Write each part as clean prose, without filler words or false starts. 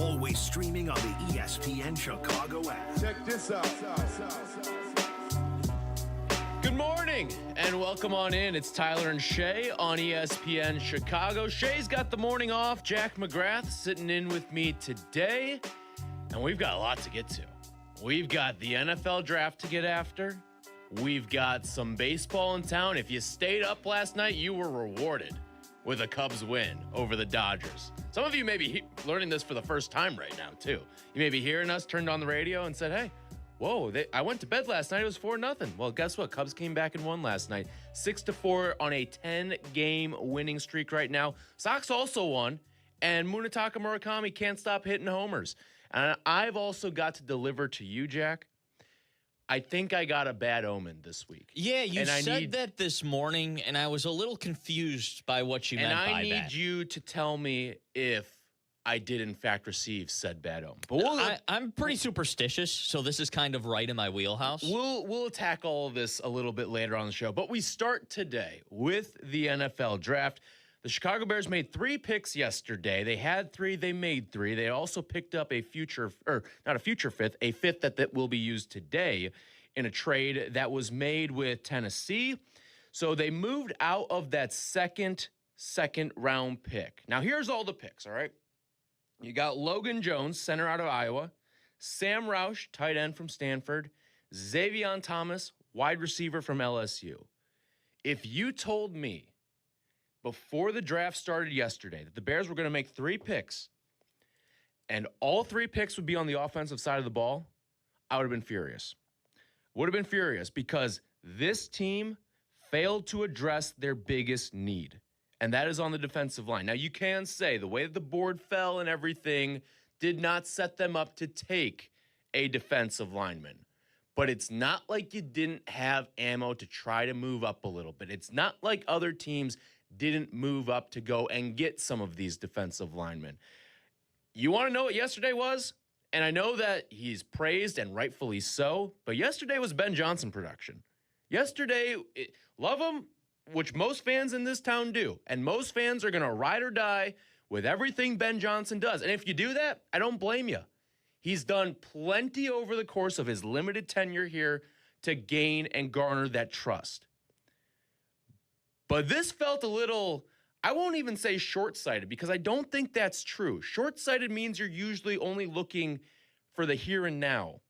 Always streaming on the ESPN Chicago app. Check this out. Good morning and welcome on in. It's Tyler and Shea on ESPN Chicago. Shea's got the morning off. Jack McGrath sitting in with me today. And we've got a lot to get to. We've got the NFL draft to get after. We've got some baseball in town. If you stayed up last night, you were rewarded with a Cubs win over the Dodgers. Some of you may be learning this for the first time right now, too. You may be hearing us, turned on the radio, and said, hey, whoa, I went to bed last night. It was 4-0. Well, guess what? Cubs came back and won last night. 6-4 on a 10-game winning streak right now. Sox also won, and Munetaka Murakami can't stop hitting homers. And I've also got to deliver to you, Jack. I think I got a bad omen this week. Yeah, you said that this morning, and I was a little confused by what you meant by that. And I need you to tell me if I did, in fact, receive said bad omen. But I'm pretty superstitious, so this is kind of right in my wheelhouse. We'll attack all of this a little bit later on the show. But we start today with the NFL draft. The Chicago Bears made 3 picks yesterday. They had 3, they made 3. They also picked up a fifth that will be used today in a trade that was made with Tennessee. So they moved out of that second round pick. Now here's all the picks, all right? You got Logan Jones, center out of Iowa, Sam Roush, tight end from Stanford, Xavier Thomas, wide receiver from LSU. If you told me before the draft started yesterday that the Bears were going to make 3 picks and all 3 picks would be on the offensive side of the ball, I would have been furious. Would have been furious because this team failed to address their biggest need, and that is on the defensive line. Now, you can say the way that the board fell and everything did not set them up to take a defensive lineman, but it's not like you didn't have ammo to try to move up a little bit. It's not like other teams didn't move up to go and get some of these defensive linemen. You want to know what yesterday was? And I know that he's praised, and rightfully so, but yesterday was Ben Johnson production. Yesterday, love him, which most fans in this town do, and most fans are going to ride or die with everything Ben Johnson does. And if you do that, I don't blame you. He's done plenty over the course of his limited tenure here to gain and garner that trust. But this felt a little, I won't even say short-sighted, because I don't think that's true. Short-sighted means you're usually only looking for the here and now.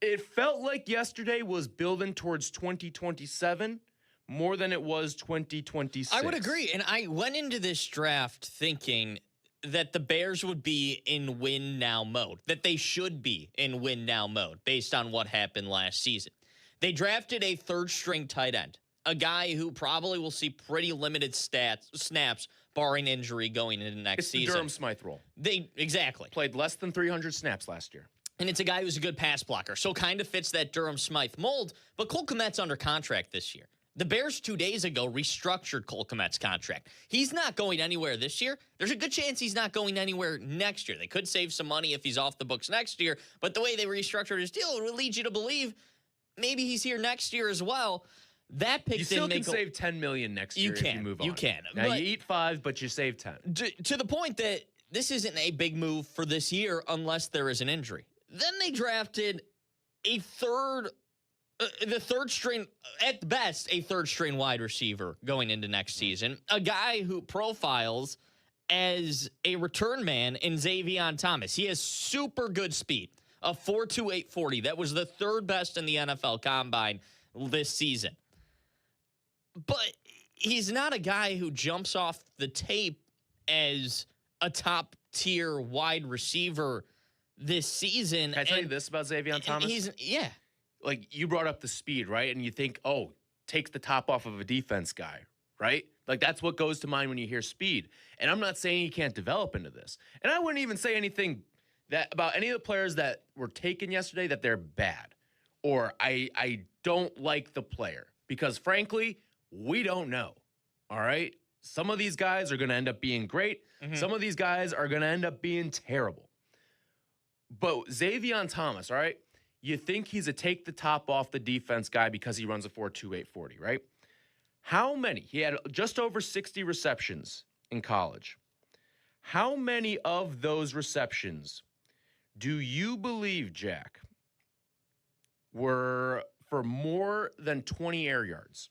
It felt like yesterday was building towards 2027 more than it was 2026. I would agree. And I went into this draft thinking that the Bears would be in win-now mode, that they should be in win-now mode based on what happened last season. They drafted a third-string tight end, a guy who probably will see pretty limited snaps, barring injury, going into next season. It's the Durham Smythe role. Exactly. Played less than 300 snaps last year. And it's a guy who's a good pass blocker, so kind of fits that Durham Smythe mold. But Cole Kmet's under contract this year. The Bears 2 days ago restructured Cole Kmet's contract. He's not going anywhere this year. There's a good chance he's not going anywhere next year. They could save some money if he's off the books next year, but the way they restructured his deal would lead you to believe maybe he's here next year as well. That pick you still can save $10 million next year if you move on. You can. Now, you eat 5, but you save 10. To the point that this isn't a big move for this year unless there is an injury. Then they drafted the third string, at best, a third-string wide receiver going into next season. A guy who profiles as a return man in Xavier Thomas. He has super good speed, a 4.28 40. That was the 3rd best in the NFL Combine this season. But he's not a guy who jumps off the tape as a top-tier wide receiver this season. Can I tell you this about Xavier Thomas? Like, you brought up the speed, right? And you think, takes the top off of a defense guy, right? Like, that's what goes to mind when you hear speed. And I'm not saying he can't develop into this. And I wouldn't even say anything about any of the players that were taken yesterday that they're bad or I don't like the player. Because, frankly, we don't know, all right? Some of these guys are going to end up being great. Mm-hmm. Some of these guys are going to end up being terrible. But Xavier Thomas, all right? You think he's a take the top off the defense guy because he runs a 4.28 40, right? How many? He had just over 60 receptions in college. How many of those receptions do you believe, Jack, were for more than 20 air yards?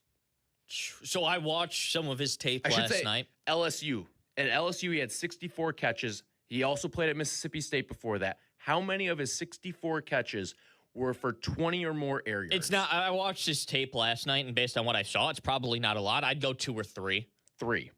So I watched some of his tape last night. LSU. At LSU, he had 64 catches. He also played at Mississippi State before that. How many of his 64 catches were for 20 or more air yards? It's not. I watched his tape last night, and based on what I saw, it's probably not a lot. I'd go 2 or 3. 3.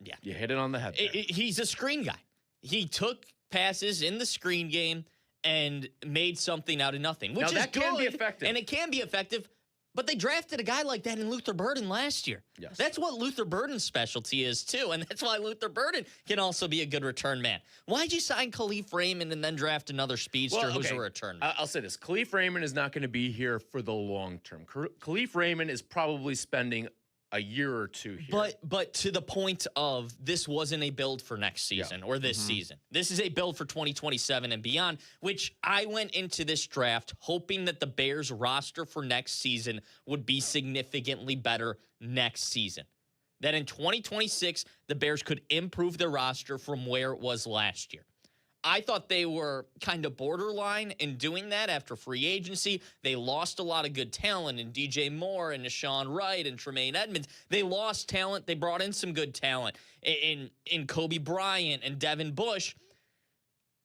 Yeah. You hit it on the head there. He's a screen guy. He took passes in the screen game and made something out of nothing, which now, is that good. Can be effective. And it can be effective. But they drafted a guy like that in Luther Burden last year. Yes. That's what Luther Burden's specialty is, too. And that's why Luther Burden can also be a good return man. Why'd you sign Khalif Raymond and then draft another speedster who's a return man? I'll say this. Khalif Raymond is not going to be here for the long term. Khalif Raymond is probably spending a year or two here. But to the point of this wasn't a build for next season or this season. This is a build for 2027 and beyond, which I went into this draft hoping that the Bears roster for next season would be significantly better next season. That in 2026, the Bears could improve their roster from where it was last year. I thought they were kind of borderline in doing that after free agency. They lost a lot of good talent in DJ Moore and Deshaun Wright and Tremaine Edmonds. They lost talent. They brought in some good talent in Kobe Bryant and Devin Bush.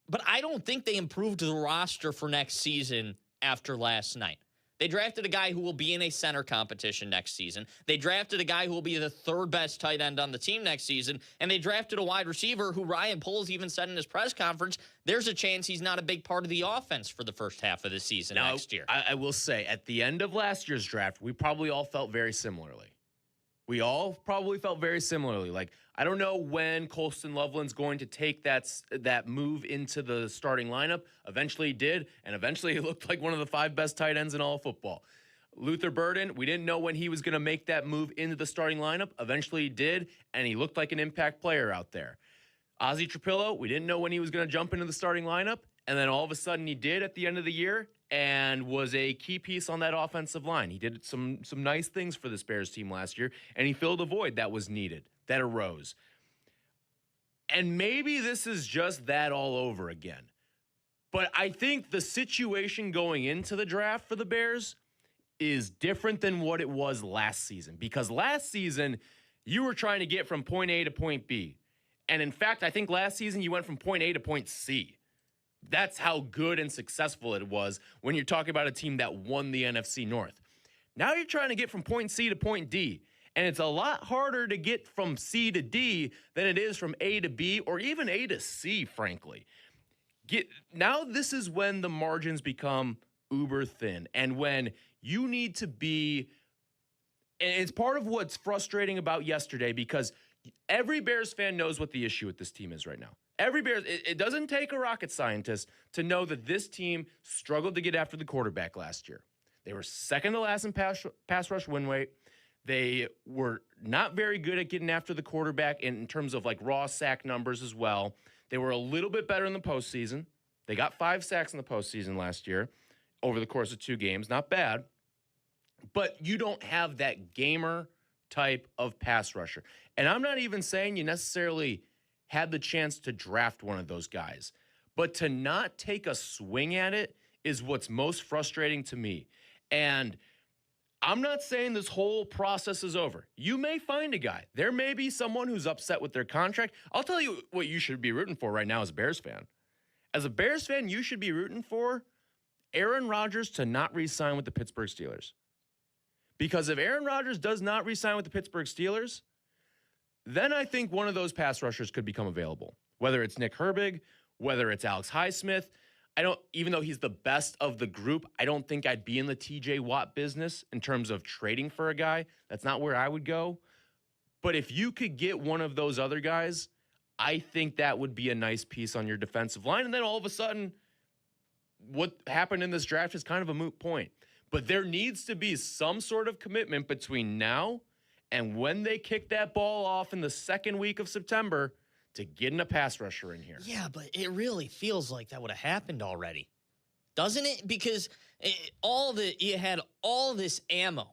But I don't think they improved the roster for next season after last night. They drafted a guy who will be in a center competition next season. They drafted a guy who will be the 3rd best tight end on the team next season. And they drafted a wide receiver who Ryan Poles even said in his press conference, there's a chance he's not a big part of the offense for the first half of the season next year. I will say, at the end of last year's draft, we probably all felt very similarly. Like, I don't know when Colston Loveland's going to take that move into the starting lineup. Eventually he did, and eventually he looked like one of the 5 best tight ends in all of football. Luther Burden, we didn't know when he was going to make that move into the starting lineup. Eventually he did, and he looked like an impact player out there. Ozzie Trapillo, we didn't know when he was going to jump into the starting lineup, and then all of a sudden he did at the end of the year and was a key piece on that offensive line. He did some nice things for this Bears team last year, and he filled a void that was needed, that arose. And maybe this is just that all over again. But I think the situation going into the draft for the Bears is different than what it was last season. Because last season, you were trying to get from point A to point B. And in fact, I think last season you went from point A to point C. That's how good and successful it was when you're talking about a team that won the NFC North. Now you're trying to get from point C to point D. And it's a lot harder to get from C to D than it is from A to B or even A to C, frankly. Now this is when the margins become uber thin and when you need to be, and it's part of what's frustrating about yesterday because every Bears fan knows what the issue with this team is right now. Every Bears, it doesn't take a rocket scientist to know that this team struggled to get after the quarterback last year. They were second to last in pass rush win rate. They were not very good at getting after the quarterback in terms of like raw sack numbers as well. They were a little bit better in the postseason. They got 5 sacks in the postseason last year over the course of 2 games. Not bad. But you don't have that gamer type of pass rusher. And I'm not even saying you necessarily had the chance to draft one of those guys. But to not take a swing at it is what's most frustrating to me. And I'm not saying this whole process is over. You may find a guy. There may be someone who's upset with their contract. I'll tell you what you should be rooting for right now as a Bears fan. As a Bears fan, you should be rooting for Aaron Rodgers to not re-sign with the Pittsburgh Steelers. Because if Aaron Rodgers does not re-sign with the Pittsburgh Steelers, then I think one of those pass rushers could become available. Whether it's Nick Herbig, whether it's Alex Highsmith. Even though he's the best of the group, I don't think I'd be in the TJ Watt business in terms of trading for a guy. That's not where I would go. But if you could get one of those other guys, I think that would be a nice piece on your defensive line. And then all of a sudden, what happened in this draft is kind of a moot point. But there needs to be some sort of commitment between now and when they kick that ball off in the second week of September to getting a pass rusher in here. Yeah, but it really feels like that would have happened already. Doesn't it? Because you had all this ammo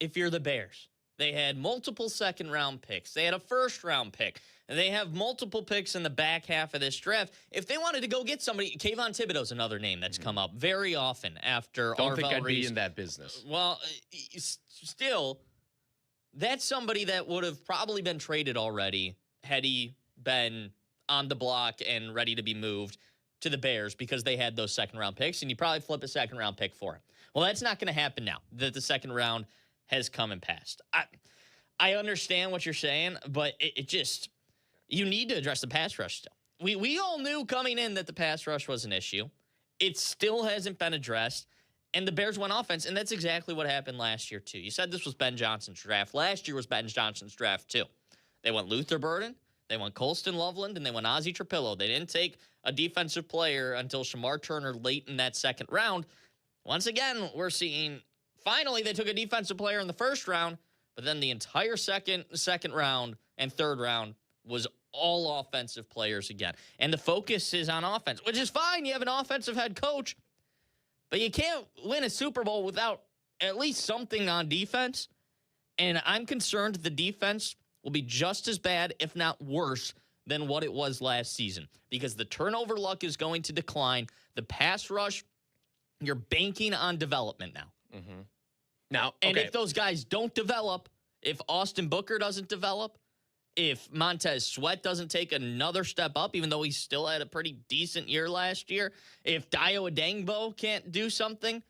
if you're the Bears. They had multiple second-round picks. They had a first-round pick. And they have multiple picks in the back half of this draft. If they wanted to go get somebody, Kayvon Thibodeau's another name that's come up very often after Don't think Arvel I'd be Reese. in that business. Well, still, that's somebody that would have probably been traded already had he been on the block and ready to be moved to the Bears because they had those second-round picks, and you probably flip a second-round pick for him. Well, that's not going to happen now that the second round has come and passed. I understand what you're saying, but it just... You need to address the pass rush still. We all knew coming in that the pass rush was an issue. It still hasn't been addressed. And the Bears went offense, and that's exactly what happened last year, too. You said this was Ben Johnson's draft. Last year was Ben Johnson's draft, too. They went Luther Burden, they went Colston Loveland, and they went Ozzie Trapillo. They didn't take a defensive player until Shamar Turner late in that second round. Once again, we're seeing, finally, they took a defensive player in the first round, but then the entire second round and third round was all offensive players again. And the focus is on offense, which is fine. You have an offensive head coach, but you can't win a Super Bowl without at least something on defense. And I'm concerned the defense will be just as bad, if not worse, than what it was last season because the turnover luck is going to decline. The pass rush, you're banking on development now. Mm-hmm. Now, and if those guys don't develop, if Austin Booker doesn't develop, if Montez Sweat doesn't take another step up, even though he still had a pretty decent year last year, if Dayo Adangbo can't do something,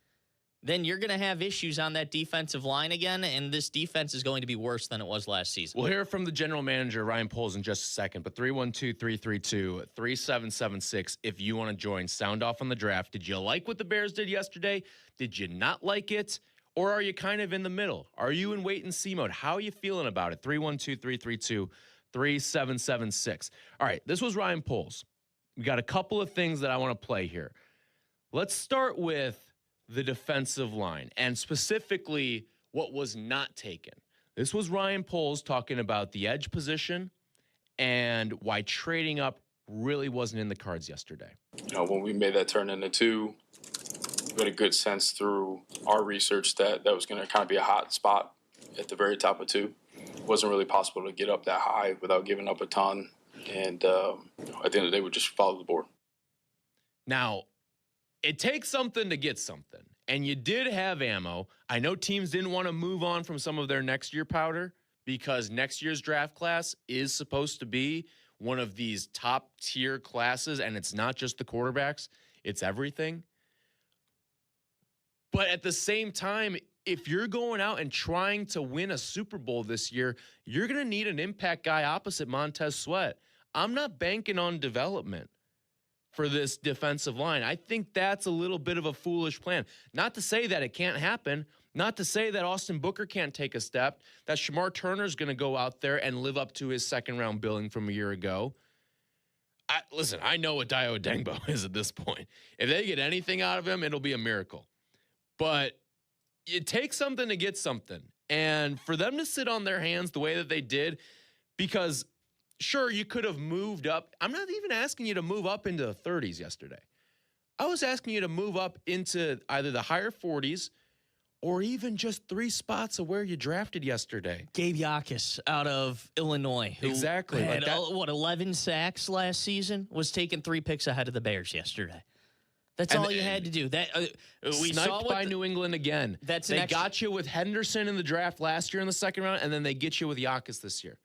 then you're going to have issues on that defensive line again, and this defense is going to be worse than it was last season. We'll hear from the general manager, Ryan Poles, in just a second, but 312-332-3776 if you want to join. Sound off on the draft. Did you like what the Bears did yesterday? Did you not like it? Or are you kind of in the middle? Are you in wait-and-see mode? How are you feeling about it? 312-332-3776. All right, this was Ryan Poles. We got a couple of things that I want to play here. Let's start with the defensive line, and specifically what was not taken. This was Ryan Poles talking about the edge position and why trading up really wasn't in the cards yesterday. When we made that turn into two, we had a good sense through our research that was going to kind of be a hot spot at the very top of two. It wasn't really possible to get up that high without giving up a ton. And at the end of the day, we just followed the board. Now, it takes something to get something. And you did have ammo. I know teams didn't want to move on from some of their next year powder because next year's draft class is supposed to be one of these top tier classes. And it's not just the quarterbacks, it's everything. But at the same time, if you're going out and trying to win a Super Bowl this year, you're going to need an impact guy opposite Montez Sweat. I'm not banking on development for this defensive line. I think that's a little bit of a foolish plan. Not to say that it can't happen. Not to say that Austin Booker can't take a step, that Shamar Turner's going to go out there and live up to his second-round billing from a year ago. Listen, I know what Dayo Adangbo is at this point. If they get anything out of him, it'll be a miracle. But it takes something to get something. And for them to sit on their hands the way that they did, because sure, you could have moved up. I'm not even asking you to move up into the 30s yesterday. I was asking you to move up into either the higher 40s or even just 3 spots of where you drafted yesterday. Gabe Yakis out of Illinois. Who Exactly. Had, Like that, 11 sacks last season, was taking 3 picks ahead of the Bears yesterday. That's all you had to do. That we sniped saw by New England again. They got you with Henderson in the draft last year in the second round, and then they get you with Yakis this year.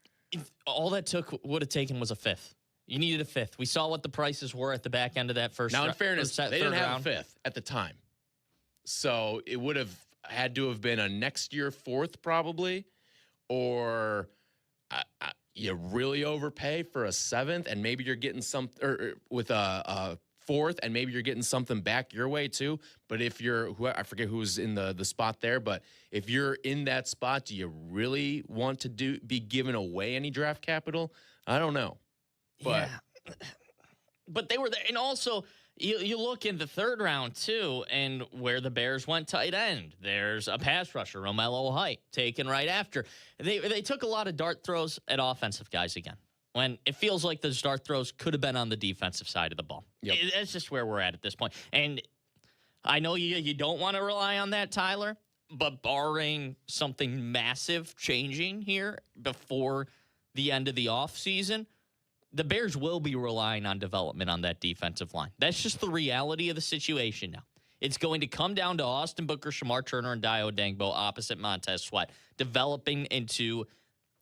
All that would have taken was a 5th. You needed a 5th. We saw what the prices were at the back end of that first round. Now, in fairness, they didn't have a 5th at the time. So it would have had to have been a next year 4th probably, or you really overpay for a 7th, and maybe you're getting with a 4th, and maybe you're getting something back your way too. But if I forget who's in the spot there, but if you're in that spot, do you really want to be giving away any draft capital? I don't know. But yeah. But they were there. And also, you look in the third round too, and where the Bears went tight end, there's a pass rusher, Romello Height, taken right after. They took a lot of dart throws at offensive guys again, when it feels like those dart throws could have been on the defensive side of the ball. Yep. That's just where we're at this point. And I know you don't want to rely on that, Tyler, But barring something massive changing here before the end of the offseason, the Bears will be relying on development on that defensive line. That's just the reality of the situation now. It's going to come down to Austin Booker, Shamar Turner, and Dio Dangbo opposite Montez Sweat, developing into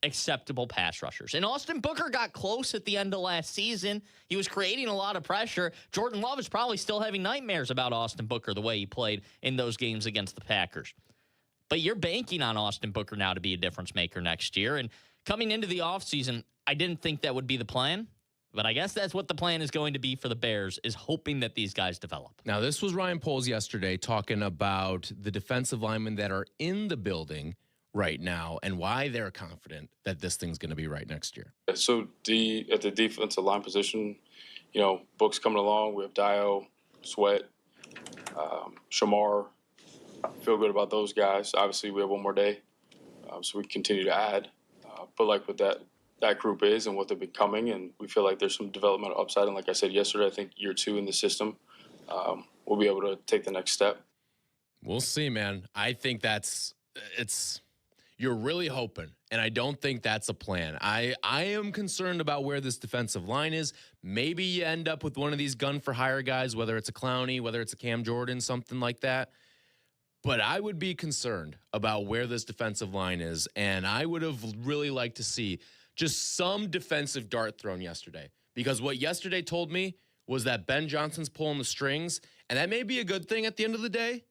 acceptable pass rushers. And Austin Booker got close at the end of last season. He was creating a lot of pressure. Jordan Love is probably still having nightmares about Austin Booker, the way he played in those games against the Packers. But you're banking on Austin Booker now to be a difference maker next year. And coming into the offseason, I didn't think that would be the plan. But I guess that's what the plan is going to be for the Bears, is hoping that these guys develop. Now, this was Ryan Poles yesterday talking about the defensive linemen that are in the building right now and why they're confident that this thing's going to be right next year. So at the defensive line position, Book's coming along. We have Dio, Sweat, Shamar. Feel good about those guys. Obviously, we have one more day, so we continue to add. But like what that group is and what they're becoming, and we feel like there's some developmental upside. And like I said yesterday, I think year 2 in the system, we'll be able to take the next step. We'll see, man. I think you're really hoping, and I don't think that's a plan. I am concerned about where this defensive line is. Maybe you end up with one of these gun-for-hire guys, whether it's a Clowney, whether it's a Cam Jordan, something like that. But I would be concerned about where this defensive line is, and I would have really liked to see just some defensive dart thrown yesterday. Because what yesterday told me was that Ben Johnson's pulling the strings, and that may be a good thing at the end of the day.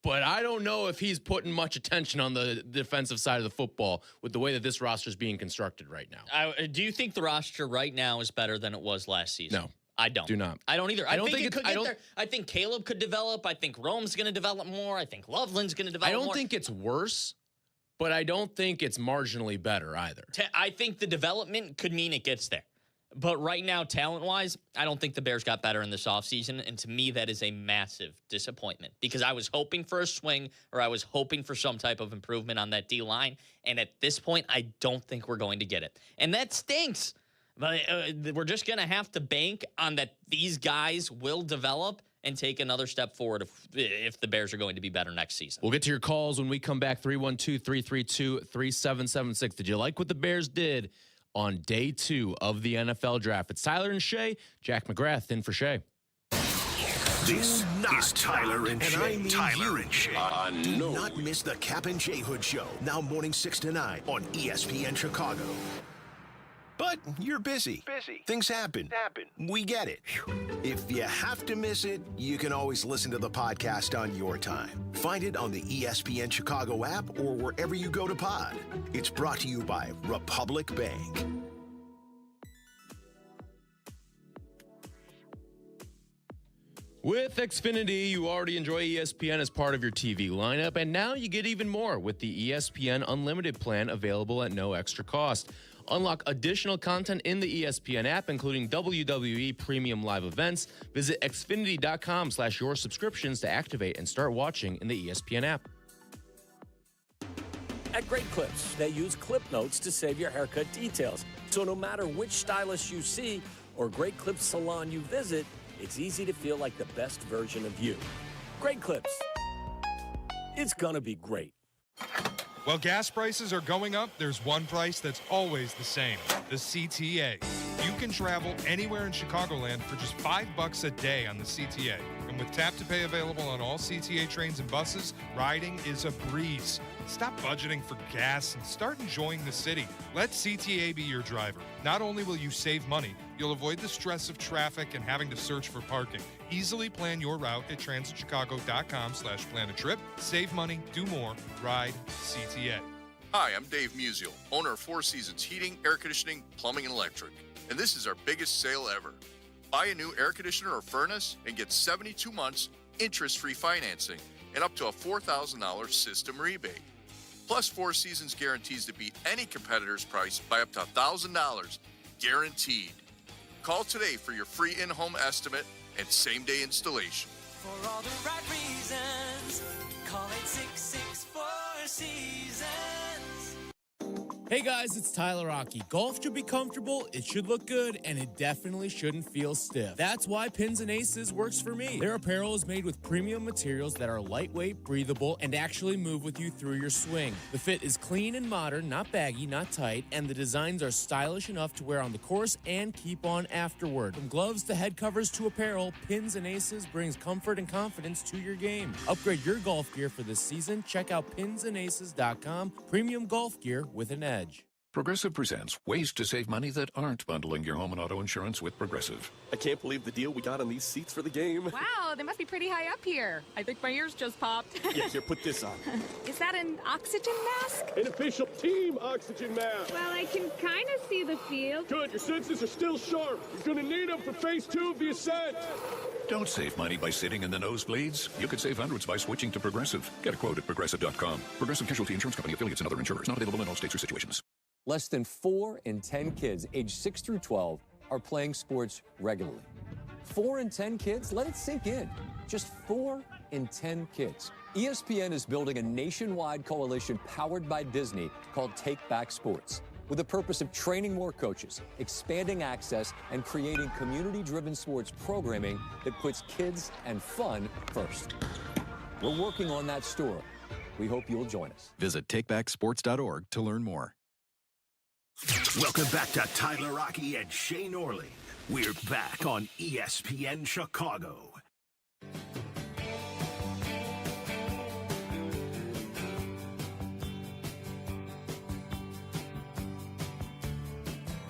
But I don't know if he's putting much attention on the defensive side of the football with the way that this roster is being constructed right now. Do you think the roster right now is better than it was last season? No. I don't. Do not. I don't either. I think it could get there. I think Caleb could develop. I think Rome's going to develop more. I think Loveland's going to develop more. I don't think it's worse, but I don't think it's marginally better either. I think the development could mean it gets there. But right now, talent-wise, I don't think the Bears got better in this offseason. And to me, that is a massive disappointment because I was hoping for a swing or I was hoping for some type of improvement on that D-line. And at this point, I don't think we're going to get it. And that stinks. But we're just going to have to bank on that these guys will develop and take another step forward if the Bears are going to be better next season. We'll get to your calls when we come back. 312-332-3776. Did you like what the Bears did on day 2 of the NFL draft? It's Tyler and Shea. Jack McGrath in for Shea. This is Tyler and Shea. I mean Tyler and Shea. Do not miss the Cap and J Hood Show, now morning 6 to 9 on ESPN Chicago. But you're busy. Things happen. We get it. If you have to miss it, you can always listen to the podcast on your time. Find it on the ESPN Chicago app or wherever you go to pod. It's brought to you by Republic Bank. With Xfinity, you already enjoy ESPN as part of your TV lineup, and now you get even more with the ESPN Unlimited plan available at no extra cost. Unlock additional content in the ESPN app, including WWE Premium Live events. Visit Xfinity.com/your subscriptions to activate and start watching in the ESPN app. At Great Clips, they use clip notes to save your haircut details. So no matter which stylist you see or Great Clips salon you visit, it's easy to feel like the best version of you. Great Clips. It's gonna be great. While gas prices are going up, there's one price that's always the same, the CTA. You can travel anywhere in Chicagoland for just $5 a day on the CTA. And with Tap to Pay available on all CTA trains and buses, riding is a breeze. Stop budgeting for gas and start enjoying the city. Let CTA be your driver. Not only will you save money, you'll avoid the stress of traffic and having to search for parking. Easily plan your route at transitchicago.com/plan-a-trip. Save money, do more, ride CTA. Hi, I'm Dave Musial, owner of Four Seasons Heating, Air Conditioning, Plumbing, and Electric. And this is our biggest sale ever. Buy a new air conditioner or furnace and get 72 months interest-free financing and up to a $4,000 system rebate. Plus, Four Seasons guarantees to beat any competitor's price by up to $1,000, guaranteed. Call today for your free in-home estimate and same-day installation. For all the right reasons, call 866-4 Seasons. Hey guys, it's Tyler Rocky. Golf should be comfortable, it should look good, and it definitely shouldn't feel stiff. That's why Pins and Aces works for me. Their apparel is made with premium materials that are lightweight, breathable, and actually move with you through your swing. The fit is clean and modern, not baggy, not tight, and the designs are stylish enough to wear on the course and keep on afterward. From gloves to head covers to apparel, Pins and Aces brings comfort and confidence to your game. Upgrade your golf gear for this season. Check out pinsandaces.com. Premium golf gear with an edge. Progressive presents ways to save money that aren't bundling your home and auto insurance with Progressive. I can't believe the deal we got on these seats for the game. Wow, they must be pretty high up here. I think my ears just popped. Yeah, here, put this on. Is that an oxygen mask? An official team oxygen mask. Well, I can kind of see the field. Good, your senses are still sharp. You're going to need them for phase 2 of the ascent. Don't save money by sitting in the nosebleeds. You could save hundreds by switching to Progressive. Get a quote at Progressive.com. Progressive Casualty Insurance Company, affiliates, and other insurers. Not available in all states or situations. Less than 4 in 10 kids aged 6 through 12 are playing sports regularly. 4 in 10 kids? Let it sink in. Just 4 in 10 kids. ESPN is building a nationwide coalition powered by Disney called Take Back Sports, with the purpose of training more coaches, expanding access, and creating community-driven sports programming that puts kids and fun first. We're working on that story. We hope you'll join us. Visit takebacksports.org to learn more. Welcome back to Tyler Rocky and Shea Norling. We're back on ESPN Chicago.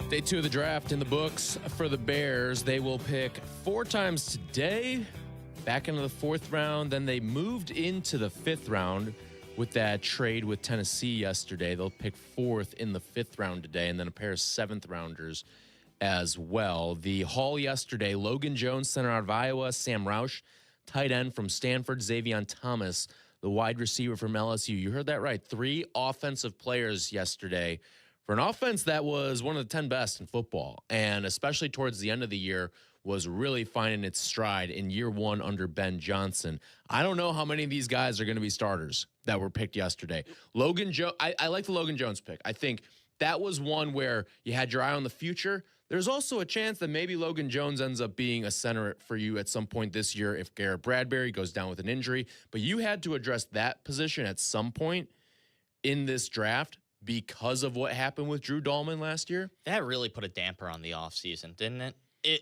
Day 2 of the draft in the books for the Bears. They will pick 4 times today, back into the 4th round. Then they moved into the 5th round with that trade with Tennessee yesterday. They'll pick 4th in the 5th round today, and then a pair of 7th rounders as well. The haul yesterday, Logan Jones, center out of Iowa, Sam Roush, tight end from Stanford, Xavier Thomas, the wide receiver from LSU. You heard that right. 3 offensive players yesterday for an offense that was one of the 10 best in football, and especially towards the end of the year was really finding its stride in year 1 under Ben Johnson. I don't know how many of these guys are going to be starters that were picked yesterday. Logan Jones, I like the Logan Jones pick. I think that was one where you had your eye on the future. There's also a chance that maybe Logan Jones ends up being a center for you at some point this year if Garrett Bradbury goes down with an injury. But you had to address that position at some point in this draft because of what happened with Drew Dahlman last year. That really put a damper on the offseason, didn't it? The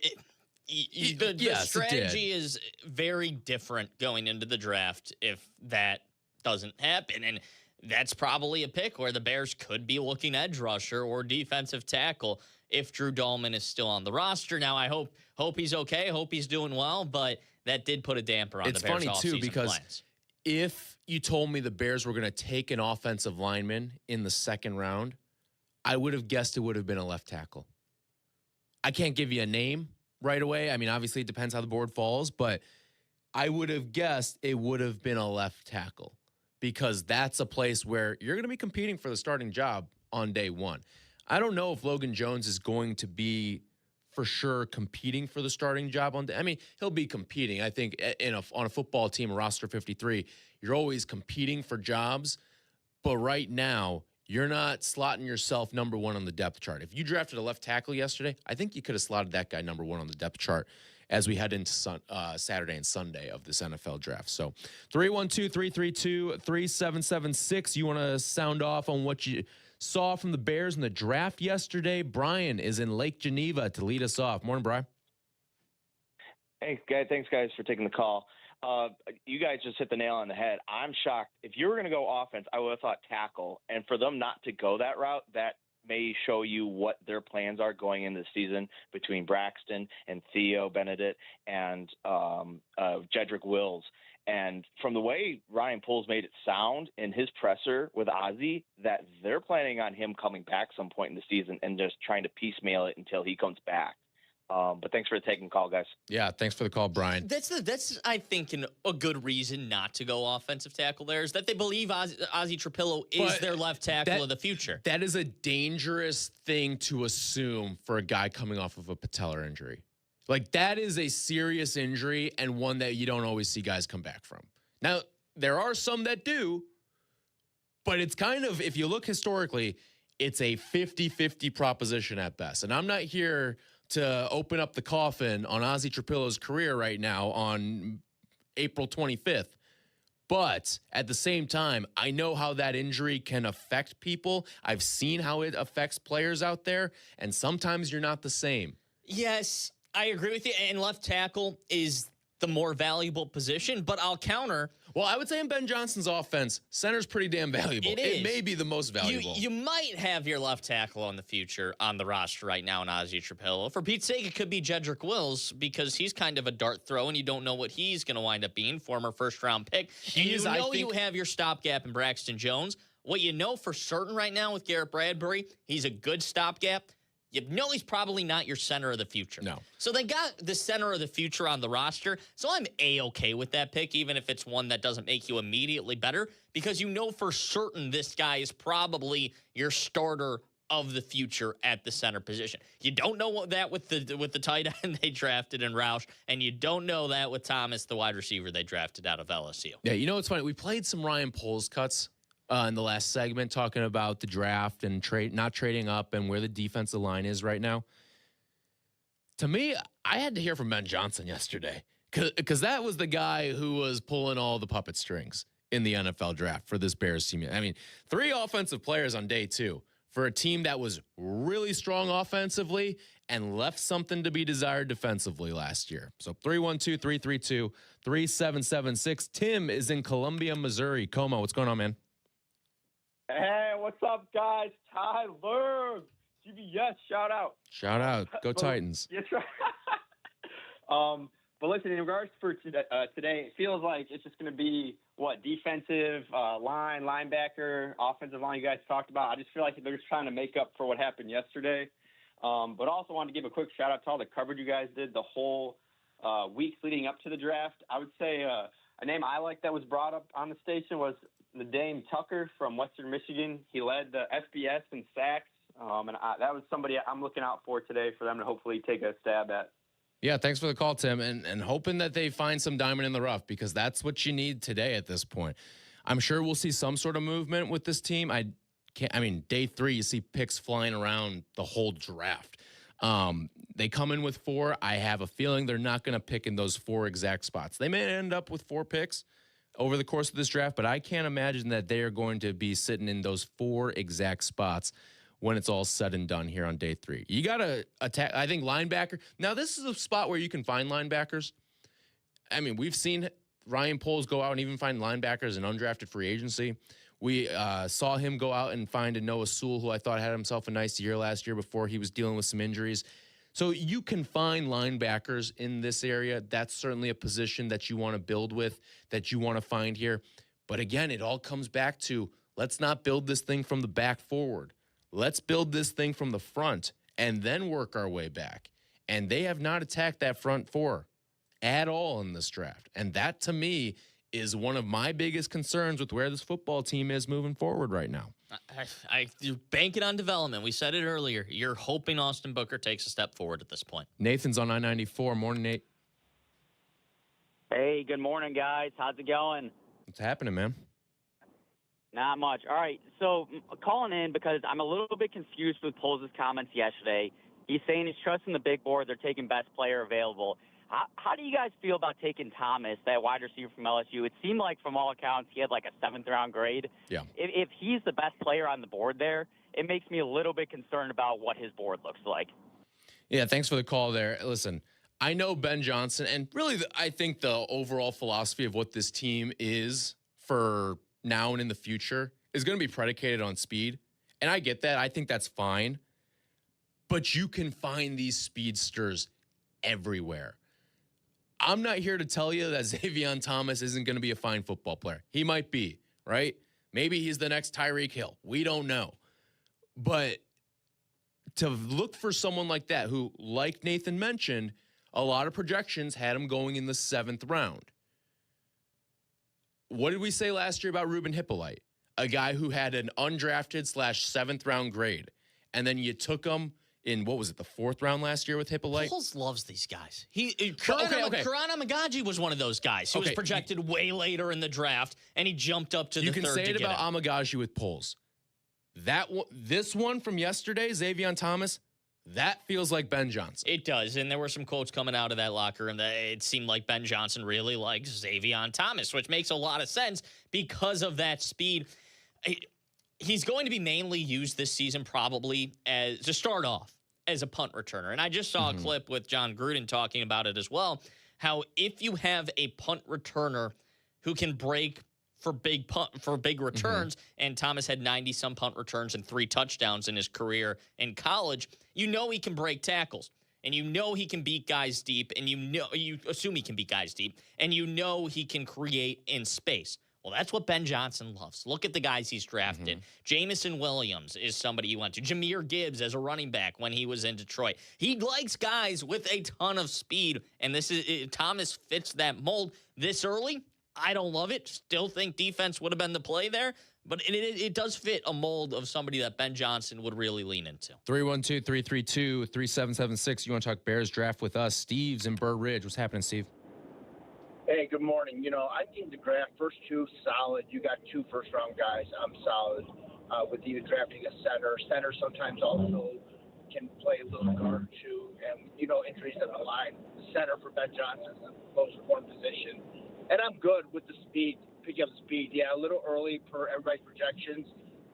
Yes, strategy is very different going into the draft if that doesn't happen. And that's probably a pick where the Bears could be looking edge rusher or defensive tackle if Drew Dahlman is still on the roster. Now, I hope he's okay, hope he's doing well, but that did put a damper on the Bears' offseason plans. It's funny, too, because if you told me the Bears were going to take an offensive lineman in the 2nd round, I would have guessed it would have been a left tackle. I can't give you a name right away. I mean, obviously, it depends how the board falls, but I would have guessed it would have been a left tackle because that's a place where you're going to be competing for the starting job on day 1. I don't know if Logan Jones is going to be for sure competing for the starting job on day. I mean, he'll be competing. I think on a football team, a roster 53, you're always competing for jobs, but right now, you're not slotting yourself number 1 on the depth chart. If you drafted a left tackle yesterday, I think you could have slotted that guy number 1 on the depth chart as we head into Saturday and Sunday of this NFL draft. So 312-332-3776. You want to sound off on what you saw from the Bears in the draft yesterday? Brian is in Lake Geneva to lead us off. Morning, Brian. Hey, guys. Thanks, guys, for taking the call. You guys just hit the nail on the head. I'm shocked. If you were going to go offense, I would have thought tackle. And for them not to go that route, that may show you what their plans are going into the season between Braxton and Theo Benedict and Jedrick Wills. And from the way Ryan Poles made it sound in his presser with Ozzie, that they're planning on him coming back some point in the season and just trying to piecemeal it until he comes back. But thanks for taking the call, guys. Yeah, thanks for the call, Brian. That's I think, a good reason not to go offensive tackle there is that they believe Ozzie Trapillo is their left tackle of the future. That is a dangerous thing to assume for a guy coming off of a patellar injury. Like, that is a serious injury and one that you don't always see guys come back from. Now, there are some that do, but it's kind of, if you look historically, it's a 50-50 proposition at best. And I'm not here to open up the coffin on Ozzie Trapillo's career right now on April 25th. But at the same time, I know how that injury can affect people. I've seen how it affects players out there, and sometimes you're not the same. Yes, I agree with you. And left tackle is the more valuable position, but I'll counter. Well, I would say in Ben Johnson's offense, center's pretty damn valuable. It may be the most valuable. You might have your left tackle on the future on the roster right now in Ozzie Trapillo. For Pete's sake, it could be Jedrick Wills because he's kind of a dart throw, and you don't know what he's going to wind up being, former first-round pick. You have your stopgap in Braxton Jones. What you know for certain right now with Garrett Bradbury, he's a good stopgap. You know he's probably not your center of the future. No. So they got the center of the future on the roster. So I'm A-okay with that pick, even if it's one that doesn't make you immediately better, because you know for certain this guy is probably your starter of the future at the center position. You don't know that with the tight end they drafted in Roush, and you don't know that with Thomas, the wide receiver they drafted out of LSU. Yeah, you know what's funny? We played some Ryan Poles cuts in the last segment talking about the draft and not trading up and where the defensive line is right now. To me, I had to hear from Ben Johnson yesterday because that was the guy who was pulling all the puppet strings in the NFL draft for this Bears team. I mean, 3 offensive players on day 2 for a team that was really strong offensively and left something to be desired defensively last year. So 312-332-3776. Tim is in Columbia, Missouri. Como, what's going on, man? Hey, what's up, guys? Tyler, CBS, shout out. Shout out. Go Titans. That's right. But listen, in regards for today, it feels like it's just going to be, defensive line, linebacker, offensive line you guys talked about. I just feel like they're just trying to make up for what happened yesterday. But also wanted to give a quick shout out to all the coverage you guys did the whole weeks leading up to the draft. I would say a name I like that was brought up on the station was the Dame Tucker from Western Michigan. He led the FBS in sacks, and that was somebody I'm looking out for today for them to hopefully take a stab at. Yeah, thanks for the call, Tim, and hoping that they find some diamond in the rough because that's what you need today at this point. I'm sure we'll see some sort of movement with this team. Day 3, you see picks flying around the whole draft. They come in with 4. I have a feeling they're not going to pick in those 4 exact spots. They may end up with 4 picks over the course of this draft, but I can't imagine that they are going to be sitting in those 4 exact spots when it's all said and done here on day 3. You got to attack, I think, linebacker. Now, this is a spot where you can find linebackers. I mean, we've seen Ryan Poles go out and even find linebackers in undrafted free agency. We saw him go out and find a Noah Sewell, who I thought had himself a nice year last year before he was dealing with some injuries. So you can find linebackers in this area. That's certainly a position that you want to build with, that you want to find here. But again, it all comes back to let's not build this thing from the back forward. Let's build this thing from the front and then work our way back. And they have not attacked that front 4 at all in this draft. And that, to me, is one of my biggest concerns with where this football team is moving forward right now. You're banking on development. We said it earlier. You're hoping Austin Booker takes a step forward at this point. Nathan's on I-94. Morning, Nate. Hey, good morning, guys. How's it going? What's happening, man? Not much. All right, so calling in because I'm a little bit confused with Poles' comments yesterday. He's saying he's trusting the big board. They're taking best player available. How do you guys feel about taking Thomas, that wide receiver from LSU? It seemed like, from all accounts, he had like a 7th-round grade. Yeah. If he's the best player on the board there, it makes me a little bit concerned about what his board looks like. Yeah, thanks for the call there. Listen, I know Ben Johnson, and really I think the overall philosophy of what this team is for now and in the future is going to be predicated on speed. And I get that. I think that's fine. But you can find these speedsters everywhere. I'm not here to tell you that Xavier Thomas isn't going to be a fine football player. He might be, right? Maybe he's the next Tyreek Hill. We don't know. But to look for someone like that who, like Nathan mentioned, a lot of projections had him going in the 7th round. What did we say last year about Ruben Hippolyte? A guy who had an undrafted / 7th round grade. And then you took him in, what was it, the 4th round last year with Hippolyte? Poles loves these guys. Karan Amagaji was one of those guys who was projected way later in the draft, and he jumped up to the 3rd. You can say it about Amagaji with Poles. This one from yesterday, Xavier Thomas, that feels like Ben Johnson. It does, and there were some quotes coming out of that locker room that it seemed like Ben Johnson really likes Xavier Thomas, which makes a lot of sense because of that speed. He's going to be mainly used this season probably as to start off as a punt returner. And I just saw a clip with John Gruden talking about it as well, how if you have a punt returner who can break for big returns, and Thomas had 90-some punt returns and 3 touchdowns in his career in college, you know he can break tackles, and you know he can beat guys deep, and you assume he can beat guys deep, and you know he can create in space. Well, that's what Ben Johnson loves. Look at the guys he's drafted. Jamison Williams is somebody he went to. Jahmyr Gibbs as a running back when he was in Detroit. He likes guys with a ton of speed, and Thomas fits that mold this early. I don't love it. Still think defense would have been the play there, but it does fit a mold of somebody that Ben Johnson would really lean into. 312-332-3776. You want to talk Bears draft with us? Steve's in Burr Ridge. What's happening, Steve? Hey, good morning. I think the draft, first 2, solid. You got 2 first-round guys. I'm solid with even drafting a center. Center sometimes also can play a little guard, too. And, injuries in the line. The center for Ben Johnson is the most important position. And I'm good with the speed, picking up the speed. Yeah, a little early per everybody's projections,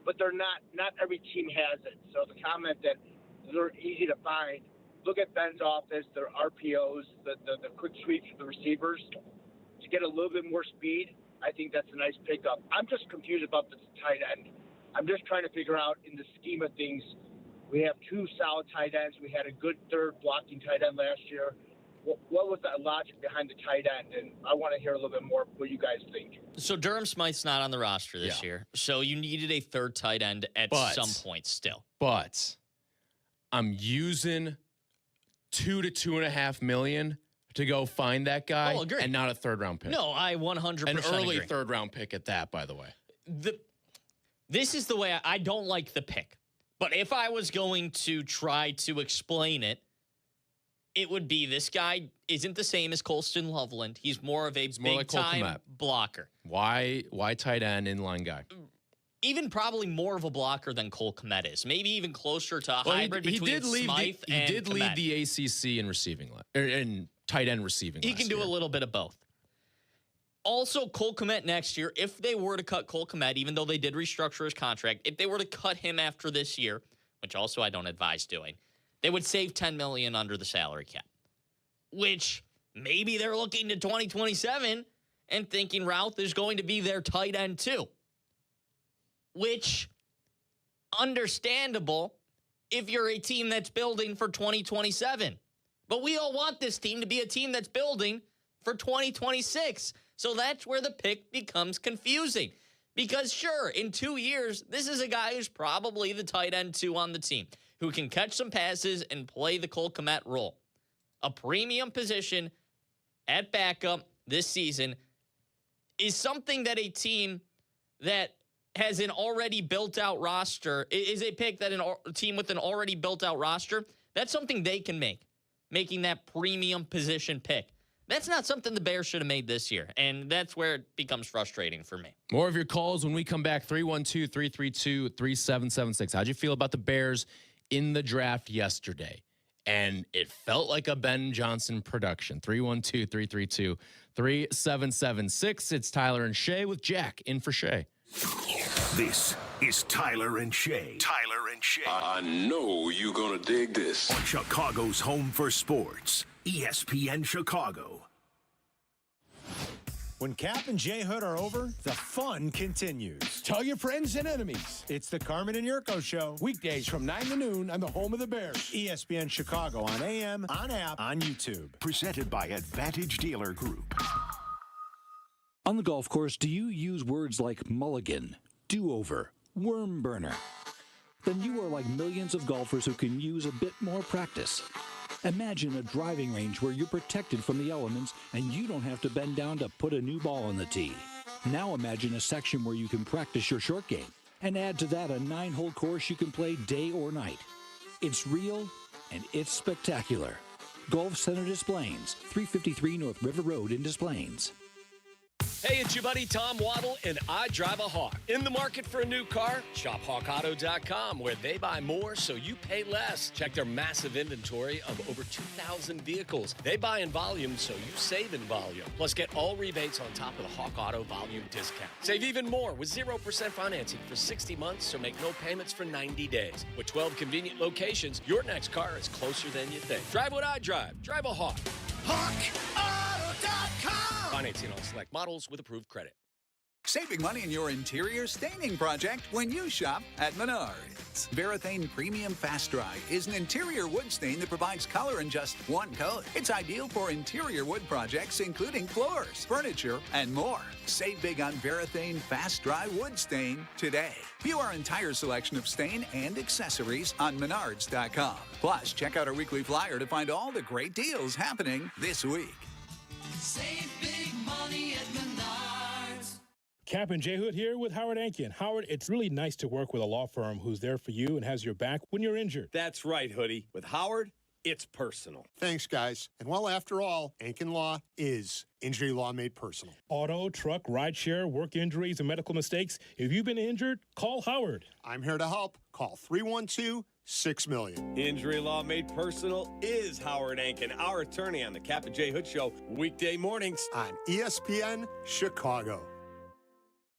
but they're not every team has it. So the comment that they're easy to find, look at Ben's office, their RPOs, the quick sweeps for the receivers. To get a little bit more speed, I think that's a nice pickup. I'm just confused about the tight end. I'm just trying to figure out in the scheme of things, we have 2 solid tight ends. We had a good third blocking tight end last year. What was the logic behind the tight end? And I want to hear a little bit more what you guys think. So Durham Smythe's not on the roster this year. So you needed a third tight end at some point still. But I'm using $2 to $2.5 million to go find that guy, and not a third-round pick. No, I 100% an early agree. third-round pick at that, by the way. This is the way I don't like the pick. But if I was going to try to explain it, it would be this guy isn't the same as Colston Loveland. He's more of a big-time blocker. Why tight end inline guy? Even probably more of a blocker than Cole Kmet is. Maybe even closer to a hybrid between Smythe and He did Kmet. lead the ACC in receiving, in tight end receiving. He can do a little bit of both. Also, Cole Kmet next year, if they were to cut Cole Kmet, even though they did restructure his contract, if they were to cut him after this year, which also I don't advise doing, they would save $10 million under the salary cap, which maybe they're looking to 2027 and thinking Routh is going to be their tight end too, which understandable if you're a team that's building for 2027. But we all want this team to be a team that's building for 2026. So that's where the pick becomes confusing. Because sure, in 2 years, this is a guy who's probably the tight end 2 on the team, who can catch some passes and play the Cole Kmet role. A premium position at backup this season is something that a team that has an already built-out roster, is a pick that a team with an already built-out roster, that's something they can make, making that premium position pick. That's not something the Bears should have made this year, and that's where it becomes frustrating for me. More of your calls when we come back, 312-332-3776. How'd you feel about the Bears in the draft yesterday? And it felt like a Ben Johnson production. 312-332-3776. It's Tyler and Shea with Jack in for Shea. This is Tyler and Shea. Tyler and Shea. I know you're going to dig this. On Chicago's home for sports, ESPN Chicago. When Cap and J Hood are over, the fun continues. Tell your friends and enemies. It's the Carmen and Yurko Show. Weekdays from 9 to noon on the home of the Bears. ESPN Chicago on AM, on app, on YouTube. Presented by Advantage Dealer Group. On the golf course, do you use words like mulligan, do-over, worm burner? Then you are like millions of golfers who can use a bit more practice. Imagine a driving range where you're protected from the elements and you don't have to bend down to put a new ball on the tee. Now imagine a section where you can practice your short game and add to that a 9-hole course you can play day or night. It's real and it's spectacular. Golf Center Des Plaines, 353 North River Road in Des Plaines. Hey, it's your buddy Tom Waddle, and I drive a Hawk. In the market for a new car? Shop HawkAuto.com, where they buy more so you pay less. Check their massive inventory of over 2,000 vehicles. They buy in volume so you save in volume. Plus, get all rebates on top of the Hawk Auto volume discount. Save even more with 0% financing for 60 months or make no payments for 90 days. With 12 convenient locations, your next car is closer than you think. Drive what I drive. Drive a Hawk. HawkAuto.com. Financing on select models with approved credit. Saving money in your interior staining project when you shop at Menards. Varathane Premium Fast Dry is an interior wood stain that provides color in just one coat. It's ideal for interior wood projects, including floors, furniture, and more. Save big on Varathane Fast Dry Wood Stain today. View our entire selection of stain and accessories on Menards.com. Plus, check out our weekly flyer to find all the great deals happening this week. Save big money at Menards. Captain J. Hood here with Howard Ankin. Howard, it's really nice to work with a law firm who's there for you and has your back when you're injured. That's right, Hoodie. With Howard, it's personal. Thanks, guys. And well, after all, Ankin Law is injury law made personal. Auto, truck, rideshare, work injuries, and medical mistakes. If you've been injured, call Howard. I'm here to help. Call 312-6-million. Injury law made personal is Howard Ankin, our attorney on the Captain J. Hood Show, weekday mornings on ESPN Chicago.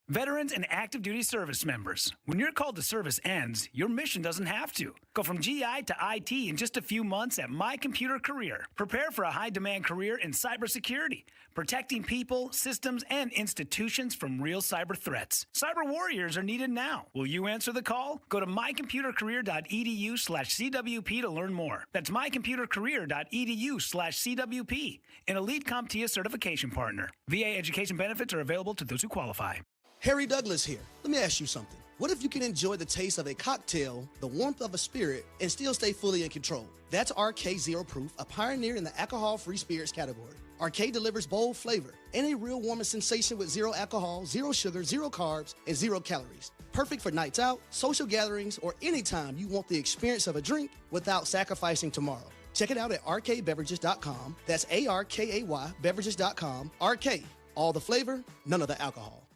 Veterans and active duty service members, when your call to service ends, your mission doesn't have to. Go from GI to IT in just a few months at My Computer Career. Prepare for a high-demand career in cybersecurity, protecting people, systems, and institutions from real cyber threats. Cyber warriors are needed now. Will you answer the call? Go to mycomputercareer.edu/CWP to learn more. That's mycomputercareer.edu/CWP, an elite CompTIA certification partner. VA education benefits are available to those who qualify. Harry Douglas here. Let me ask you something. What if you can enjoy the taste of a cocktail, the warmth of a spirit, and still stay fully in control? That's RK Zero Proof, a pioneer in the alcohol-free spirits category. RK delivers bold flavor and a real warming sensation with zero alcohol, zero sugar, zero carbs, and zero calories. Perfect for nights out, social gatherings, or anytime you want the experience of a drink without sacrificing tomorrow. Check it out at rkbeverages.com. That's ARKAY beverages.com. RK, all the flavor, none of the alcohol.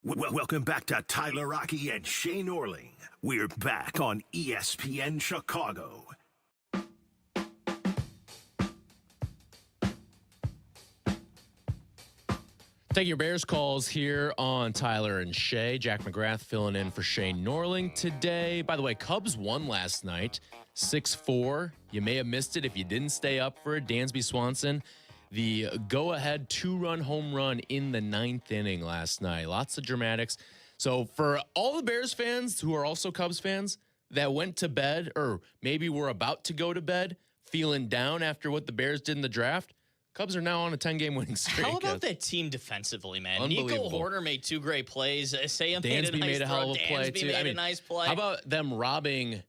Welcome back to Tyler Rocky and Shea Norling. We're back on ESPN Chicago. Take your Bears calls here on Tyler and Shea. Jack McGrath filling in for Shea Norling today. By the way, Cubs won last night, 6-4. You may have missed it if you didn't stay up for it. Dansby Swanson, the go-ahead two-run home run in the ninth inning last night. Lots of dramatics. So for all the Bears fans who are also Cubs fans that went to bed or maybe were about to go to bed feeling down after what the Bears did in the draft, Cubs are now on a 10-game winning streak. How about that team defensively, man? Unbelievable. Nico Horner made two great plays. Isaiah Dansby made a hell of a play, Dansby too. made a nice play. How about them robbing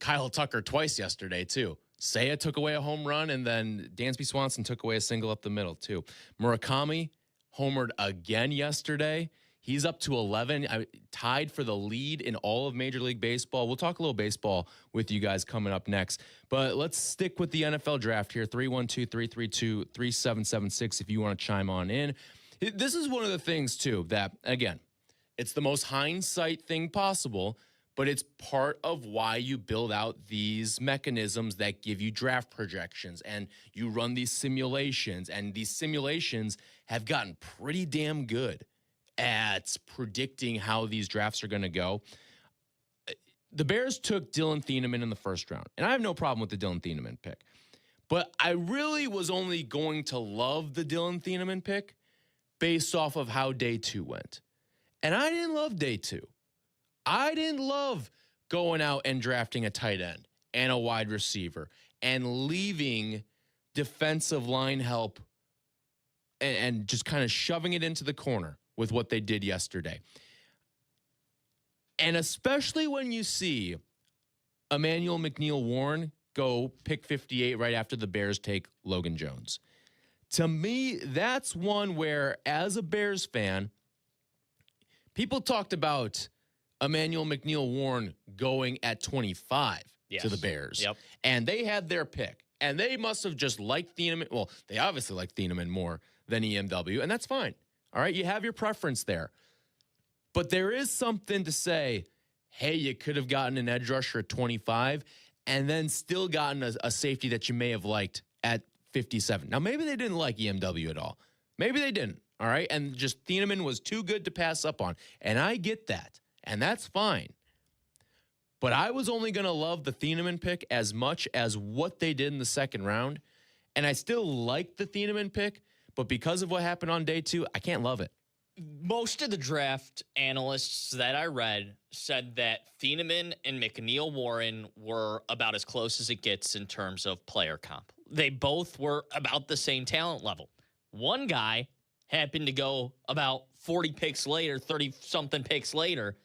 Kyle Tucker twice yesterday, too? Shea took away a home run, and then Dansby Swanson took away a single up the middle, too. Murakami homered again yesterday. He's up to 11, tied for the lead in all of Major League Baseball. We'll talk a little baseball with you guys coming up next. But let's stick with the NFL draft here, 312-332-3776 if you want to chime on in. This is one of the things, too, that, again, it's the most hindsight thing possible, but it's part of why you build out these mechanisms that give you draft projections and you run these simulations. And these simulations have gotten pretty damn good at predicting how these drafts are going to go. The Bears took Dylan Thieneman in the first round, and I have no problem with the Dylan Thieneman pick. But I really was only going to love the Dylan Thieneman pick based off of how day two went. And I didn't love day two. I didn't love going out and drafting a tight end and a wide receiver and leaving defensive line help and just kind of shoving it into the corner with what they did yesterday. And especially when you see Emmanuel McNeil-Warren go pick 58 right after the Bears take Logan Jones. To me, that's one where, as a Bears fan, people talked about Emmanuel McNeil-Warren going at 25 to the Bears. Yep. And they had their pick. And they must have just liked Thieneman. Well, they obviously liked Thieneman more than EMW, and that's fine. All right, you have your preference there. But there is something to say, hey, you could have gotten an edge rusher at 25 and then still gotten a safety that you may have liked at 57. Now, maybe they didn't like EMW at all. Maybe they didn't, all right? And just Thieneman was too good to pass up on. And I get that, and that's fine. But I was only going to love the Thieneman pick as much as what they did in the second round. And I still like the Thieneman pick, but because of what happened on day 2, I can't love it. Most of the draft analysts that I read said that Thieneman and McNeil Warren were about as close as it gets in terms of player comp. They both were about the same talent level. One guy happened to go about 40 picks later, 30-something picks later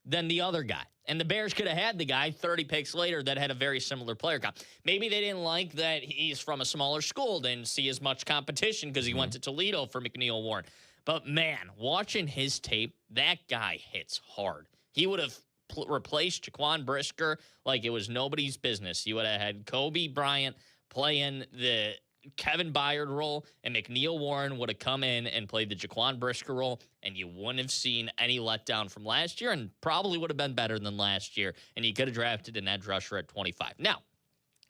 than the other guy. And the Bears could have had the guy 30 picks later that had a very similar player comp. Maybe they didn't like that he's from a smaller school, didn't see as much competition because he went to Toledo for McNeil Warren. But, man, watching his tape, that guy hits hard. He would have replaced Jaquan Brisker like it was nobody's business. You would have had Kobe Bryant playing the Kevin Byard role, and McNeil Warren would have come in and played the Jaquan Brisker role, and you wouldn't have seen any letdown from last year and probably would have been better than last year, and you could have drafted an edge rusher at 25. Now,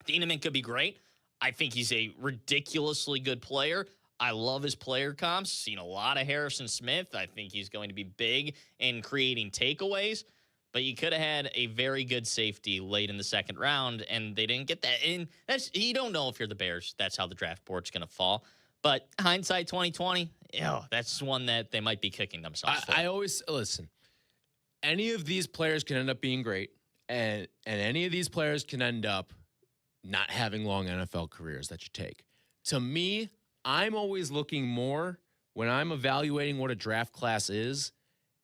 Thieneman could be great. I think he's a ridiculously good player. I love his player comps. Seen a lot of Harrison Smith. I think he's going to be big in creating takeaways. But you could have had a very good safety late in the second round, and they didn't get that. And you don't know if you're the Bears. That's how the draft board's going to fall. But hindsight 2020, that's one that they might be kicking themselves for. I always listen. Any of these players can end up being great, and any of these players can end up not having long NFL careers that you take. To me, I'm always looking more when I'm evaluating what a draft class is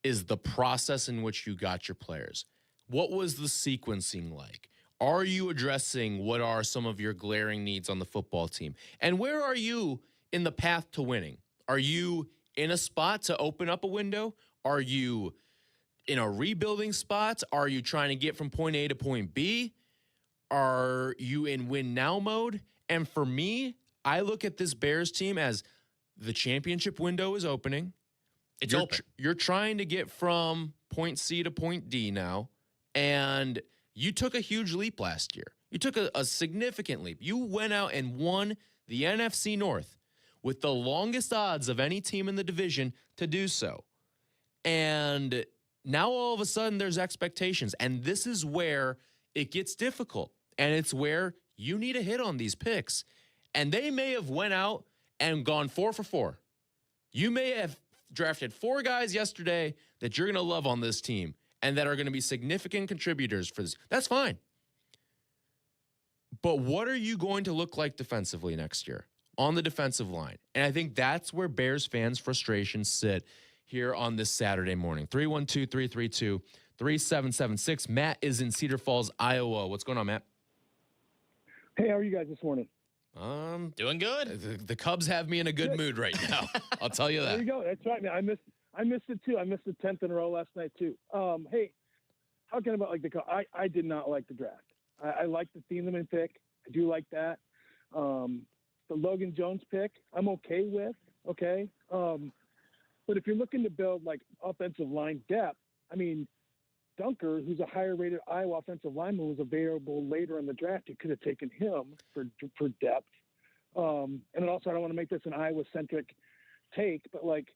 the process in which you got your players. What was the sequencing like? Are you addressing what are some of your glaring needs on the football team? And where are you in the path to winning? Are you in a spot to open up a window? Are you in a rebuilding spot? Are you trying to get from point A to point B? Are you in win now mode? And for me, I look at this Bears team as the championship window is opening. It's open. You're trying to get from point C to point D now, and you took a huge leap last year. You took a significant leap. You went out and won the NFC North with the longest odds of any team in the division to do so. And now all of a sudden there's expectations, and this is where it gets difficult, and it's where you need a hit on these picks. And they may have went out and gone 4 for 4. You may have drafted 4 guys yesterday that you're going to love on this team and that are going to be significant contributors for this. That's fine. But what are you going to look like defensively next year on the defensive line? And I think that's where Bears fans' frustrations sit here on this Saturday morning. 312-332-3776. Matt is in Cedar Falls, Iowa. What's going on, Matt? Hey, how are you guys this morning? Doing good. The Cubs have me in a good mood right now. I'll tell you that. There you go. That's right, man. I missed it too. I missed the 10th in a row last night too. Hey, talking about like the Cubs, I did not like the draft. I like the Thieneman pick. I do like that. The Logan Jones pick, I'm okay with. Okay. But if you're looking to build like offensive line depth, I mean, Dunker, who's a higher rated Iowa offensive lineman, was available later in the draft. You could have taken him for depth. And then also, I don't want to make this an Iowa-centric take, but like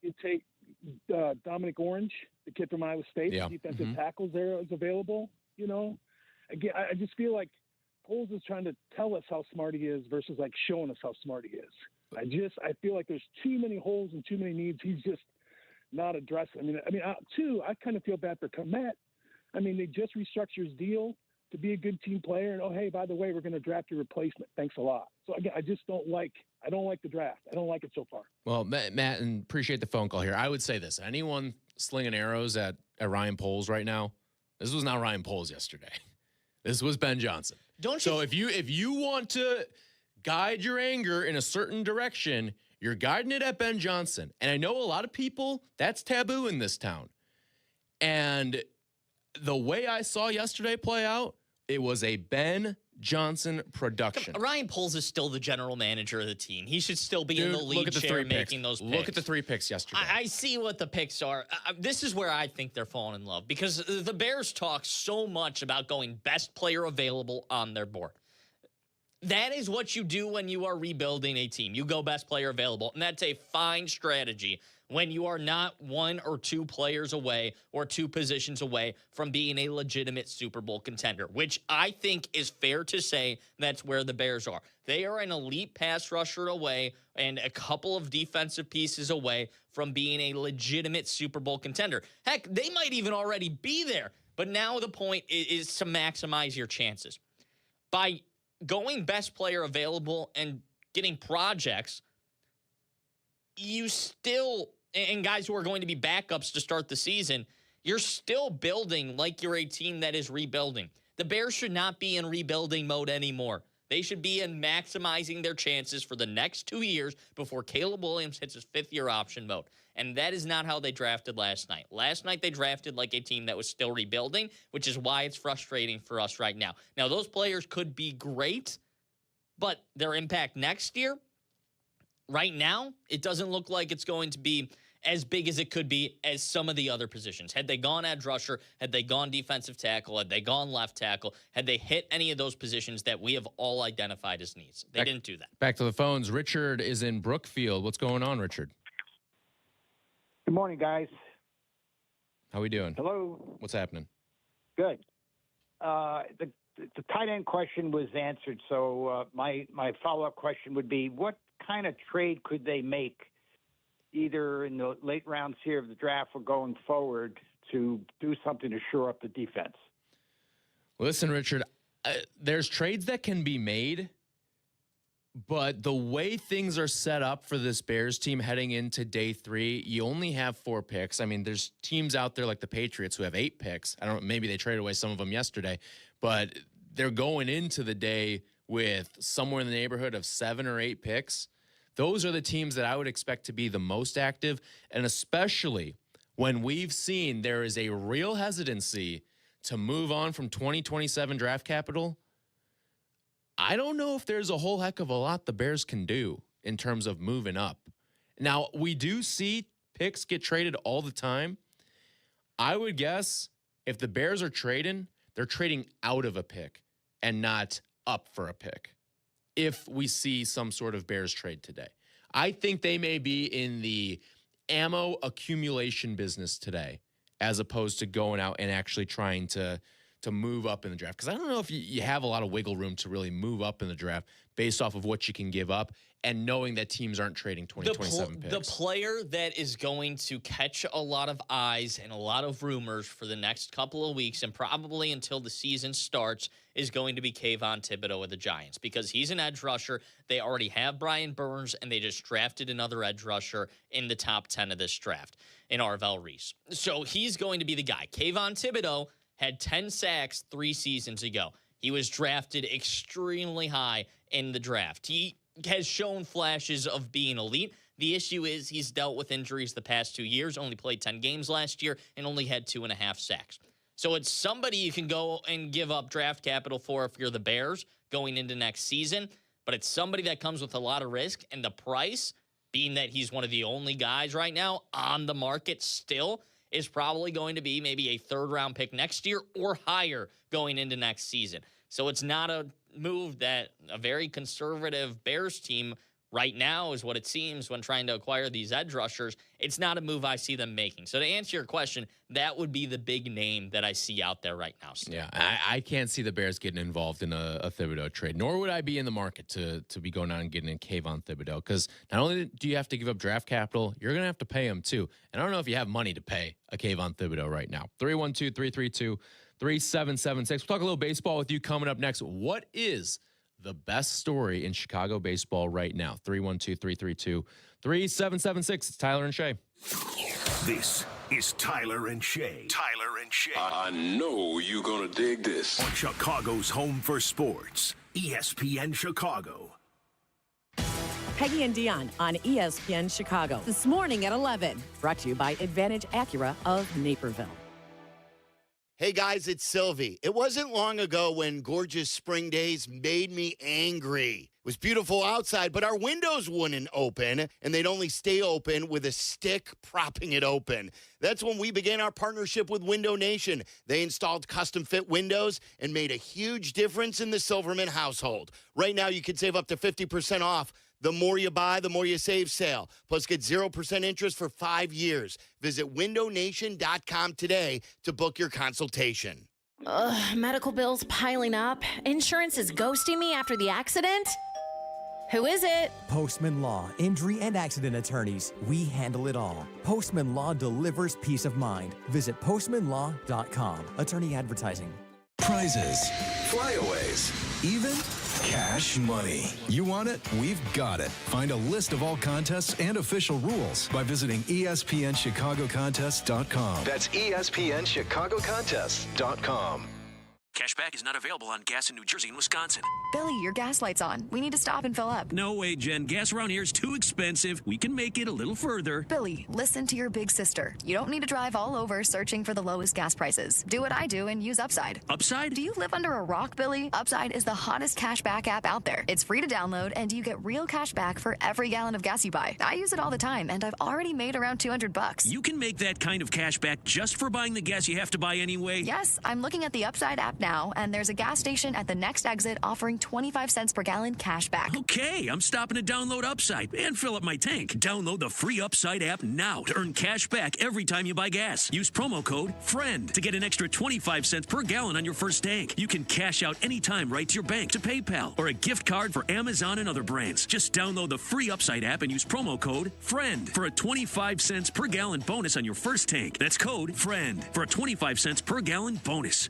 you take Dominic Orange, the kid from Iowa State, defensive tackles there is available. You know, again, I just feel like Poles is trying to tell us how smart he is versus like showing us how smart he is. I feel like there's too many holes and too many needs. He's just not addressing. I kind of feel bad for Komet. I mean, they just restructured his deal to be a good team player. And, oh, hey, by the way, we're going to draft your replacement. Thanks a lot. So, again, I don't like the draft. I don't like it so far. Well, Matt, and appreciate the phone call here. I would say this. Anyone slinging arrows at Ryan Poles right now, this was not Ryan Poles yesterday. This was Ben Johnson. So if you want to guide your anger in a certain direction, you're guiding it at Ben Johnson. And I know a lot of people, that's taboo in this town. And the way I saw yesterday play out It was a Ben Johnson production. Ryan Poles is still the general manager of the team. He should still be in the lead chair making those picks. Look at the 3 picks yesterday. I see what the picks are. This is where I think they're falling in love because the Bears talk so much about going best player available on their board. That is what you do when you are rebuilding a team. You go best player available, and that's a fine strategy when you are not 1 or 2 players away or 2 positions away from being a legitimate Super Bowl contender, which I think is fair to say that's where the Bears are. They are an elite pass rusher away and a couple of defensive pieces away from being a legitimate Super Bowl contender. Heck, they might even already be there, but now the point is to maximize your chances. By going best player available and getting projects, you still, and guys who are going to be backups to start the season, you're still building like you're a team that is rebuilding. The Bears should not be in rebuilding mode anymore. They should be in maximizing their chances for the next 2 years before Caleb Williams hits his 5th-year option mode. And that is not how they drafted last night. Last night, they drafted like a team that was still rebuilding, which is why it's frustrating for us right now. Now, those players could be great, but their impact next year, right now, it doesn't look like it's going to be as big as it could be as some of the other positions. Had they gone edge rusher, had they gone defensive tackle, had they gone left tackle, had they hit any of those positions that we have all identified as needs. They didn't do that. Back to the phones. Richard is in Brookfield. What's going on, Richard? Good morning, guys. How we doing? Hello. What's happening? Good. The tight end question was answered, so my follow-up question would be, what kind of trade could they make either in the late rounds here of the draft or going forward to do something to shore up the defense? Listen, Richard, there's trades that can be made, but the way things are set up for this Bears team heading into day 3, you only have 4 picks. I mean, there's teams out there like the Patriots who have 8 picks. I don't know, maybe they traded away some of them yesterday, but they're going into the day with somewhere in the neighborhood of 7 or 8 picks. Those are the teams that I would expect to be the most active, and especially when we've seen there is a real hesitancy to move on from 2027 draft capital. I don't know if there's a whole heck of a lot the Bears can do in terms of moving up. Now, we do see picks get traded all the time. I would guess if the Bears are trading, they're trading out of a pick and not up for a pick. If we see some sort of Bears trade today, I think they may be in the ammo accumulation business today, as opposed to going out and actually trying to move up in the draft. Because I don't know if you have a lot of wiggle room to really move up in the draft based off of what you can give up and knowing that teams aren't trading 2027 picks. The player that is going to catch a lot of eyes and a lot of rumors for the next couple of weeks and probably until the season starts is going to be Kayvon Thibodeau of the Giants because he's an edge rusher. They already have Brian Burns, and they just drafted another edge rusher in the top 10 of this draft in Arvell Reese. So he's going to be the guy. Kayvon Thibodeau had 10 sacks 3 seasons ago. He was drafted extremely high in the draft. He has shown flashes of being elite. The issue is he's dealt with injuries the past 2 years, only played 10 games last year, and only had 2.5 sacks. So it's somebody you can go and give up draft capital for if you're the Bears going into next season, but it's somebody that comes with a lot of risk, and the price, being that he's one of the only guys right now on the market still, is probably going to be maybe a 3rd-round pick next year or higher going into next season. So it's not a move that a very conservative Bears team right now is what it seems when trying to acquire these edge rushers. It's not a move I see them making. So to answer your question, that would be the big name that I see out there right now. Still. Yeah, I can't see the Bears getting involved in a Thibodeau trade, nor would I be in the market to be going out and getting in Kayvon Thibodeau, because not only do you have to give up draft capital, you're going to have to pay him too. And I don't know if you have money to pay a Kayvon Thibodeau right now. 312-332-3776. We'll talk a little baseball with you coming up next. What is the best story in Chicago baseball right now? 312-332-3776. It's Tyler and Shea. This is Tyler and Shea. Tyler and Shea. I know you're going to dig this. On Chicago's home for sports, ESPN Chicago. Peggy and Dionne on ESPN Chicago. This morning at 11. Brought to you by Advantage Acura of Naperville. Hey guys, it's Sylvie. It wasn't long ago when gorgeous spring days made me angry. It was beautiful outside, but our windows wouldn't open, and they'd only stay open with a stick propping it open. That's when we began our partnership with Window Nation. They installed custom-fit windows and made a huge difference in the Silverman household. Right now, you can save up to 50% off. The more you buy, the more you save sale. Plus, get 0% interest for 5 years. Visit windownation.com today to book your consultation. Ugh, medical bills piling up. Insurance is ghosting me after the accident. Who is it? Postman Law, injury and accident attorneys. We handle it all. Postman Law delivers peace of mind. Visit postmanlaw.com. Attorney advertising. Prizes, flyaways, even cash money. You want it? We've got it. Find a list of all contests and official rules by visiting ESPNChicagoContests.com. That's ESPNChicagoContests.com. Cashback is not available on gas in New Jersey and Wisconsin. Billy, your gas light's on. We need to stop and fill up. No way, Jen. Gas around here is too expensive. We can make it a little further. Billy, listen to your big sister. You don't need to drive all over searching for the lowest gas prices. Do what I do and use Upside. Upside? Do you live under a rock, Billy? Upside is the hottest cashback app out there. It's free to download, and you get real cash back for every gallon of gas you buy. I use it all the time, and I've already made around $200. You can make that kind of cash back just for buying the gas you have to buy anyway? Yes, I'm looking at the Upside app now, and there's a gas station at the next exit offering 25 cents per gallon cash back. Okay, I'm stopping to download Upside and fill up my tank. Download the free Upside app now to earn cash back every time you buy gas. Use promo code FRIEND to get an extra 25 cents per gallon on your first tank. You can cash out anytime right to your bank, to PayPal, or a gift card for Amazon and other brands. Just download the free Upside app and use promo code FRIEND for a 25 cents per gallon bonus on your first tank. That's code FRIEND for a 25 cents per gallon bonus.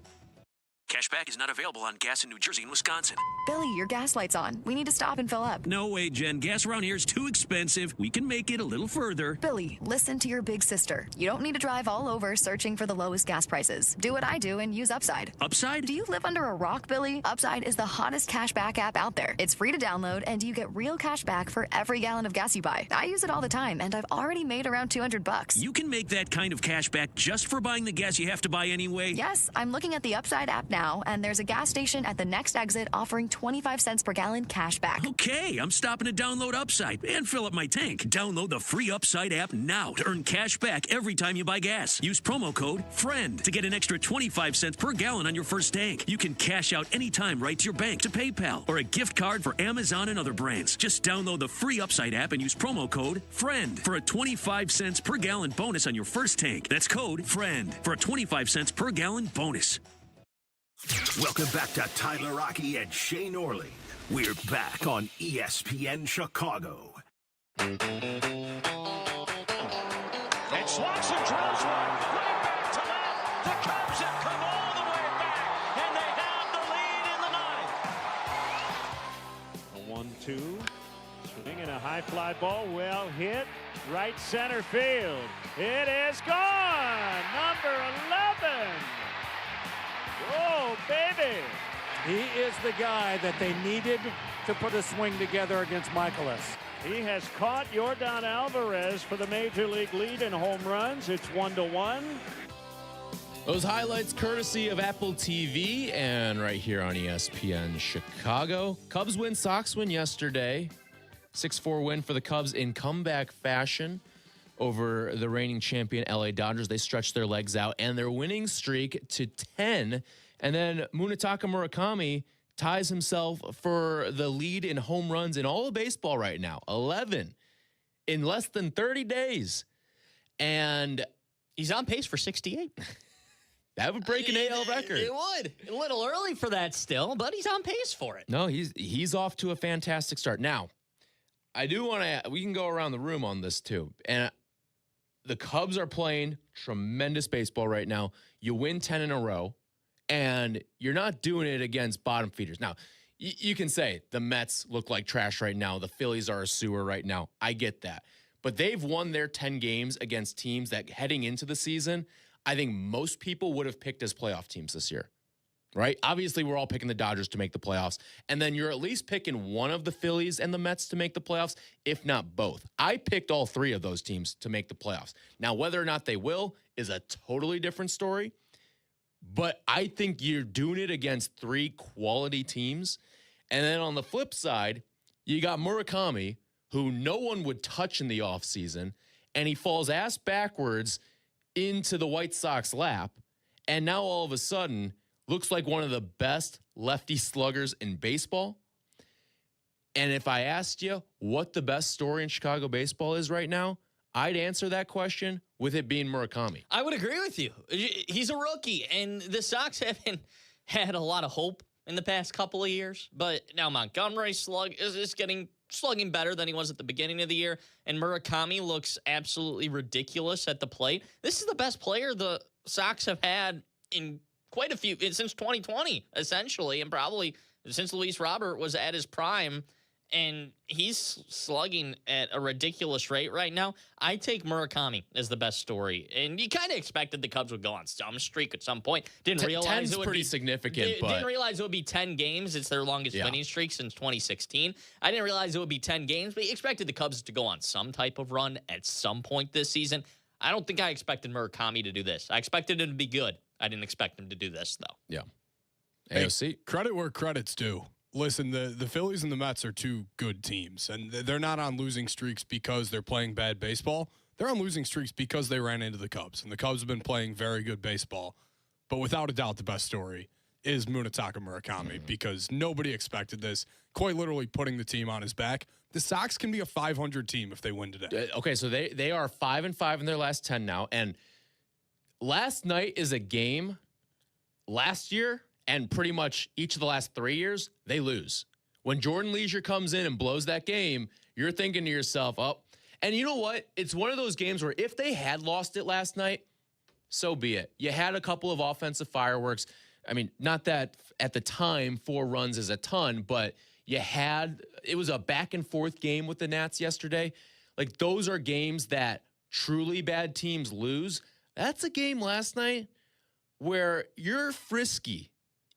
Cashback is not available on gas in New Jersey and Wisconsin. Billy, your gas light's on. We need to stop and fill up. No way, Jen. Gas around here is too expensive. We can make it a little further. Billy, listen to your big sister. You don't need to drive all over searching for the lowest gas prices. Do what I do and use Upside. Upside? Do you live under a rock, Billy? Upside is the hottest cashback app out there. It's free to download, and you get real cash back for every gallon of gas you buy. I use it all the time, and I've already made around $200. You can make that kind of cash back just for buying the gas you have to buy anyway? Yes, I'm looking at the Upside app now, and there's a gas station at the next exit offering 25 cents per gallon cash back. Okay, I'm stopping to download Upside and fill up my tank. Download the free Upside app now to earn cash back every time you buy gas. Use promo code FRIEND to get an extra 25 cents per gallon on your first tank. You can cash out anytime right to your bank, to PayPal, or a gift card for Amazon and other brands. Just download the free Upside app and use promo code FRIEND for a 25 cents per gallon bonus on your first tank. That's code FRIEND for a 25 cents per gallon bonus. Welcome back to Tyler Rocky and Shea Norling. We're back on ESPN Chicago. And Swanson drills one right back to left. The Cubs have come all the way back, and they have the lead in the ninth. A 1-2. Swinging a high fly ball, well hit, right center field. It is gone. Number 11. Oh, baby. He is the guy that they needed to put a swing together against Michaelis. He has caught Yordan Alvarez for the major league lead in home runs. It's 1-1. Those highlights courtesy of Apple TV and right here on ESPN Chicago. Cubs win, Sox win yesterday. 6-4 win for the Cubs in comeback fashion over the reigning champion LA Dodgers. They stretched their legs out and their winning streak to 10. And then Munetaka Murakami ties himself for the lead in home runs in all of baseball right now. 11 in less than 30 days. And he's on pace for 68. That would break an AL record. It would. A little early for that still, but he's on pace for it. No, he's off to a fantastic start. Now, I do want to, we can go around the room on this too. And the Cubs are playing tremendous baseball right now. You win 10 in a row, and you're not doing it against bottom feeders. Now, you can say the Mets look like trash right now. The Phillies are a sewer right now. I get that. But they've won their 10 games against teams that heading into the season, I think most people would have picked as playoff teams this year. Right? Obviously, we're all picking the Dodgers to make the playoffs. And then you're at least picking one of the Phillies and the Mets to make the playoffs, if not both. I picked all three of those teams to make the playoffs. Now, whether or not they will is a totally different story. but I think you're doing it against 3 quality teams. And then on the flip side, you got Murakami, who no one would touch in the offseason, and he falls ass backwards into the White Sox lap, and now all of a sudden looks like one of the best lefty sluggers in baseball. And if I asked you what the best story in Chicago baseball is right now, I'd answer that question with it being Murakami. I would agree with you. He's a rookie, and the Sox haven't had a lot of hope in the past couple of years. But now Montgomery is slugging better than he was at the beginning of the year, and Murakami looks absolutely ridiculous at the plate. This is the best player the Sox have had in quite a few since 2020, essentially, and probably since Luis Robert was at his prime. And he's slugging at a ridiculous rate right now. I take Murakami as the best story. And you kind of expected the Cubs would go on some streak at some point. Didn't realize it would pretty be significant. Didn't realize it would be 10 games. It's their longest winning streak since 2016. I didn't realize it would be 10 games, but you expected the Cubs to go on some type of run at some point this season. I don't think I expected Murakami to do this. I expected him to be good. I didn't expect him to do this, though. Yeah. AOC. Hey, credit where credit's due. Listen, the Phillies and the Mets are 2 good teams, and they're not on losing streaks because they're playing bad baseball. They're on losing streaks because they ran into the Cubs, and the Cubs have been playing very good baseball. But without a doubt, the best story is Munetaka Murakami because nobody expected this, quite literally putting the team on his back. The Sox can be a 500 team if they win today. Okay, so they are 5-5 in their last 10 now, and last night is a game last year. And pretty much each of the last 3 years, they lose. When Jordan Leisure comes in and blows that game, you're thinking to yourself, oh, and you know what? It's one of those games where if they had lost it last night, so be it. You had a couple of offensive fireworks. I mean, not that at the time 4 runs is a ton, but it was a back and forth game with the Nats yesterday. Like, those are games that truly bad teams lose. That's a game last night where you're frisky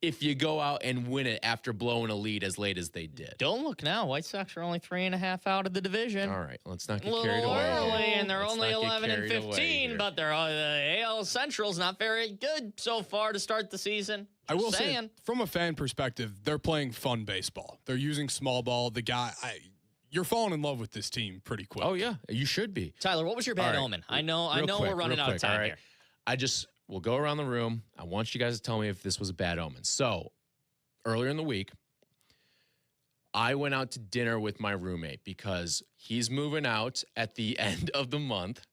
if you go out and win it after blowing a lead as late as they did. Don't look now. White Sox are only 3.5 out of the division. All right, let's not get a carried little away. early, and they're Let's only not get 11 and carried away 15, here. but the AL Central's not very good so far to start the season. I will say, from a fan perspective, they're playing fun baseball. They're using small ball. You're falling in love with this team pretty quick. Oh, yeah, you should be. Tyler, what was your bad omen? I know we're running out of time here. We'll go around the room. I want you guys to tell me if this was a bad omen. So, earlier in the week, I went out to dinner with my roommate because he's moving out at the end of the month.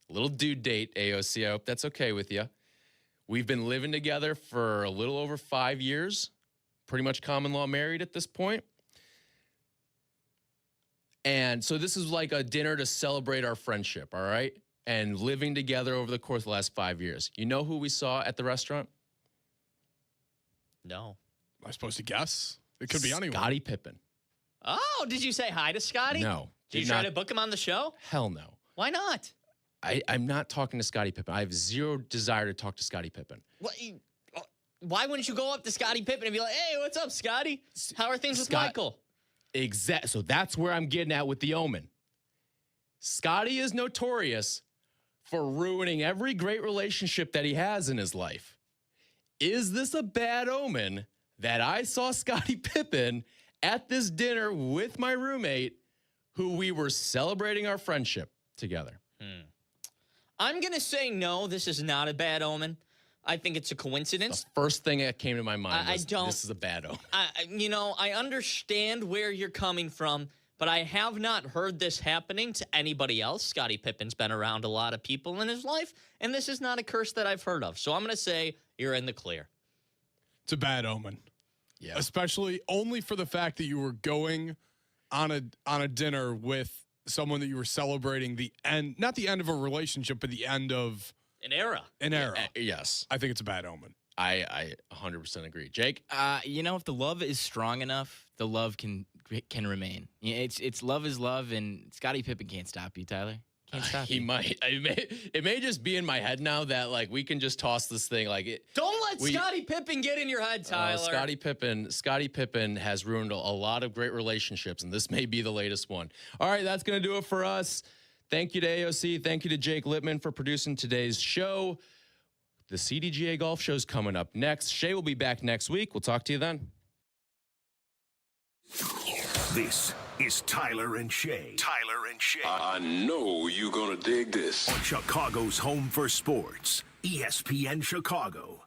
A little due date, AOC. I hope that's okay with you. We've been living together for a little over 5 years, pretty much common law married at this point. And so this is like a dinner to celebrate our friendship, all right? And living together over the course of the last 5 years. You know who we saw at the restaurant? No. Am I supposed to guess? It could be anyone. Scottie Pippen. Oh, did you say hi to Scotty? No. Did you try to book him on the show? Hell no. Why not? I'm not talking to Scottie Pippen. I have zero desire to talk to Scottie Pippen. Why wouldn't you go up to Scottie Pippen and be like, hey, what's up, Scotty? How are things with Michael? So that's where I'm getting at with the omen. Scotty is notorious for ruining every great relationship that he has in his life. Is this a bad omen that I saw Scottie Pippen at this dinner with my roommate who we were celebrating our friendship together? I'm going to say no, this is not a bad omen. I think it's a coincidence. The first thing that came to my mind was this is a bad omen. I understand where you're coming from, but I have not heard this happening to anybody else. Scottie Pippen's been around a lot of people in his life, and this is not a curse that I've heard of. So I'm going to say you're in the clear. It's a bad omen. Yeah. Especially only for the fact that you were going on a dinner with someone that you were celebrating the end, not the end of a relationship, but the end of an era. Yes. I think it's a bad omen. I 100% agree. Jake? If the love is strong enough, the love can remain. It's love is love, and Scottie Pippen can't stop you, Tyler. Can't stop he you. might. It may just be in my head now that we can just toss this thing Don't let Scottie Pippen get in your head, Tyler. Scottie Pippen has ruined a lot of great relationships, and this may be the latest one. All right, that's going to do it for us. Thank you to AOC. Thank you to Jake Littman for producing today's show. The CDGA Golf Show's coming up next. Shea will be back next week. We'll talk to you then. This is Tyler and Shea. Tyler and Shea. I know you're going to dig this. On Chicago's home for sports, ESPN Chicago.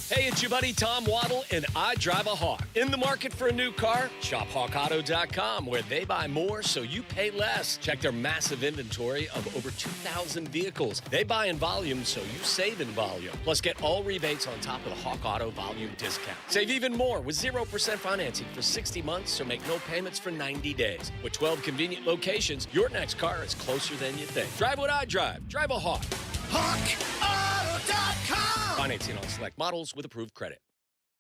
Hey, it's your buddy Tom Waddle, and I drive a Hawk. In the market for a new car? Shop HawkAuto.com, where they buy more so you pay less. Check their massive inventory of over 2,000 vehicles. They buy in volume so you save in volume. Plus, get all rebates on top of the Hawk Auto volume discount. Save even more with 0% financing for 60 months, so make no payments for 90 days. With 12 convenient locations, your next car is closer than you think. Drive what I drive. Drive a Hawk. HawkAuto.com. Financing on select models with approved credit.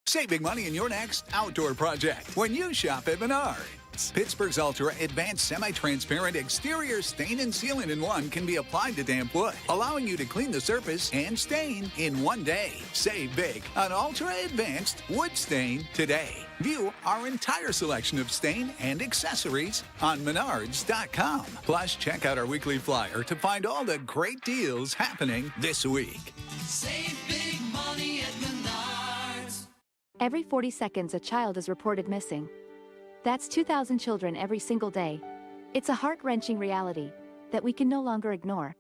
Save big money in your next outdoor project when you shop at Menards. Pittsburgh's Ultra Advanced Semi-Transparent Exterior Stain and Sealant in One can be applied to damp wood, allowing you to clean the surface and stain in one day. Save big on Ultra Advanced Wood Stain today. View our entire selection of stain and accessories on Menards.com. Plus, check out our weekly flyer to find all the great deals happening this week. Save big money at Menards. Every 40 seconds, a child is reported missing. That's 2,000 children every single day. It's a heart-wrenching reality that we can no longer ignore.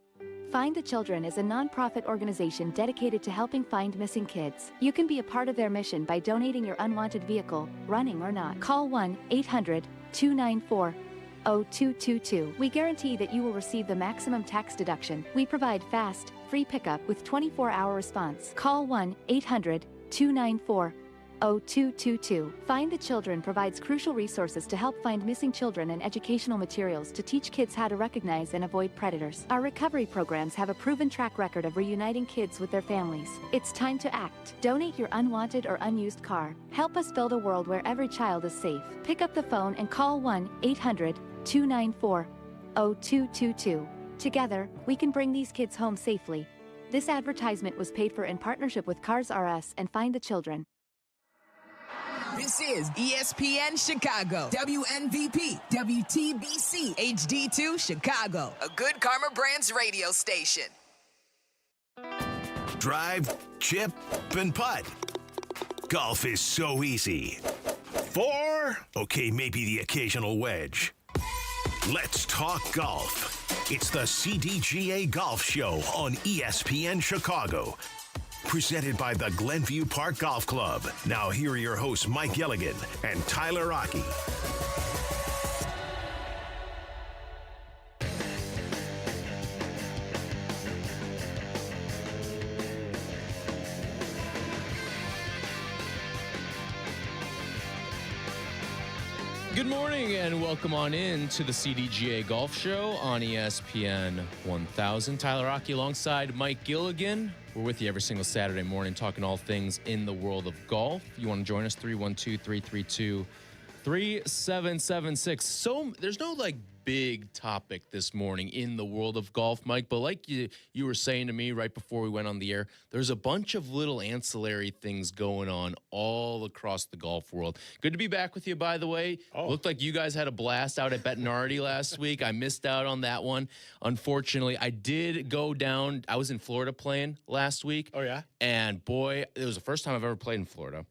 Find the Children is a nonprofit organization dedicated to helping find missing kids. You can be a part of their mission by donating your unwanted vehicle, running or not. Call 1-800-294-0222. We guarantee that you will receive the maximum tax deduction. We provide fast, free pickup with 24-hour response. Call 1-800-294-0222. Find the Children provides crucial resources to help find missing children and educational materials to teach kids how to recognize and avoid predators. Our recovery programs have a proven track record of reuniting kids with their families. It's time to act. Donate your unwanted or unused car. Help us build a world where every child is safe. Pick up the phone and call 1-800-294-0222. Together, we can bring these kids home safely. This advertisement was paid for in partnership with Cars R Us and Find the Children. This is ESPN Chicago, WNVP, WTBC, HD2 Chicago, a Good Karma Brands radio station. Drive, chip, and putt. Golf is so easy. 4? Okay, maybe the occasional wedge. Let's talk golf. It's the CDGA Golf Show on ESPN Chicago. Presented by the Glenview Park Golf Club. Now here are your hosts, Mike Gilligan and Tyler Rocky. Good morning and welcome on in to the CDGA Golf Show on ESPN 1000. Tyler Rocky alongside Mike Gilligan. We're with you every single Saturday morning talking all things in the world of golf. If you want to join us, 312-332-3776. So there's no big topic this morning in the world of golf, Mike, but like you were saying to me right before we went on the air, there's a bunch of little ancillary things going on all across the golf world. Good to be back with you, by the way. Looked like you guys had a blast out at Bettinardi last week. I missed out on that one. Unfortunately, I did go down. I was in Florida playing last week. Oh, yeah? And boy, it was the first time I've ever played in Florida.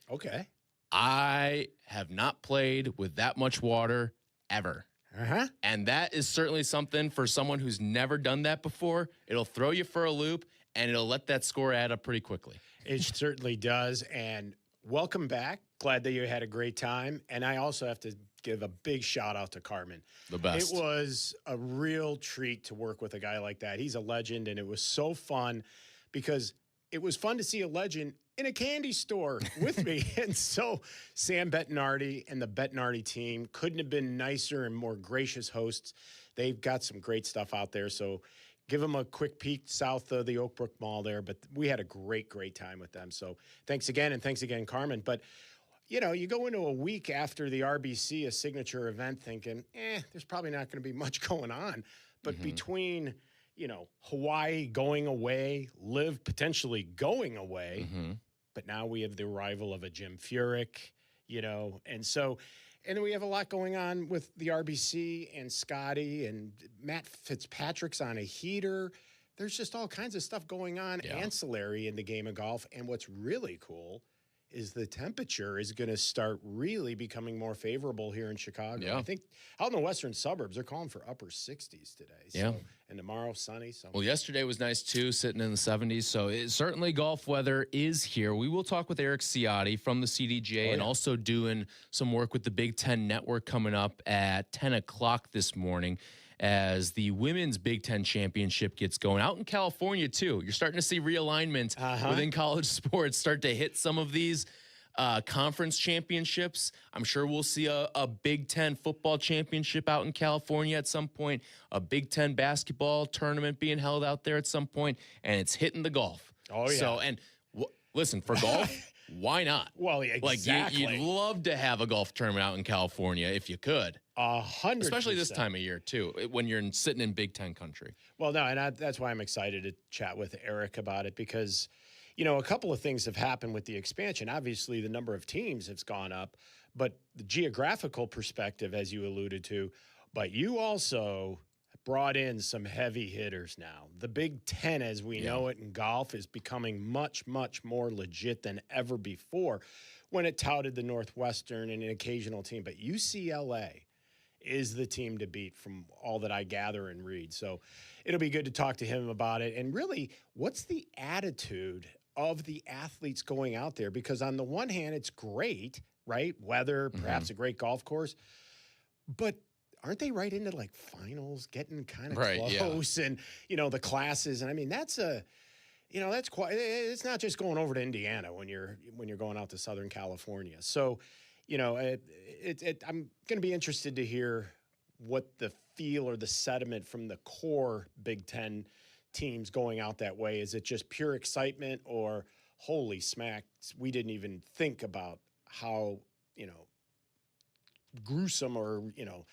Okay. I have not played with that much water ever. Uh-huh. And that is certainly something for someone who's never done that before. It'll throw you for a loop, and it'll let that score add up pretty quickly. It certainly does. And welcome back. Glad that you had a great time. And I also have to give a big shout out to Carmen. The best. It was a real treat to work with a guy like that. He's a legend, and it was so fun because it was fun to see a legend in a candy store with me. And so Sam Bettinardi and the Bettinardi team couldn't have been nicer and more gracious hosts. They've got some great stuff out there. So give them a quick peek south of the Oakbrook Mall there. But we had a great time with them. So thanks again. And thanks again, Carmen. But, you go into a week after the RBC, a signature event, thinking, there's probably not going to be much going on. But between Hawaii going away, LIV potentially going away, but now we have the arrival of a Jim Furyk, and then we have a lot going on with the RBC and Scotty and Matt Fitzpatrick's on a heater. there's just all kinds of stuff going on ancillary in the game of golf. And what's really cool is the temperature is going to start really becoming more favorable here in Chicago. Yeah. I think out in the western suburbs, they're calling for upper 60s today. Yeah. And tomorrow, sunny. So. Well, yesterday was nice too, sitting in the 70s. So certainly golf weather is here. We will talk with Eric Ciotti from the CDGA and also doing some work with the Big Ten Network coming up at 10 o'clock this morning as the Women's Big Ten Championship gets going out in California too. You're starting to see realignment within college sports start to hit some of these conference championships. I'm sure we'll see a Big Ten football championship out in California at some point, a Big Ten basketball tournament being held out there at some point, and it's hitting the golf. Oh, yeah. So, and listen, for golf, why not? Well, exactly. Like you'd love to have a golf tournament out in California if you could. 100%. Especially this time of year, too, when you're sitting in Big Ten country. Well, no, and that's why I'm excited to chat with Eric about it because, you know, a couple of things have happened with the expansion. Obviously, the number of teams has gone up, but the geographical perspective, as you alluded to, but you also brought in some heavy hitters now. The Big Ten, as we know it in golf, is becoming much, much more legit than ever before when it touted the Northwestern and an occasional team. But UCLA is the team to beat from all that I gather and read. So it'll be good to talk to him about it. And really, what's the attitude of the athletes going out there? Because on the one hand, it's great, right? Weather, perhaps a great golf course. But aren't they right into like finals, getting kind of close and, you know, the classes? And I mean, that's quite, it's not just going over to Indiana when you're going out to Southern California. So, you know, I'm going to be interested to hear what the feel or the sentiment from the core Big Ten teams going out that way. Is it just pure excitement or holy smack, we didn't even think about how, you know, gruesome or, you know,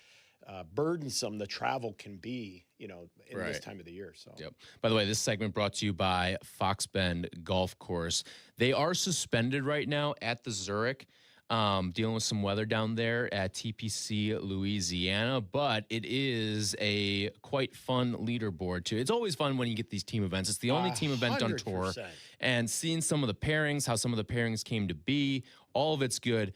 burdensome the travel can be, you know, in this time of the year. So, By the way, this segment brought to you by Fox Bend Golf Course. They are suspended right now at the Zurich, dealing with some weather down there at TPC, Louisiana, but it is a quite fun leaderboard too. It's always fun when you get these team events. It's the only team event on tour, and seeing some of the pairings, how some of the pairings came to be, all of it's good.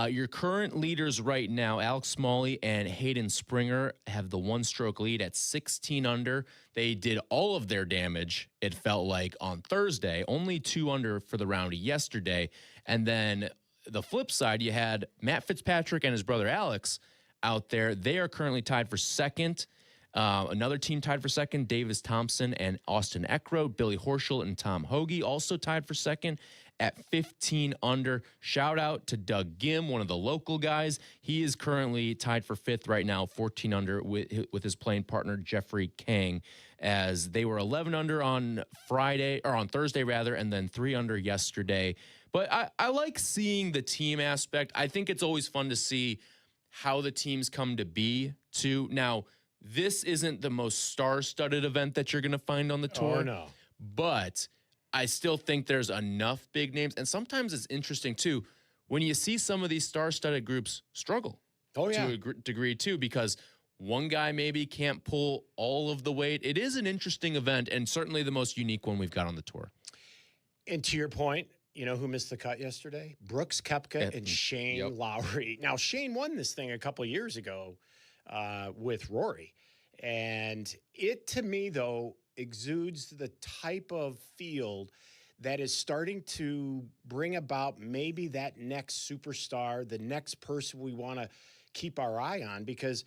Your current leaders right now, Alex Smalley and Hayden Springer, have the one-stroke lead at 16 under. They did all of their damage, it felt like, on Thursday. Only 2 under for the round yesterday. And then the flip side, you had Matt Fitzpatrick and his brother Alex out there. They are currently tied for second. Another team tied for second, Davis Thompson and Austin Eckroat. Billy Horschel and Tom Hoagie also tied for second at 15 under. Shout out to Doug Gim, one of the local guys. He is currently tied for fifth right now, 14 under with his playing partner Jeffrey Kang, as they were 11 under on Thursday rather, and then 3 under yesterday. But I like seeing the team aspect. I think it's always fun to see how the teams come to be too. Now, this isn't the most star-studded event that you're going to find on the tour. Oh, no. But I still think there's enough big names. And sometimes it's interesting, too, when you see some of these star-studded groups struggle to a degree, too, because one guy maybe can't pull all of the weight. It is an interesting event and certainly the most unique one we've got on the tour. And to your point, you know who missed the cut yesterday? Brooks Koepka and Shane Lowry. Now, Shane won this thing a couple of years ago with Rory. And it, to me, though, exudes the type of field that is starting to bring about maybe that next superstar, the next person we want to keep our eye on. Because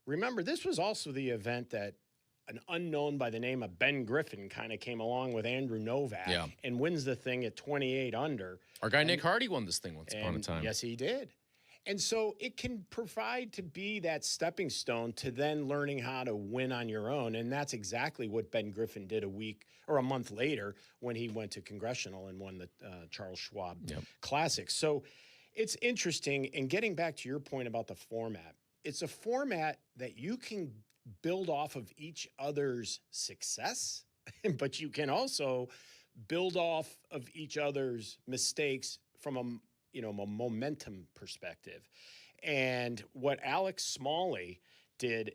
remember, this was also the event that an unknown by the name of Ben Griffin kind of came along with Andrew Novak and wins the thing at 28 under. Our guy Nick Hardy won this thing once upon a time. Yes, he did. And so it can provide to be that stepping stone to then learning how to win on your own. And that's exactly what Ben Griffin did a month later when he went to Congressional and won the Charles Schwab Classic. So it's interesting. And getting back to your point about the format, it's a format that you can build off of each other's success, but you can also build off of each other's mistakes from a momentum perspective. And what Alex Smalley did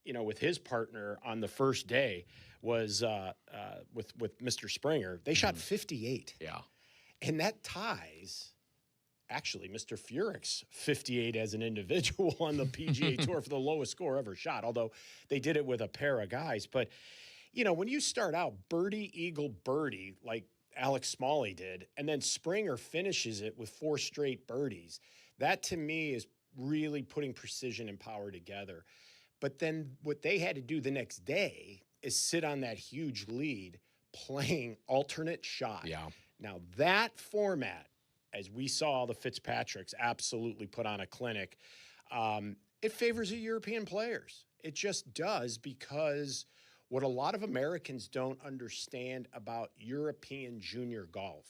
with his partner on the first day was with Mr. Springer. They shot 58. Yeah. And that ties actually Mr. Furyk's 58 as an individual on the PGA Tour for the lowest score ever shot, although they did it with a pair of guys. But, when you start out birdie, eagle, birdie, like Alex Smalley did, and then Springer finishes it with 4 straight birdies, that to me is really putting precision and power together. But then what they had to do the next day is sit on that huge lead playing alternate shot. Yeah. Now that format, as we saw the Fitzpatricks absolutely put on a clinic, it favors the European players. It just does, because what a lot of Americans don't understand about European junior golf,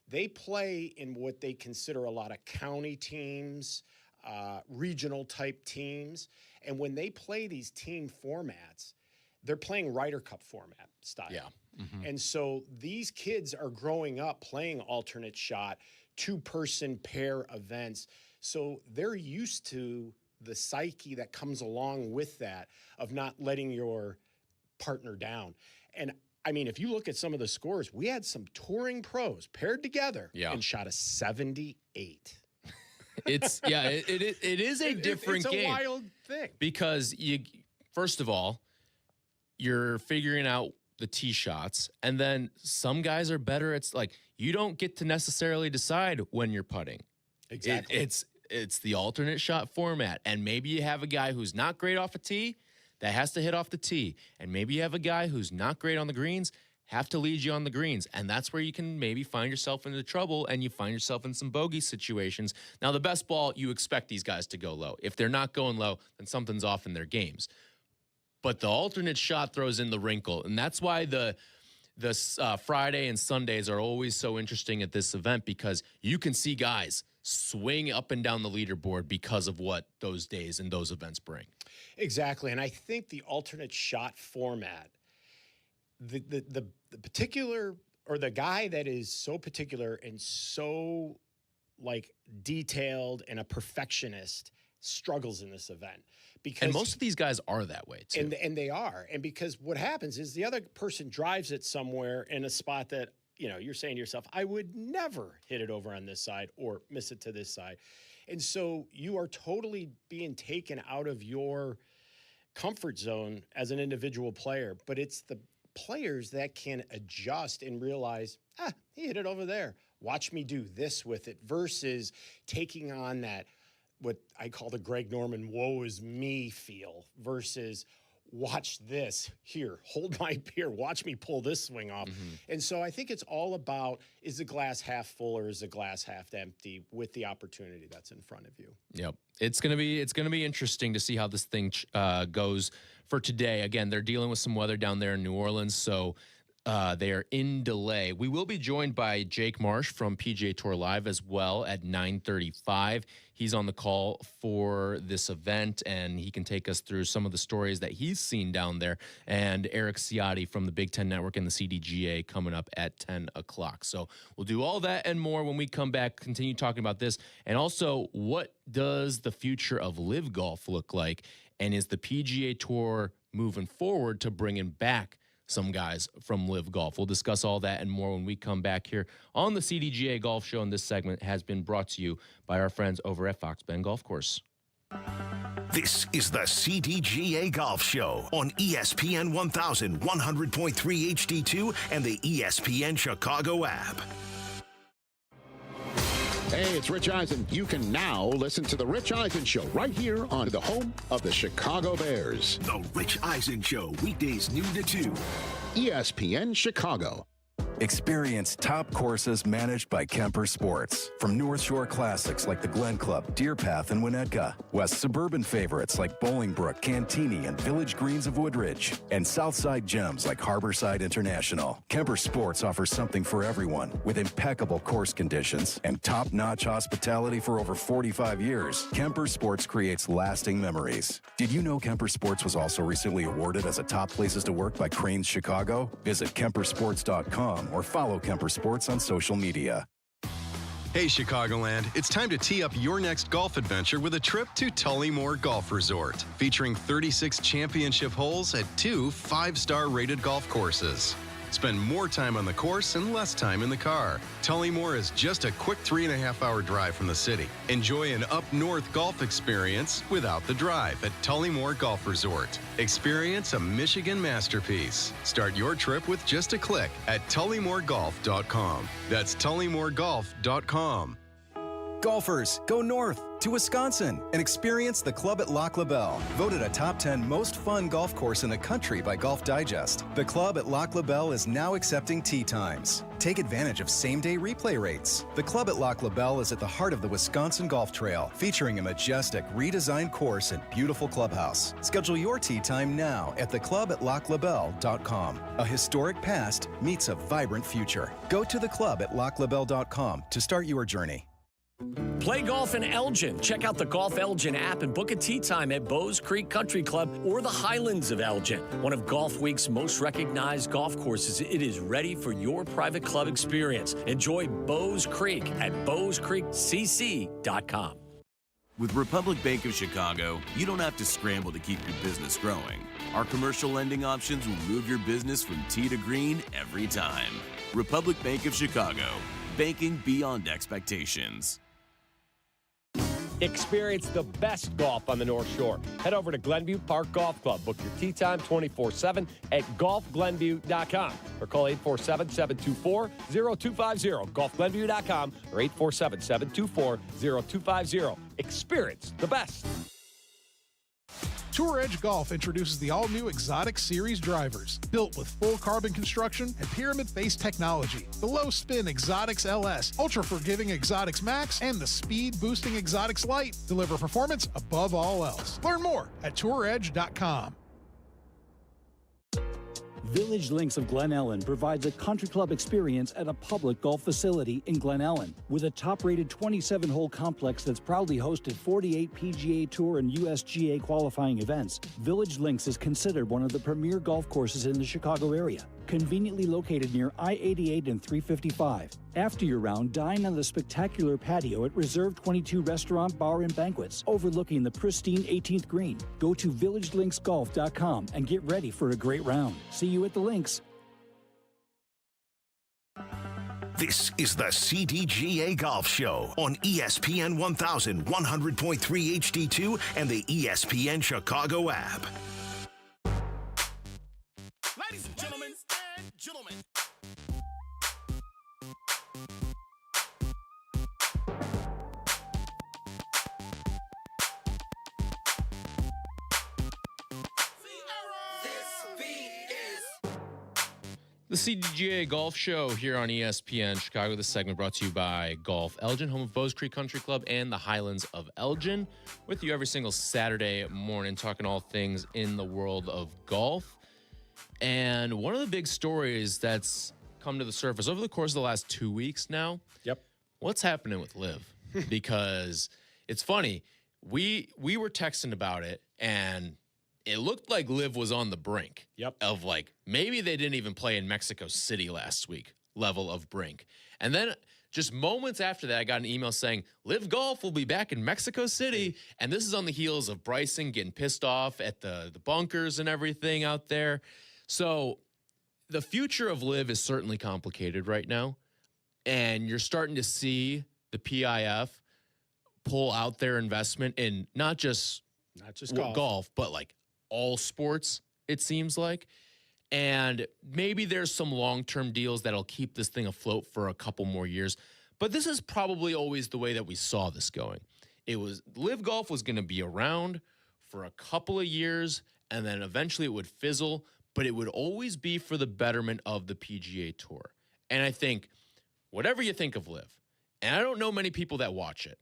they play in what they consider a lot of county teams, regional type teams. And when they play these team formats, they're playing Ryder Cup format style. Yeah. Mm-hmm. And so these kids are growing up playing alternate shot, 2-person pair events. So they're used to the psyche that comes along with that of not letting your partner down. And I mean, if you look at some of the scores, we had some touring pros paired together and shot a 78. It is a different game. It's a wild thing. Because first of all, you're figuring out the tee shots, and then some guys are better. It's like you don't get to necessarily decide when you're putting. Exactly. It's the alternate shot format, and maybe you have a guy who's not great off a tee that has to hit off the tee, and maybe you have a guy who's not great on the greens, have to lead you on the greens, and that's where you can maybe find yourself into trouble, and you find yourself in some bogey situations. Now, the best ball, you expect these guys to go low. If they're not going low, then something's off in their games. But the alternate shot throws in the wrinkle, and that's why the Friday and Sundays are always so interesting at this event, because you can see guys swing up and down the leaderboard because of what those days and those events bring. Exactly, and I think the alternate shot format, the particular, or the guy that is so particular and so like detailed and a perfectionist struggles in this event. Because, and most of these guys are that way too. And they are. And because what happens is the other person drives it somewhere in a spot that, you're saying to yourself, I would never hit it over on this side or miss it to this side. And so you are totally being taken out of your comfort zone as an individual player. But it's the players that can adjust and realize, he hit it over there. Watch me do this with it, versus taking on that, what I call the Greg Norman woe is me feel, versus watch this here, hold my beer, watch me pull this swing off. Mm-hmm. And so I think it's all about, is the glass half full or is the glass half empty with the opportunity that's in front of you? Yep. It's going to be interesting to see how this thing goes for today. Again, they're dealing with some weather down there in New Orleans, so they are in delay. We will be joined by Jake Marsh from PGA Tour Live as well at 9:35. He's on the call for this event, and he can take us through some of the stories that he's seen down there. And Eric Ciotti from the Big Ten Network and the CDGA coming up at 10 o'clock. So we'll do all that and more when we come back, continue talking about this. And also, what does the future of LIV Golf look like? And is the PGA Tour moving forward to bringing back some guys from LIV Golf? We'll discuss all that and more when we come back here on the CDGA Golf Show. And this segment has been brought to you by our friends over at Fox Bend Golf Course. This is the CDGA Golf Show on ESPN 1100.3 HD2 and the ESPN Chicago app. Hey, it's Rich Eisen. You can now listen to The Rich Eisen Show right here on the home of the Chicago Bears. The Rich Eisen Show, weekdays noon to 2. ESPN Chicago. Experience top courses managed by Kemper Sports. From North Shore classics like the Glen Club, Deer Path, and Winnetka. West suburban favorites like Bolingbrook, Cantini, and Village Greens of Woodridge. And Southside gems like Harborside International. Kemper Sports offers something for everyone with impeccable course conditions and top-notch hospitality for over 45 years. Kemper Sports creates lasting memories. Did you know Kemper Sports was also recently awarded as a top places to work by Crain's Chicago? Visit KemperSports.com or follow Kemper Sports on social media. Hey, Chicagoland, it's time to tee up your next golf adventure with a trip to Tullymore Golf Resort, featuring 36 championship holes at 2 5-star rated golf courses. Spend more time on the course and less time in the car. Tullymore is just a quick 3.5-hour drive from the city. Enjoy an up-north golf experience without the drive at Tullymore Golf Resort. Experience a Michigan masterpiece. Start your trip with just a click at tullymoregolf.com. That's tullymoregolf.com. Golfers, go north to Wisconsin and experience the Club at Lac La Belle, voted a top 10 most fun golf course in the country by Golf Digest. The Club at Lac La Belle is now accepting tee times. Take advantage of same-day replay rates. The Club at Lac La Belle is at the heart of the Wisconsin Golf Trail, featuring a majestic, redesigned course and beautiful clubhouse. Schedule your tee time now at theclubatlaclabelle.com. A historic past meets a vibrant future. Go to theclubatlaclabelle.com to start your journey. Play golf in Elgin. Check out the Golf Elgin app and book a tee time at Bowes Creek Country Club or the Highlands of Elgin. One of Golf Week's most recognized golf courses, it is ready for your private club experience. Enjoy Bowes Creek at bowescreekcc.com. With Republic Bank of Chicago, you don't have to scramble to keep your business growing. Our commercial lending options will move your business from tee to green every time. Republic Bank of Chicago, banking beyond expectations. Experience the best golf on the North Shore. Head over to Glenview Park Golf Club. Book your tee time 24/7 at golfglenview.com or call 847-724-0250. Golfglenview.com or 847-724-0250. Experience the best. Tour Edge Golf introduces the all-new Exotic Series drivers, built with full carbon construction and pyramid face technology. The low-spin Exotics LS, ultra-forgiving Exotics Max, and the speed-boosting Exotics Lite deliver performance above all else. Learn more at touredge.com. Village Links of Glen Ellen provides a country club experience at a public golf facility in Glen Ellen. With a top-rated 27-hole complex that's proudly hosted 48 PGA Tour and USGA qualifying events, Village Links is considered one of the premier golf courses in the Chicago area. Conveniently located near I-88 and 355. After your round, dine on the spectacular patio at Reserve 22 Restaurant, Bar, and Banquets, overlooking the pristine 18th green. Go to villagelinksgolf.com and get ready for a great round. See you at the links. This is the CDGA Golf Show on ESPN 1100.3 HD2 and the ESPN Chicago app. Ladies and gentlemen, The CDGA Golf Show here on ESPN Chicago. This segment brought to you by Golf Elgin, home of Bowes Creek Country Club and the Highlands of Elgin. With you every single Saturday morning, talking all things in the world of golf. And one of the big stories that's come to the surface over the course of the last 2 weeks now. Yep. What's happening with LIV? Because it's funny. We were texting about it, and it looked like LIV was on the brink of like, maybe they didn't even play in Mexico City last week level of brink. And then just moments after that, I got an email saying LIV Golf will be back in Mexico City. And this is on the heels of Bryson getting pissed off at the bunkers and everything out there. So the future of LIV is certainly complicated right now. And you're starting to see the PIF pull out their investment in not just golf, but like all sports, it seems like. And maybe there's some long-term deals that'll keep this thing afloat for a couple more years. But this is probably always the way that we saw this going. It was LIV Golf was going to be around for a couple of years, and then eventually it would fizzle, but it would always be for the betterment of the PGA Tour. And I think whatever you think of LIV, and I don't know many people that watch it.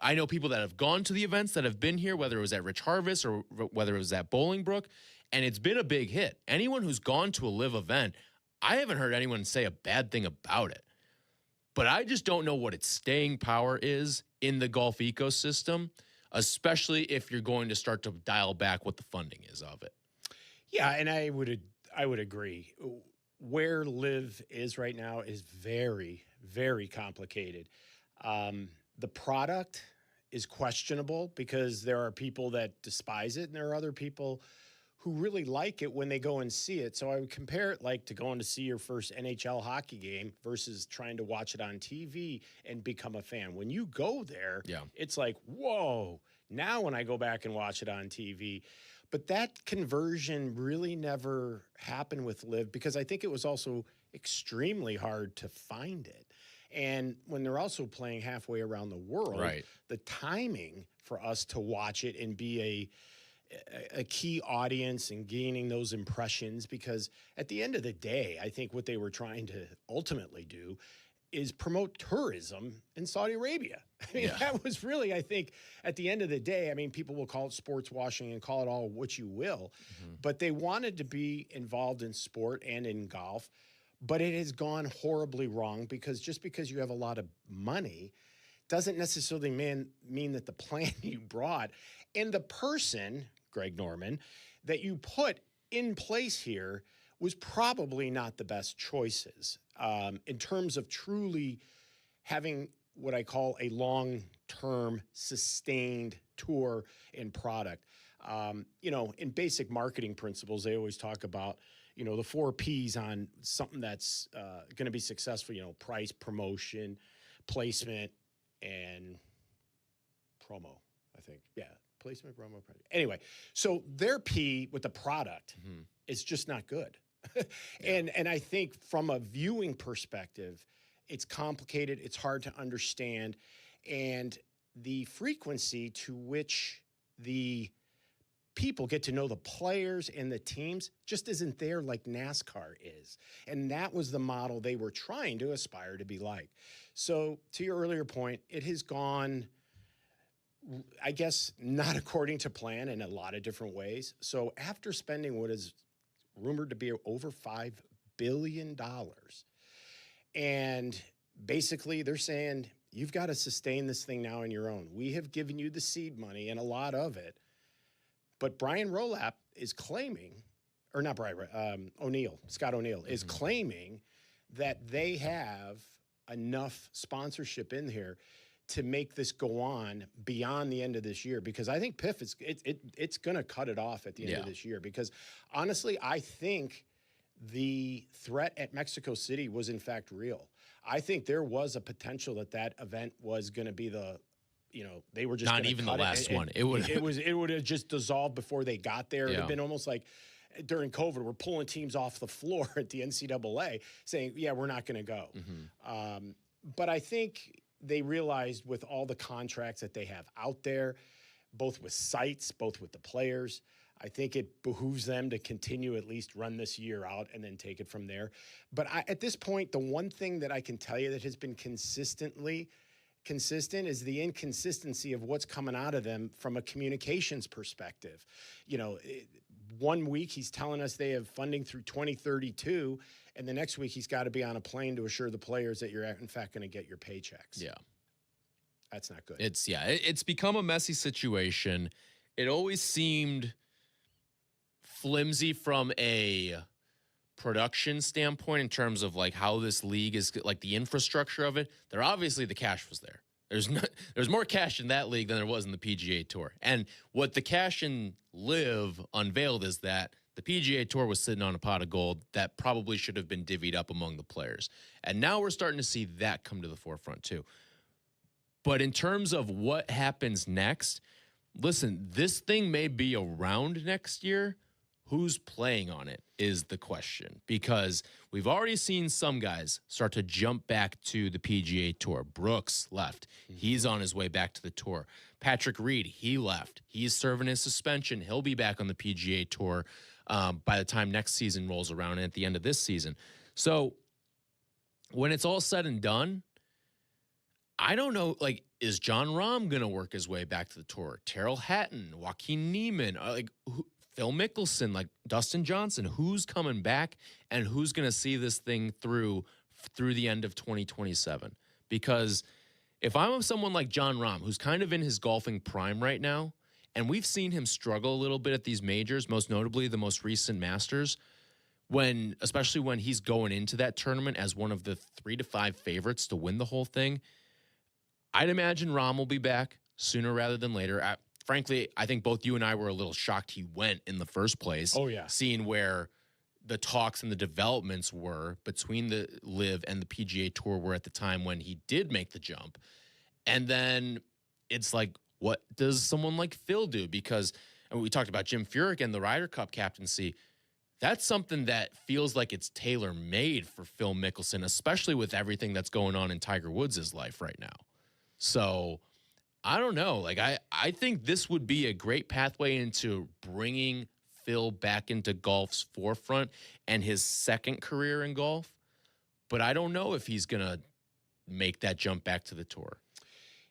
I know people that have gone to the events that have been here, whether it was at Rich Harvest or whether it was at Bolingbrook, and it's been a big hit. Anyone who's gone to a LIV event, I haven't heard anyone say a bad thing about it. But I just don't know what its staying power is in the golf ecosystem, especially if you're going to start to dial back what the funding is of it. Yeah, and I would agree. Where LIV is right now is very, very complicated. The product is questionable because there are people that despise it, and there are other people who really like it when they go and see it. So I would compare it like to going to see your first NHL hockey game versus trying to watch it on TV and become a fan. When you go there, it's like, whoa, now when I go back and watch it on TV. But that conversion really never happened with LIV because I think it was also extremely hard to find it. And when they're also playing halfway around the world, the timing for us to watch it and be a key audience and gaining those impressions, because at the end of the day, I think what they were trying to ultimately do is promote tourism in Saudi Arabia. I mean, that was really, I think, at the end of the day, I mean, people will call it sports washing and call it all what you will, but they wanted to be involved in sport and in golf. But it has gone horribly wrong because just because you have a lot of money doesn't necessarily mean that the plan you brought and the person, Greg Norman, that you put in place here was probably not the best choices in terms of truly having what I call a long-term sustained tour and product. You know, in basic marketing principles, they always talk about, you know, the 4 Ps on something that's going to be successful, you know, price, promotion, placement, and promo, I think. Yeah, placement, promo, price. Anyway, so their P with the product is just not good. And I think from a viewing perspective, it's complicated, it's hard to understand, and the frequency to which the people get to know the players and the teams just isn't there like NASCAR is. And that was the model they were trying to aspire to be like. So to your earlier point, it has gone, I guess, not according to plan in a lot of different ways. So after spending what is rumored to be over $5 billion, and basically they're saying, you've got to sustain this thing now on your own. We have given you the seed money and a lot of it. But Brian Rolap is claiming, or not Brian, Scott O'Neill is claiming that they have enough sponsorship in here to make this go on beyond the end of this year. Because I think PIF it's going to cut it off at the end of this year. Because honestly, I think the threat at Mexico City was in fact real. I think there was a potential that event was going to be they were just not even the last one. It would have just dissolved before they got there. It would have been almost like during COVID, we're pulling teams off the floor at the NCAA saying, yeah, we're not going to go. But I think they realized with all the contracts that they have out there, both with sites, both with the players, I think it behooves them to continue at least run this year out and then take it from there. But at this point, the one thing that I can tell you that has been consistent is the inconsistency of what's coming out of them from a communications perspective. You know, 1 week he's telling us they have funding through 2032, and the next week he's got to be on a plane to assure the players that you're in fact going to get your paychecks. Yeah. That's not good. It's become a messy situation. It always seemed flimsy from a production standpoint in terms of like how this league is, like the infrastructure of it. Obviously the cash was there. There's more cash in that league than there was in the PGA Tour. And what the cash in LIV unveiled is that the PGA Tour was sitting on a pot of gold that probably should have been divvied up among the players. And now we're starting to see that come to the forefront too. But in terms of what happens next, listen, this thing may be around next year. Who's playing on it is the question, because we've already seen some guys start to jump back to the PGA Tour. Brooks left. He's on his way back to the tour. Patrick Reed, he left. He's serving his suspension. He'll be back on the PGA Tour by the time next season rolls around and at the end of this season. So when it's all said and done, I don't know, like, is John Rahm going to work his way back to the tour? Terrell Hatton, Joaquin Neiman, Phil Mickelson, like Dustin Johnson, who's coming back and who's going to see this thing through the end of 2027? Because if I'm someone like John Rahm, who's kind of in his golfing prime right now, and we've seen him struggle a little bit at these majors, most notably the most recent Masters, especially when he's going into that tournament as one of the 3 to 5 favorites to win the whole thing. I'd imagine Rahm will be back sooner rather than later. Frankly, I think both you and I were a little shocked he went in the first place. Oh, yeah. Seeing where the talks and the developments were between the LIV and the PGA Tour were at the time when he did make the jump. And then it's like, what does someone like Phil do? Because we talked about Jim Furyk and the Ryder Cup captaincy. That's something that feels like it's tailor-made for Phil Mickelson, especially with everything that's going on in Tiger Woods' life right now. So I don't know. Like, I think this would be a great pathway into bringing Phil back into golf's forefront and his second career in golf. But I don't know if he's going to make that jump back to the tour.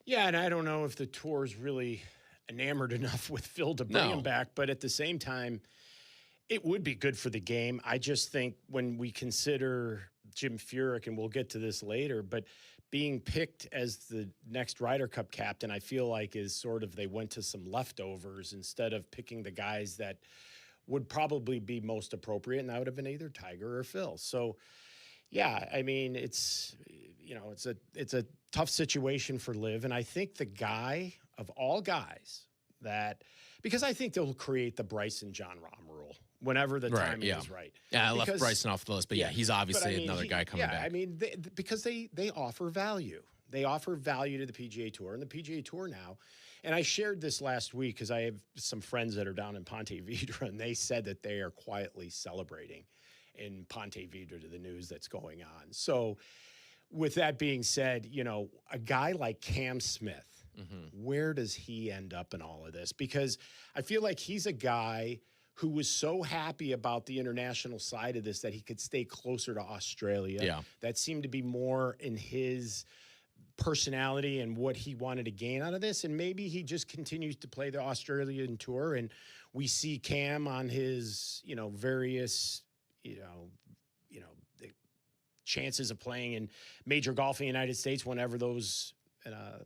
Yeah, and I don't know if the tour's really enamored enough with Phil to bring him back. But at the same time, it would be good for the game. I just think when we consider Jim Furyk, and we'll get to this later, but being picked as the next Ryder Cup captain, I feel like is sort of they went to some leftovers instead of picking the guys that would probably be most appropriate, and that would have been either Tiger or Phil. So, yeah, I mean, it's a tough situation for LIV, and I think the guy of all guys that, because I think they'll create the Bryson John Rahm rule whenever the timing is right. Yeah, I left Bryson off the list, but yeah, he's obviously another guy coming back. Yeah, I mean, because they offer value. They offer value to the PGA Tour, and the PGA Tour now. And I shared this last week because I have some friends that are down in Ponte Vedra, and they said that they are quietly celebrating in Ponte Vedra to the news that's going on. So with that being said, a guy like Cam Smith, where does he end up in all of this? Because I feel like he's a guy who was so happy about the international side of this that he could stay closer to Australia. Yeah. That seemed to be more in his personality and what he wanted to gain out of this. And maybe he just continues to play the Australian tour, and we see Cam on his, various, the chances of playing in major golf in the United States whenever those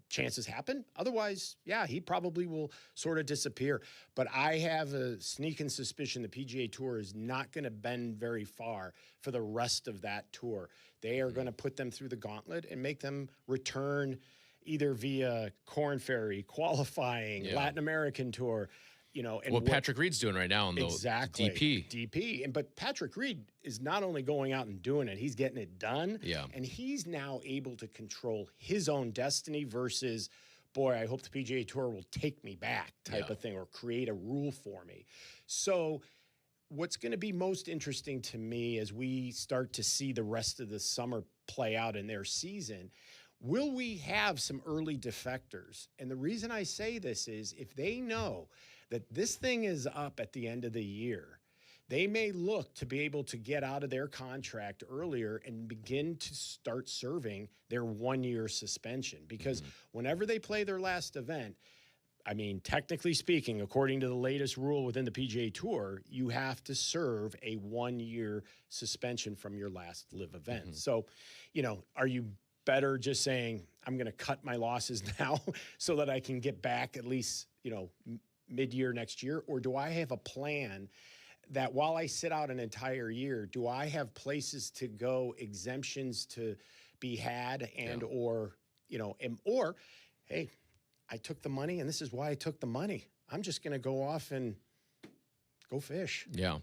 chances happen. Otherwise, yeah, he probably will sort of disappear. But I have a sneaking suspicion the PGA Tour is not going to bend very far for the rest of that tour. They are going to put them through the gauntlet and make them return either via Korn Ferry, qualifying, Latin American tour. And what Patrick Reed's doing right now on the DP. But Patrick Reed is not only going out and doing it, he's getting it done. Yeah. And he's now able to control his own destiny versus, boy, I hope the PGA Tour will take me back type of thing or create a rule for me. So what's going to be most interesting to me as we start to see the rest of the summer play out in their season, will we have some early defectors? And the reason I say this is if they know that this thing is up at the end of the year, they may look to be able to get out of their contract earlier and begin to start serving their 1-year suspension. Because whenever they play their last event, I mean, technically speaking, according to the latest rule within the PGA Tour, you have to serve a 1-year suspension from your last LIV event. So, are you better just saying, I'm going to cut my losses now so that I can get back at least, mid-year next year? Or do I have a plan that while I sit out an entire year, do I have places to go, exemptions to be had, and or hey, I took the money and this is why I took the money. I'm just going to go off and go fish. Yeah.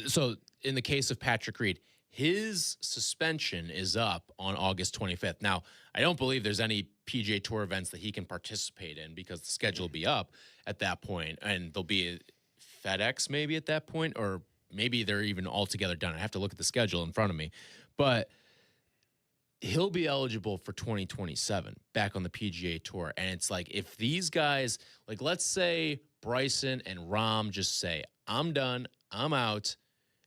So in the case of Patrick Reed, his suspension is up on August 25th. Now, I don't believe there's any PGA Tour events that he can participate in because the schedule will be up at that point, and there'll be a FedEx maybe at that point, or maybe they're even altogether done. I have to look at the schedule in front of me. But he'll be eligible for 2027 back on the PGA Tour. And it's like, if these guys, like let's say Bryson and Rahm just say, I'm done, I'm out.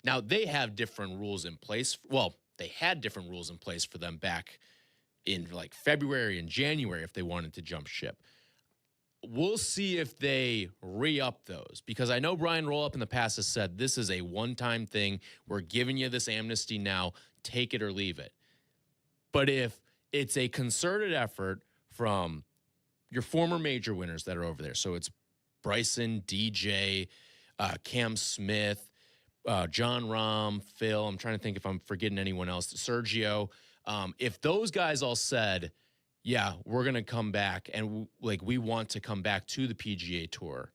Now, they have different rules in place. Well, they had different rules in place for them back in like February and January if they wanted to jump ship. We'll see if they re-up those, because I know Brian Rollup in the past has said this is a one-time thing. We're giving you this amnesty now. Take it or leave it. But if it's a concerted effort from your former major winners that are over there, so it's Bryson, DJ, Cam Smith, John Rahm, Phil. I'm trying to think if I'm forgetting anyone else. Sergio. If those guys all said, yeah, we're going to come back and we want to come back to the PGA Tour,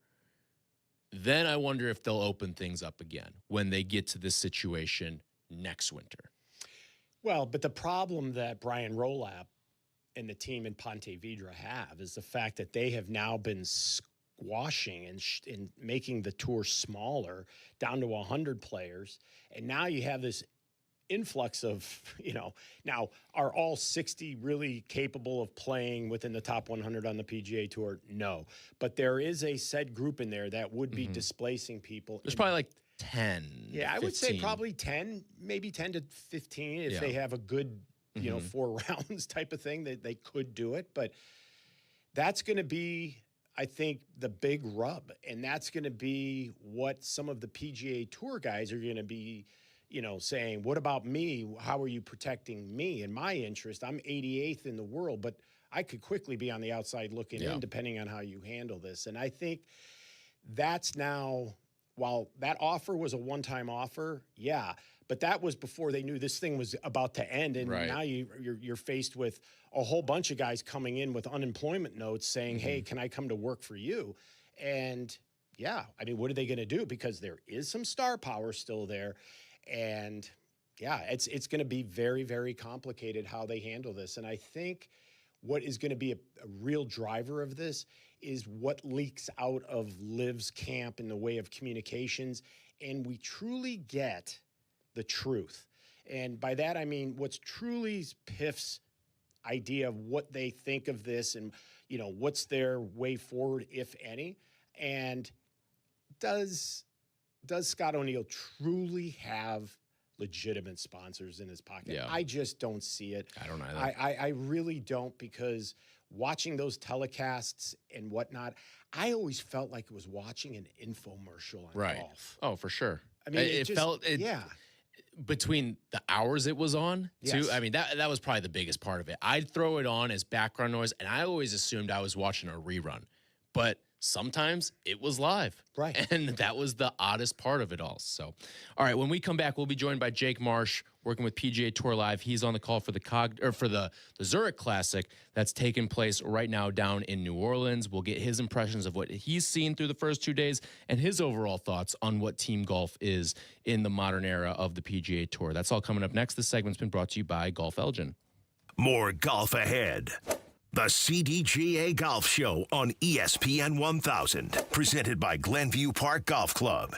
then I wonder if they'll open things up again when they get to this situation next winter. Well, but the problem that Brian Rolap and the team in Ponte Vedra have is the fact that they have now been squashing and making the tour smaller down to 100 players. And now you have this influx of, now are all 60 really capable of playing within the top 100 on the PGA Tour? No. But there is a said group in there that would be displacing people. There's probably like 10. Yeah, 15. I would say probably 10, maybe 10 to 15 if they have a good, 4 rounds type of thing, that they could do it. But that's going to be, I think, the big rub. And that's going to be what some of the PGA Tour guys are going to be, saying, what about me? How are you protecting me and my interest? I'm 88th in the world, but I could quickly be on the outside looking in, depending on how you handle this. And I think that's now, while that offer was a one-time offer, but that was before they knew this thing was about to end. And now you're faced with a whole bunch of guys coming in with unemployment notes saying, hey, can I come to work for you? And what are they going to do? Because there is some star power still there. And it's going to be very, very complicated how they handle this. And I think what is going to be a real driver of this is what leaks out of LIV's camp in the way of communications. And we truly get the truth. And by that, I mean, what's truly PIF's idea of what they think of this and, what's their way forward, if any. And does Scott O'Neill truly have legitimate sponsors in his pocket? Yeah. I just don't see it. I don't either. I really don't, because watching those telecasts and whatnot, I always felt like it was watching an infomercial on golf. Oh, for sure. I mean, it felt between the hours it was on, too. Yes. I mean, that was probably the biggest part of it. I'd throw it on as background noise, and I always assumed I was watching a rerun. But sometimes it was live. Right. And that was the oddest part of it all. So, all right, when we come back, we'll be joined by Jake Marsh, working with PGA Tour Live. He's on the call for the Zurich Classic that's taking place right now down in New Orleans. We'll get his impressions of what he's seen through the first 2 days and his overall thoughts on what team golf is in the modern era of the PGA Tour. That's all coming up next. This segment's been brought to you by Golf Elgin. More golf ahead. The CDGA Golf Show on ESPN 1000, presented by Glenview Park Golf Club.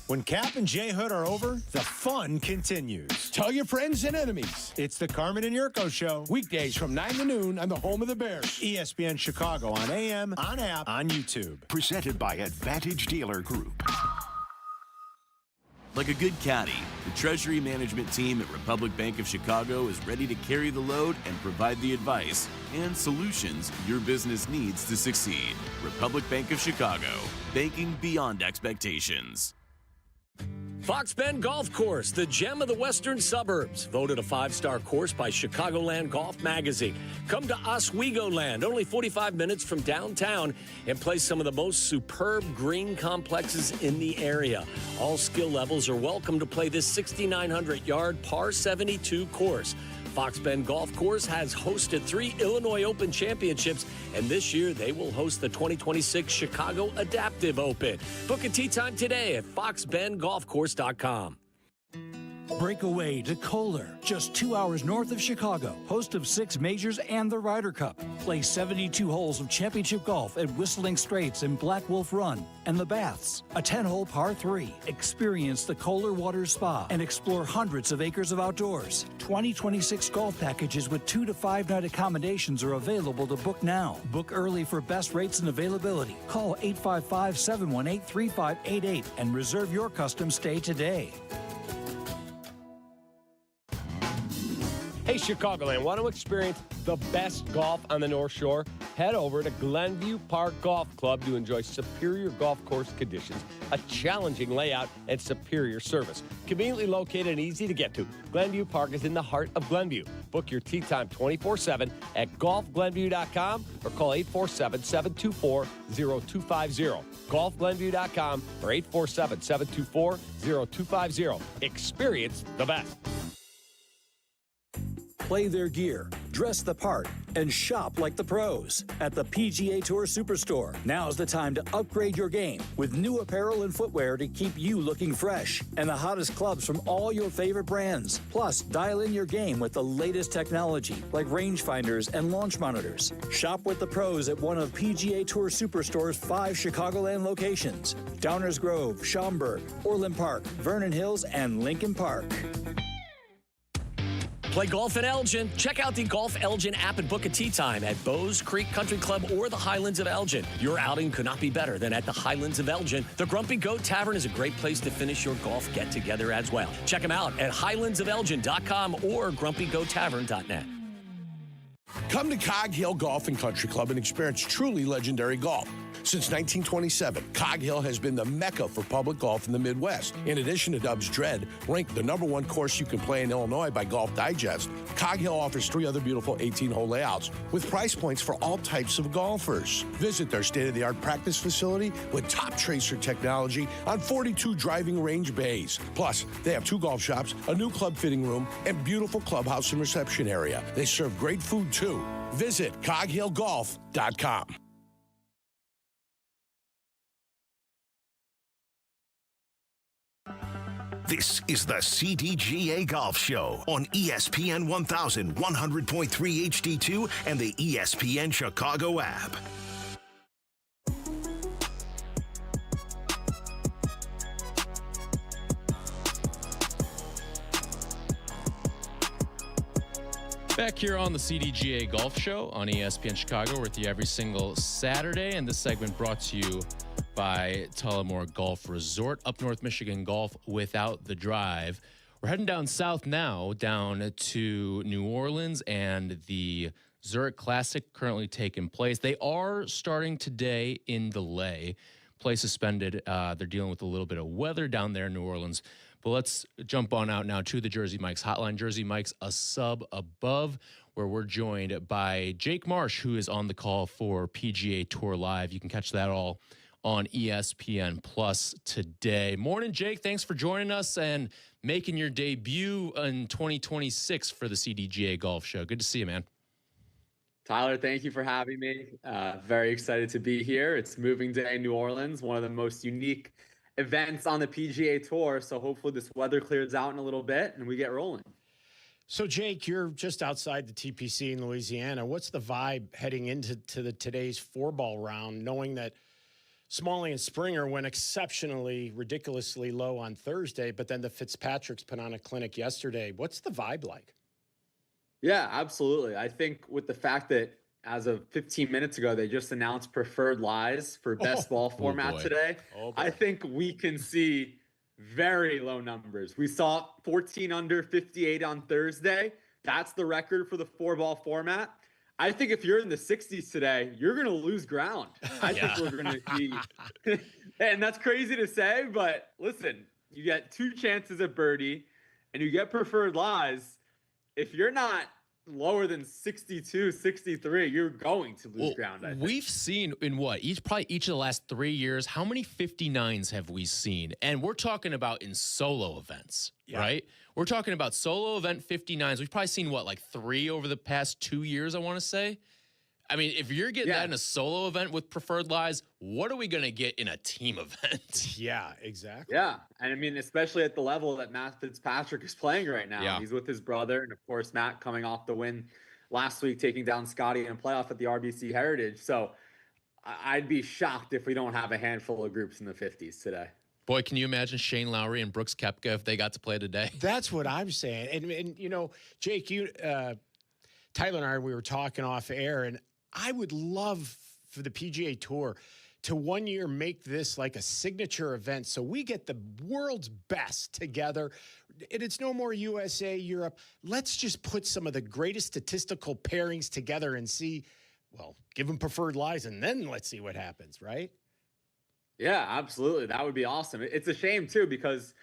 When Cap and J Hood are over, the fun continues. Tell your friends and enemies. It's the Carmen and Yurko Show, weekdays from 9 to noon on the home of the Bears. ESPN Chicago on AM, on app, on YouTube. Presented by Advantage Dealer Group. Like a good caddy, the Treasury Management team at Republic Bank of Chicago is ready to carry the load and provide the advice and solutions your business needs to succeed. Republic Bank of Chicago, banking beyond expectations. Fox Bend Golf Course, the gem of the western suburbs. Voted a 5-star course by Chicagoland Golf Magazine. Come to Oswego Land, only 45 minutes from downtown, and play some of the most superb green complexes in the area. All skill levels are welcome to play this 6,900-yard par 72 course. Fox Bend Golf Course has hosted 3 Illinois Open championships, and this year they will host the 2026 Chicago Adaptive Open. Book a tee time today at foxbendgolfcourse.com. Break away to Kohler, just 2 hours north of Chicago, host of 6 majors and the Ryder Cup. Play 72 holes of championship golf at Whistling Straits and Black Wolf Run and the Baths, a 10-hole par 3. Experience the Kohler Water Spa and explore hundreds of acres of outdoors. 2026 golf packages with 2 to 5 night accommodations are available to book now. Book early for best rates and availability. Call 855-718-3588 and reserve your custom stay today. Hey, Chicagoland, want to experience the best golf on the North Shore? Head over to Glenview Park Golf Club to enjoy superior golf course conditions, a challenging layout, and superior service. Conveniently located and easy to get to, Glenview Park is in the heart of Glenview. Book your tee time 24/7 at golfglenview.com or call 847-724-0250. Golfglenview.com or 847-724-0250. Experience the best. Play their gear, dress the part, and shop like the pros at the PGA Tour Superstore. Now's the time to upgrade your game with new apparel and footwear to keep you looking fresh and the hottest clubs from all your favorite brands. Plus, dial in your game with the latest technology like rangefinders and launch monitors. Shop with the pros at one of PGA Tour Superstore's 5 Chicagoland locations: Downers Grove, Schaumburg, Orland Park, Vernon Hills, and Lincoln Park. Play golf at Elgin. Check out the Golf Elgin app and book a tee time at Bowes Creek Country Club or the Highlands of Elgin. Your outing could not be better than at the Highlands of Elgin. The Grumpy Goat Tavern is a great place to finish your golf get-together as well. Check them out at highlandsofelgin.com or grumpygoattavern.net. Come to Cog Hill Golf and Country Club and experience truly legendary golf. Since 1927, Cog Hill has been the mecca for public golf in the Midwest. In addition to Dub's Dread, ranked the #1 course you can play in Illinois by Golf Digest, Cog Hill offers 3 other beautiful 18-hole layouts with price points for all types of golfers. Visit their state-of-the-art practice facility with top tracer technology on 42 driving range bays. Plus, they have 2 golf shops, a new club fitting room, and beautiful clubhouse and reception area. They serve great food, too. Visit coghillgolf.com. This is the CDGA Golf Show on ESPN 1100.3 HD2 and the ESPN Chicago app. Back here on the CDGA Golf Show on ESPN Chicago, we're with you every single Saturday, and this segment brought to you by Tullamore Golf Resort, up North Michigan golf without the drive. We're heading down south now, down to New Orleans, and the Zurich Classic currently taking place. They are starting today in delay. Play suspended. They're dealing with a little bit of weather down there in New Orleans. But let's jump on out now to the Jersey Mike's hotline. Jersey Mike's a sub above, where we're joined by Jake Marsh, who is on the call for PGA Tour Live. You can catch that all on ESPN Plus today. Morning, Jake. Thanks for joining us and making your debut in 2026 for the CDGA Golf Show. Good to see you, man. Tyler, thank you for having me. Very excited to be here. It's moving day in New Orleans, one of the most unique events on the PGA Tour. So hopefully this weather clears out in a little bit and we get rolling. So, Jake, you're just outside the TPC in Louisiana. What's the vibe heading into today's 4-ball round, knowing that Smalley and Springer went exceptionally, ridiculously low on Thursday, but then the Fitzpatricks put on a clinic yesterday? What's the vibe like? Yeah, absolutely. I think with the fact that as of 15 minutes ago, they just announced preferred lies for best ball format today. I think we can see very low numbers. We saw 14 under 58 on Thursday. That's the record for the 4-ball format. I think if you're in the 60s today, you're going to lose ground. I think we're going to be, and that's crazy to say, but listen, you get 2 chances at birdie and you get preferred lies. If you're not lower than 62, 63, you're going to lose ground. I think. We've seen in each of the last 3 years, how many 59s have we seen? And we're talking about in solo events, right? We're talking about solo event 59s. We've probably seen 3 over the past 2 years, I want to say. I mean, if you're getting that in a solo event with preferred lies, what are we going to get in a team event? Yeah, exactly. Yeah. And I mean, especially at the level that Matt Fitzpatrick is playing right now. Yeah. He's with his brother. And of course, Matt coming off the win last week, taking down Scotty in a playoff at the RBC Heritage. So I'd be shocked if we don't have a handful of groups in the 50s today. Boy, can you imagine Shane Lowry and Brooks Koepka if they got to play today? That's what I'm saying. And you know, Jake, Tyler and I, we were talking off air, and I would love for the PGA Tour to 1 year make this like a signature event so we get the world's best together. And it's no more USA, Europe. Let's just put some of the greatest statistical pairings together and see, well, give them preferred lies and then let's see what happens, right? Yeah, absolutely. That would be awesome. It's a shame, too, because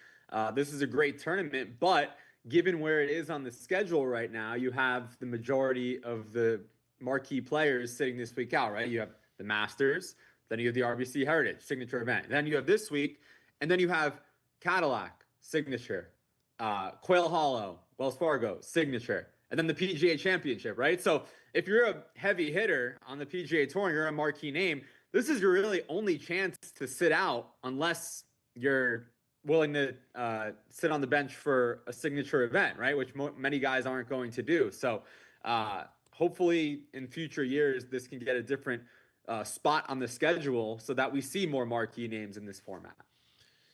this is a great tournament, but given where it is on the schedule right now, you have the majority of the marquee players sitting this week out, right? You have the Masters, then you have the RBC Heritage signature event, then you have this week, and then you have Cadillac signature, Quail Hollow, Wells Fargo signature, and then the PGA Championship, right? So if you're a heavy hitter on the PGA Tour and you're a marquee name, this is your really only chance to sit out unless you're willing to sit on the bench for a signature event, right? Which many guys aren't going to do. So hopefully in future years, this can get a different spot on the schedule so that we see more marquee names in this format.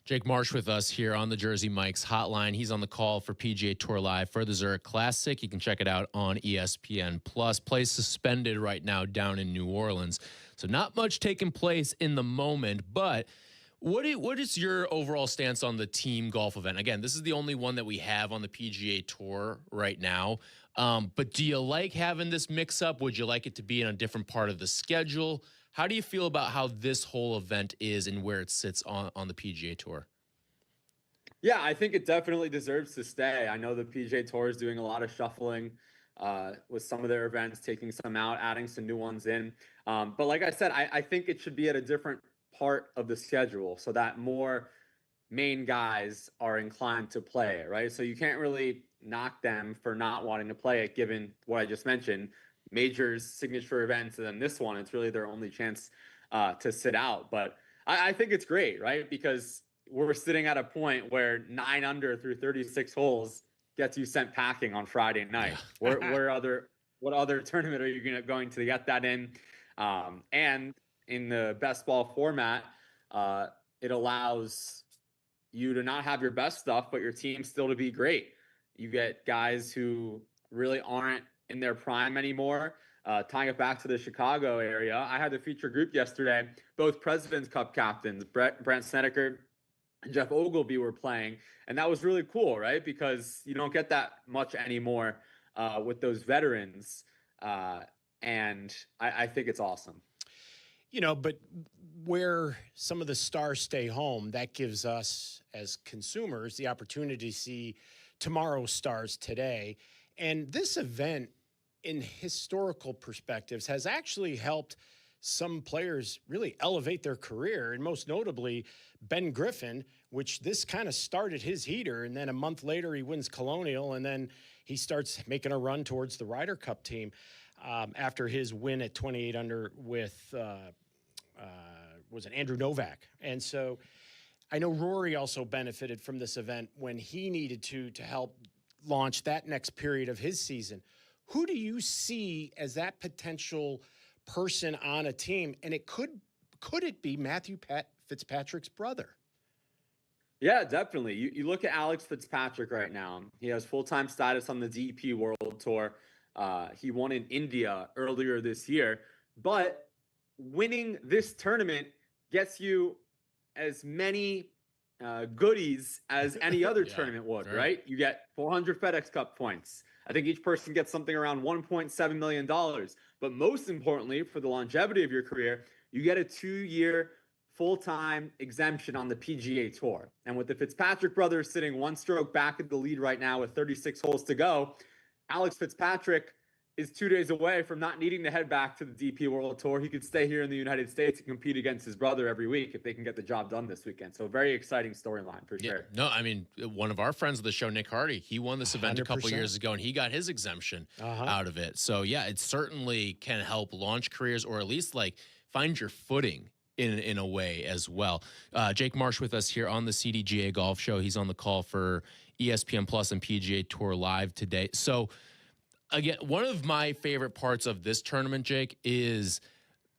Jake Marsh with us here on the Jersey Mike's hotline. He's on the call for PGA Tour Live for the Zurich Classic. You can check it out on ESPN+. Play suspended right now down in New Orleans. So not much taking place in the moment, but what is your overall stance on the team golf event? Again, this is the only one that we have on the PGA Tour right now. But do you like having this mix-up? Would you like it to be in a different part of the schedule? How do you feel about how this whole event is and where it sits on the PGA Tour? Yeah, I think it definitely deserves to stay. I know the PGA Tour is doing a lot of shuffling with some of their events, taking some out, adding some new ones in. But like I said, I think it should be at a different part of the schedule so that more main guys are inclined to play it, right? So you can't really knock them for not wanting to play it, given what I just mentioned. Majors, signature events, and then this one, it's really their only chance to sit out. But I think it's great, right? Because we're sitting at a point where 9 under through 36 holes gets you sent packing on Friday night. What other tournament are you going to get that in? And in the best ball format, it allows you to not have your best stuff, but your team still to be great. You get guys who really aren't in their prime anymore. Tying it back to the Chicago area, I had the feature group yesterday. Both President's Cup captains, Brent Snedeker and Jeff Ogilvy, were playing, and that was really cool, right? Because you don't get that much anymore with those veterans, and I think it's awesome. You know, but where some of the stars stay home, that gives us as consumers the opportunity to see tomorrow's stars today. And this event, in historical perspectives, has actually helped some players really elevate their career. And most notably, Ben Griffin, which this kind of started his heater. And then a month later, he wins Colonial. And then he starts making a run towards the Ryder Cup team after his win at 28 under with, was it Andrew Novak? And so I know Rory also benefited from this event when he needed to help launch that next period of his season. Who do you see as that potential person on a team? And it could it be Matthew Fitzpatrick's brother? Yeah, definitely. You look at Alex Fitzpatrick right now. He has full-time status on the DP World Tour. He won in India earlier this year. But winning this tournament gets you as many goodies as any other tournament would, right? You get 400 FedEx Cup points. I think each person gets something around $1.7 million. But most importantly, for the longevity of your career, you get a 2-year full-time exemption on the PGA Tour. And with the Fitzpatrick brothers sitting one stroke back at the lead right now with 36 holes to go, Alex Fitzpatrick is 2 days away from not needing to head back to the DP World Tour. He could stay here in the United States and compete against his brother every week if they can get the job done this weekend. So very exciting storyline for sure. No, I mean, one of our friends of the show, Nick Hardy, he won this event 100%. A couple years ago, and he got his exemption out of it. So, yeah, it certainly can help launch careers or at least, like, find your footing in a way as well. Jake Marsh with us here on the CDGA Golf Show. He's on the call for ESPN Plus and PGA Tour Live today. So, again, one of my favorite parts of this tournament, Jake, is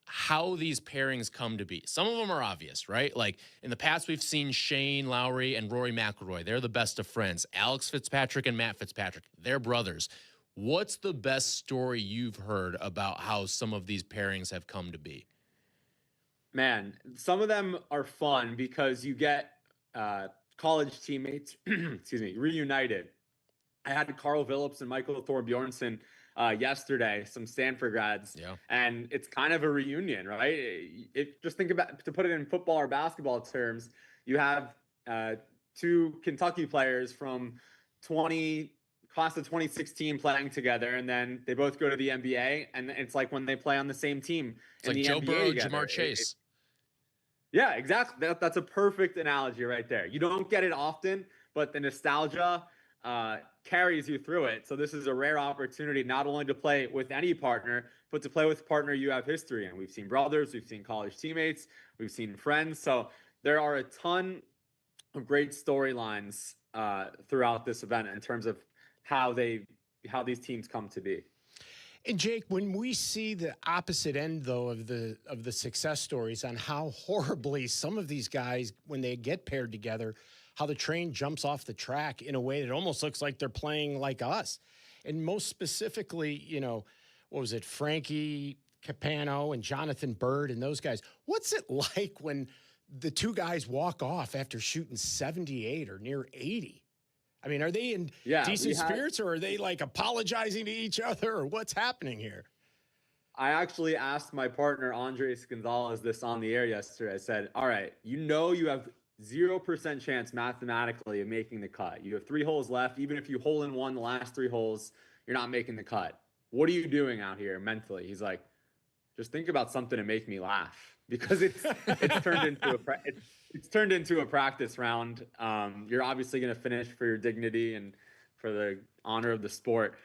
how these pairings come to be. Some of them are obvious, right? Like in the past, we've seen Shane Lowry and Rory McIlroy. They're the best of friends. Alex Fitzpatrick and Matt Fitzpatrick, they're brothers. What's the best story you've heard about how some of these pairings have come to be? Man, some of them are fun because you get college teammates, excuse me, reunited. I had Carl Phillips and Michael Thorbjornsen yesterday, some Stanford grads, and it's kind of a reunion, right? Just think about, to put it in football or basketball terms, you have two Kentucky players from class of 2016 playing together, and then they both go to the NBA, and it's like when they play on the same team. It's like Joe NBA Burrow, together. Jamar Chase. Yeah, exactly. That's a perfect analogy right there. You don't get it often, but the nostalgia carries you through it. So this is a rare opportunity not only to play with any partner, but to play with a partner you have history in. We've seen brothers, we've seen college teammates, we've seen friends. So there are a ton of great storylines throughout this event in terms of how these teams come to be. And Jake, when we see the opposite end, though, of the success stories on how horribly some of these guys, when they get paired together, how the train jumps off the track in a way that almost looks like they're playing like us. And most specifically, you know, what was it, Frankie Capano and Jonathan Bird and those guys. What's it like when the two guys walk off after shooting 78 or near 80? I mean, are they in decent spirits, or are they like apologizing to each other, or what's happening here? I actually asked my partner, Andres Gonzalez, this on the air yesterday. I said, all right, you have 0% chance mathematically of making the cut. You have 3 holes left. Even if you hole in one the last 3 holes, you're not making the cut. What are you doing out here mentally? He's like, just think about something to make me laugh, because it's turned into a practice round. You're obviously going to finish for your dignity and for the honor of the sport.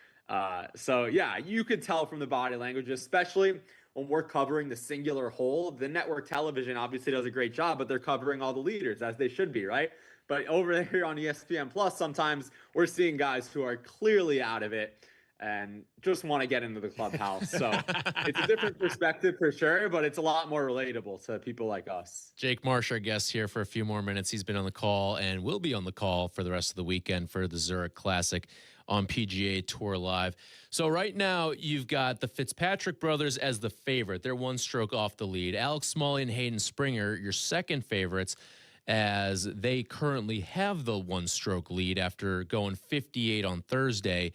So yeah, you could tell from the body language, especially when we're covering the singular hole. The network television obviously does a great job, but they're covering all the leaders, as they should be, right? But over here on ESPN Plus, sometimes we're seeing guys who are clearly out of it and just want to get into the clubhouse. So it's a different perspective for sure, but it's a lot more relatable to people like us. Jake Marsh, our guest here for a few more minutes. He's been on the call and will be on the call for the rest of the weekend for the Zurich Classic on PGA Tour Live. So right now, you've got the Fitzpatrick brothers as the favorite. They're 1 stroke off the lead. Alex Smalley and Hayden Springer, your second favorites, as they currently have the 1 stroke lead after going 58 on Thursday.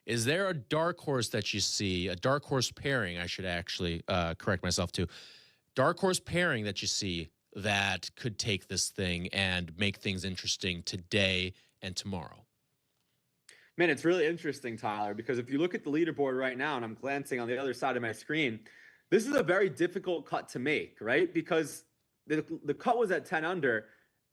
Is there a dark horse that you see, a dark horse pairing, I should actually correct myself to, dark horse pairing that you see that could take this thing and make things interesting today and tomorrow? Man, it's really interesting, Tyler, because if you look at the leaderboard right now, and I'm glancing on the other side of my screen, this is a very difficult cut to make, right? Because the cut was at 10 under,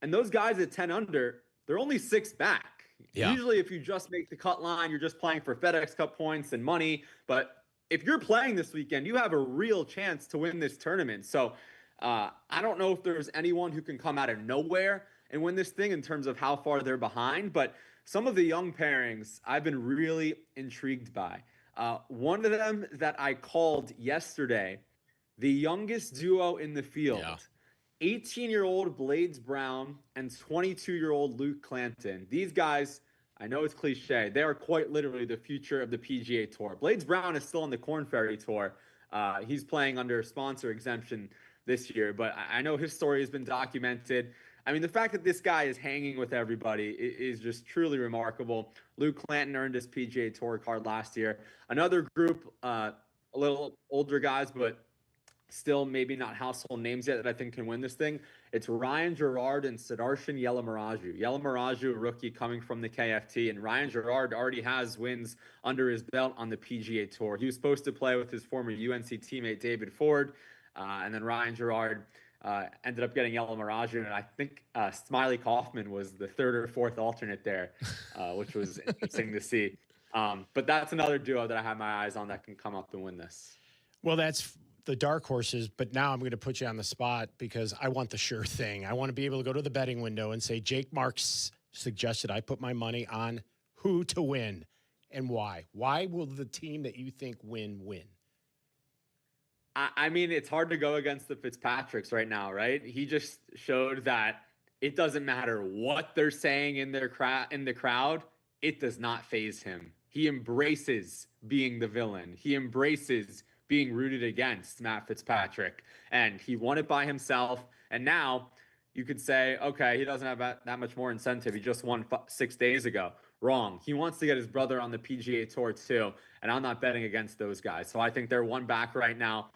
and those guys at 10 under, they're only 6 back. Yeah. Usually, if you just make the cut line, you're just playing for FedEx Cup points and money. But if you're playing this weekend, you have a real chance to win this tournament. So I don't know if there's anyone who can come out of nowhere and win this thing in terms of how far they're behind. But some of the young pairings I've been really intrigued by. One of them that I called yesterday, the youngest duo in the field. Yeah. 18-year-old Blades Brown and 22-year-old Luke Clanton. These guys, I know it's cliche, they are quite literally the future of the PGA Tour. Blades Brown is still on the Korn Ferry Tour. He's playing under sponsor exemption this year, but I know his story has been documented. I mean, the fact that this guy is hanging with everybody is just truly remarkable. Luke Clanton earned his PGA Tour card last year. Another group, a little older guys, but still maybe not household names yet, that I think can win this thing. It's Ryan Gerard and Sudarshan Yelamaraju. Yelamaraju, a rookie coming from the KFT, and Ryan Gerard already has wins under his belt on the PGA Tour. He was supposed to play with his former UNC teammate David Ford, and then Ryan Gerard ended up getting Yelamaraju, and I think Smiley Kaufman was the 3rd or 4th alternate there, which was interesting to see. But that's another duo that I have my eyes on that can come up and win this. Well, that's the dark horses, but now I'm going to put you on the spot because I want the sure thing. I want to be able to go to the betting window and say, Jake Marks suggested I put my money on who to win and why. Why will the team that you think win? I mean, it's hard to go against the Fitzpatricks right now, right? He just showed that it doesn't matter what they're saying in the crowd. It does not faze him. He embraces being the villain. He embraces being rooted against Matt Fitzpatrick. And he won it by himself. And now you could say, okay, he doesn't have that much more incentive. He just won 6 days ago. Wrong. He wants to get his brother on the PGA Tour too. And I'm not betting against those guys. So I think they're one back right now.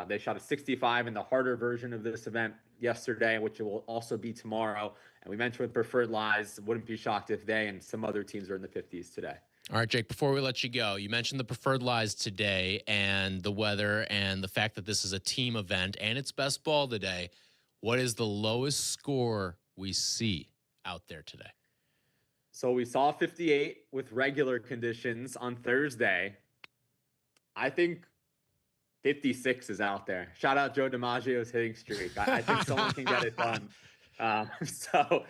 They shot a 65 in the harder version of this event yesterday, which it will also be tomorrow. And we mentioned with Preferred Lies, wouldn't be shocked if they and some other teams are in the 50s today. All right, Jake, before we let you go, you mentioned the Preferred Lies today and the weather and the fact that this is a team event and it's best ball today. What is the lowest score we see out there today? So we saw 58 with regular conditions on Thursday. I think 56 is out there. Shout out Joe DiMaggio's hitting streak. I think someone can get it done. So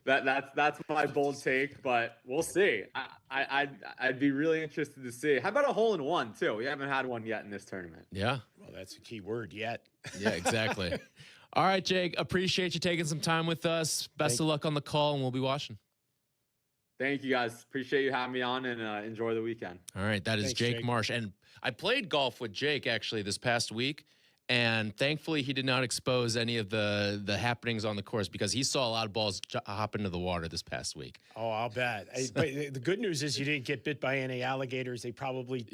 that's my bold take, but we'll see. I'd be really interested to see. How about a hole in one too? We haven't had one yet in this tournament. Yeah. Well, that's a key word, yet. Yeah, exactly. All right, Jake, appreciate you taking some time with us. Best of luck on the call, and we'll be watching. Thank you, guys. Appreciate you having me on, and enjoy the weekend. All right, that is Jake Marsh. And I played golf with Jake, actually, this past week, and thankfully he did not expose any of the happenings on the course because he saw a lot of balls hop into the water this past week. Oh, I'll bet. But the good news is you didn't get bit by any alligators. They probably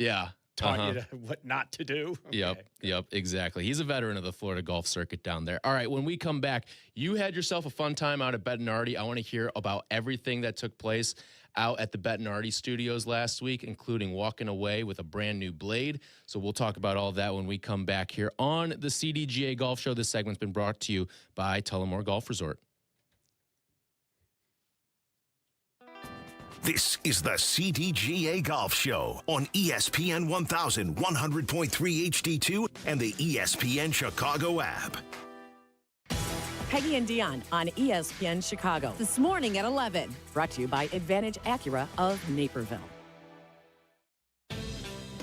taught you what not to do. Okay. Yep, exactly. He's a veteran of the Florida golf circuit down there. All right, when we come back, you had yourself a fun time out at Bettinardi. I want to hear about everything that took place out at the Bettinardi studios last week, including walking away with a brand new blade. So we'll talk about all of that when we come back here on the CDGA Golf Show. This segment's been brought to you by Tullamore Golf Resort. This is the CDGA Golf Show on ESPN 1100.3 HD2 and the ESPN Chicago app. Peggy and Dionne on ESPN Chicago this morning at 11. Brought to you by Advantage Acura of Naperville.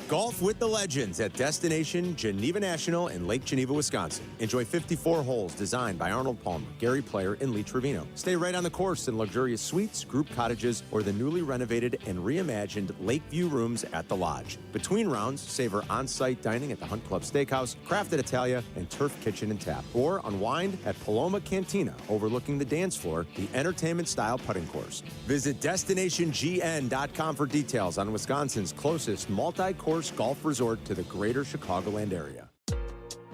Golf with the legends at Destination Geneva National in Lake Geneva, Wisconsin. Enjoy 54 holes designed by Arnold Palmer, Gary Player, and Lee Trevino. Stay right on the course in luxurious suites, group cottages, or the newly renovated and reimagined Lakeview rooms at the Lodge. Between rounds, savor on-site dining at the Hunt Club Steakhouse, Crafted Italia, and Turf Kitchen and Tap. Or unwind at Paloma Cantina, overlooking the dance floor, the entertainment-style putting course. Visit DestinationGN.com for details on Wisconsin's closest multi-course golf resort to the greater Chicagoland area.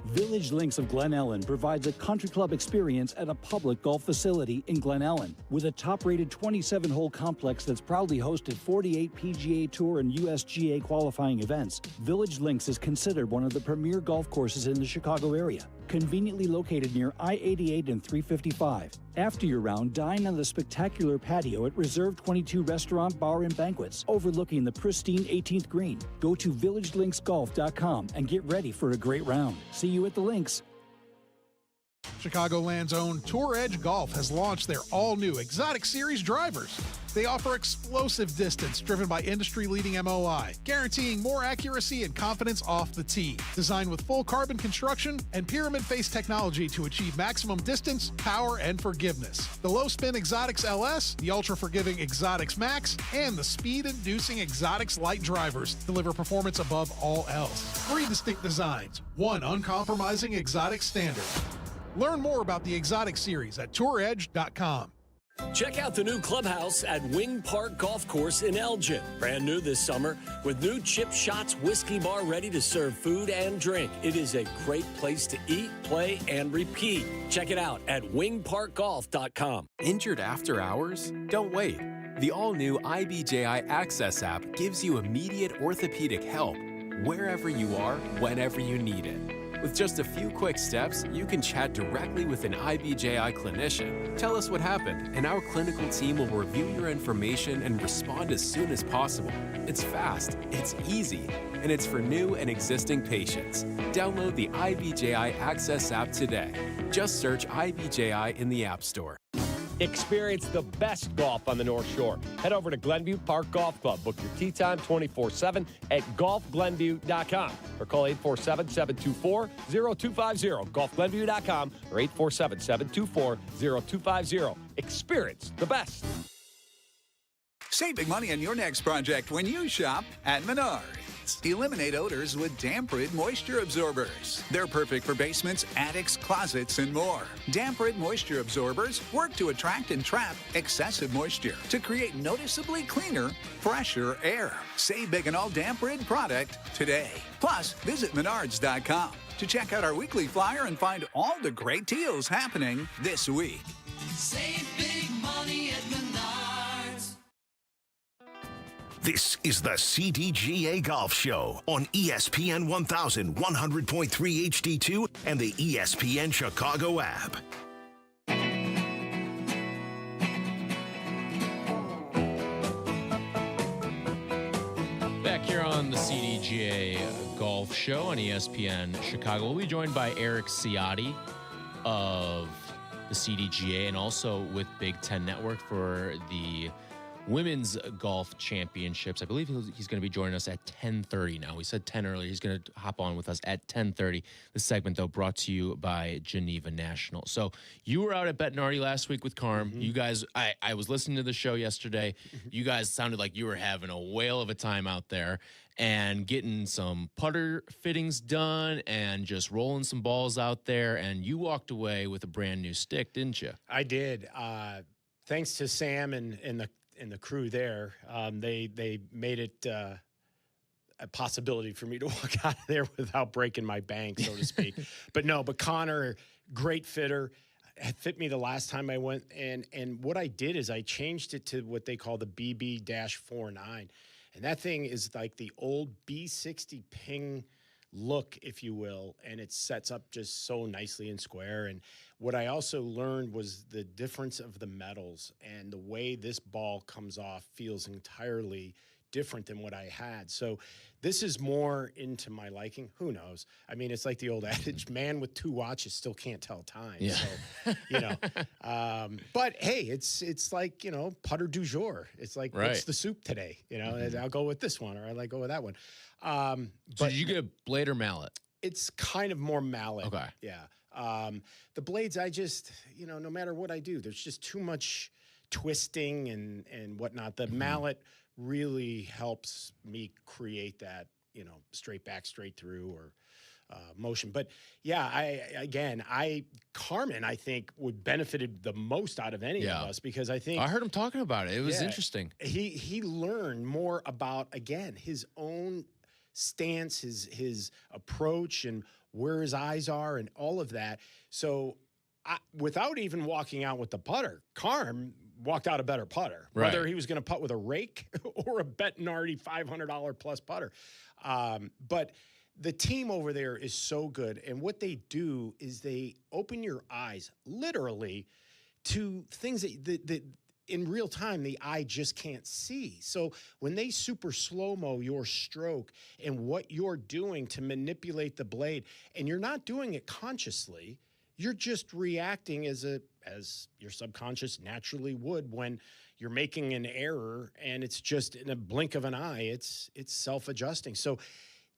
Village Links of Glen Ellen provides a country club experience at a public golf facility in Glen Ellen. With a top-rated 27-hole complex that's proudly hosted 48 PGA Tour and USGA qualifying events, Village Links is considered one of the premier golf courses in the Chicago area. Conveniently located near I-88 and 355. After your round, dine on the spectacular patio at Reserve 22 Restaurant, Bar, and Banquets, overlooking the pristine 18th green. Go to villagelinksgolf.com and get ready for a great round. See you at the links. Chicagoland's own Tour Edge Golf has launched their all-new Exotic Series drivers. They offer explosive distance driven by industry-leading MOI, guaranteeing more accuracy and confidence off the tee. Designed with full carbon construction and pyramid face technology to achieve maximum distance, power, and forgiveness. The low-spin Exotics LS, the ultra-forgiving Exotics Max, and the speed-inducing Exotics Light drivers deliver performance above all else. 3 distinct designs, 1 uncompromising Exotic standard. Learn more about the Exotic Series at touredge.com. Check out the new clubhouse at Wing Park Golf Course in Elgin. Brand new this summer with new Chip Shots Whiskey Bar ready to serve food and drink. It is a great place to eat, play, and repeat. Check it out at wingparkgolf.com. Injured after hours? Don't wait. The all-new IBJI Access app gives you immediate orthopedic help wherever you are, whenever you need it. With just a few quick steps, you can chat directly with an IBJI clinician. Tell us what happened, and our clinical team will review your information and respond as soon as possible. It's fast, it's easy, and it's for new and existing patients. Download the IBJI Access app today. Just search IBJI in the App Store. Experience the best golf on the North Shore. Head over to Glenview Park Golf Club. Book your tee time 24/7 at golfglenview.com or call 847-724-0250. Golfglenview.com or 847-724-0250. Experience the best. Save big money on your next project when you shop at Menards. basements. Eliminate odors with Damp Rid moisture absorbers. They're perfect for basements, attics, closets, and more. Damp Rid moisture absorbers work to attract and trap excessive moisture to create noticeably cleaner, fresher air. Save big on all Damp Rid product today. Plus, visit Menards.com to check out our weekly flyer and find all the great deals happening this week. Save big money at Menards. This is the CDGA Golf Show on ESPN 1100.3 HD2 and the ESPN Chicago app. Back here on the CDGA Golf Show on ESPN Chicago, we'll be joined by Eric Ciotti of the CDGA and also with Big Ten Network for the Women's Golf Championships. I believe he's going to be joining us at 10:30 now. We said 10 earlier. He's going to hop on with us at 10:30. This segment, though, brought to you by Geneva National. So you were out at Bettinardi last week with Carm. You guys, I was listening to the show yesterday. You guys sounded like you were having a whale of a time out there and getting some putter fittings done and just rolling some balls out there. And you walked away with a brand new stick, didn't you? I did. Thanks to Sam and the crew there, they made it a possibility for me to walk out of there without breaking my bank, so to speak. but Connor, great fitter, fit me the last time I went. And what I did is I changed it to what they call the BB-49. And that thing is like the old B60 ping look, if you will, and it sets up just so nicely and square. And what I also learned was the difference of the metals, and the way this ball comes off feels entirely different than what I had. So this is more into my liking. Who knows? I mean, it's like the old adage, man with two watches still can't tell time. Yeah. So, but hey, it's like, putter du jour. It's like, what's the soup today? I'll go with this one, or I go with that one. So did you get a blade or mallet? It's kind of more mallet. Okay. Yeah. The blades, I just, no matter what I do, there's just too much twisting and whatnot. The mallet really helps me create that, straight back, straight through or motion. But yeah, Carmen, I think, would benefited the most out of any of us, because I think I heard him talking about it. It was interesting. He learned more about, again, his own stance, his approach, and where his eyes are, and all of that. So without even walking out with the putter, Carm walked out a better putter, whether he was going to putt with a rake or a Bettinardi $500 plus putter. But the team over there is so good. And what they do is they open your eyes literally to things that in real time, the eye just can't see. So when they super slow-mo your stroke and what you're doing to manipulate the blade, and you're not doing it consciously, you're just reacting as your subconscious naturally would when you're making an error, and it's just in a blink of an eye, it's self-adjusting. So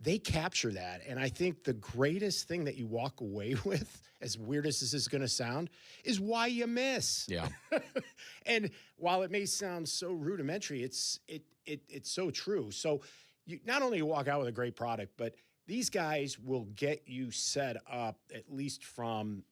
they capture that. And I think the greatest thing that you walk away with, as weird as this is going to sound, is why you miss. Yeah. And while it may sound so rudimentary, it's so true. So you not only walk out with a great product, but these guys will get you set up, at least from,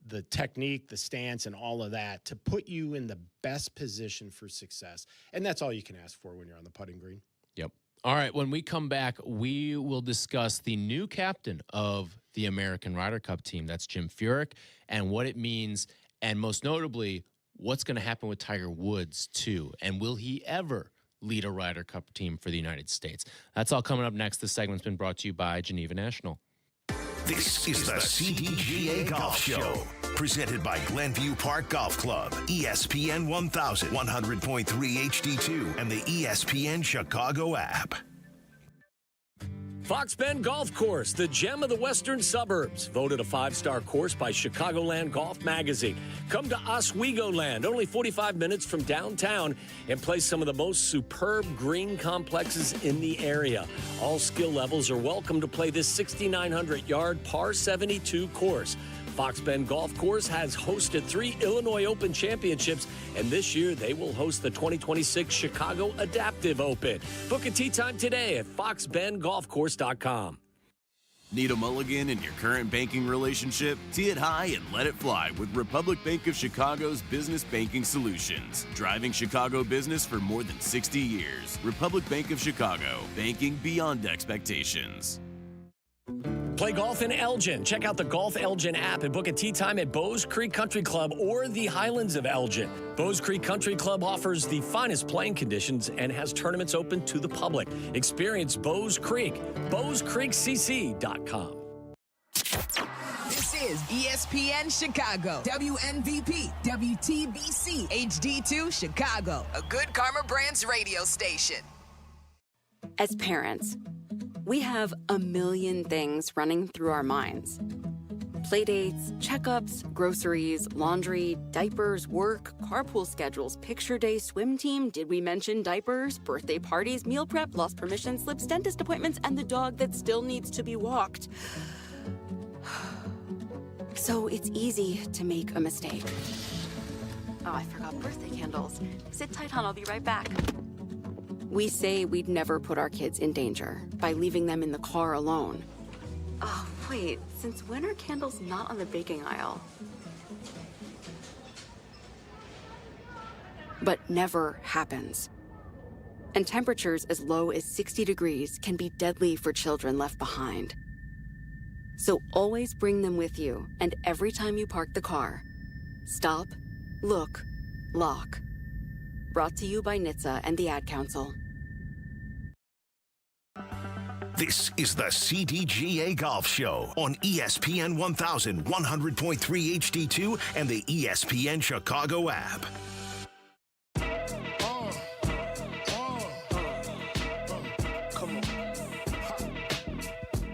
the technique, the stance, and all of that, to put you in the best position for success. And that's all you can ask for when you're on the putting green. Yep. All right, when we come back, we will discuss the new captain of the American Ryder Cup team. That's Jim Furyk, and what it means, and most notably, what's going to happen with Tiger Woods, too. And will he ever lead a Ryder Cup team for the United States? That's all coming up next. This segment's been brought to you by Geneva National. This is the CDGA Golf Show, presented by Glenview Park Golf Club, ESPN 1100.3 HD2, and the ESPN Chicago app. Fox Bend Golf Course, the gem of the western suburbs. Voted a 5-star course by Chicagoland Golf Magazine. Come to Oswego Land, only 45 minutes from downtown, and play some of the most superb green complexes in the area. All skill levels are welcome to play this 6,900-yard par 72 course. Fox Bend Golf Course has hosted 3 Illinois Open championships, and this year they will host the 2026 Chicago Adaptive Open. Book a tee time today at foxbendgolfcourse.com. Need a mulligan in your current banking relationship? Tee it high and let it fly with Republic Bank of Chicago's business banking solutions. Driving Chicago business for more than 60 years. Republic Bank of Chicago, banking beyond expectations. Play golf in Elgin. Check out the Golf Elgin app and book a tee time at Bowes Creek Country Club or the Highlands of Elgin. Bowes Creek Country Club offers the finest playing conditions and has tournaments open to the public. Experience Bowes Creek. BowesCreekCC.com. This is ESPN Chicago, WNVP, WTBC, HD2 Chicago, a Good Karma Brands radio station. As parents, we have a million things running through our minds. Playdates, checkups, groceries, laundry, diapers, work, carpool schedules, picture day, swim team, did we mention diapers, birthday parties, meal prep, lost permission slips, dentist appointments, and the dog that still needs to be walked. So it's easy to make a mistake. Oh, I forgot birthday candles. Sit tight, hon, I'll be right back. We say we'd never put our kids in danger by leaving them in the car alone. Oh, wait, since when are candles not on the baking aisle? But never happens. And temperatures as low as 60 degrees can be deadly for children left behind. So always bring them with you, and every time you park the car, stop, look, lock. Brought to you by NHTSA and the Ad Council. This is the CDGA Golf Show on ESPN 1100.3 HD2 and the ESPN Chicago app.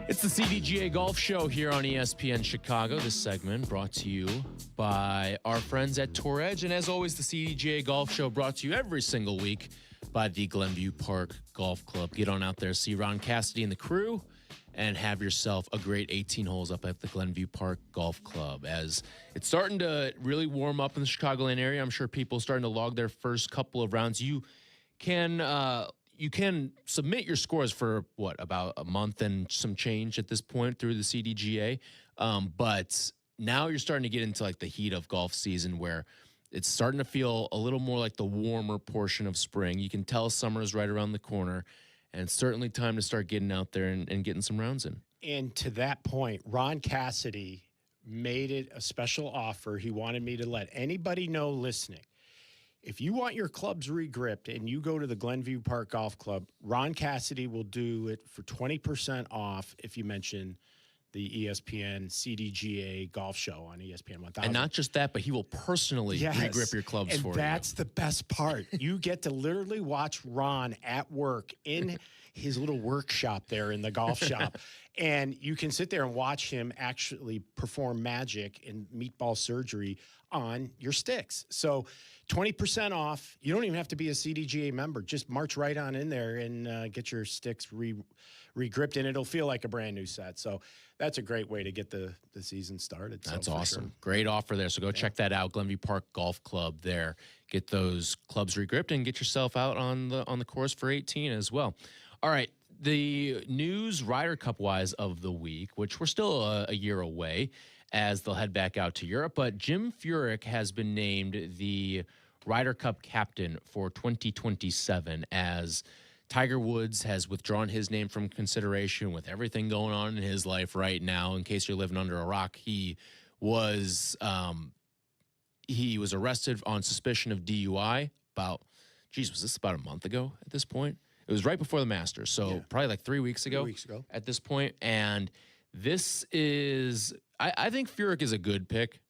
It's the CDGA Golf Show here on ESPN Chicago. This segment brought to you by our friends at Tour Edge. And as always, the CDGA Golf Show brought to you every single week by the Glenview Park Golf Club. Get on out there, see Ron Cassidy and the crew, and have yourself a great 18 holes up at the Glenview Park Golf Club. As it's starting to really warm up in the Chicagoland area, I'm sure people are starting to log their first couple of rounds. You can submit your scores for about a month and some change at this point through the CDGA. But now you're starting to get into like the heat of golf season where it's starting to feel a little more like the warmer portion of spring. You can tell summer is right around the corner, and it's certainly time to start getting out there and getting some rounds in. And to that point, Ron Cassidy made it a special offer. He wanted me to let anybody know listening. If you want your clubs regripped and you go to the Glenview Park Golf Club, Ron Cassidy will do it for 20% off if you mention the ESPN CDGA Golf Show on ESPN 1000. And not just that, but he will personally regrip your clubs for you. And that's the best part. You get to literally watch Ron at work in his little workshop there in the golf shop. And you can sit there and watch him actually perform magic and meatball surgery on your sticks. So 20% off. You don't even have to be a CDGA member. Just march right on in there and get your sticks regripped, and it'll feel like a brand new set. So that's a great way to get the season started. That's awesome. Sure. Great offer there. So go check that out. Glenview Park Golf Club there. Get those clubs regripped and get yourself out on the course for 18 as well. All right. The news Ryder Cup wise of the week, which we're still a year away as they'll head back out to Europe, but Jim Furyk has been named the Ryder Cup captain for 2027 as Tiger Woods has withdrawn his name from consideration with everything going on in his life right now. In case you're living under a rock, he was arrested on suspicion of DUI was this about a month ago at this point? It was right before the Masters, so probably like 3 weeks ago. 3 weeks ago at this point. And this is, I think Furyk is a good pick,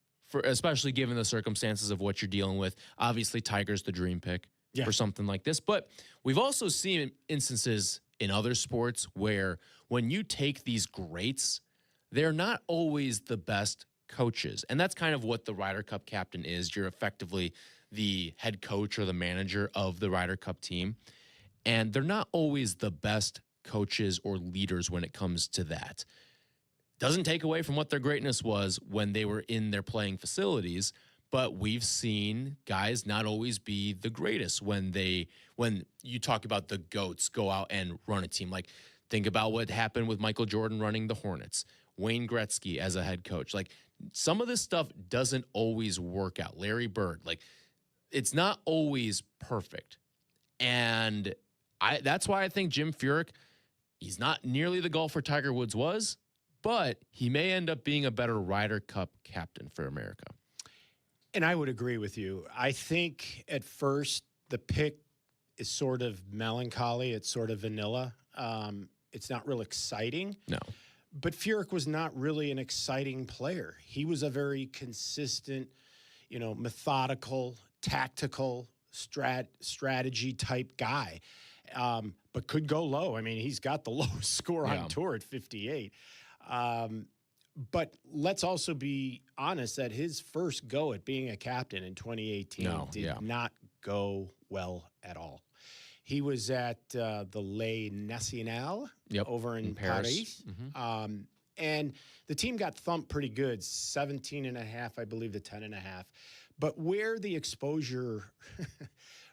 especially given the circumstances of what you're dealing with. Obviously, Tiger's the dream pick for something like this. But we've also seen instances in other sports where when you take these greats, they're not always the best coaches. And that's kind of what the Ryder Cup captain is. You're effectively the head coach or the manager of the Ryder Cup team. And they're not always the best coaches or leaders when it comes to that. Doesn't take away from what their greatness was when they were in their playing facilities, but we've seen guys not always be the greatest when you talk about the GOATs go out and run a team. Like, think about what happened with Michael Jordan running the Hornets, Wayne Gretzky as a head coach. Like, some of this stuff doesn't always work out. Larry Bird, like, it's not always perfect. And that's why I think Jim Furyk, he's not nearly the golfer Tiger Woods was, but he may end up being a better Ryder Cup captain for America. And I would agree with you. I think at first the pick is sort of melancholy. It's sort of vanilla. It's not real exciting. No. But Furyk was not really an exciting player. He was a very consistent, methodical, tactical, strategy type guy, but could go low. I mean, he's got the lowest score on tour at 58. But let's also be honest that his first go at being a captain in 2018 did not go well at all. He was at the Les Nationales over in Paris. Mm-hmm. And the team got thumped pretty good, 17.5, I believe, to 10.5. But where the exposure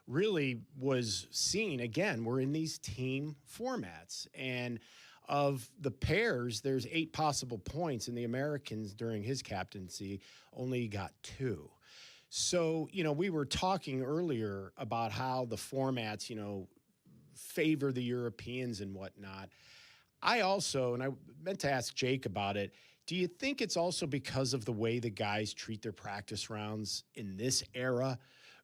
really was seen, again, we're in these team formats. And of the pairs, there's 8 possible points, and the Americans during his captaincy only got 2. So, we were talking earlier about how the formats, favor the Europeans and whatnot. I also, and I meant to ask Jake about it, do you think it's also because of the way the guys treat their practice rounds in this era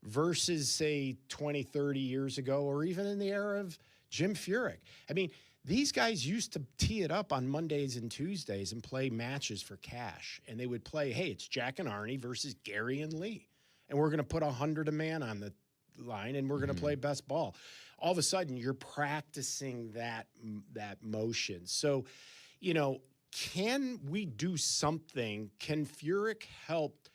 versus, say, 20, 30 years ago, or even in the era of Jim Furyk? I mean, these guys used to tee it up on Mondays and Tuesdays and play matches for cash. And they would play, hey, it's Jack and Arnie versus Gary and Lee. And we're going to put 100 a man on the line, and we're going to play best ball. All of a sudden, you're practicing that motion. So, can we do something? Can Furyk help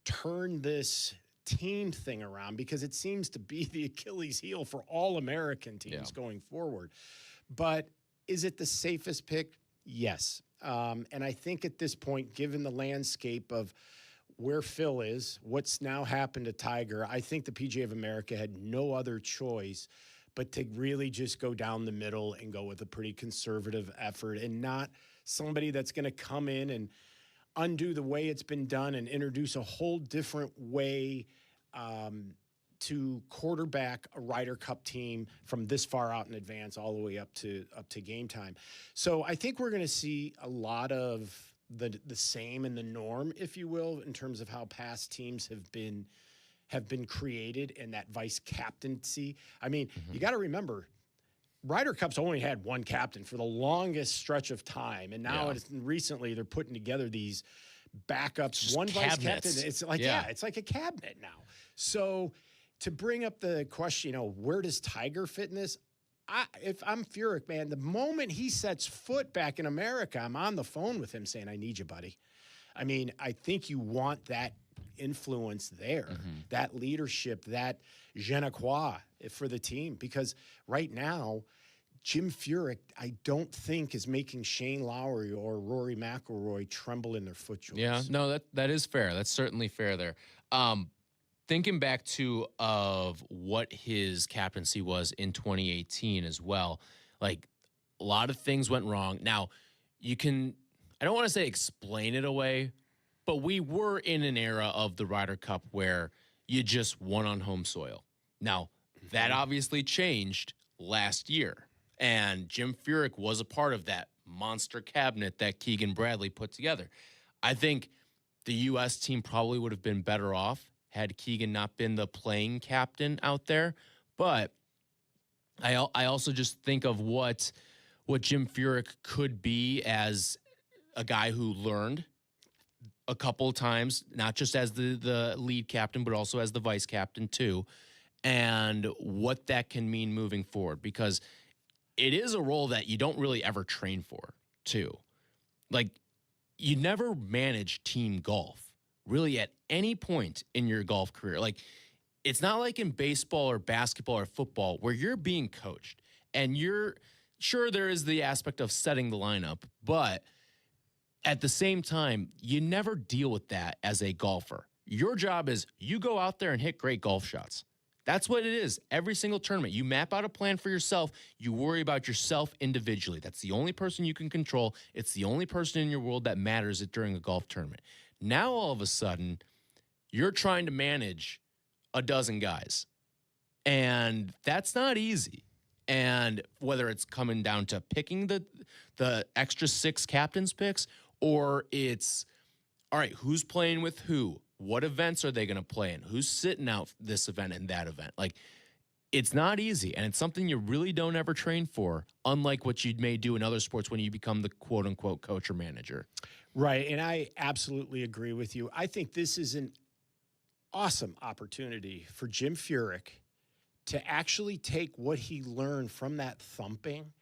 turn this team thing around? Because it seems to be the Achilles heel for all American teams going forward. But is it the safest pick? Yes. And I think at this point, given the landscape of where Phil is, what's now happened to Tiger, I think the PGA of America had no other choice but to really just go down the middle and go with a pretty conservative effort and not somebody that's going to come in and undo the way it's been done and introduce a whole different way to quarterback a Ryder Cup team from this far out in advance all the way up to game time. So I think we're going to see a lot of the same in the norm, if you will, in terms of how past teams have been created and that vice captaincy. I mean, you got to remember, Ryder Cup's only had one captain for the longest stretch of time, and now recently they're putting together these backups, one vice captain. It's like it's like a cabinet now. So to bring up the question, where does Tiger fit in this? If I'm Furyk, man, the moment he sets foot back in America, I'm on the phone with him saying, I need you, buddy. I mean, I think you want that influence there, that leadership, that je ne sais for the team. Because right now, Jim Furyk, I don't think is making Shane Lowry or Rory McIlroy tremble in their foot joints. Yeah, no, that is fair. That's certainly fair there. Thinking back to of what his captaincy was in 2018 as well, like a lot of things went wrong. Now, I don't want to say explain it away, but we were in an era of the Ryder Cup where you just won on home soil. Now, that obviously changed last year, and Jim Furyk was a part of that monster cabinet that Keegan Bradley put together. I think the U.S. team probably would have been better off had Keegan not been the playing captain out there. But I also just think of what Jim Furyk could be as a guy who learned a couple of times, not just as the lead captain, but also as the vice captain too, and what that can mean moving forward. Because it is a role that you don't really ever train for too. Like, you never manage team golf really at any point in your golf career. Like, it's not like in baseball or basketball or football where you're being coached and you're sure there is the aspect of setting the lineup, but at the same time, you never deal with that as a golfer. Your job is you go out there and hit great golf shots. That's what it is. Every single tournament, you map out a plan for yourself. You worry about yourself individually. That's the only person you can control. It's the only person in your world that matters during a golf tournament. Now, all of a sudden, you're trying to manage a dozen guys. And that's not easy. And whether it's coming down to picking the extra 6 captains picks, or it's, all right, who's playing with who? What events are they going to play in? Who's sitting out this event and that event? Like, it's not easy, and it's something you really don't ever train for, unlike what you may do in other sports when you become the quote-unquote coach or manager. Right, and I absolutely agree with you. I think this is an awesome opportunity for Jim Furyk to actually take what he learned from that thumping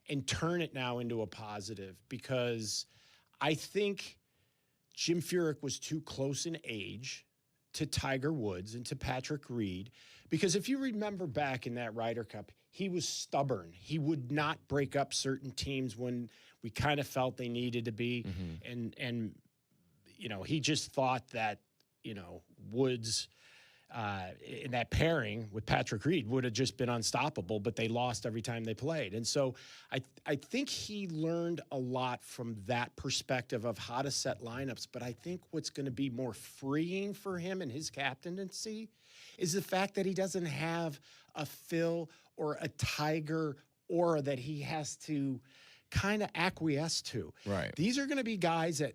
and turn it now into a positive, because I think Jim Furyk was too close in age to Tiger Woods and to Patrick Reed, because if you remember back in that Ryder Cup, he was stubborn. He would not break up certain teams when we kind of felt they needed to be. And you know, he just thought that, you know, Woods in that pairing with Patrick Reed would have just been unstoppable, but they lost every time they played. And so I think he learned a lot from that perspective of how to set lineups. But I think what's going to be more freeing for him and his captaincy is the fact that he doesn't have a Phil or a Tiger aura that he has to kind of acquiesce to. Right. These are going to be guys that,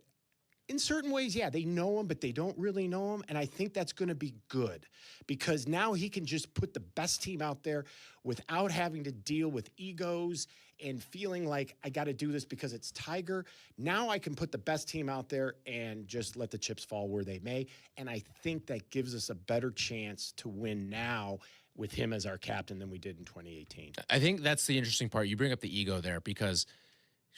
in certain ways, yeah, they know him, but they don't really know him. And I think that's going to be good, because now he can just put the best team out there without having to deal with egos and feeling like I got to do this because it's Tiger. Now I can put the best team out there and just let the chips fall where they may. And I think that gives us a better chance to win now with him as our captain than we did in 2018. I think that's the interesting part. You bring up the ego there, because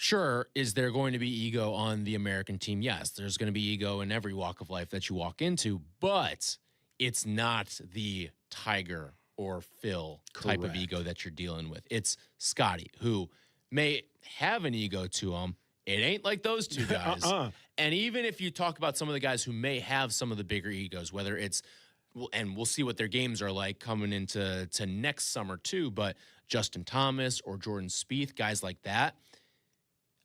sure, is there going to be ego on the American team? Yes, there's going to be ego in every walk of life that you walk into, but it's not the Tiger or Phil type of ego that you're dealing with. It's Scotty, who may have an ego to him. It ain't like those two guys. And even if you talk about some of the guys who may have some of the bigger egos, whether it's, and we'll see what their games are like coming into next summer too, but Justin Thomas or Jordan Spieth, guys like that,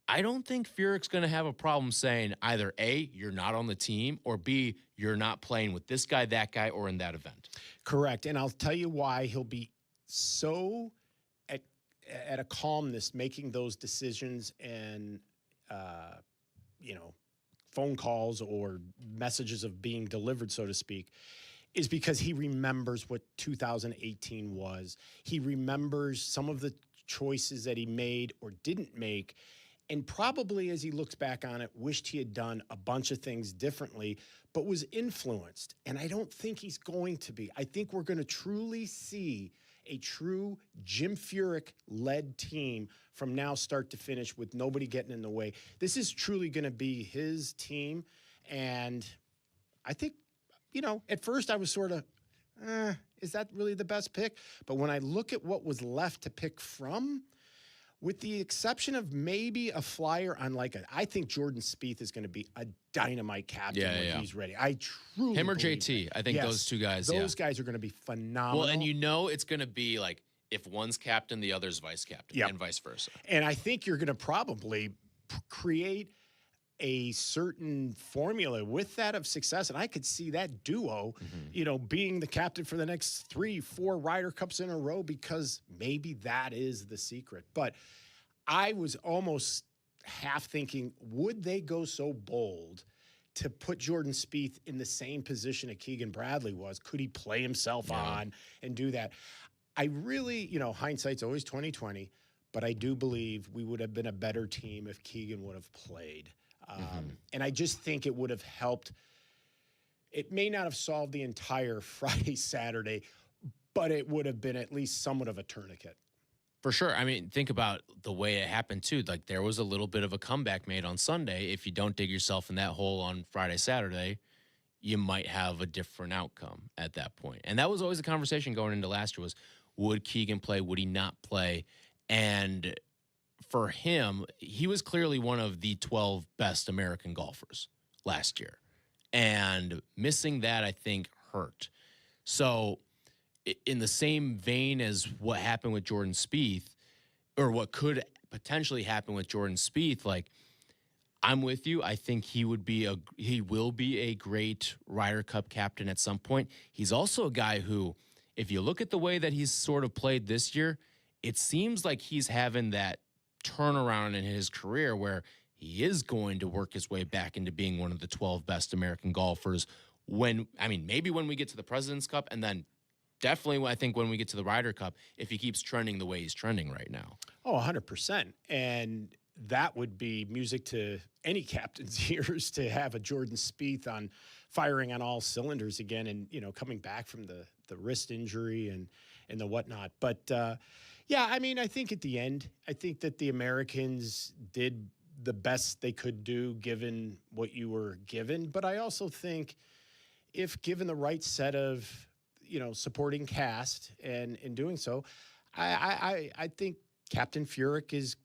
I don't think Furyk's going to have a problem saying either A, you're not on the team, or B, you're not playing with this guy, that guy, or in that event. Correct. And I'll tell you why he'll be so at a calmness making those decisions and, you know, phone calls or messages of being delivered, so to speak, is because he remembers what 2018 was. He remembers some of the choices that he made or didn't make. And probably as he looks back on it, wished he had done a bunch of things differently, but was influenced. And I don't think he's going to be. I think we're going to truly see a true Jim Furyk-led team from now start to finish with nobody getting in the way. This is truly going to be his team. And I think, you know, at first I was sort of, is that really the best pick? But when I look at what was left to pick from, with the exception of maybe a flyer on I think Jordan Spieth is going to be a dynamite captain when he's ready. I truly him or believe JT. that. I think those two guys. Those guys are going to be phenomenal. Well, and you know it's going to be like if one's captain, the other's vice captain, and vice versa. And I think you're going to probably create a certain formula with that of success. And I could see that duo, you know, being the captain for the next 3-4 Ryder Cups in a row, because maybe that is the secret. But I was almost half thinking, would they go so bold to put Jordan Spieth in the same position that Keegan Bradley was? Could he play himself on and do that? I really, you know, hindsight's always 20/20, but I do believe we would have been a better team if Keegan would have played. And I just think it would have helped. It may not have solved the entire Friday, Saturday, but it would have been at least somewhat of a tourniquet. For sure. I mean, think about the way it happened, too. Like, there was a little bit of a comeback made on Sunday. If you don't dig yourself in that hole on Friday, Saturday, you might have a different outcome at that point. And that was always a conversation going into last year was, would Keegan play? Would he not play? And for him, he was clearly one of the 12 best American golfers last year. And missing that, I think, hurt. So in the same vein as what happened with Jordan Spieth, or what could potentially happen with Jordan Spieth, like, I'm with you. I think he will be a great Ryder Cup captain at some point. He's also a guy who, if you look at the way that he's sort of played this year, it seems like he's having that turnaround in his career where he is going to work his way back into being one of the 12 best American golfers maybe when we get to the President's Cup, and then definitely I think when we get to the Ryder Cup, if he keeps trending the way he's trending right now. Oh, 100%. And that would be music to any captain's ears to have a Jordan Spieth firing on all cylinders again and, coming back from the wrist injury and the whatnot. But, I think at the end, I think that the Americans did the best they could do given what you were given. But I also think if given the right set of, supporting cast and in doing so, I think Captain Furyk is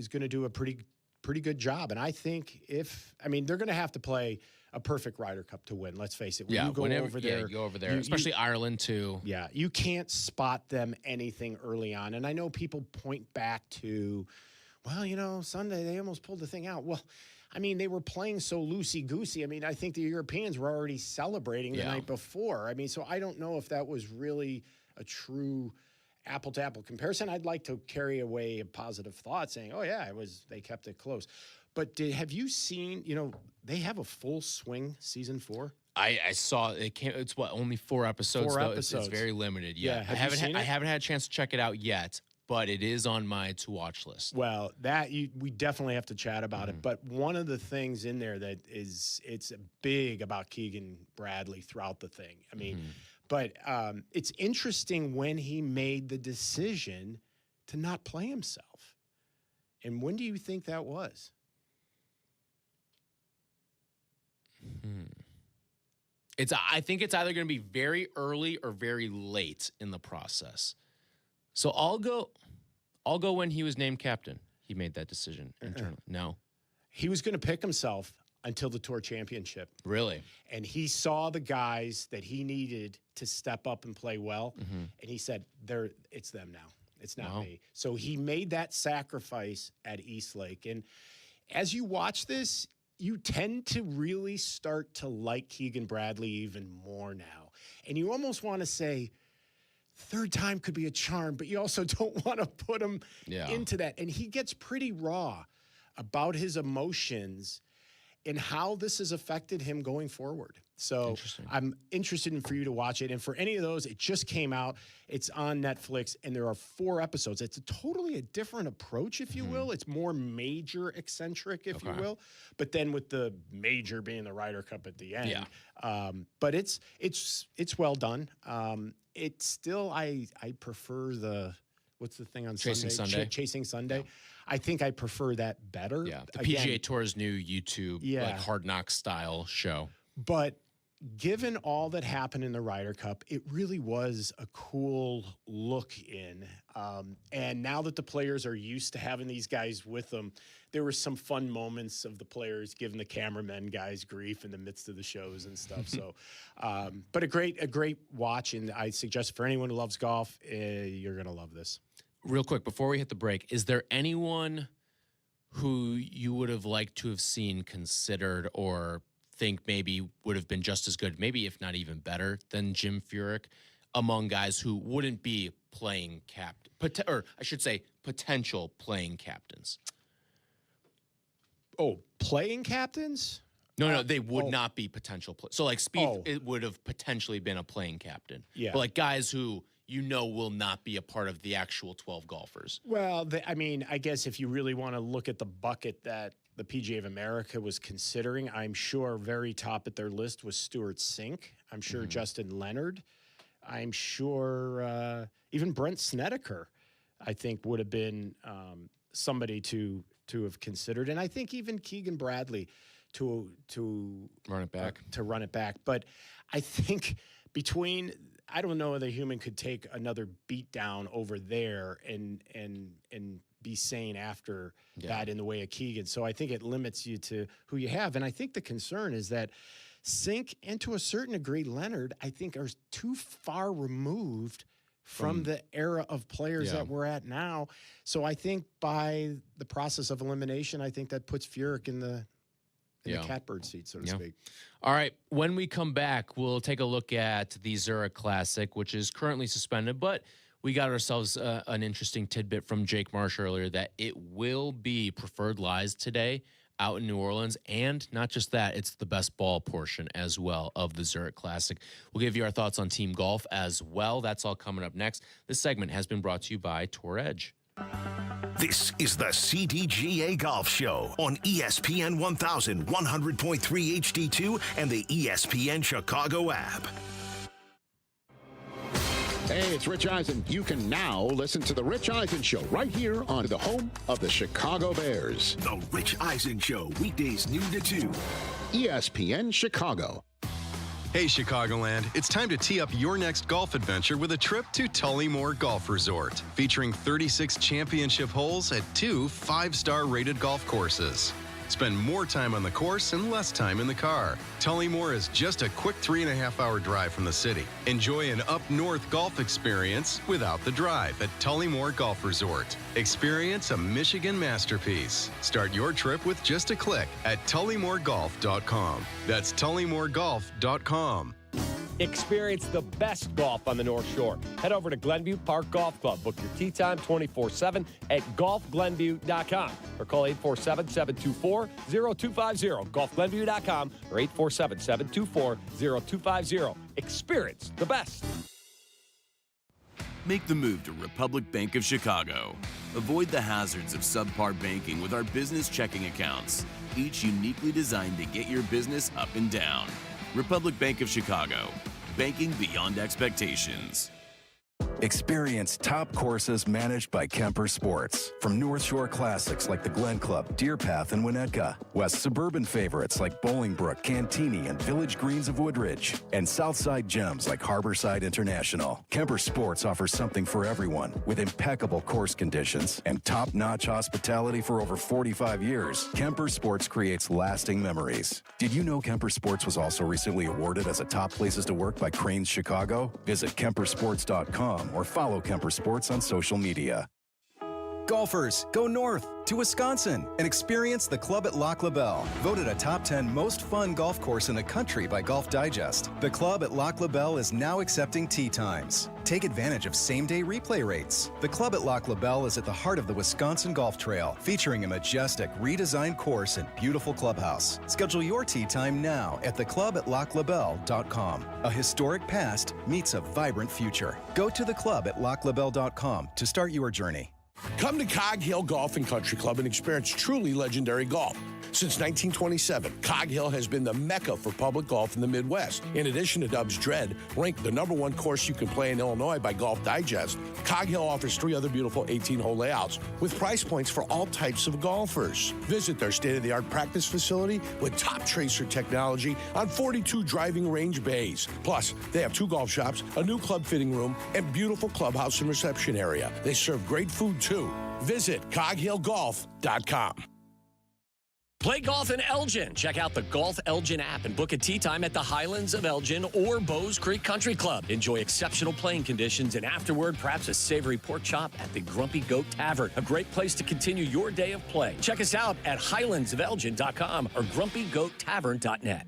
going to do a pretty good job. And I think they're going to have to play a perfect Ryder Cup to win. Let's face it. When you go over there, you go over there, especially Ireland too. Yeah, you can't spot them anything early on. And I know people point back to, Sunday they almost pulled the thing out. Well, they were playing so loosey-goosey. I think the Europeans were already celebrating the night before. So I don't know if that was really a true apple-to-apple comparison. I'd like to carry away a positive thought saying, oh, yeah, they kept it close. But have you seen, they have a full swing season 4? I saw it. It's only 4 episodes. 4 though. episodes. It's very limited. Yeah, I haven't had a chance to check it out yet, but it is on my to-watch list. Well, we definitely have to chat about it. But one of the things in there that it's big about Keegan Bradley throughout the thing. But it's interesting when he made the decision to not play himself. And when do you think that was? I think it's either going to be very early or very late in the process. So I'll go when he was named captain. He made that decision internally. No. He was going to pick himself until the Tour Championship. Really? And he saw the guys that he needed to step up and play well. And he said, it's them now. It's not me. So he made that sacrifice at Eastlake. And as you watch this, you tend to really start to like Keegan Bradley even more now. And you almost want to say, third time could be a charm, but you also don't want to put him into that. And he gets pretty raw about his emotions and how this has affected him going forward. So I'm interested for you to watch it. And for any of those, it just came out. It's on Netflix, and there are 4 episodes. It's a different approach, if you will. It's more major eccentric, if you will. But then with the major being the Ryder Cup at the end. Yeah. But it's well done. It's still I prefer what's the thing on Chasing Sunday? Chasing Sunday. Yeah. I think I prefer that better. Yeah, the PGA Tour's new YouTube Hard Knocks style show. But given all that happened in the Ryder Cup, it really was a cool look in. And now that the players are used to having these guys with them, there were some fun moments of the players giving the cameramen guys grief in the midst of the shows and stuff. So, but a great watch. And I suggest for anyone who loves golf, you're going to love this. Real quick, before we hit the break, is there anyone who you would have liked to have seen considered or think maybe would have been just as good, maybe if not even better than Jim Furyk, among guys who wouldn't be playing or I should say potential playing captains? Oh, playing captains? No, they would not be potential. So like Spieth, it would have potentially been a playing captain. Yeah. But like guys who will not be a part of the actual 12 golfers. Well, I guess if you really want to look at the bucket that the PGA of America was considering, I'm sure very top at their list was Stuart Sink. I'm sure Justin Leonard. I'm sure even Brent Snedeker, I think, would have been somebody to have considered. And I think even Keegan Bradley to run it back. But I think I don't know if a human could take another beat down over there and be be saying after that in the way of Keegan. So I think it limits you to who you have. And I think the concern is that Sink and to a certain degree Leonard, I think, are too far removed from the era of players that we're at now. So I think by the process of elimination, I think that puts Furyk in the catbird seat, so to speak. All right. When we come back, we'll take a look at the Zurich Classic, which is currently suspended, but we got ourselves an interesting tidbit from Jake Marsh earlier that it will be preferred lies today out in New Orleans. And not just that, it's the best ball portion as well of the Zurich Classic. We'll give you our thoughts on team golf as well. That's all coming up next. This segment has been brought to you by Tour Edge. This is the CDGA Golf Show on ESPN 1000, 100.3 HD2, and the ESPN Chicago app. Hey, it's Rich Eisen. You can now listen to The Rich Eisen Show right here on the home of the Chicago Bears. The Rich Eisen Show, weekdays noon to 2. ESPN Chicago. Hey, Chicagoland, it's time to tee up your next golf adventure with a trip to Tullymore Golf Resort, featuring 36 championship holes at 2 5-star rated golf courses. Spend more time on the course and less time in the car. Tullymore is just a quick 3.5-hour drive from the city. Enjoy an up-north golf experience without the drive at Tullymore Golf Resort. Experience a Michigan masterpiece. Start your trip with just a click at tullymoregolf.com. That's tullymoregolf.com. Experience the best golf on the North Shore. Head over to Glenview Park Golf Club. Book your tee time 24/7 at golfglenview.com or call 847-724-0250. Golfglenview.com or 847-724-0250. Experience the best. Make the move to Republic Bank of Chicago. Avoid the hazards of subpar banking with our business checking accounts, each uniquely designed to get your business up and down. Republic Bank of Chicago, banking beyond expectations. Experience top courses managed by Kemper Sports. From North Shore classics like the Glen Club, Deer Path, and Winnetka, west suburban favorites like Bolingbrook, Cantini, and Village Greens of Woodridge, and Southside gems like Harborside International. Kemper Sports offers something for everyone with impeccable course conditions and top-notch hospitality for over 45 years. Kemper Sports creates lasting memories. Did you know Kemper Sports was also recently awarded as a top places to work by Cranes Chicago? Visit kempersports.com or follow Kemper Sports on social media. Golfers, go north to Wisconsin and experience the Club at Lac La Belle, voted a top 10 most fun golf course in the country by Golf Digest. The Club at Lac La Belle is now accepting tee times. Take advantage of same-day replay rates. The Club at Lac La Belle is at the heart of the Wisconsin Golf Trail, featuring a majestic, redesigned course and beautiful clubhouse. Schedule your tee time now at theclubatlaclabelle.com. A historic past meets a vibrant future. Go to theclubatlaclabelle.com to start your journey. Come to Cog Hill Golf and Country Club and experience truly legendary golf. Since 1927, Cog Hill has been the mecca for public golf in the Midwest. In addition to Dub's Dread, ranked the #1 course you can play in Illinois by Golf Digest, Cog Hill offers 3 other beautiful 18-hole layouts with price points for all types of golfers. Visit their state-of-the-art practice facility with top tracer technology on 42 driving range bays. Plus, they have 2 golf shops, a new club fitting room, and beautiful clubhouse and reception area. They serve great food, too. Visit coghillgolf.com. Play golf in Elgin. Check out the Golf Elgin app and book a tee time at the Highlands of Elgin or Bowes Creek Country Club. Enjoy exceptional playing conditions and afterward, perhaps a savory pork chop at the Grumpy Goat Tavern. A great place to continue your day of play. Check us out at highlandsofelgin.com or grumpygoattavern.net.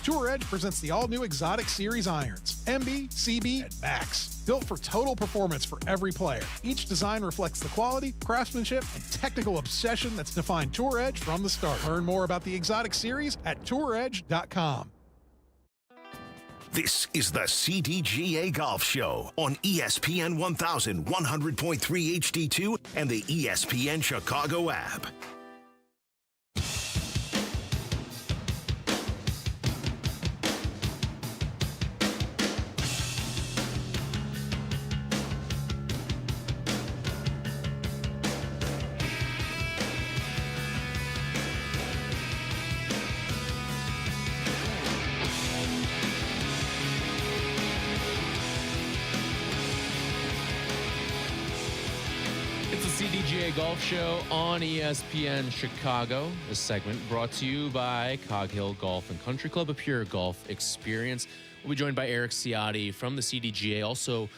Tour Edge presents the all-new Exotic Series irons, MB, CB, and Max. Built for total performance for every player. Each design reflects the quality, craftsmanship, and technical obsession that's defined Tour Edge from the start. Learn more about the Exotic Series at touredge.com. This is the CDGA Golf Show on ESPN 1000, 100.3 HD2, and the ESPN Chicago app. It's the CDGA Golf Show on ESPN Chicago. This segment brought to you by Cog Hill Golf and Country Club, a pure golf experience. We'll be joined by Eric Ciotti from the CDGA, also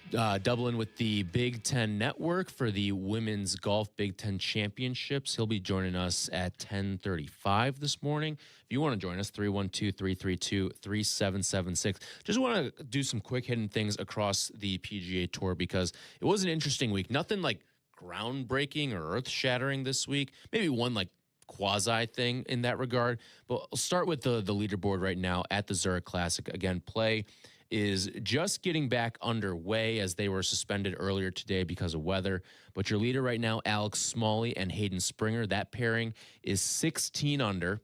doubling with the Big Ten Network for the Women's Golf Big Ten Championships. He'll be joining us at 10:35 this morning. If you want to join us, 312-332-3776. Just want to do some quick hitting things across the PGA Tour because it was an interesting week. Nothing like groundbreaking or earth-shattering this week. Maybe one like quasi thing in that regard. But I'll start with the leaderboard right now at the Zurich Classic. Again, play is just getting back underway as they were suspended earlier today because of weather. But your leader right now, Alex Smalley and Hayden Springer, that pairing is 16 under.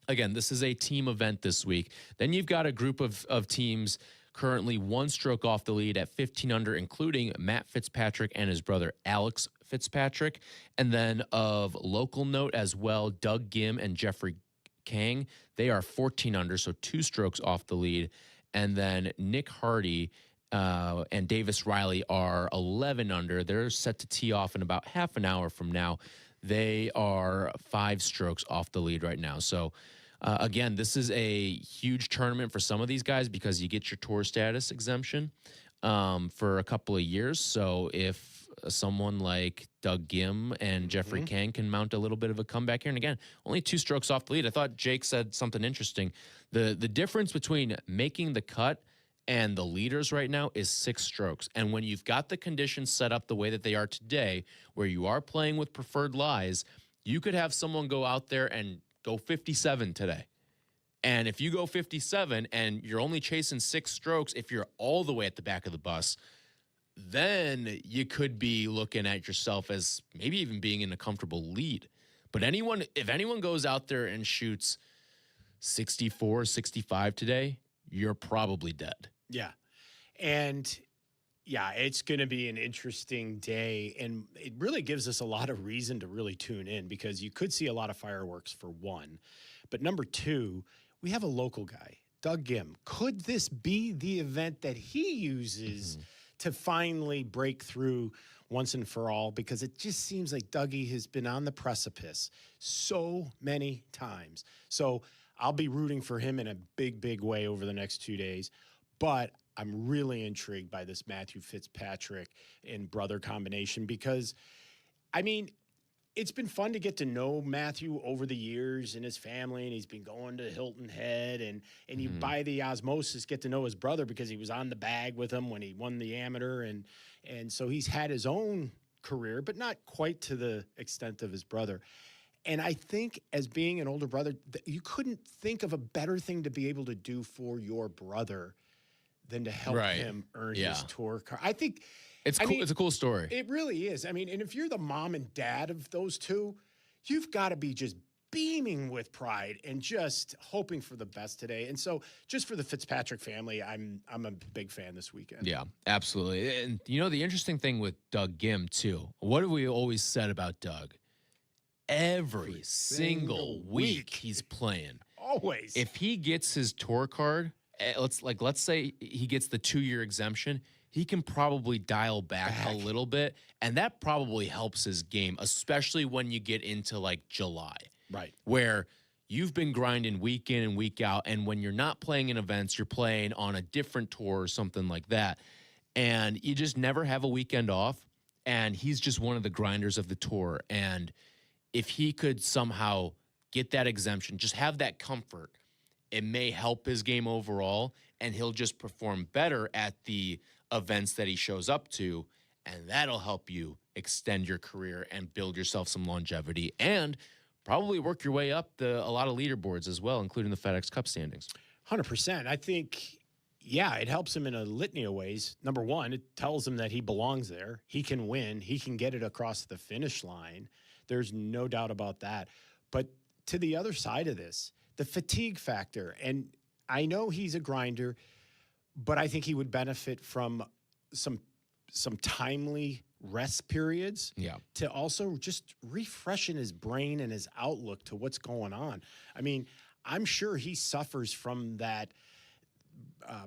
Again, this is a team event this week. Then you've got a group of teams currently one stroke off the lead at 15 under, including Matt Fitzpatrick and his brother Alex Fitzpatrick. And then of local note as well, Doug Gim and Jeffrey Kang, they are 14 under, so 2 strokes off the lead. And then Nick Hardy and Davis Riley are 11 under. They're set to tee off in about half an hour from now. They are 5 strokes off the lead right now. So, again, this is a huge tournament for some of these guys because you get your tour status exemption for a couple of years. So if someone like Doug Gim and Jeffrey Kang can mount a little bit of a comeback here, and again, only 2 strokes off the lead. I thought Jake said something interesting. The difference between making the cut and the leaders right now is 6 strokes. And when you've got the conditions set up the way that they are today, where you are playing with preferred lies, you could have someone go out there and go 57 today. And if you go 57 and you're only chasing 6 strokes, if you're all the way at the back of the bus, then you could be looking at yourself as maybe even being in a comfortable lead. But if anyone goes out there and shoots 64, 65 today, you're probably dead. Yeah. And yeah, it's going to be an interesting day. And it really gives us a lot of reason to really tune in because you could see a lot of fireworks for one. But number 2, we have a local guy, Doug Gim. Could this be the event that he uses to finally break through once and for all? Because it just seems like Dougie has been on the precipice so many times. So I'll be rooting for him in a big, big way over the next 2 days. But I'm really intrigued by this Matthew Fitzpatrick and brother combination because, I mean, it's been fun to get to know Matthew over the years and his family, and he's been going to Hilton Head, and you by the osmosis get to know his brother because he was on the bag with him when he won the amateur, and so he's had his own career, but not quite to the extent of his brother. And I think as being an older brother, you couldn't think of a better thing to be able to do for your brother than to help him earn his tour car. I think it's cool. It's a cool story. It really is. I mean, and if you're the mom and dad of those two, you've got to be just beaming with pride and just hoping for the best today. And so just for the Fitzpatrick family, I'm a big fan this weekend. Yeah, absolutely. And you know, the interesting thing with Doug Gim too, what have we always said about Doug? Every single week he's playing. Always. If he gets his tour card, let's say he gets the 2-year exemption, he can probably dial back a little bit, and that probably helps his game, especially when you get into like July. Right. Where you've been grinding week in and week out, and when you're not playing in events, you're playing on a different tour or something like that, and you just never have a weekend off, and he's just one of the grinders of the tour. And if he could somehow get that exemption, just have that comfort, it may help his game overall, and he'll just perform better at the events that he shows up to, and that'll help you extend your career and build yourself some longevity and probably work your way up a lot of leaderboards as well, including the FedEx Cup standings. 100%. I think, yeah, it helps him in a litany of ways. Number one, it tells him that he belongs there. He can win. He can get it across the finish line. There's no doubt about that. But to the other side of this, the fatigue factor, and I know he's a grinder, but I think he would benefit from some timely rest periods to also just refreshen his brain and his outlook to what's going on. I mean, I'm sure he suffers from that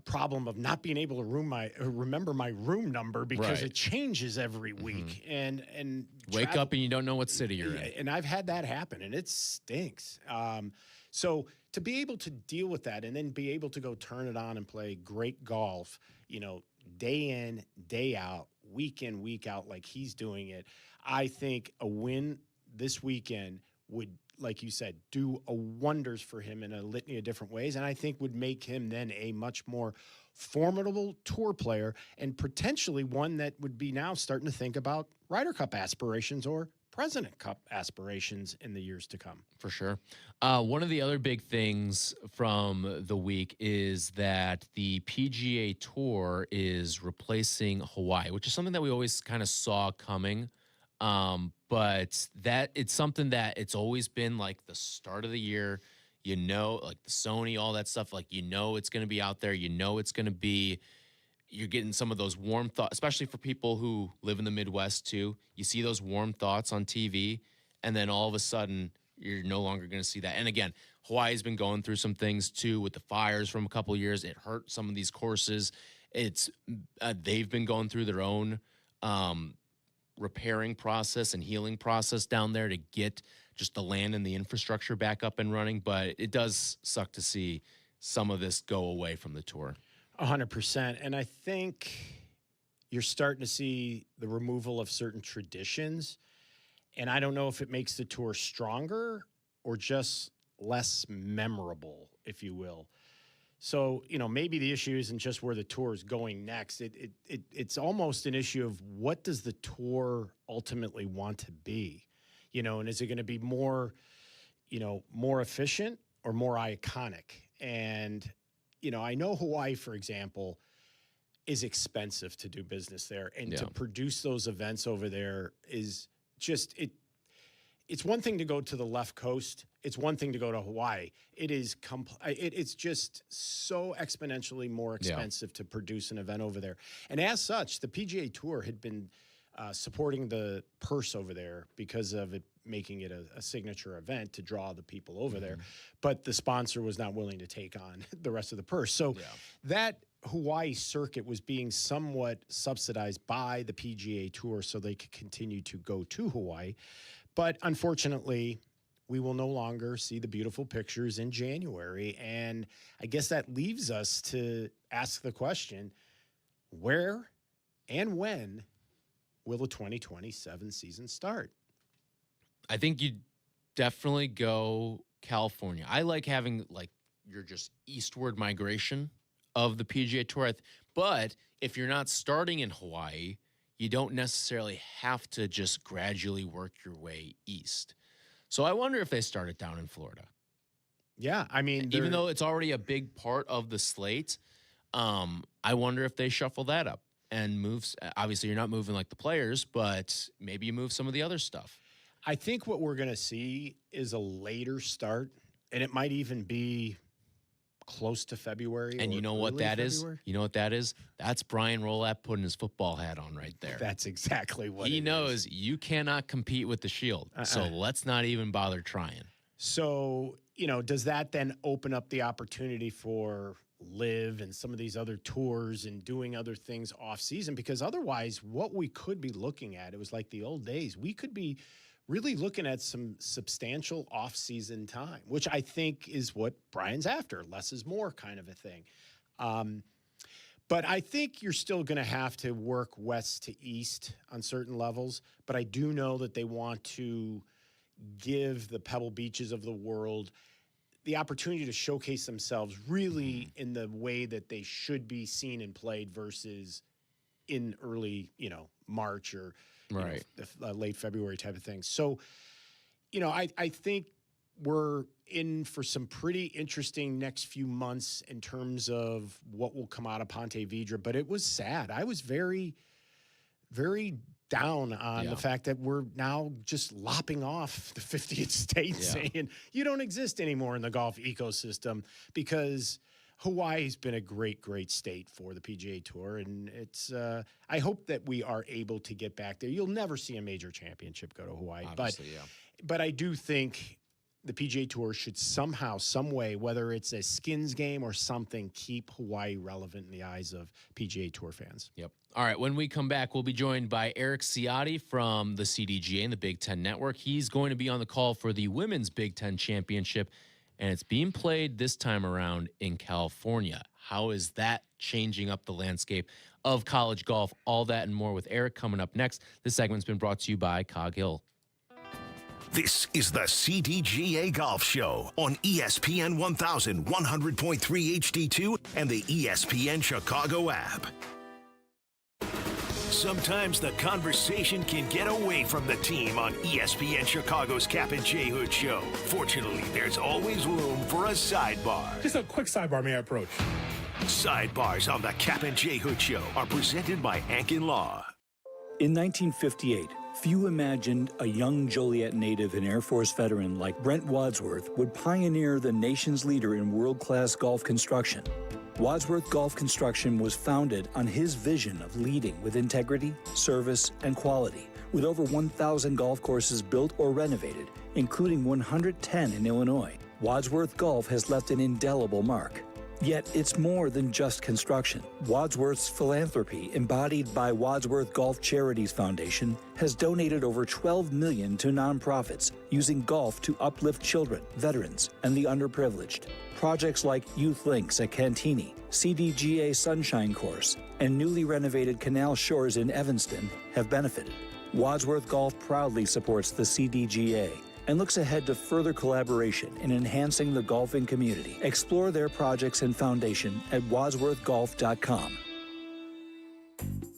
problem of not being able to remember my room number because Right. it changes every week. And Wake up and you don't know what city you're in. And I've had that happen, and it stinks. So to be able to deal with that and then be able to go turn it on and play great golf, day in, day out, week in, week out, like he's doing it, I think a win this weekend would, like you said, do wonders for him in a litany of different ways, and I think would make him then a much more formidable tour player and potentially one that would be now starting to think about Ryder Cup aspirations or President Cup aspirations in the years to come. For sure. One of the other big things from the week is that the PGA Tour is replacing Hawaii, which is something that we always kind of saw coming. But that it's something that it's always been like the start of the year, like the Sony, all that stuff, like, it's going to be out there, it's going to be, you're getting some of those warm thoughts, especially for people who live in the Midwest too. You see those warm thoughts on TV, and then all of a sudden you're no longer going to see that. And again, Hawaii's been going through some things too with the fires from a couple of years. It hurt some of these courses. They've been going through their own, repairing process and healing process down there to get just the land and the infrastructure back up and running. But it does suck to see some of this go away from the tour. 100%. And I think you're starting to see the removal of certain traditions. And I don't know if it makes the tour stronger or just less memorable, if you will. So, maybe the issue isn't just where the tour is going next. It's almost an issue of what does the tour ultimately want to be, and is it going to be more, more efficient or more iconic? And, I know Hawaii, for example, is expensive to do business there, and to produce those events over there is just It's one thing to go to the left coast. It's one thing to go to Hawaii. It is it's just so exponentially more expensive to produce an event over there. And as such, the PGA Tour had been supporting the purse over there because of it making it a signature event to draw the people over there. But the sponsor was not willing to take on the rest of the purse. So that Hawaii circuit was being somewhat subsidized by the PGA Tour so they could continue to go to Hawaii. But unfortunately, we will no longer see the beautiful pictures in January. And I guess that leaves us to ask the question, where and when will the 2027 season start? I think you definitely go California. I like having your just eastward migration of the PGA Tour. But if you're not starting in Hawaii, you don't necessarily have to just gradually work your way east. So I wonder if they start it down in Florida. Yeah, I mean, even though it's already a big part of the slate, I wonder if they shuffle that up and moves. Obviously, you're not moving like the players, but maybe you move some of the other stuff. I think what we're going to see is a later start, and it might even be close to February. And you know what that is? You know what that is? That's Brian Rolapp putting his football hat on right there. That's exactly what he knows. You cannot compete with the Shield. So let's not even bother trying. So, does that then open up the opportunity for LIV and some of these other tours and doing other things off season? Because otherwise, what we could be looking at, it was like the old days. We could be really looking at some substantial off-season time, which I think is what Brian's after. Less is more kind of a thing. But I think you're still going to have to work west to east on certain levels. But I do know that they want to give the Pebble Beaches of the world the opportunity to showcase themselves really in the way that they should be seen and played versus in early, March or late February type of thing. So, I think we're in for some pretty interesting next few months in terms of what will come out of Ponte Vedra. But it was sad. I was very, very down on the fact that we're now just lopping off the 50th state, saying you don't exist anymore in the golf ecosystem, because Hawaii's been a great, great state for the PGA Tour, and it's. I hope that we are able to get back there. You'll never see a major championship go to Hawaii, obviously, but I do think the PGA Tour should somehow, some way, whether it's a skins game or something, keep Hawaii relevant in the eyes of PGA Tour fans. Yep. All right, when we come back, we'll be joined by Eric Ciotti from the CDGA and the Big Ten Network. He's going to be on the call for the Women's Big Ten Championship, and it's being played this time around in California. How is that changing up the landscape of college golf? All that and more with Eric coming up next. This segment's been brought to you by Cog Hill. This is the CDGA Golf Show on ESPN 1100.3 HD2 and the ESPN Chicago app. Sometimes the conversation can get away from the team on ESPN Chicago's Cap and J Hood Show. Fortunately, there's always room for a sidebar. Just a quick sidebar, may I approach? Sidebars on the Cap and J Hood Show are presented by Hankin Law. In 1958, few imagined a young Joliet native and Air Force veteran like Brent Wadsworth would pioneer the nation's leader in world-class golf construction. Wadsworth Golf Construction was founded on his vision of leading with integrity, service, and quality, with over 1,000 golf courses built or renovated, including 110 in Illinois. Wadsworth Golf has left an indelible mark. Yet it's more than just construction. Wadsworth's philanthropy, embodied by Wadsworth Golf Charities Foundation, has donated over $12 million to nonprofits using golf to uplift children, veterans, and the underprivileged. Projects like Youth Links at Cantini, CDGA Sunshine Course, and newly renovated Canal Shores in Evanston have benefited. Wadsworth Golf proudly supports the CDGA and looks ahead to further collaboration in enhancing the golfing community. Explore their projects and foundation at wadsworthgolf.com.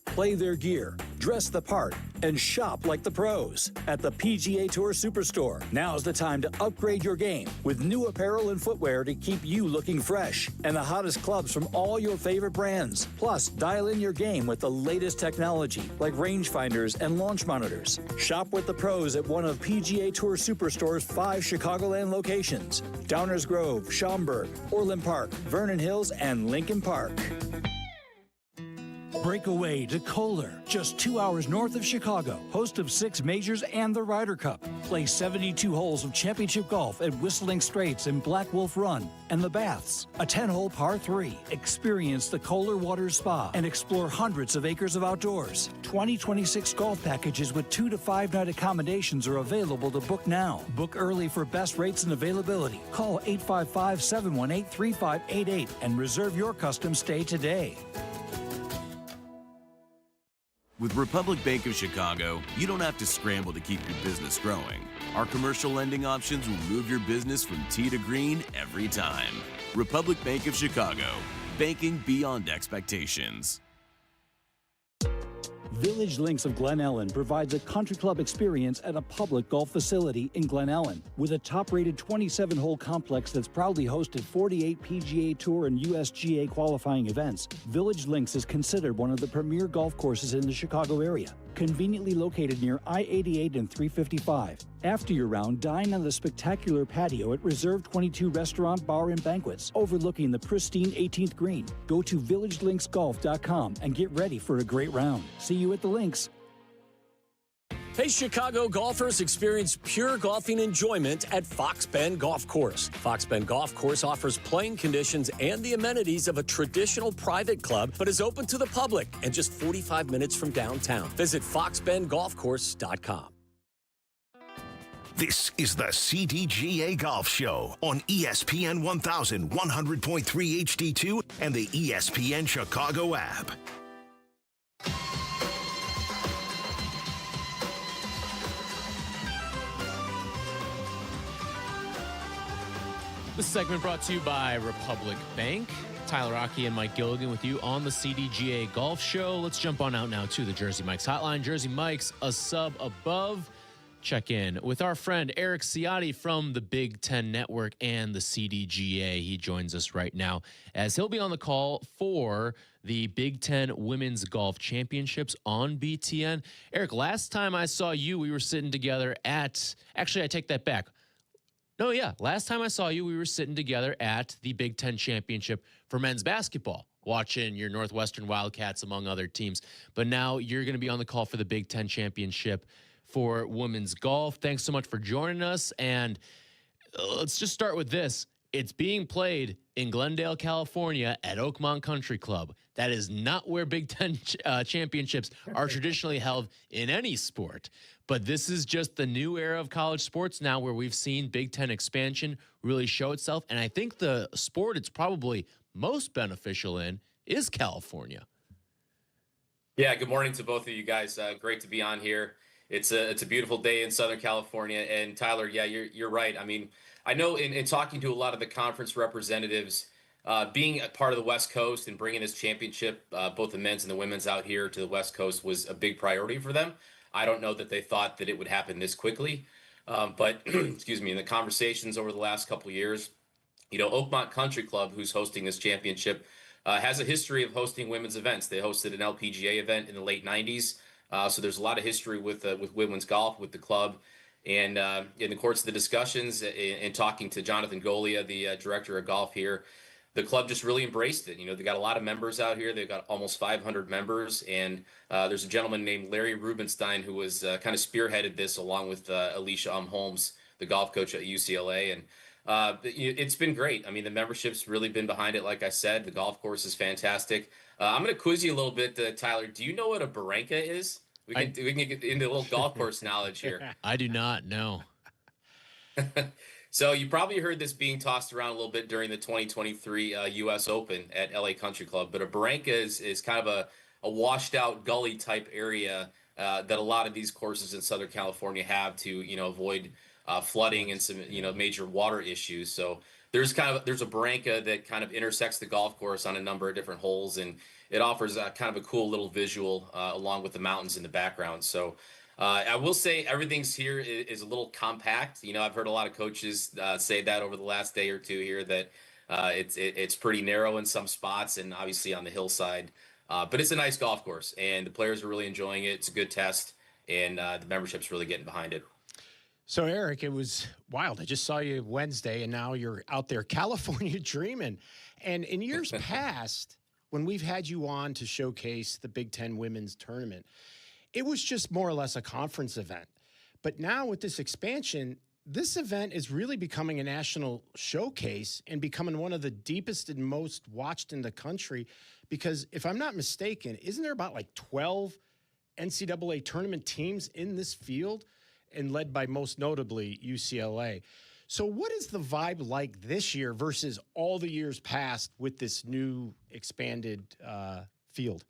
Play their gear, dress the part, and shop like the pros at the PGA Tour Superstore. Now's the time to upgrade your game with new apparel and footwear to keep you looking fresh, and the hottest clubs from all your favorite brands. Plus, dial in your game with the latest technology like rangefinders and launch monitors. Shop with the pros at one of PGA Tour Superstore's 5 Chicagoland locations: Downers Grove, Schaumburg, Orland Park, Vernon Hills, and Lincoln Park. Break away to Kohler, just 2 hours north of Chicago, host of 6 majors and the Ryder Cup. Play 72 holes of championship golf at Whistling Straits and Black Wolf Run and the Baths, a 10-hole par 3. Experience the Kohler Waters Spa and explore hundreds of acres of outdoors. 2026 golf packages with 2 to 5 night accommodations are available to book now. Book early for best rates and availability. Call 855-718-3588 and reserve your custom stay today. With Republic Bank of Chicago, you don't have to scramble to keep your business growing. Our commercial lending options will move your business from tee to green every time. Republic Bank of Chicago, banking beyond expectations. Village Links of Glen Ellen provides a country club experience at a public golf facility in Glen Ellen. With a top-rated 27-hole complex that's proudly hosted 48 PGA Tour and USGA qualifying events, Village Links is considered one of the premier golf courses in the Chicago area. Conveniently located near I-88 and 355. After your round, dine on the spectacular patio at Reserve 22 Restaurant, Bar, and Banquets, overlooking the pristine 18th green. Go to villagelinksgolf.com and get ready for a great round. See you at the links. Hey, Chicago golfers, experience pure golfing enjoyment at Fox Bend Golf Course. Fox Bend Golf Course offers playing conditions and the amenities of a traditional private club, but is open to the public and just 45 minutes from downtown. Visit foxbendgolfcourse.com. This is the CDGA Golf Show on ESPN 1100.3 HD2 and the ESPN Chicago app. This segment brought to you by Republic Bank. Tyler Rocky and Mike Gilligan with you on the CDGA Golf Show. Let's jump on out now to the Jersey Mike's hotline. Jersey Mike's a sub above. Check in with our friend Eric Ciotti from the Big Ten Network and the CDGA. He joins us right now as he'll be on the call for the Big Ten Women's Golf Championships on BTN. Eric, last time I saw you, we were sitting together at, actually, I take that back. No, yeah. Last time I saw you, we were sitting together at the Big Ten Championship for men's basketball, watching your Northwestern Wildcats, among other teams. But now you're going to be on the call for the Big Ten Championship for women's golf. Thanks so much for joining us. And let's just start with this. It's being played in Glendale, California at Oakmont Country Club. That is not where Big Ten championships are traditionally held in any sport. But this is just the new era of college sports now where we've seen Big Ten expansion really show itself. And I think the sport it's probably most beneficial in is California. Yeah, good morning to both of you guys. Great to be on here. It's a beautiful day in Southern California. And Tyler, yeah, you're right. I mean, I know in talking to a lot of the conference representatives, being a part of the West Coast and bringing this championship, both the men's and the women's out here to the West Coast was a big priority for them. I don't know that they thought that it would happen this quickly, but excuse me, in the conversations over the last couple of years, you know, Oakmont Country Club, who's hosting this championship, has a history of hosting women's events. They hosted an LPGA event in the late 90s. So there's a lot of history with women's golf, with the club. And in the course of the discussions and talking to Jonathan Golia, the director of golf here, the club just really embraced it. You know, they got a lot of members out here. They've got almost 500 members. And there's a gentleman named Larry Rubenstein who was kind of spearheaded this along with Alicia Holmes, the golf coach at UCLA. And it's been great. I mean, the membership's really been behind it. Like I said, the golf course is fantastic. I'm going to quiz you a little bit, Tyler. Do you know what a barranca is? We can get into a little golf course knowledge here. I do not know. So you probably heard this being tossed around a little bit during the 2023 U.S. Open at LA Country Club. But a barranca is kind of a washed out gully type area that a lot of these courses in Southern California have to, you know, avoid flooding and some, you know, major water issues. So there's a barranca that kind of intersects the golf course on a number of different holes, and it offers kind of a cool little visual along with the mountains in the background. So I will say everything's here is a little compact. You know, I've heard a lot of coaches say that over the last day or two here, that it's pretty narrow in some spots and obviously on the hillside. But it's a nice golf course, and the players are really enjoying it. It's a good test, and the membership's really getting behind it. So, Eric, it was wild. I just saw you Wednesday, and now you're out there California dreaming. And in years past, when we've had you on to showcase the Big Ten women's tournament, it was just more or less a conference event. But now with this expansion, this event is really becoming a national showcase and becoming one of the deepest and most watched in the country. Because if I'm not mistaken, isn't there about like 12 NCAA tournament teams in this field, and led by most notably UCLA? So what is the vibe like this year versus all the years past with this new expanded field?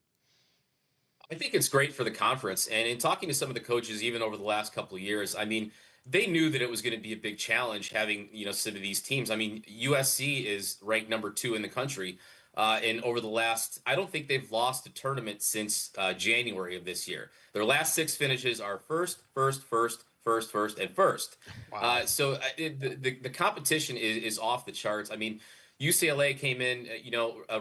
I think it's great for the conference. And in talking to some of the coaches, even over the last couple of years, I mean, they knew that it was going to be a big challenge having, you know, some of these teams. I mean, USC is ranked number 2 in the country. And over the last, I don't think they've lost a tournament since January of this year. Their last 6 finishes are first, and first. Wow. So the competition is off the charts. I mean, UCLA came in,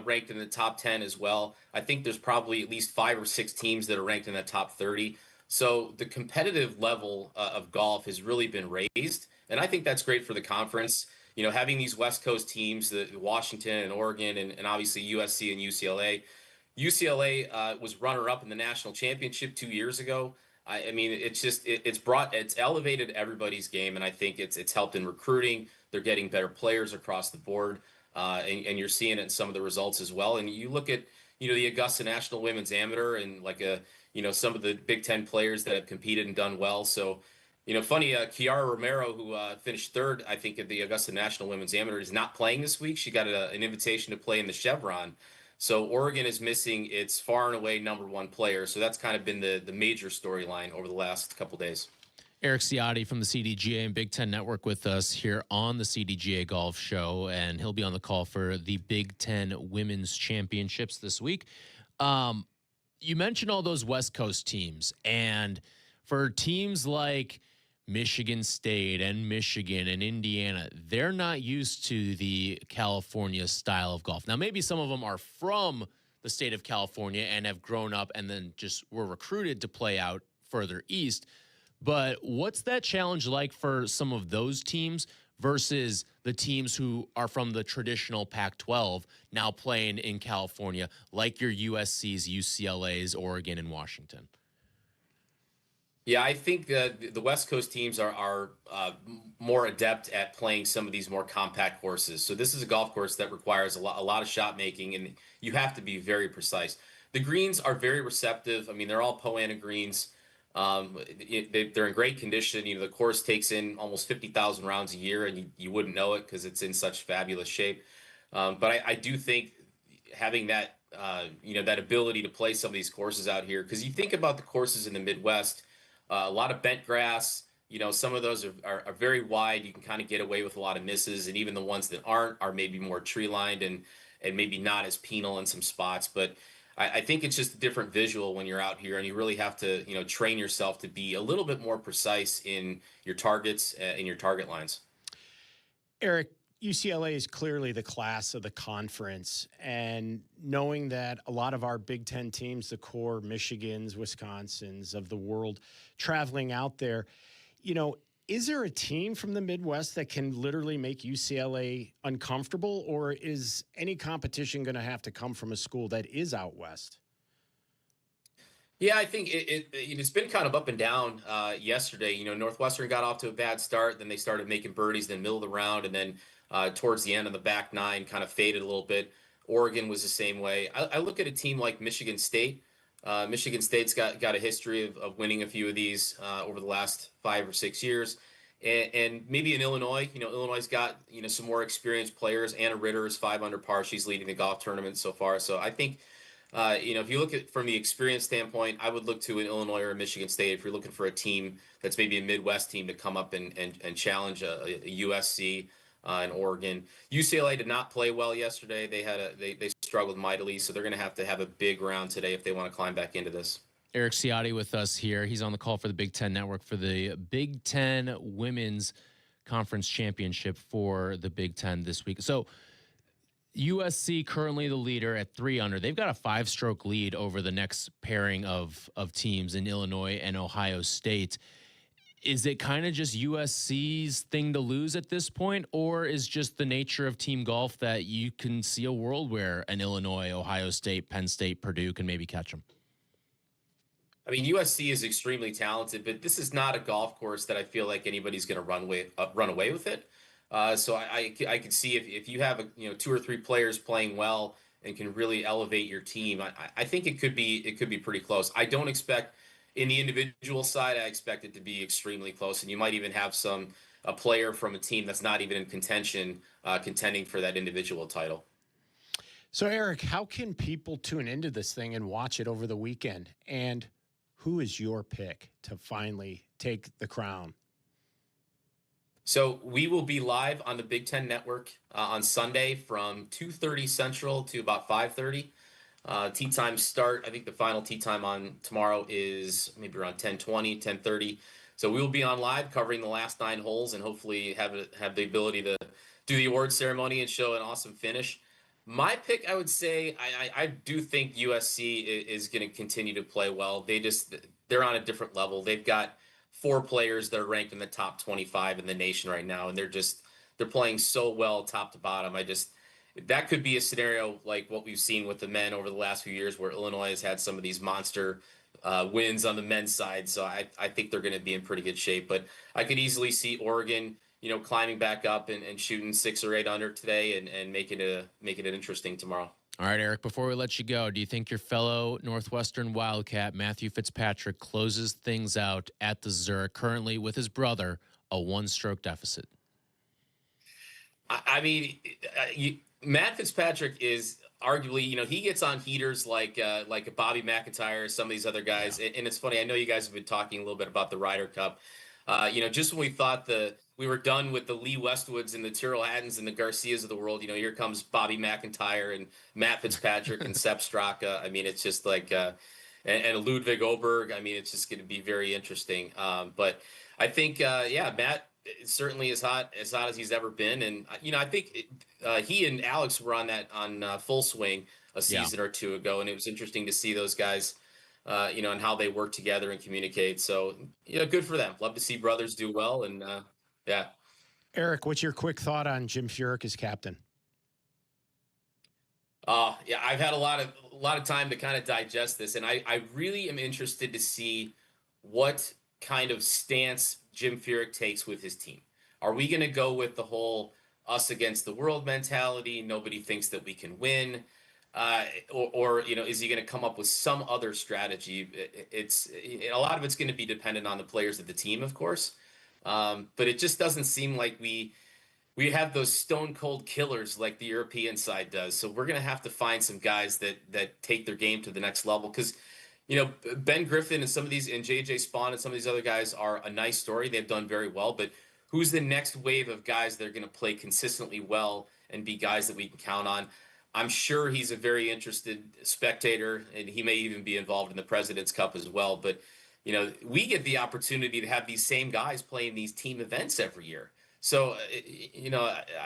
ranked in the top 10 as well. I think there's probably at least 5 or 6 teams that are ranked in the top 30. So the competitive level of golf has really been raised. And I think that's great for the conference. You know, having these West Coast teams, the Washington and Oregon, and obviously USC and UCLA. UCLA was runner-up in the national championship 2 years ago. I mean, it's elevated everybody's game, and I think it's helped in recruiting. They're getting better players across the board, and you're seeing it in some of the results as well. And you look at, you know, the Augusta National Women's Amateur and some of the Big Ten players that have competed and done well. So, you know, funny, Kiara Romero, who finished 3rd, I think, at the Augusta National Women's Amateur, is not playing this week. She got an invitation to play in the Chevron. So Oregon is missing its far and away number 1 player. So that's kind of been the major storyline over the last couple days. Eric Ciotti from the CDGA and Big Ten Network with us here on the CDGA Golf Show, and he'll be on the call for the Big Ten Women's Championships this week. You mentioned all those West Coast teams, and for teams like Michigan State and Michigan and Indiana, they're not used to the California style of golf. Now, maybe some of them are from the state of California and have grown up and then just were recruited to play out further east. But what's that challenge like for some of those teams versus the teams who are from the traditional Pac-12 now playing in California, like your USCs, UCLAs, Oregon, and Washington? Yeah, I think the West Coast teams are more adept at playing some of these more compact courses. So this is a golf course that requires a lot of shot making, and you have to be very precise. The greens are very receptive. I mean, they're all Poana greens. They're in great condition. The course takes in almost 50,000 rounds a year, and you wouldn't know it because it's in such fabulous shape. But I do think having that that ability to play some of these courses out here, because you think about the courses in the Midwest. A lot of bent grass. Some of those are very wide. You can kind of get away with a lot of misses, and even the ones that aren't are maybe more tree lined and maybe not as penal in some spots. But I think it's just a different visual when you're out here, and you really have to train yourself to be a little bit more precise in your targets and your target lines. Eric, UCLA is clearly the class of the conference, and knowing that a lot of our Big Ten teams, the core Michigans, Wisconsins of the world, traveling out there, is there a team from the Midwest that can literally make UCLA uncomfortable, or is any competition going to have to come from a school that is out west? Yeah, I think it's been kind of up and down. Yesterday, Northwestern got off to a bad start, then they started making birdies in the middle of the round, and then towards the end of the back nine kind of faded a little bit. Oregon was the same way. I look at a team like Michigan State. Michigan State's got a history of winning a few of these over the last 5 or 6 years. And maybe in Illinois, Illinois's got, some more experienced players. Anna Ritter is 5 under par. She's leading the golf tournament so far. So I think, if you look at from the experience standpoint, I would look to an Illinois or a Michigan State if you're looking for a team that's maybe a Midwest team to come up and challenge a USC. In Oregon, UCLA did not play well yesterday. They struggled mightily, so they're going to have a big round today if they want to climb back into this. Eric Ciotti with us here. He's on the call for the Big Ten Network for the Big Ten Women's Conference Championship for the Big Ten this week. So USC currently the leader at 3 under. They've got a 5-stroke lead over the next pairing of teams in Illinois and Ohio State. Is it kind of just USC's thing to lose at this point, or is just the nature of team golf that you can see a world where an Illinois, Ohio State, Penn State, Purdue can maybe catch them? I mean, USC is extremely talented, but this is not a golf course that I feel like anybody's going to run away with it. So I could see if you have 2 or 3 players playing well and can really elevate your team, I think it could be pretty close. I don't expect. In the individual side, I expect it to be extremely close, and you might even have a player from a team that's not even in contention contending for that individual title. So, Eric, how can people tune into this thing and watch it over the weekend? And who is your pick to finally take the crown? So we will be live on the Big Ten Network on Sunday from 2:30 Central to about 5:30. Tee time start. I think the final tee time on tomorrow is maybe around 10:20, 10:30. So we will be on live covering the last 9 holes and hopefully have the ability to do the award ceremony and show an awesome finish. My pick, I would say, I do think USC is going to continue to play well. They're on a different level. They've got 4 players that are ranked in the top 25 in the nation right now, and they're playing so well top to bottom. That could be a scenario like what we've seen with the men over the last few years, where Illinois has had some of these monster wins on the men's side. So I think they're going to be in pretty good shape. But I could easily see Oregon, climbing back up and shooting 6 or 8 under today and making it interesting tomorrow. All right, Eric, before we let you go, do you think your fellow Northwestern Wildcat, Matthew Fitzpatrick, closes things out at the Zurich, currently with his brother, a 1-stroke deficit? I mean, Matt Fitzpatrick is arguably, he gets on heaters like a Bobby McIntyre, some of these other guys. Yeah. And it's funny, I know you guys have been talking a little bit about the Ryder Cup. Just when we thought we were done with the Lee Westwoods and the Tyrrell Hattons and the Garcias of the world, here comes Bobby McIntyre and Matt Fitzpatrick and Sepp Straka. I mean, it's just like, and Ludwig Oberg. I mean, it's just going to be very interesting. But I think, Matt certainly as hot as he's ever been. And, I think he and Alex were on Full Swing a season or 2 ago. And it was interesting to see those guys, and how they work together and communicate. So, good for them. Love to see brothers do well. And, Eric, what's your quick thought on Jim Furyk as captain? I've had a lot of time to kind of digest this, and I really am interested to see what kind of stance Jim Furyk takes with his team. Are we going to go with the whole us against the world mentality? Nobody thinks that we can win. Or is he going to come up with some other strategy? A lot of it's going to be dependent on the players of the team, of course. But it just doesn't seem like we have those stone cold killers like the European side does. So we're going to have to find some guys that take their game to the next level. Because, Ben Griffin and some of these, and JJ Spawn and some of these other guys are a nice story. They've done very well. But who's the next wave of guys that are going to play consistently well and be guys that we can count on? I'm sure he's a very interested spectator, and he may even be involved in the President's Cup as well. But, we get the opportunity to have these same guys playing these team events every year. So,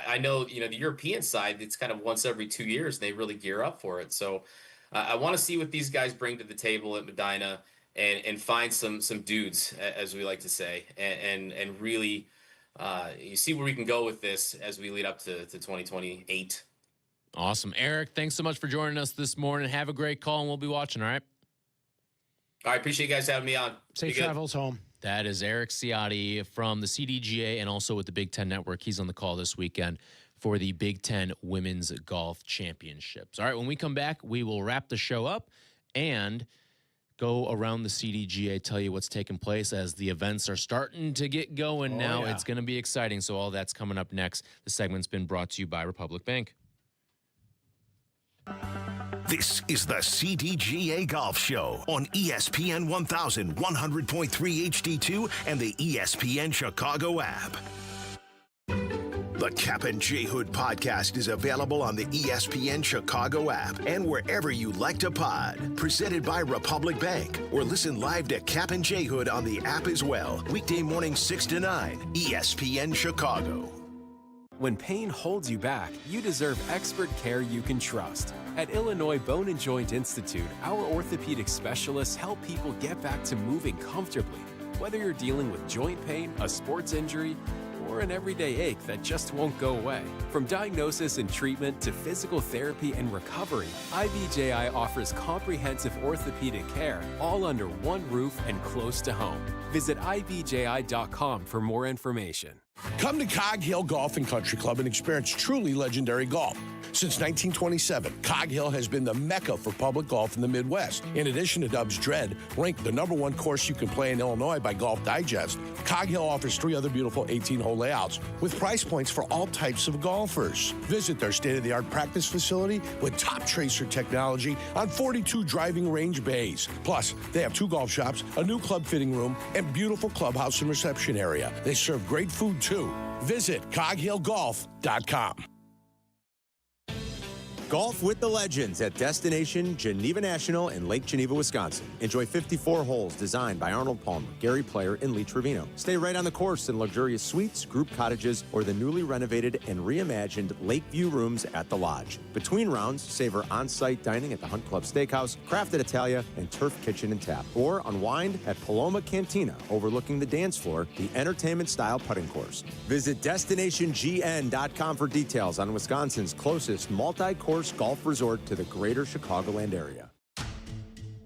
I know, the European side, it's kind of once every 2 years, and they really gear up for it. So I want to see what these guys bring to the table at Medina and find some dudes, as we like to say, and really you see where we can go with this as we lead up to 2028. Awesome. Eric, thanks so much for joining us this morning. Have a great call, and we'll be watching, all right? All right, appreciate you guys having me on. Safe travels home. That is Eric Ciotti from the CDGA and also with the Big Ten Network. He's on the call this weekend for the Big Ten Women's Golf Championships. All right, when we come back, we will wrap the show up and go around the CDGA, tell you what's taking place as the events are starting to get going now. Yeah. It's going to be exciting, so all that's coming up next. The segment's been brought to you by Republic Bank. This is the CDGA Golf Show on ESPN 1100.3 HD2 and the ESPN Chicago app. The Cap and J Hood podcast is available on the ESPN Chicago app and wherever you like to pod. Presented by Republic Bank. Or listen live to Cap and J Hood on the app as well. Weekday morning 6 to 9, ESPN Chicago. When pain holds you back, you deserve expert care you can trust. At Illinois Bone and Joint Institute, our orthopedic specialists help people get back to moving comfortably. Whether you're dealing with joint pain, a sports injury, or an everyday ache that just won't go away. From diagnosis and treatment to physical therapy and recovery, IBJI offers comprehensive orthopedic care, all under one roof and close to home. Visit IBJI.com for more information. Come to Cog Hill Golf and Country Club and experience truly legendary golf. Since 1927, Cog Hill has been the mecca for public golf in the Midwest. In addition to Dub's Dread, ranked the #1 course you can play in Illinois by Golf Digest, Cog Hill offers 3 other beautiful 18-hole layouts with price points for all types of golfers. Visit their state-of-the-art practice facility with top tracer technology on 42 driving range bays. Plus, they have 2 golf shops, a new club fitting room, and beautiful clubhouse and reception area. They serve great food, too. Visit coghillgolf.com. Golf with the legends at Destination Geneva National in Lake Geneva, Wisconsin. Enjoy 54 holes designed by Arnold Palmer, Gary Player, and Lee Trevino. Stay right on the course in luxurious suites, group cottages, or the newly renovated and reimagined Lakeview rooms at the Lodge. Between rounds, savor on-site dining at the Hunt Club Steakhouse, Craft at Italia, and Turf Kitchen and Tap. Or unwind at Paloma Cantina, overlooking the dance floor, the entertainment-style putting course. Visit DestinationGN.com for details on Wisconsin's closest multi-course golf resort to the greater Chicagoland area.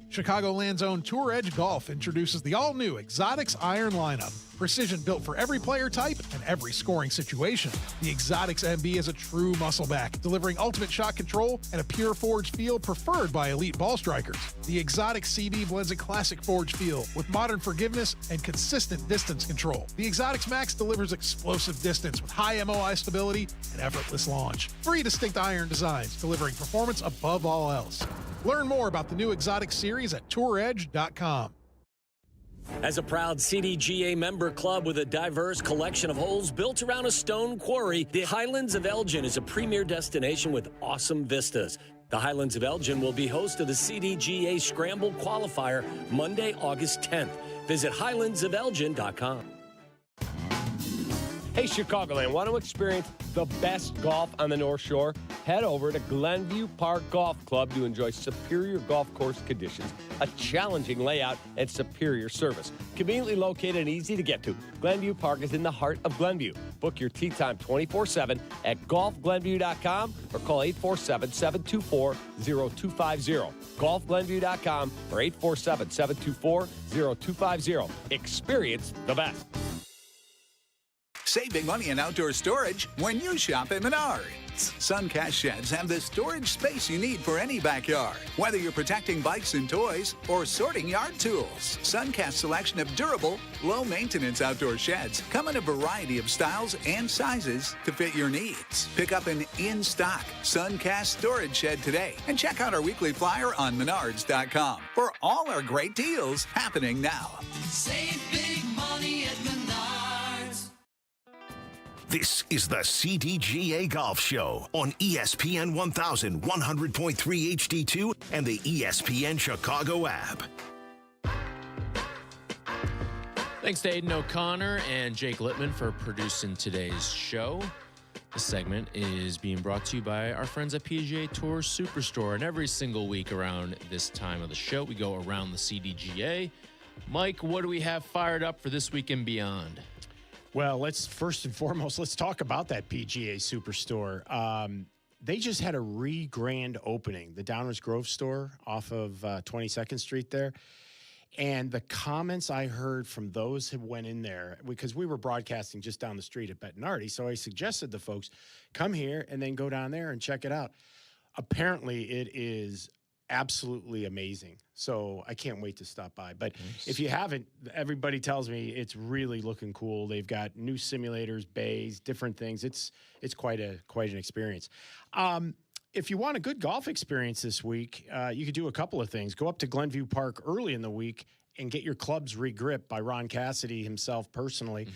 Chicagoland's own Tour Edge Golf introduces the all-new Exotics Iron lineup. Precision built for every player type and every scoring situation. The Exotics MB is a true muscle back, delivering ultimate shot control and a pure forged feel preferred by elite ball strikers. The Exotics CD blends a classic forged feel with modern forgiveness and consistent distance control. The Exotics Max delivers explosive distance with high MOI stability and effortless launch. 3 distinct iron designs, delivering performance above all else. Learn more about the new Exotics series at touredge.com. As a proud CDGA member club with a diverse collection of holes built around a stone quarry, the Highlands of Elgin is a premier destination with awesome vistas. The Highlands of Elgin will be host of the CDGA Scramble Qualifier Monday, August 10th. Visit highlandsofelgin.com. Hey, Chicagoland, want to experience the best golf on the North Shore, head over to Glenview Park Golf Club to enjoy superior golf course conditions, a challenging layout, and superior service. Conveniently located and easy to get to, Glenview Park is in the heart of Glenview. Book your tee time 24/7 at golfglenview.com or call 847-724-0250. Golfglenview.com or 847-724-0250. Experience the best. Save big money in outdoor storage when you shop at Menards. Suncast sheds have the storage space you need for any backyard. Whether you're protecting bikes and toys or sorting yard tools, Suncast's selection of durable, low-maintenance outdoor sheds come in a variety of styles and sizes to fit your needs. Pick up an in-stock Suncast storage shed today and check out our weekly flyer on Menards.com for all our great deals happening now. Save big money at Menards. This is the CDGA Golf Show on ESPN 1100.3 HD2 and the ESPN Chicago app. Thanks to Aiden O'Connor and Jake Littman for producing today's show. This segment is being brought to you by our friends at PGA Tour Superstore. And every single week around this time of the show, we go around the CDGA. Mike, what do we have fired up for this week and beyond? Well, let's first and foremost, let's talk about that PGA Superstore. They just had a grand opening, the Downers Grove store off of 22nd Street there. And the comments I heard from those who went in there, because we were broadcasting just down the street at Bettinardi, so I suggested to folks, come here and then go down there and check it out. Apparently, it is absolutely amazing. So I can't wait to stop by. But if you haven't, everybody tells me it's really looking cool. They've got new simulators, bays, different things. It's quite an experience. If you want a good golf experience this week, you could do a couple of things. Go up to Glenview Park early in the week and get your clubs regripped by Ron Cassidy himself personally,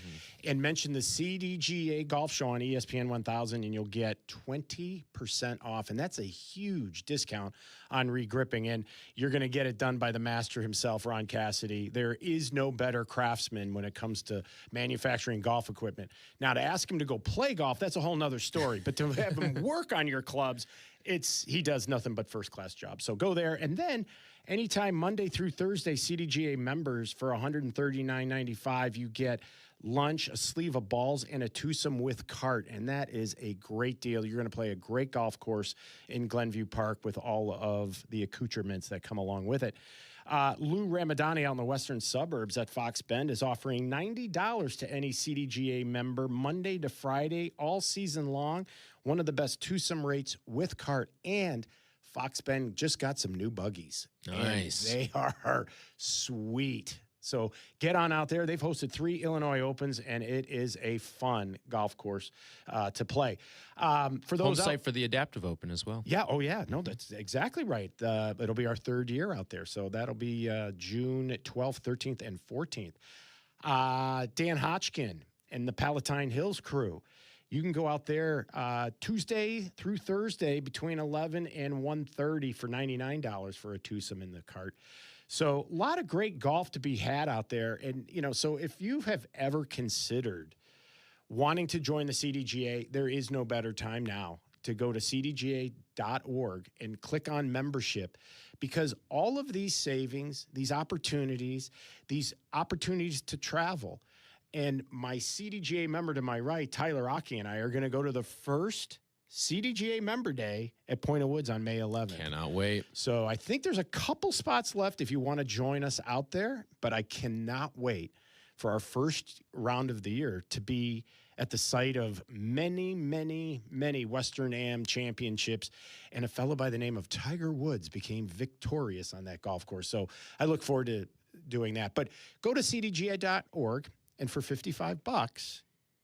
and mention the CDGA Golf Show on ESPN 1000, and you'll get 20% off. And that's a huge discount on regripping. And you're going to get it done by the master himself, Ron Cassidy. There is no better craftsman when it comes to manufacturing golf equipment. Now, to ask him to go play golf, that's a whole nother story. But to have him work on your clubs, he does nothing but first-class job. So go there. And then anytime Monday through Thursday, CDGA members for $139.95, you get lunch, a sleeve of balls, and a twosome with cart. And that is a great deal. You're going to play a great golf course in Glenview Park with all of the accoutrements that come along with it. Lou Ramadani out in the western suburbs at Fox Bend is offering $90 to any CDGA member Monday to Friday all season long. One of the best twosome rates with cart. And Fox Bend just got some new buggies. Nice. And they are sweet. So get on out there. They've hosted 3 Illinois Opens, and it is a fun golf course to play. For those home site for the Adaptive Open as well. Yeah. Oh, yeah. No, that's exactly right. It'll be our 3rd year out there. So that'll be June 12th, 13th, and 14th. Dan Hodgkin and the Palatine Hills crew. You can go out there Tuesday through Thursday between 11 and 1:30 for $99 for a twosome in the cart. So a lot of great golf to be had out there. And, so if you have ever considered wanting to join the CDGA, there is no better time now to go to cdga.org and click on membership, because all of these savings, these opportunities to travel. And my CDGA member to my right, Tyler Aki, and I are going to go to the first CDGA member day at Point of Woods on May 11th. Cannot wait. So I think there's a couple spots left if you want to join us out there, but I cannot wait for our first round of the year to be at the site of many, many, many Western Am championships. And a fellow by the name of Tiger Woods became victorious on that golf course. So I look forward to doing that. But go to cdga.org. And for $55,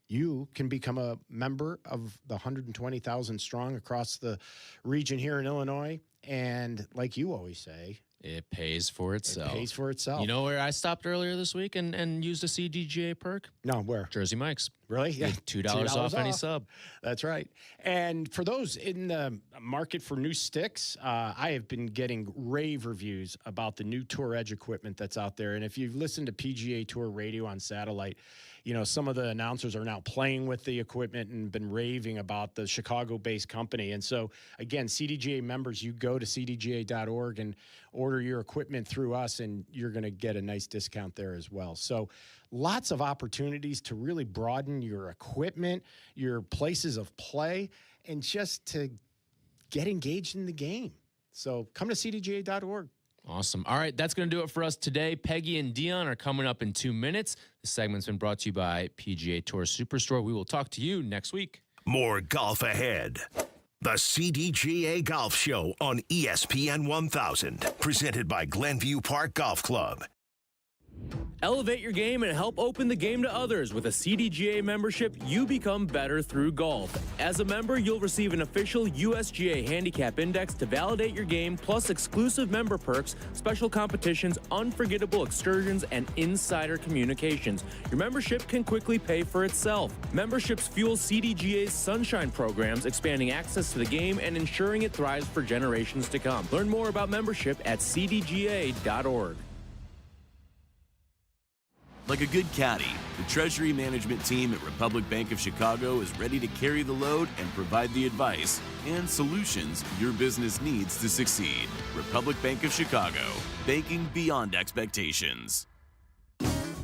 you can become a member of the 120,000 strong across the region here in Illinois. And like you always say, It pays for itself. It pays for itself. You know where I stopped earlier this week and used a CDGA perk? No, where? Jersey Mike's. Really? Yeah. $2 off any sub. That's right. And for those in the market for new sticks, I have been getting rave reviews about the new Tour Edge equipment that's out there. And if you've listened to PGA Tour radio on satellite, you know, some of the announcers are now playing with the equipment and been raving about the Chicago-based company. And so, again, CDGA members, you go to cdga.org and order your equipment through us, and you're going to get a nice discount there as well. So lots of opportunities to really broaden your equipment, your places of play, and just to get engaged in the game. So come to cdga.org. Awesome. All right, that's going to do it for us today. Peggy and Dionne are coming up in 2 minutes. This segment's been brought to you by PGA Tour Superstore. We will talk to you next week. More golf ahead. The CDGA Golf Show on ESPN 1000, presented by Glenview Park Golf Club. Elevate your game and help open the game to others. With a CDGA membership, you become better through golf. As a member, you'll receive an official USGA handicap index to validate your game, plus exclusive member perks, special competitions, unforgettable excursions, and insider communications. Your membership can quickly pay for itself. Memberships fuel CDGA's Sunshine programs, expanding access to the game and ensuring it thrives for generations to come. Learn more about membership at cdga.org. Like a good caddy, the Treasury Management team at Republic Bank of Chicago is ready to carry the load and provide the advice and solutions your business needs to succeed. Republic Bank of Chicago, banking beyond expectations.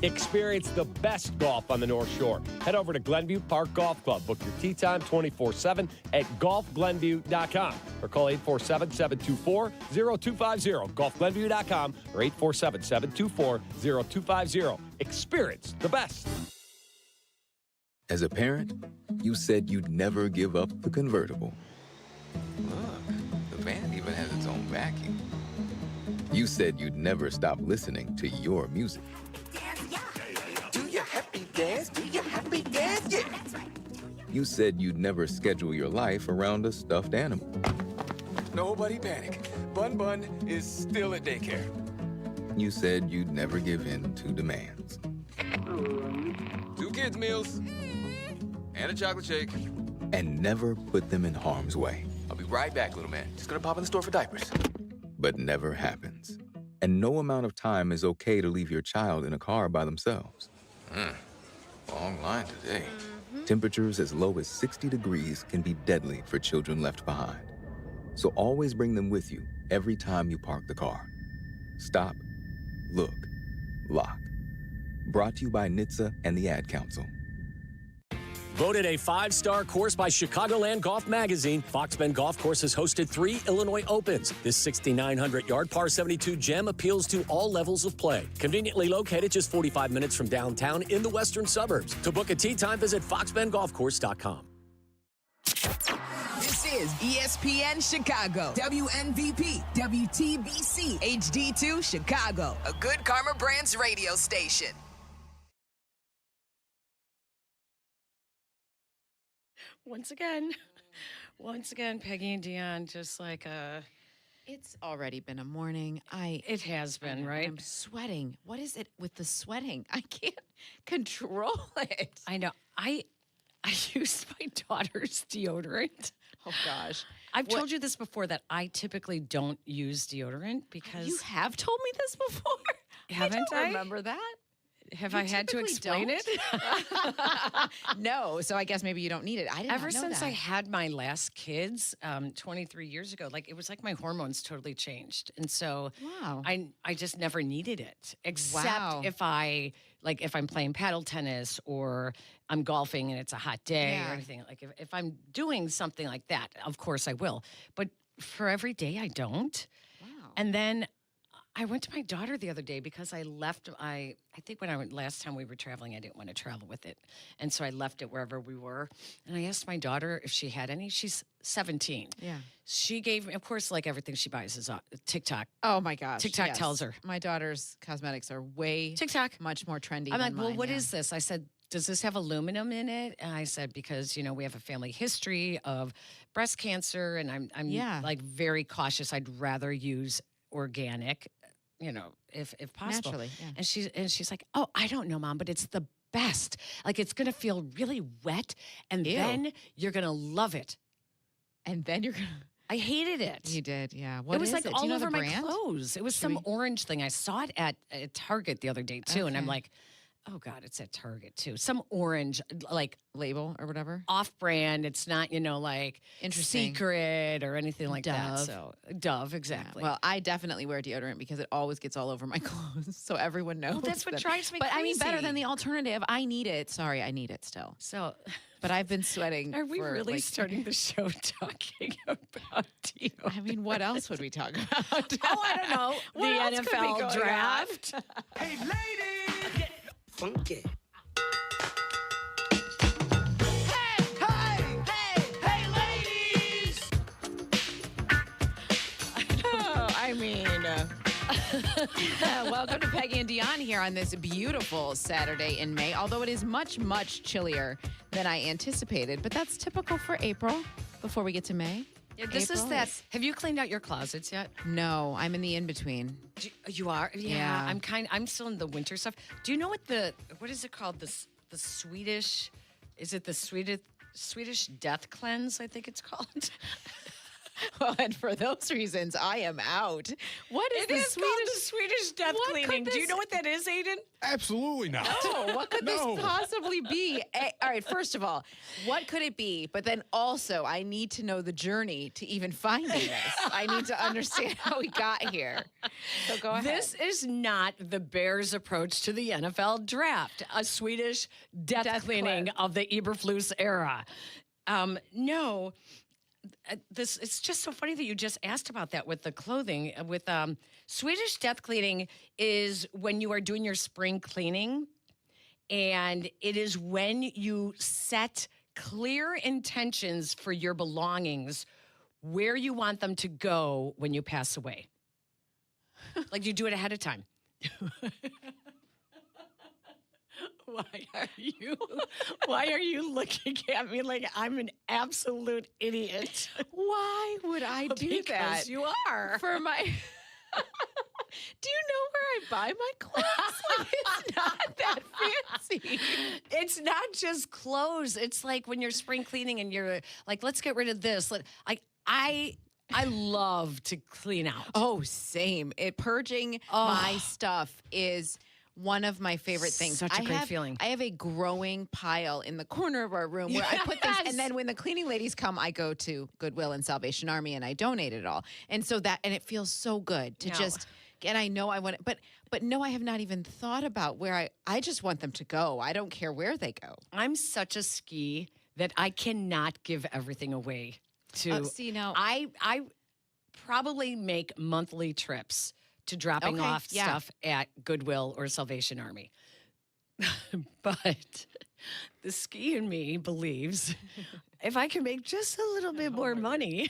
Experience the best golf on the North Shore. Head over to Glenview Park Golf Club. Book your tee time 24/7 at golfglenview.com or call 847-724-0250. Golfglenview.com or 847-724-0250. Experience the best. As a parent, you said you'd never give up the convertible. Look, the van even has its own vacuum. You said you'd never stop listening to your music. Do your happy dance, do your happy dance, yeah. You said you'd never schedule your life around a stuffed animal. Nobody panic. Bun Bun is still at daycare. You said you'd never give in to demands. 2 kids' meals and a chocolate shake. And never put them in harm's way. I'll be right back, little man. Just gonna pop in the store for diapers. But never happens. And no amount of time is okay to leave your child in a car by themselves. Long line today. Temperatures as low as 60 degrees can be deadly for children left behind. So always bring them with you every time you park the car. Stop, look, lock. Brought to you by NHTSA and the Ad Council. Voted a 5-star course by Chicagoland Golf Magazine, Fox Bend Golf Course has hosted 3 Illinois Opens. This 6,900-yard par 72 gem appeals to all levels of play. Conveniently located just 45 minutes from downtown in the western suburbs. To book a tee time, visit foxbendgolfcourse.com. This is ESPN Chicago, WNVP, WTBC, HD2 Chicago, a Good Karma Brands radio station. Once again, Peggy and Dionne, just like It's already been a morning. It has been, right? I'm sweating. What is it with the sweating? I can't control it. I know. I use my daughter's deodorant. Oh, gosh. I've told you this before, that I typically don't use deodorant because... You have told me this before? Haven't I? Don't remember that. Have You I had to explain don't? it? No, so I guess maybe you don't need it. I didn't Ever know since that. I had my last kids 23 years ago, it was like my hormones totally changed. And so Wow. I just never needed it, except Wow. if I'm playing paddle tennis or I'm golfing and it's a hot day Yeah. or anything. Like if I'm doing something like that, of course I will. But for every day, I don't. Wow. And then I went to my daughter the other day because I left. I think when last time we were traveling, I didn't want to travel with it, and so I left it wherever we were. And I asked my daughter if she had any. She's 17. Yeah. She gave me, of course, like everything she buys is on TikTok. Oh my gosh. TikTok yes. tells her. My daughter's cosmetics are way TikTok much more trendy. I'm than like, well, mine, what yeah. is this? I said, does this have aluminum in it? And I said, because, we have a family history of breast cancer, and I'm Yeah. like very cautious. I'd rather use organic, if possible. Naturally, yeah. And she's like, "Oh, I don't know, Mom, but it's the best. Like it's gonna feel really wet, and then you're gonna love it." And then you're gonna. I hated it. You did, yeah. What it was is like it? Do all you know over the my brand? clothes. It was some orange thing. I saw it at Target the other day too, and I'm Okay. like, oh God, it's at Target too. Some orange, like Label or whatever. off-brand. It's not, like Interesting. Secret or anything like that. Dove. So Dove, exactly. Well, I definitely wear deodorant because it always gets all over my clothes, so everyone knows. Well, that's what that- drives me But I mean, better crazy. than the alternative. I need it. Sorry, I need it still. So, but I've been sweating. are we for, really like- starting the show talking about deodorant? I mean, what else would we talk about? Oh, I don't know. What else The could be NFL going draft. Hey, ladies, get funky. I mean, welcome to Peggy and Dionne here on this beautiful Saturday in May, although it is much, much chillier than I anticipated. But that's typical for April before we get to May. Yeah, this is April that. Have you cleaned out your closets yet? No, I'm in the in-between. You are? Yeah. Yeah. I'm still in the winter stuff. Do you know what is it called? The Swedish, is it the Swedish death cleanse, I think it's called? Well, and for those reasons, I am out. What is It the is Swedish? called the Swedish death What could cleaning. Do you this- know what that is, Aiden? Absolutely not. No, what could No. this possibly be? All right, first of all, what could it be? But then also, I need to know the journey to even finding this. I need to understand how we got here. So go ahead. This is not the Bears' approach to the NFL draft, a Swedish death cleaning of the Eberflus era. No. It's just so funny that you just asked about that with the clothing. With Swedish death cleaning is when you are doing your spring cleaning, and it is when you set clear intentions for your belongings, where you want them to go when you pass away. Like you do it ahead of time. Why are you looking at me like I'm an absolute idiot? Why would I do that? Because you are. For my. Do you know where I buy my clothes? Like, it's not that fancy. It's not just clothes. It's like when you're spring cleaning and you're like, let's get rid of this. I love to clean out. Oh, same. Purging my stuff is one of my favorite things. Such a great feeling. I have a growing pile in the corner of our room where I put things, and then when the cleaning ladies come, I go to Goodwill and Salvation Army and I donate it all. And so and it feels so good to just. And I know I want it, but no, I have not even thought about where I just want them to go. I don't care where they go. I'm such a ski that I cannot give everything away to. See, now I probably make monthly trips to dropping off stuff at Goodwill or Salvation Army. But the ski in me believes if I can make just a little bit more money.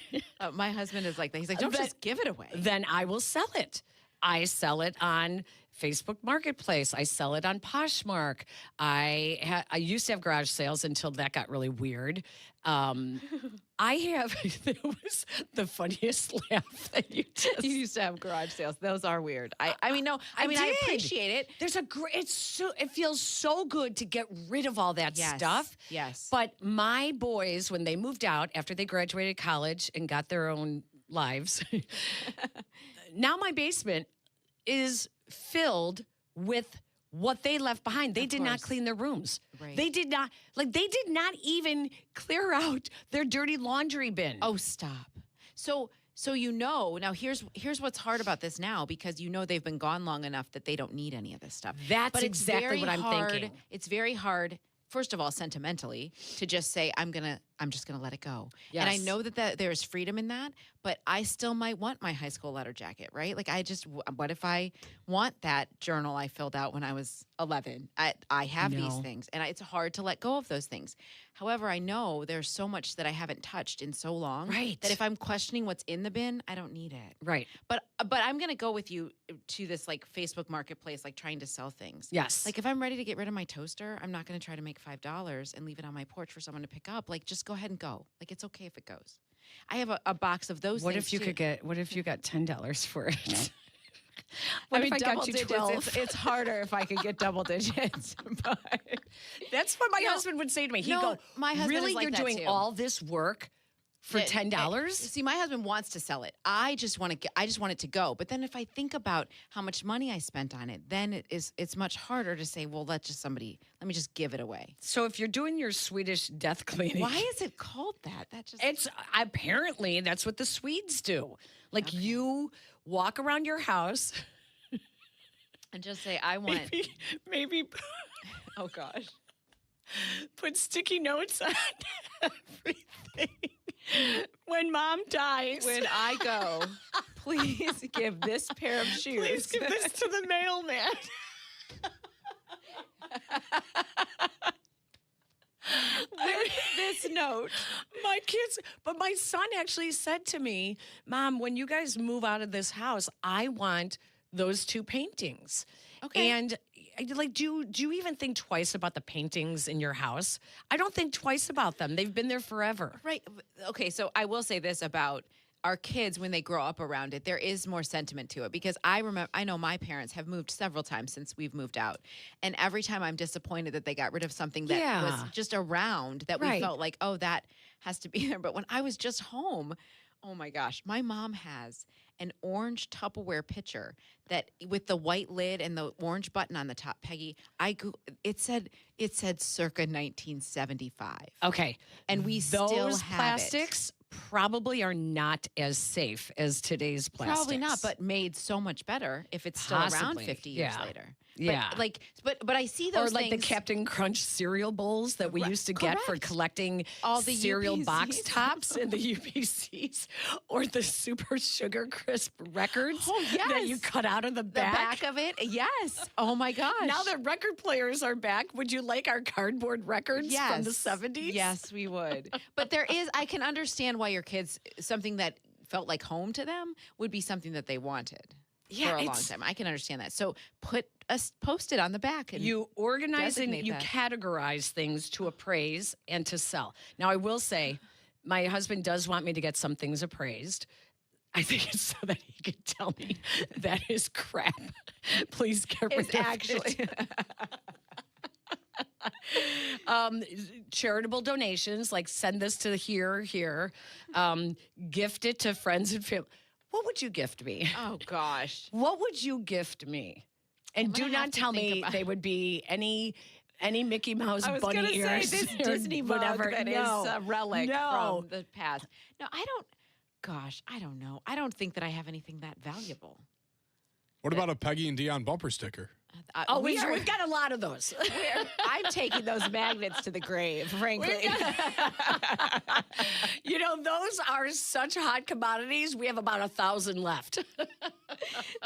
My husband is like that. He's like, don't just give it away. Then I will sell it. I sell it on Facebook Marketplace. I sell it on Poshmark. I used to have garage sales until that got really weird. That was the funniest laugh that you just. You used to have garage sales. Those are weird. I did. appreciate it. There's it feels so good to get rid of all that stuff. Yes. But my boys, when they moved out after they graduated college and got their own lives, now my basement is filled with what they left behind. They did not clean their rooms. Right. They did not even clear out their dirty laundry bin. Oh, stop. So now here's what's hard about this now, because they've been gone long enough that they don't need any of this stuff. That's but it's exactly very what I'm hard, thinking. It's very hard, first of all, sentimentally, to just say I'm just gonna let it go. And I Yes. know that there's freedom in that, but I still might want my high school letter jacket, right? Like what if I want that journal I filled out when I was 11? I have these No. things, and it's hard to let go of those things. However, I know there's so much that I haven't touched in so long, Right. that if I'm questioning what's in the bin, I don't need it. Right. But I'm gonna go with you to this like Facebook Marketplace, like trying to sell things. Yes. Like if I'm ready to get rid of my toaster, I'm not gonna try to make $5 and leave it on my porch for someone to pick up. Like just go ahead and go. Like it's okay if it goes. I have a box of those. What things if you too. could get? What if you got $10 for it? What What if if I double got you digits? 12? It's harder if I could get double digits. But That's what my No, husband would say to me. He'd no, go, my husband "Really, is like you're that doing too. all this work for $10?" See, my husband wants to sell it. I just want it to go. But then if I think about how much money I spent on it, then it's much harder to say, well, let me just give it away. So if you're doing your Swedish death cleaning, Why is it called that? It's apparently that's what the Swedes do. Like you walk around your house and just say, I want maybe oh gosh. Put sticky notes on everything. When mom dies. When I go, please give this pair of shoes. Please give this to the mailman. With this note. My kids, but my son actually said to me, Mom, when you guys move out of this house, I want those 2 paintings. Okay. And like, do you even think twice about the paintings in your house? I don't think twice about them. They've been there forever. Right. Okay, so I will say this about our kids when they grow up around it, there is more sentiment to it because I know my parents have moved several times since we've moved out. And every time I'm disappointed that they got rid of something that was just around that we felt like, oh, that has to be there. But when I was just home, oh my gosh, my mom has an orange Tupperware pitcher that with the white lid and the orange button on the top, Peggy, it said circa 1975. Okay. And we still Those have plastics probably are not as safe as today's plastics. Probably not, but made so much better if it's still around Possibly, 50 years yeah. later. Yeah. But I see those or like things. the Captain Crunch cereal bowls that we used to get for correct. collecting All the cereal box UPCs. tops and the UPCs, or the Super Sugar Crisp records that you cut out of the back. of it. Yes. Oh my gosh. Now that record players are back, would you like our cardboard records from the 70s? Yes, we would. But I can understand why your kids, something that felt like home to them would be something that they wanted for a long time. I can understand that. So put a Post-it on the back. And you organize and designate you that. categorize things to appraise and to sell. Now, I will say, my husband does want me to get some things appraised. I think it's so that he can tell me that is crap. Please get rid It's of actually. it. Charitable donations, like send this to here. Gift it to friends and family. What would you gift me? Oh gosh. What would you gift me? And do not tell me they would be any Mickey Mouse I was bunny gonna ears. say this or Disney mug whatever. that is a relic No. from the past. No, I don't. Gosh, I don't know. I don't think that I have anything that valuable. What about a Peggy and Dionne bumper sticker? We've got a lot of those. I'm taking those magnets to the grave, frankly. Those are such hot commodities. We have about 1,000 left.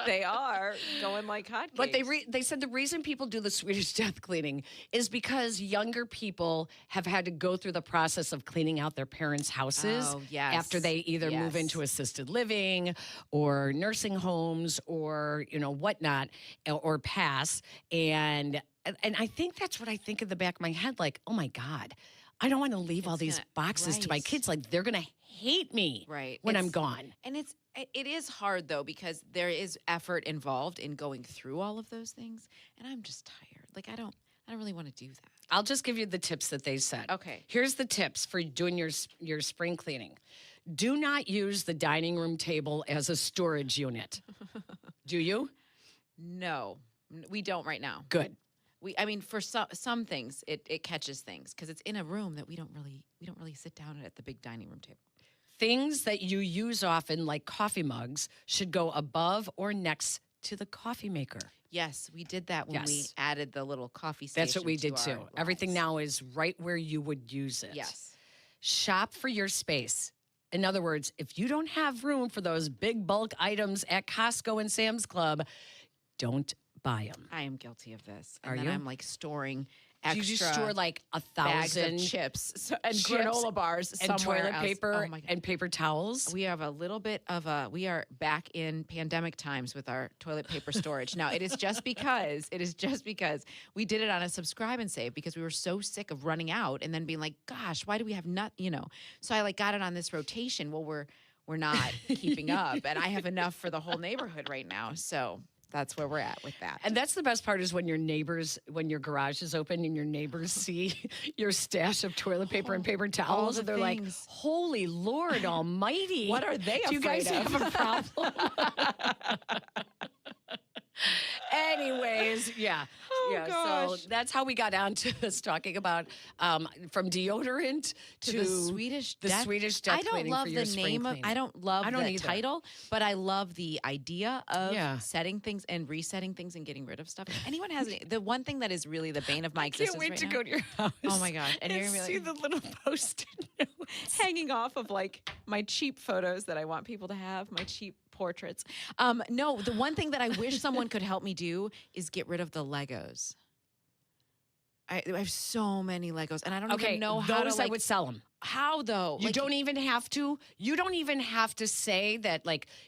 They are going like hotcakes. But they said the reason people do the Swedish death cleaning is because younger people have had to go through the process of cleaning out their parents' houses after they either move into assisted living or nursing homes or whatnot or pass. And I think that's what I think in the back of my head, like, oh my God, I don't want to leave all these boxes to my kids. Like, they're going to hate me when I'm gone. And it is hard though, because there is effort involved in going through all of those things. And I'm just tired. Like, I don't really want to do that. I'll just give you the tips that they said. Okay. Here's the tips for doing your spring cleaning. Do not use the dining room table as a storage unit. Do you? No, we don't right now. Good. For some things, it catches things because it's in a room that we don't really sit down at the big dining room table. Things that you use often, like coffee mugs, should go above or next to the coffee maker. Yes, we did that when we added the little coffee station. That's what we did too. Everything now is right where you would use it. Yes. Shop for your space. In other words, if you don't have room for those big bulk items at Costco and Sam's Club, don't buy them. I am guilty of this. Are and then you? I'm like storing extra Did you store like bags of 1,000 chips and chips granola bars and somewhere toilet else. paper Oh my God. and paper towels? We have a little bit of we are back in pandemic times with our toilet paper storage. Now, it is just because we did it on a subscribe and save because we were so sick of running out and then being like, gosh, why do we have So I like got it on this rotation. Well, we're not keeping up, and I have enough for the whole neighborhood right now. So that's where we're at with that. And that's the best part is when when your garage is open and your neighbors see your stash of toilet paper and paper towels, and they're like, "Holy Lord Almighty! What are they Do you guys afraid of?" have a problem?" Anyways, yeah. gosh. So that's how we got down to us talking about from deodorant to the Swedish death. Swedish death I don't cleaning love for your the spring name of. cleaning. I don't love the either. title, but I love the idea of Yeah. setting things and resetting things and getting rid of stuff. If anyone has the one thing that is really the bane of my Can't existence wait right to now- go to your house. Oh my gosh! And you're gonna be see like, the little post-it notes hanging off of like my cheap photos that I want people to have, my cheap portraits. No, the one thing that I wish someone could help me do is get rid of the Legos. I have so many Legos, and I don't even know how those to I would sell them. How though? You don't even have to. You don't even have to say that.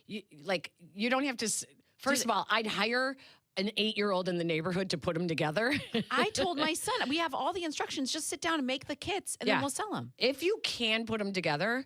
You don't have to. First of all, I'd hire an 8-year-old in the neighborhood to put them together. I told my son, we have all the instructions. Just sit down and make the kits, and then we'll sell them. If you can put them together,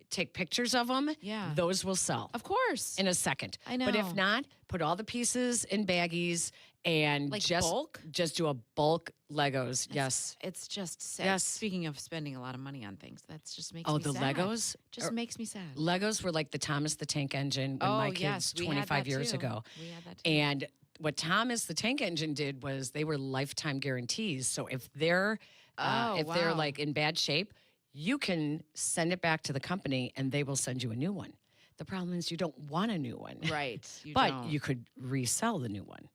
take pictures of them. Yeah. Those will sell. Of course. In a second. I know. But if not, put all the pieces in baggies and Like just bulk? Just do a bulk Legos. Yes. It's just sad. Yes. Speaking of spending a lot of money on things, that's just makes Oh, me the sad. Legos? Just makes me sad. Legos were like the Thomas the Tank Engine when my kids yes, we had 25 that years too. ago. We had that too. And what Thomas the Tank Engine did was they were lifetime guarantees. So if they're wow. like in bad shape, you can send it back to the company and they will send you a new one. The problem is you don't want a new one. Right. But don't. you could resell the new one.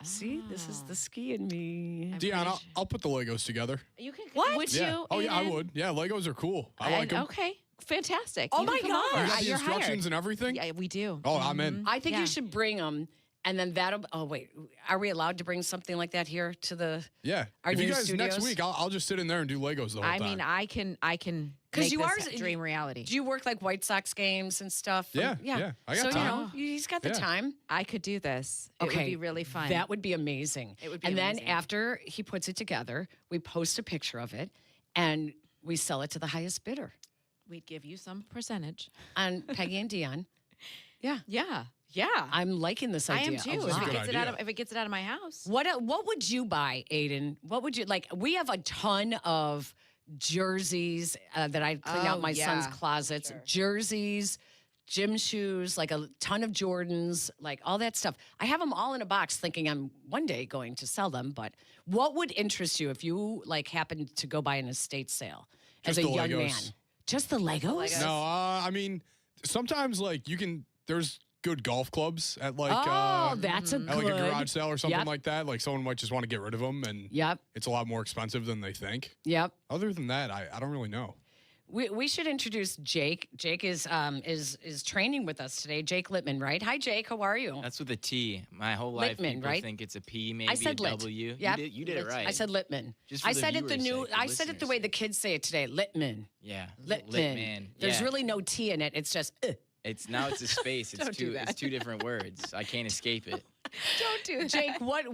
See, this is the ski in me. Dion, I'll put the Legos together. You can. What? Would Yeah. you? Oh, yeah, I Aiden? would. Yeah, Legos are cool. I like them. Okay. Fantastic. Oh You can my come gosh. over. You got the You're instructions hired. and everything? Yeah, we do. Oh, I'm in. I think Yeah. you should bring them, and then that'll. Oh wait, are we allowed to bring something like that here to the? Yeah. Our If you new guys next studios? week, I'll just sit in there and do Legos the whole I time. mean, I can Because make you this are dream reality. Do you work like White Sox games and stuff? Yeah, yeah. I got so time. he's got the Yeah. time. I could do this. It would be really fun. That would be amazing. It would be and amazing. then after he puts it together, we post a picture of it, and we sell it to the highest bidder. We'd give you some percentage. On Peggy and Dionne. Yeah. Yeah. Yeah. I'm liking this I idea. am too. a If lot. it gets it out of my house. What would you buy, Aiden? What would you like? We have a ton of jerseys that I cleaned out my son's closets. Sure. Jerseys, gym shoes, like a ton of Jordans, like all that stuff. I have them all in a box, thinking I'm one day going to sell them. But what would interest you if you like happened to go buy an estate sale as Just a the young Legos. man? Just the Legos? No, I mean, sometimes like there's good golf clubs at like that's a at like a good- garage sale or something Yep. like that. Like someone might just want to get rid of them, and it's a lot more expensive than they think. Yep. Other than that, I don't really know. We should introduce Jake. Jake is training with us today. Jake Littman, right? Hi, Jake. How are you? That's with a T. My whole life, Littman, people right? think it's a P, maybe I said a Lit. W. Yep. You did it right. I said Littman. Just for I the said it the viewers' new. sake, the I said it the way the kids say it today. Littman. Yeah. Littman. Littman. There's Yeah. really no T in it. It's just. It's a space. Don't do that. It's two different words. I can't escape it. Don't do that. Jake, what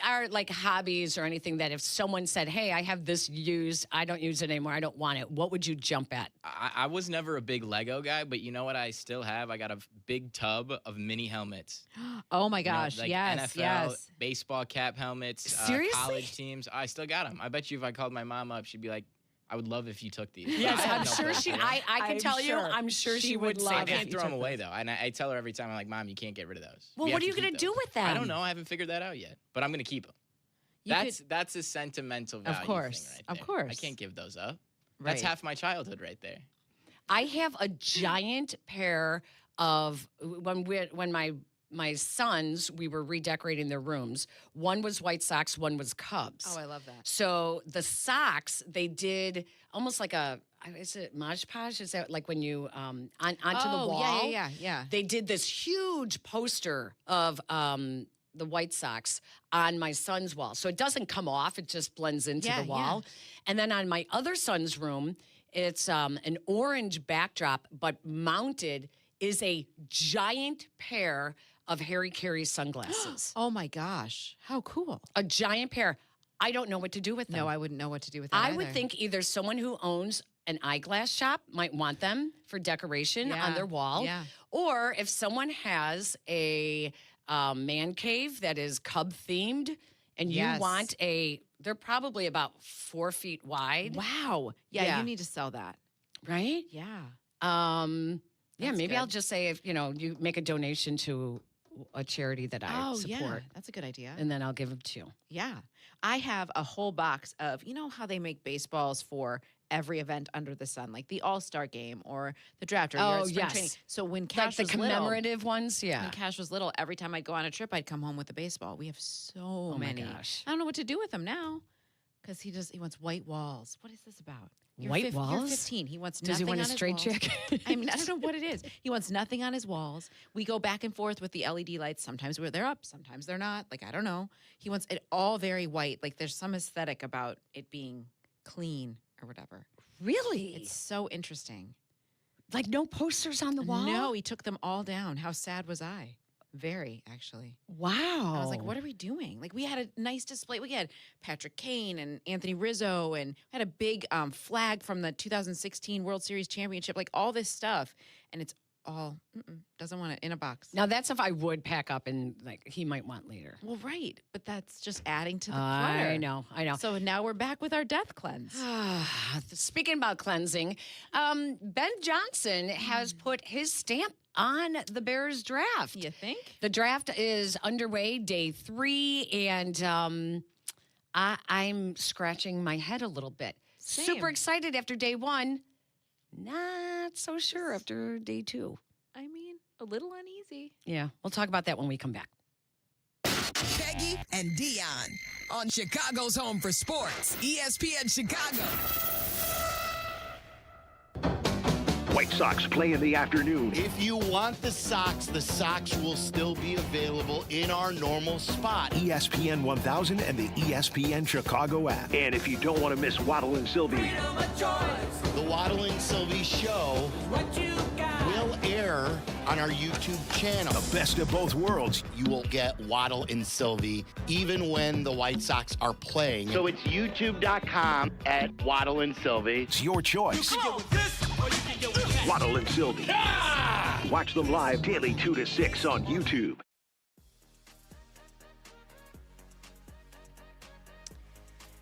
are like hobbies or anything that if someone said, "Hey, I have this used. I don't use it anymore. I don't want it." What would you jump at? I was never a big Lego guy, but you know what I still have? I got a big tub of mini helmets. Oh my You know, gosh! like yes, NFL, yes. baseball cap helmets, Seriously? college teams. I still got them. I bet you if I called my mom up, she'd be like, I would love if you took these. Yes, I have I'm no sure place she. for them. I can I'm tell you. sure. I'm sure she would would say I love that. can't throw them away though, and I tell her every time I'm like, Mom, you can't get rid of those. Well, We what have are you to gonna keep do those." with them? I don't know. I haven't figured that out yet, but I'm gonna keep them. That's a sentimental value. Of course, thing right of there. course. I can't give those up. Right. That's half my childhood right there. I have a giant pair of when my sons, we were redecorating their rooms. One was White Sox, one was Cubs. Oh, I love that. So the Sox, they did almost like is it Mod Podge? Is that like when you onto the wall? Yeah. They did this huge poster of the White Sox on my son's wall. So it doesn't come off. It just blends into the wall. And then on my other son's room, it's an orange backdrop, but mounted is a giant pair of Harry Carey sunglasses. Oh, my gosh. How cool. A giant pair. I don't know what to do with them. No, I wouldn't know what to do with them I either. would think either someone who owns an eyeglass shop might want them for decoration on their wall. Yeah. Or if someone has a man cave that is Cub themed and you want they're probably about 4 feet wide. Wow. Yeah, you need to sell that. Right? Yeah. Maybe good. I'll just say if, you make a donation to a charity that I support. Yeah, that's a good idea. And then I'll give them to you. Yeah. I have a whole box of, how they make baseballs for every event under the sun, like the All-Star game or the draft or spring training. So when Cash the was commemorative little, ones, when Cash was little, every time I'd go on a trip, I'd come home with a baseball. We have so many. My gosh. I don't know what to do with them now because he wants white walls. What is this about? White walls? You're 15. He wants Does nothing he want on a his straight walls. chick? I mean, I don't know what it is. He wants nothing on his walls. We go back and forth with the LED lights. Sometimes they're up, sometimes they're not. Like, I don't know. He wants it all very white. Like, there's some aesthetic about it being clean or whatever. Really? It's so interesting. Like no posters on the wall? No, he took them all down. How sad was I? Very, actually. Wow. I was like, what are we doing? Like, we had a nice display. We had Patrick Kane and Anthony Rizzo and had a big flag from the 2016 World Series Championship, like all this stuff. And it's all, doesn't want it in a box. Now, that's if I would pack up and, he might want later. Well, right. But that's just adding to the clutter. I know. So now we're back with our death cleanse. Speaking about cleansing, Ben Johnson has put his stamp on the Bears draft. You think? The draft is underway, day 3, and I'm scratching my head a little bit. Same. Super excited after day 1. Not so sure after day 2. I mean, a little uneasy. Yeah, we'll talk about that when we come back. Peggy and Dionne on Chicago's home for sports, ESPN Chicago. White Sox play in the afternoon. If you want the Sox will still be available in our normal spot. ESPN 1000 and the ESPN Chicago app. And if you don't want to miss Waddle and Sylvie, The Waddle and Sylvie Show will air on our YouTube channel. the best of both worlds. You will get Waddle and Sylvie even when the White Sox are playing. So it's youtube.com at Waddle and Sylvie. It's your choice. Waddle and Sylvie. Watch them live daily 2 to 6 on YouTube.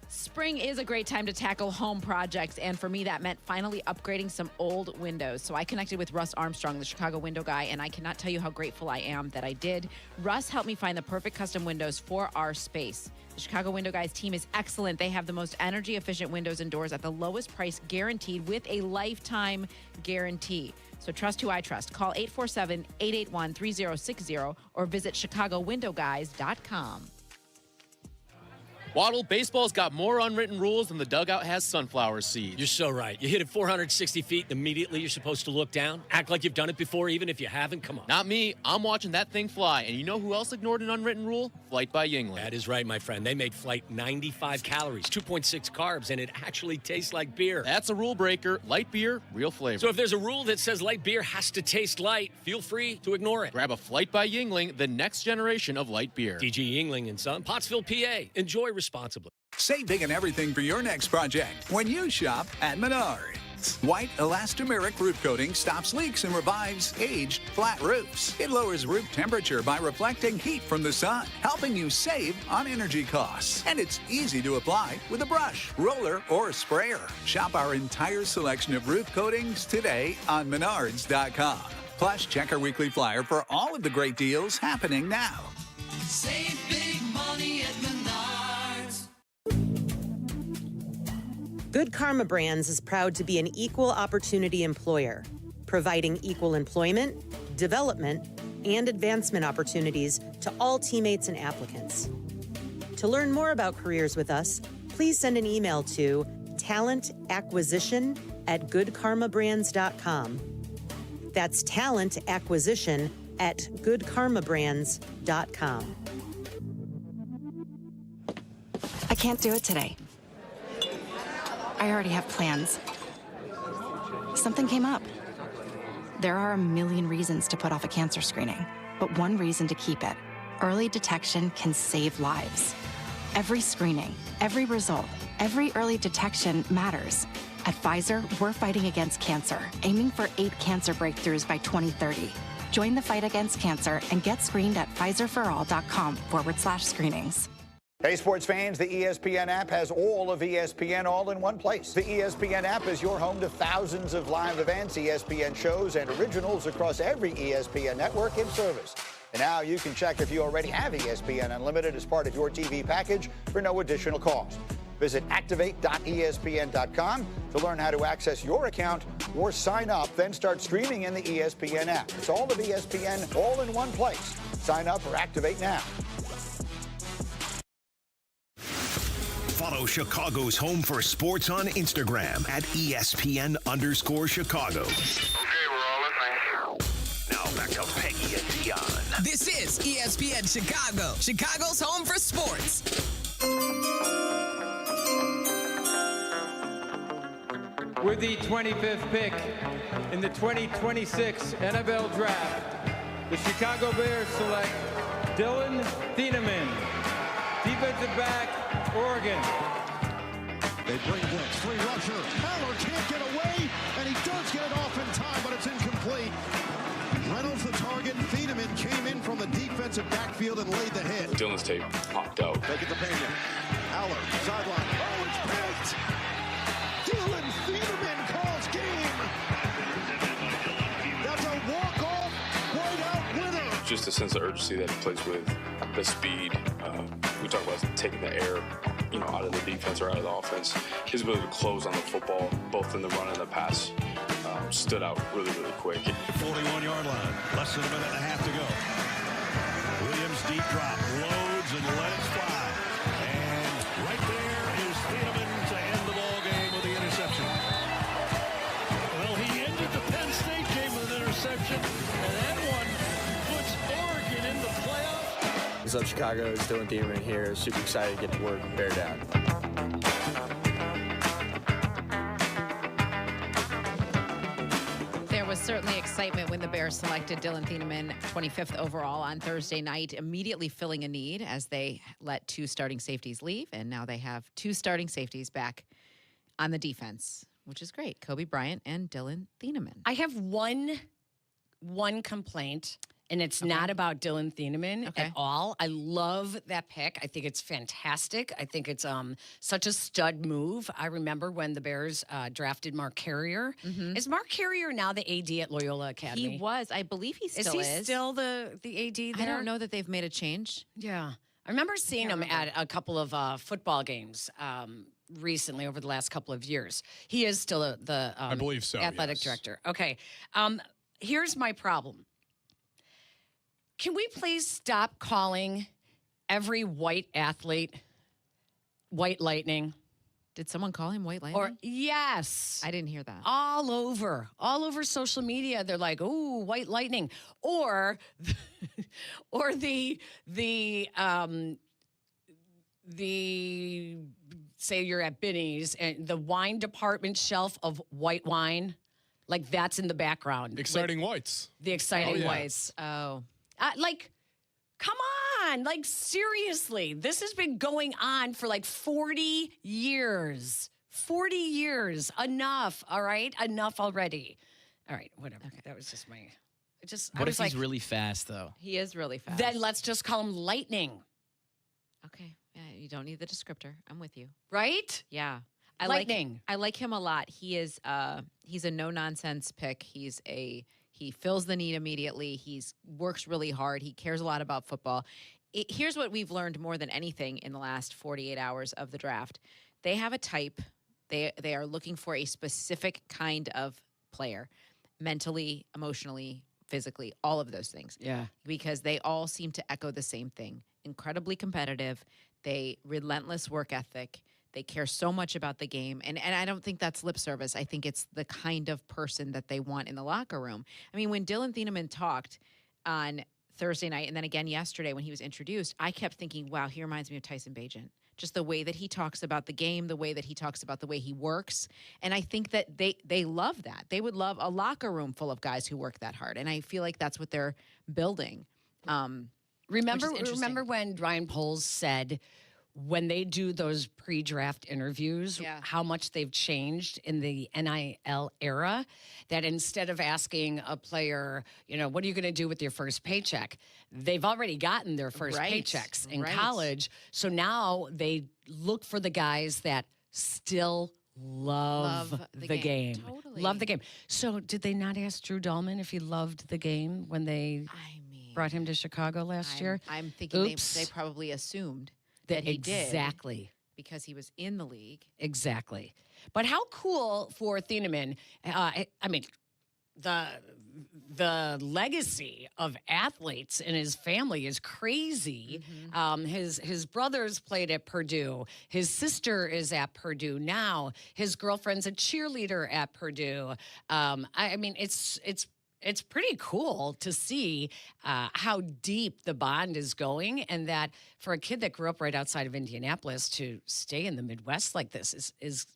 Spring is a great time to tackle home projects, and for me, that meant finally upgrading some old windows. So I connected with Russ Armstrong, the Chicago window guy, and I cannot tell you how grateful I am that I did. Russ helped me find the perfect custom windows for our space. The Chicago Window Guys team is excellent. They have the most energy-efficient windows and doors at the lowest price guaranteed with a lifetime guarantee. So trust who I trust. Call 847-881-3060 or visit ChicagoWindowGuys.com. Waddle, baseball's got more unwritten rules than the dugout has sunflower seeds. You're so right. You hit it 460 feet, and immediately you're supposed to look down. Act like you've done it before, even if you haven't. Come on. Not me. I'm watching that thing fly. And you know who else ignored an unwritten rule? Flight by Yingling. That is right, my friend. They made Flight 95 calories, 2.6 carbs, and it actually tastes like beer. That's a rule breaker. Light beer, real flavor. So if there's a rule that says light beer has to taste light, feel free to ignore it. Grab a Flight by Yingling, the next generation of light beer. DG Yingling and Son, Pottsville, PA. Enjoy responsibly. Save big on everything for your next project when you shop at Menards. White elastomeric roof coating stops leaks and revives aged flat roofs. It lowers roof temperature by reflecting heat from the sun, helping you save on energy costs. And it's easy to apply with a brush, roller, or sprayer. Shop our entire selection of roof coatings today on Menards.com. Plus, check our weekly flyer for all of the great deals happening now. Save big money at Menards. Good Karma Brands is proud to be an equal opportunity employer, providing equal employment, development, and advancement opportunities to all teammates and applicants. To learn more about careers with us, please send an email to talentacquisition@goodkarmabrands.com. That's talentacquisition@goodkarmabrands.com. can't do it today. I already have plans. Something came up. There are a million reasons to put off a cancer screening, but one reason to keep it. Early detection can save lives. Every screening, every result, every early detection matters. At Pfizer, we're fighting against cancer, aiming for 8 cancer breakthroughs by 2030. Join the fight against cancer and get screened at Pfizerforall.com/screenings. Hey, sports fans, the ESPN app has all of ESPN all in one place. The ESPN app is your home to thousands of live events, ESPN shows, and originals across every ESPN network in service. And now you can check if you already have ESPN Unlimited as part of your TV package for no additional cost. Visit activate.espn.com to learn how to access your account or sign up, then start streaming in the ESPN app. It's all of ESPN all in one place. Sign up or activate now. Follow Chicago's Home for Sports on Instagram at ESPN_Chicago. Okay, we're all listening. Now back to Peggy and Dionne. This is ESPN Chicago, Chicago's home for sports. With the 25th pick in the 2026 NFL Draft, the Chicago Bears select Dylan Thieneman, defensive back, Oregon. They bring blitz, 3 rusher. Haller can't get away, and he does get it off in time, but it's incomplete. Reynolds the target. Thieneman came in from the defensive backfield and laid the hit. Dylan's tape popped out. They get the payment. Haller, sideline. Oh, it's picked! Dylan Thieneman calls game. That's a walk-off, whiteout winner. Just a sense of urgency that he plays with, the speed. We talk about taking the air, out of the defense or out of the offense. His ability to close on the football, both in the run and the pass, stood out really, really quick. 41-yard line, less than a minute and a half to go. Williams deep drop, loads and lets fly. And right there is Thieneman to end the ball game with the interception. Well, he ended the Penn State game with an interception, and that one puts Oregon in the playoffs. What's up, Chicago? It's Dylan Thieneman here. Super excited to get to work with Bear Down. There was certainly excitement when the Bears selected Dylan Thieneman 25th overall on Thursday night, immediately filling a need as they let 2 starting safeties leave, and now they have 2 starting safeties back on the defense, which is great. Kobe Bryant and Dylan Thieneman. I have one complaint, and it's not about Dylan Thieneman at all. I love that pick. I think it's fantastic. I think it's such a stud move. I remember when the Bears drafted Mark Carrier. Mm-hmm. Is Mark Carrier now the AD at Loyola Academy? He was. I believe he still is. Is he still the AD there? I don't know that they've made a change. Yeah. I remember seeing him at a couple of football games recently over the last couple of years. He is still the I believe so, athletic director. Okay. Here's my problem. Can we please stop calling every white athlete White Lightning? Did someone call him White Lightning? Or yes. I didn't hear that. All over social media. They're like, "Ooh, White Lightning." Or the say you're at Binny's and the wine department shelf of white wine, like that's in the background. Exciting whites. The exciting yeah. whites. Oh. Come on. Like, seriously. This has been going on for like 40 years. 40 years. Enough. All right? Enough already. All right. Whatever. Okay. That was just my... What if he's really fast, though? He is really fast. Then let's just call him Lightning. Okay. Yeah, you don't need the descriptor. I'm with you. Right? Yeah. Lightning. I like him a lot. He is he's a no-nonsense pick. He fills the need immediately. He's works really hard. He cares a lot about football. Here's what we've learned more than anything in the last 48 hours of the draft. They have a type. They are looking for a specific kind of player, mentally, emotionally, physically, all of those things. Yeah. Because they all seem to echo the same thing. Incredibly competitive. They relentless work ethic. They care so much about the game. And I don't think that's lip service. I think it's the kind of person that they want in the locker room. I mean, when Dylan Thieneman talked on Thursday night and then again yesterday when he was introduced, I kept thinking, wow, he reminds me of Tyson Bagent. just the way that he talks about the game, the way that he talks about the way he works. And I think that they love that. They would love a locker room full of guys who work that hard. And I feel like that's what they're building. Remember when Ryan Poles said when they do those pre-draft interviews, how much they've changed in the NIL era, that instead of asking a player, what are you going to do with your first paycheck? They've already gotten their first paychecks in college. So now they look for the guys that still love the game. Totally. Love the game. So did they not ask Drew Dahlman if he loved the game when they brought him to Chicago last year? I'm thinking they probably assumed that he did. Exactly. Because he was in the league. Exactly. But how cool for Thieneman. I mean, the legacy of athletes in his family is crazy. His brothers played at Purdue. His sister is at Purdue now. His girlfriend's a cheerleader at Purdue. I mean, it's pretty cool to see how deep the bond is going, and that for a kid that grew up right outside of Indianapolis to stay in the Midwest like this is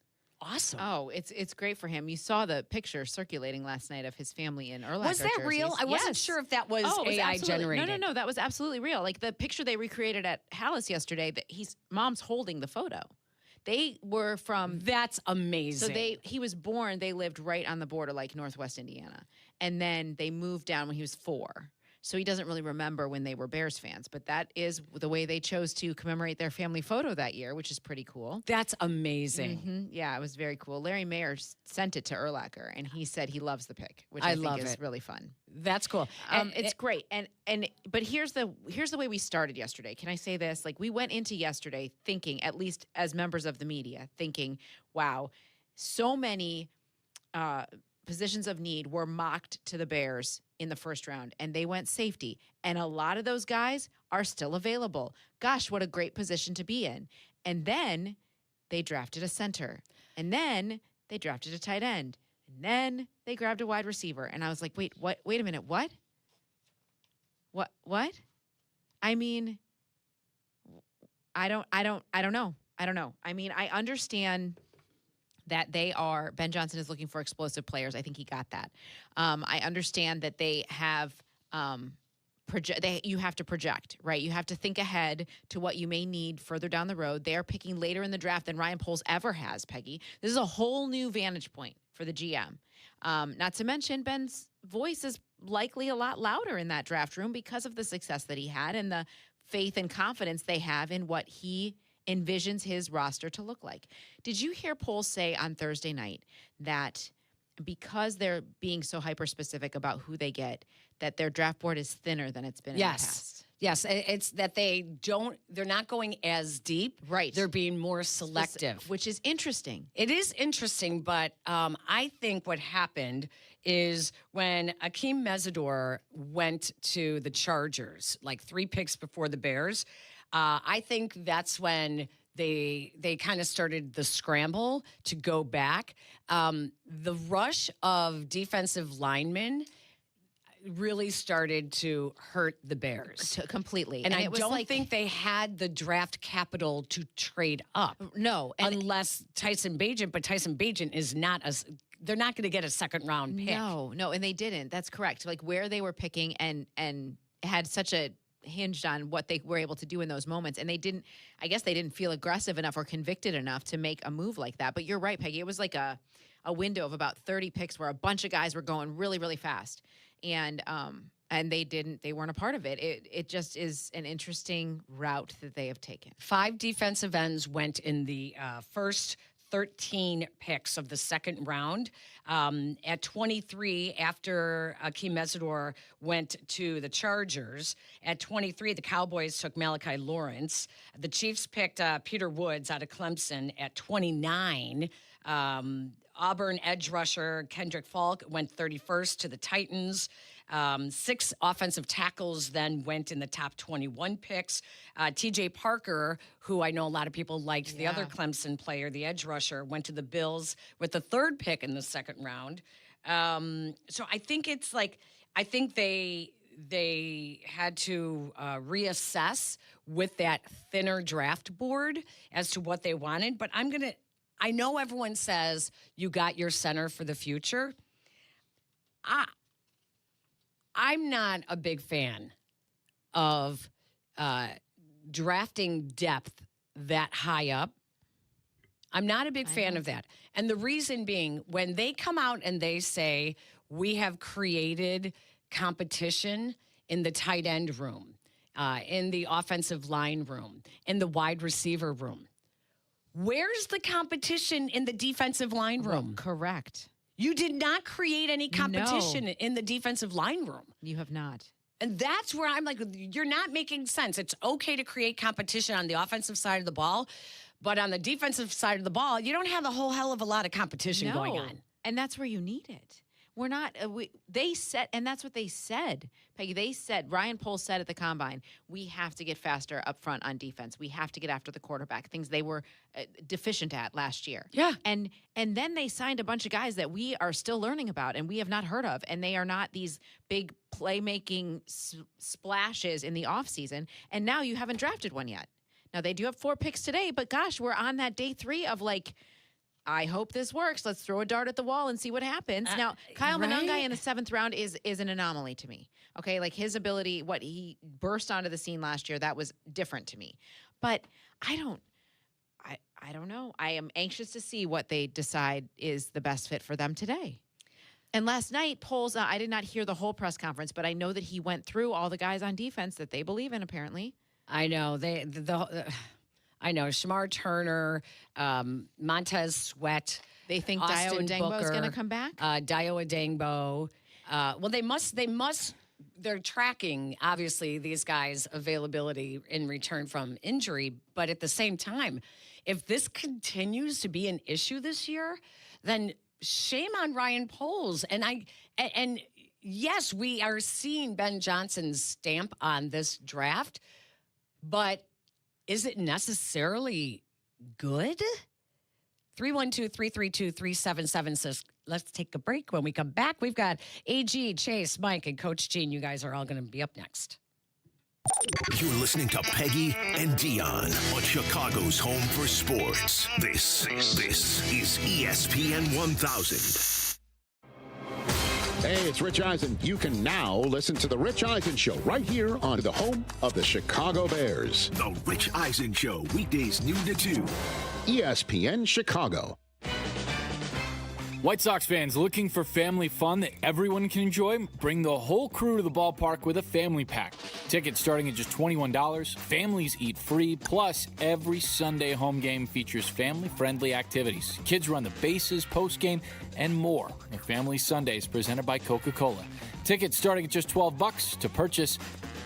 awesome. Oh, it's great for him. You saw the picture circulating last night of his family in Urlacher Was that jerseys. real? I wasn't sure if that was AI generated. No, that was absolutely real. Like the picture they recreated at Hallis yesterday, that mom's holding the photo. They were from... That's amazing. So he was born, they lived right on the border, like Northwest Indiana. And then they moved down when he was 4. So he doesn't really remember when they were Bears fans. But that is the way they chose to commemorate their family photo that year, which is pretty cool. That's amazing. Yeah, it was very cool. Larry Mayer sent it to Urlacher, and he said he loves the pic, which I think is really fun. That's cool. It's great. But here's the way we started yesterday. Can I say this? Like, we went into yesterday thinking, at least as members of the media, thinking, wow, so many positions of need were mocked to the Bears in the first round, and they went safety. And a lot of those guys are still available. Gosh, what a great position to be in. And then they drafted a center. And then they drafted a tight end. And then they grabbed a wide receiver. And I was like, wait a minute, what? What? I mean, I don't know. I mean, I understand that Ben Johnson is looking for explosive players. I think he got that. I understand that they have, you have to project, right? You have to think ahead to what you may need further down the road. They are picking later in the draft than Ryan Poles ever has, Peggy. This is a whole new vantage point for the GM. Not to mention Ben's voice is likely a lot louder in that draft room because of the success that he had and the faith and confidence they have in what he envisions his roster to look like. Did you hear Poles say on Thursday night that because they're being so hyper-specific about who they get, that their draft board is thinner than it's been in the past? Yes, it's that they're not going as deep. Right. They're being more selective. Which is interesting. It is interesting, but I think what happened is when Akeem Mesidor went to the Chargers, like 3 picks before the Bears, I think that's when they kind of started the scramble to go back. The rush of defensive linemen really started to hurt the Bears. Completely. And I don't think they had the draft capital to trade up. No. Unless Tyson Bagent, but Tyson Bagent is not they're not going to get a second round pick. No, and they didn't. That's correct. Like where they were picking and had such a hinged on what they were able to do in those moments. And they didn't feel aggressive enough or convicted enough to make a move like that. But you're right, Peggy. It was like a window of about 30 picks where a bunch of guys were going really, really fast. And they weren't a part of it. It just is an interesting route that they have taken. 5 defensive ends went in the first 13 picks of the second round. At 23, after Akeem Mesidor went to the Chargers, at 23, the Cowboys took Malachi Lawrence. The Chiefs picked Peter Woods out of Clemson at 29. Auburn edge rusher Kendrick Falk went 31st to the Titans. 6 offensive tackles then went in the top 21 picks. TJ Parker, who I know a lot of people liked, the other Clemson player, the edge rusher, went to the Bills with the 3rd pick in the second round. So I think it's like, I think they they had to reassess with that thinner draft board as to what they wanted. But I know everyone says you got your center for the future. I'm not a big fan of drafting depth that high up. I'm not a big fan of that. And the reason being, when they come out and they say, we have created competition in the tight end room, in the offensive line room, in the wide receiver room, where's the competition in the defensive line room? Well, correct. You did not create any competition in the defensive line room. You have not. And that's where I'm like, you're not making sense. It's okay to create competition on the offensive side of the ball, but on the defensive side of the ball, you don't have a whole hell of a lot of competition going on. And that's where you need it. We're not, they said, and that's what they said, Peggy. They said, Ryan Poles said at the Combine, we have to get faster up front on defense. We have to get after the quarterback, things they were deficient at last year. Yeah. And then they signed a bunch of guys that we are still learning about and we have not heard of. And they are not these big playmaking splashes in the offseason. And now you haven't drafted one yet. Now, they do have 4 picks today, but gosh, we're on that day 3 of like, I hope this works. Let's throw a dart at the wall and see what happens. Now, Kyle Monangai in the 7th round is an anomaly to me. Okay, like his ability, what he burst onto the scene last year, that was different to me. But I don't know. I am anxious to see what they decide is the best fit for them today. And last night, Poles, I did not hear the whole press conference, but I know that he went through all the guys on defense that they believe in, apparently. I know. I know. Shamar Turner, Montez Sweat. They think Austin Dio Odengbo is going to Booker, come back? Dio Odengbo. Well, they must. They're tracking, obviously, these guys' availability in return from injury. But at the same time, if this continues to be an issue this year, then shame on Ryan Poles. And yes, we are seeing Ben Johnson's stamp on this draft, but is it necessarily good? 312-332-3776. Let's take a break. When we come back, we've got AG, Chase, Mike, and Coach Gene. You guys are all going to be up next. You're listening to Peggy and Dionne on Chicago's home for sports. This is ESPN 1000. Hey, it's Rich Eisen. You can now listen to The Rich Eisen Show right here on the home of the Chicago Bears. The Rich Eisen Show, weekdays noon to 2. ESPN Chicago. White Sox fans looking for family fun that everyone can enjoy? Bring the whole crew to the ballpark with a family pack. Tickets starting at just $21. Families eat free. Plus, every Sunday home game features family-friendly activities. Kids run the bases, postgame, and more. The Family Sundays presented by Coca-Cola. Tickets starting at just $12 to purchase.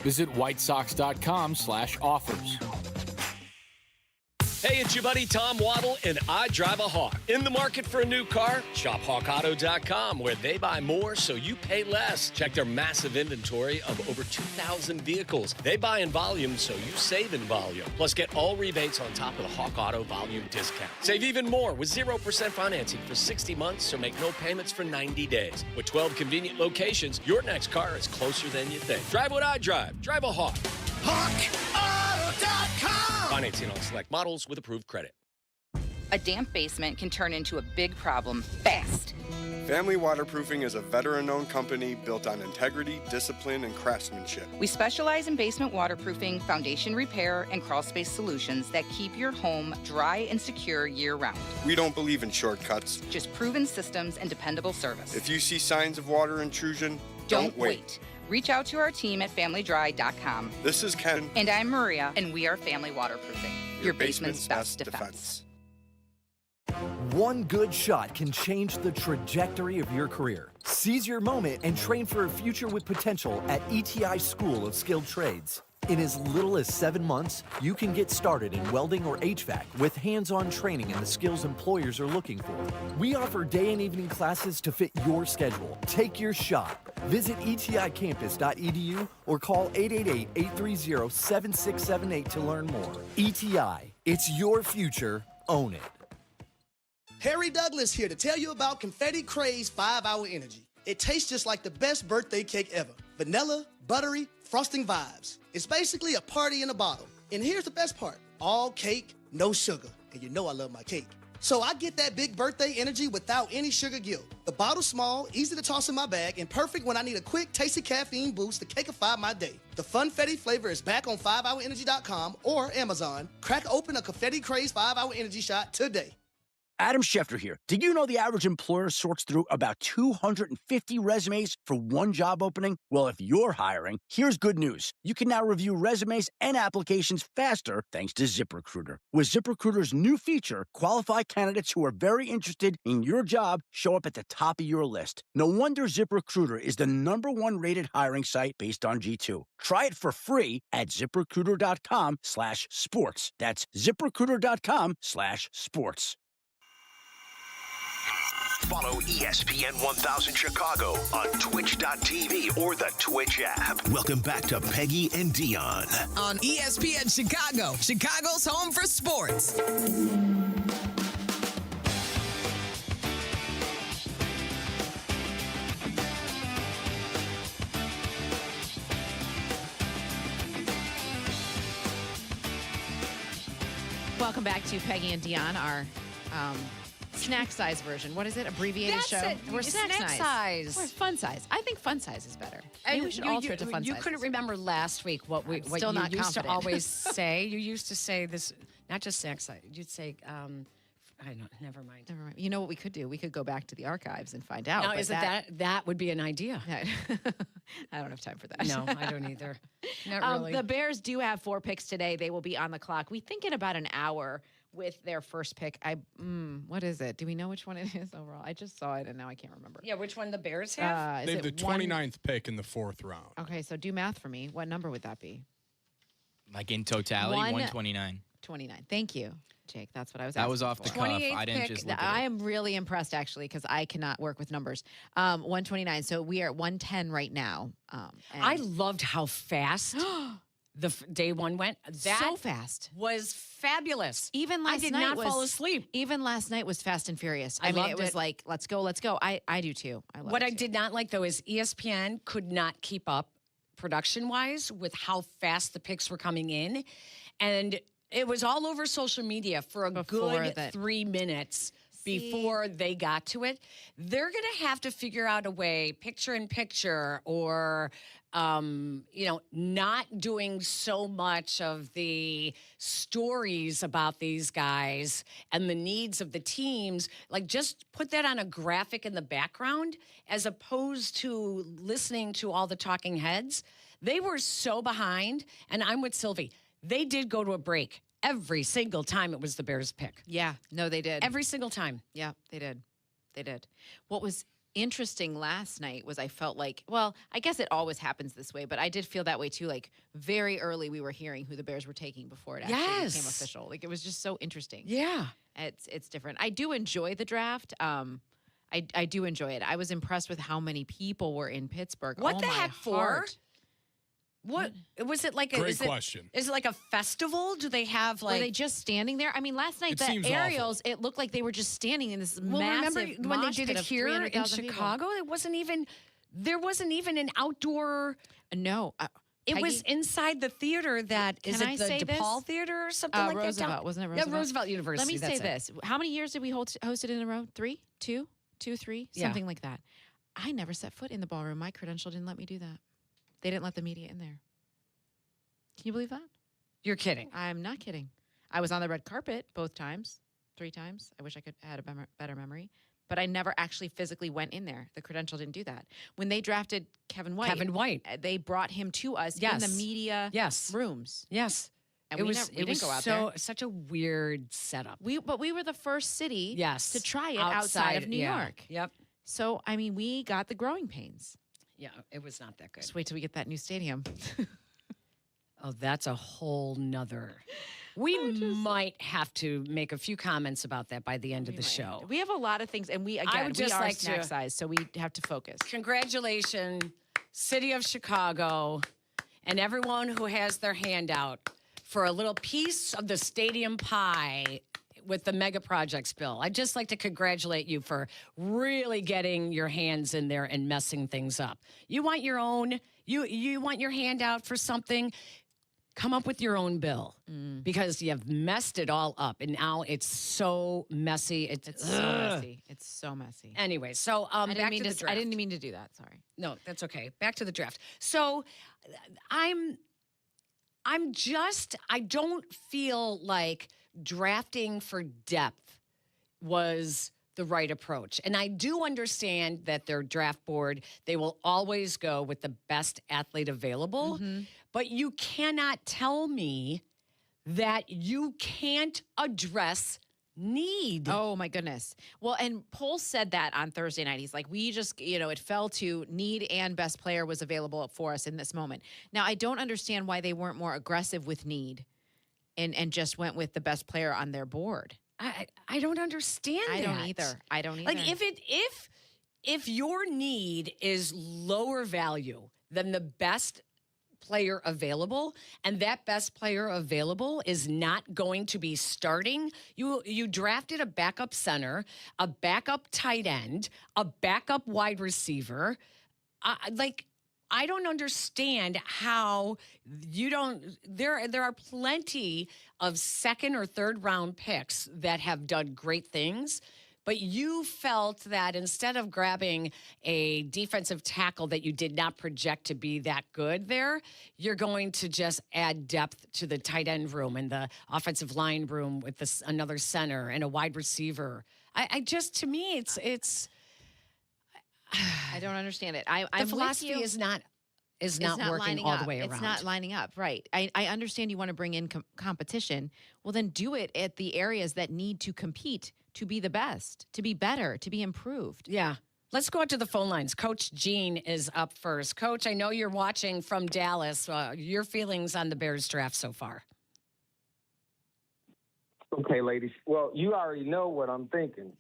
Visit whitesox.com/offers. Hey, it's your buddy Tom Waddle, and I drive a Hawk. In the market for a new car? Shop HawkAuto.com, where they buy more so you pay less. Check their massive inventory of over 2,000 vehicles. They buy in volume so you save in volume. Plus, get all rebates on top of the Hawk Auto volume discount. Save even more with 0% financing for 60 months, so make no payments for 90 days. With 12 convenient locations, your next car is closer than you think. Drive what I drive. Drive a Hawk. HawkAuto.com! Financing on select models with approved credit. A damp basement can turn into a big problem fast. Family Waterproofing is a veteran-owned company built on integrity, discipline, and craftsmanship. We specialize in basement waterproofing, foundation repair, and crawl space solutions that keep your home dry and secure year-round. We don't believe in shortcuts. Just proven systems and dependable service. If you see signs of water intrusion, don't wait. Reach out to our team at familydry.com. This is Ken. And I'm Maria, and we are Family Waterproofing. Your basement's best defense. One good shot can change the trajectory of your career. Seize your moment and train for a future with potential at ETI School of Skilled Trades. In as little as 7 months, you can get started in welding or HVAC with hands-on training and the skills employers are looking for. We offer day and evening classes to fit your schedule. Take your shot. Visit eticampus.edu or call 888-830-7678 to learn more. ETI, it's your future. Own it. Harry Douglas here to tell you about Confetti Craze 5-Hour Energy. It tastes just like the best birthday cake ever. Vanilla, buttery, frosting vibes. It's basically a party in a bottle. And here's the best part. All cake, no sugar. And you know I love my cake. So I get that big birthday energy without any sugar guilt. The bottle's small, easy to toss in my bag, and perfect when I need a quick, tasty caffeine boost to cakeify my day. The Funfetti flavor is back on 5hourenergy.com or Amazon. Crack open a Confetti Craze 5-Hour Energy shot today. Adam Schefter here. Did you know the average employer sorts through about 250 resumes for one job opening? Well, if you're hiring, here's good news. You can now review resumes and applications faster thanks to ZipRecruiter. With ZipRecruiter's new feature, qualified candidates who are very interested in your job show up at the top of your list. No wonder ZipRecruiter is the #1 rated hiring site based on G2. Try it for free at ZipRecruiter.com/sports. That's ZipRecruiter.com/sports. Follow ESPN 1000 Chicago on twitch.tv or the Twitch app. Welcome back to Peggy and Dionne on ESPN Chicago, Chicago's home for sports. Welcome back to Peggy and Dionne, our snack size version. What is it? Abbreviated That's show? it. We're Snack snack size. We're fun size. I think fun size is better. Maybe we should alter it to fun size. You couldn't remember last week what you still not used confident. to always say. You used to say this, not just snack size. You'd say, I don't. Never mind. Never mind. You know what we could do? We could go back to the archives and find out. Now, but is that would be an idea? I don't have time for that. No, I don't either. Not really. The Bears do have 4 picks today. They will be on the clock. We think in about an hour with their first pick. What is it? Do we know which one it is overall? I just saw it and now I can't remember. Yeah, which one the Bears have? They have the 29th pick in the 4th round. Okay, so do math for me. What number would that be? Like in totality, 129. 29. Thank you, Jake. That's what I was That asking was off the for. cuff. I didn't just look at I it. am really impressed, actually, because I cannot work with numbers. 129. So we are at 110 right now. I loved how fast day one went. That so fast. Was fabulous. Even last I did night not was, fall asleep. Even last night was fast and furious. I mean, loved it was it. like, let's go, let's go. I do too. I love What it I too. did not like, though, is ESPN could not keep up production-wise with how fast the picks were coming in. And it was all over social media for a good 3 minutes before they got to it. They're going to have to figure out a way, picture-in-picture, or not doing so much of the stories about these guys and the needs of the teams. Like, just put that on a graphic in the background as opposed to listening to all the talking heads. They were so behind, and I'm with Sylvie. They did go to a break every single time it was the Bears pick. Yeah, no, they did. Every single time. Yeah, they did. They did. What was interesting last night was I felt like, well, I guess it always happens this way, but I did feel that way too. Like very early we were hearing who the Bears were taking before it actually became official. Like it was just so interesting. Yeah. It's different. I do enjoy the draft. I do enjoy it. I was impressed with how many people were in Pittsburgh. What oh the my heck for? heart. What was it like? Great question. Is it like a festival? Do they have like? Were they just standing there? I mean, last night It the seems aerials, it looked like they were just standing in this massive. Remember when they mosh did pit it of here in 300,000 Chicago? people. It wasn't even. There wasn't even an outdoor. No. It Peggy, was inside the theater that is Can it I the say DePaul this? Theater or something like that? Roosevelt, wasn't it Roosevelt? Yeah, Roosevelt University. Let me say that's it. this. How many years did we hosted in a row? 3? 2? 3? Yeah. Something like that. I never set foot in the ballroom. My credential didn't let me do that. They didn't let the media in there. Can you believe that? You're kidding. I'm not kidding. I was on the red carpet both times, 3 times. I wish I could had a better memory. But I never actually physically went in there. The credential didn't do that. When they drafted Kevin White, they brought him to us in the media rooms. Yes. And it we was didn't go out there. Such a weird setup. But we were the first city to try it outside of New yeah. York. Yep. So, I mean, we got the growing pains. Yeah, it was not that good. Just wait till we get that new stadium. Oh, that's a whole nother. We might have to make a few comments about that by the end of the show. We have a lot of things, and we would are like snack to- size, so we have to focus. Congratulations, City of Chicago, and everyone who has their hand out for a little piece of the stadium pie with the mega projects bill. I'd just like to congratulate you for really getting your hands in there and messing things up. You want your own, you want your hand out for something, come up with your own bill because you've messed it all up. And now it's so messy. It's so messy. It's so messy. Anyway, so back to the draft. I didn't mean to do that. Sorry. No, that's okay. Back to the draft. So I don't feel like drafting for depth was the right approach. And I do understand that their draft board, they will always go with the best athlete available, but you cannot tell me that you can't address need. Oh my goodness. Well, and Pohl said that on Thursday night. He's like, we just, it fell to need and best player was available for us in this moment. Now, I don't understand why they weren't more aggressive with need and just went with the best player on their board. I don't understand that. I don't either. Like if your need is lower value than the best player available, and that best player available is not going to be starting, you drafted a backup center, a backup tight end, a backup wide receiver. I don't understand how you don't. There are plenty of second or third round picks that have done great things, but you felt that instead of grabbing a defensive tackle that you did not project to be that good there, you're going to just add depth to the tight end room and the offensive line room with another center and a wide receiver. To me, it's. I don't understand it. The philosophy is not working all the way around. It's not lining up, right? I understand you want to bring in competition. Well, then do it at the areas that need to compete to be the best, to be better, to be improved. Yeah. Let's go out to the phone lines. Coach Gene is up first. Coach, I know you're watching from Dallas. Your feelings on the Bears draft so far? Okay, ladies. Well, you already know what I'm thinking.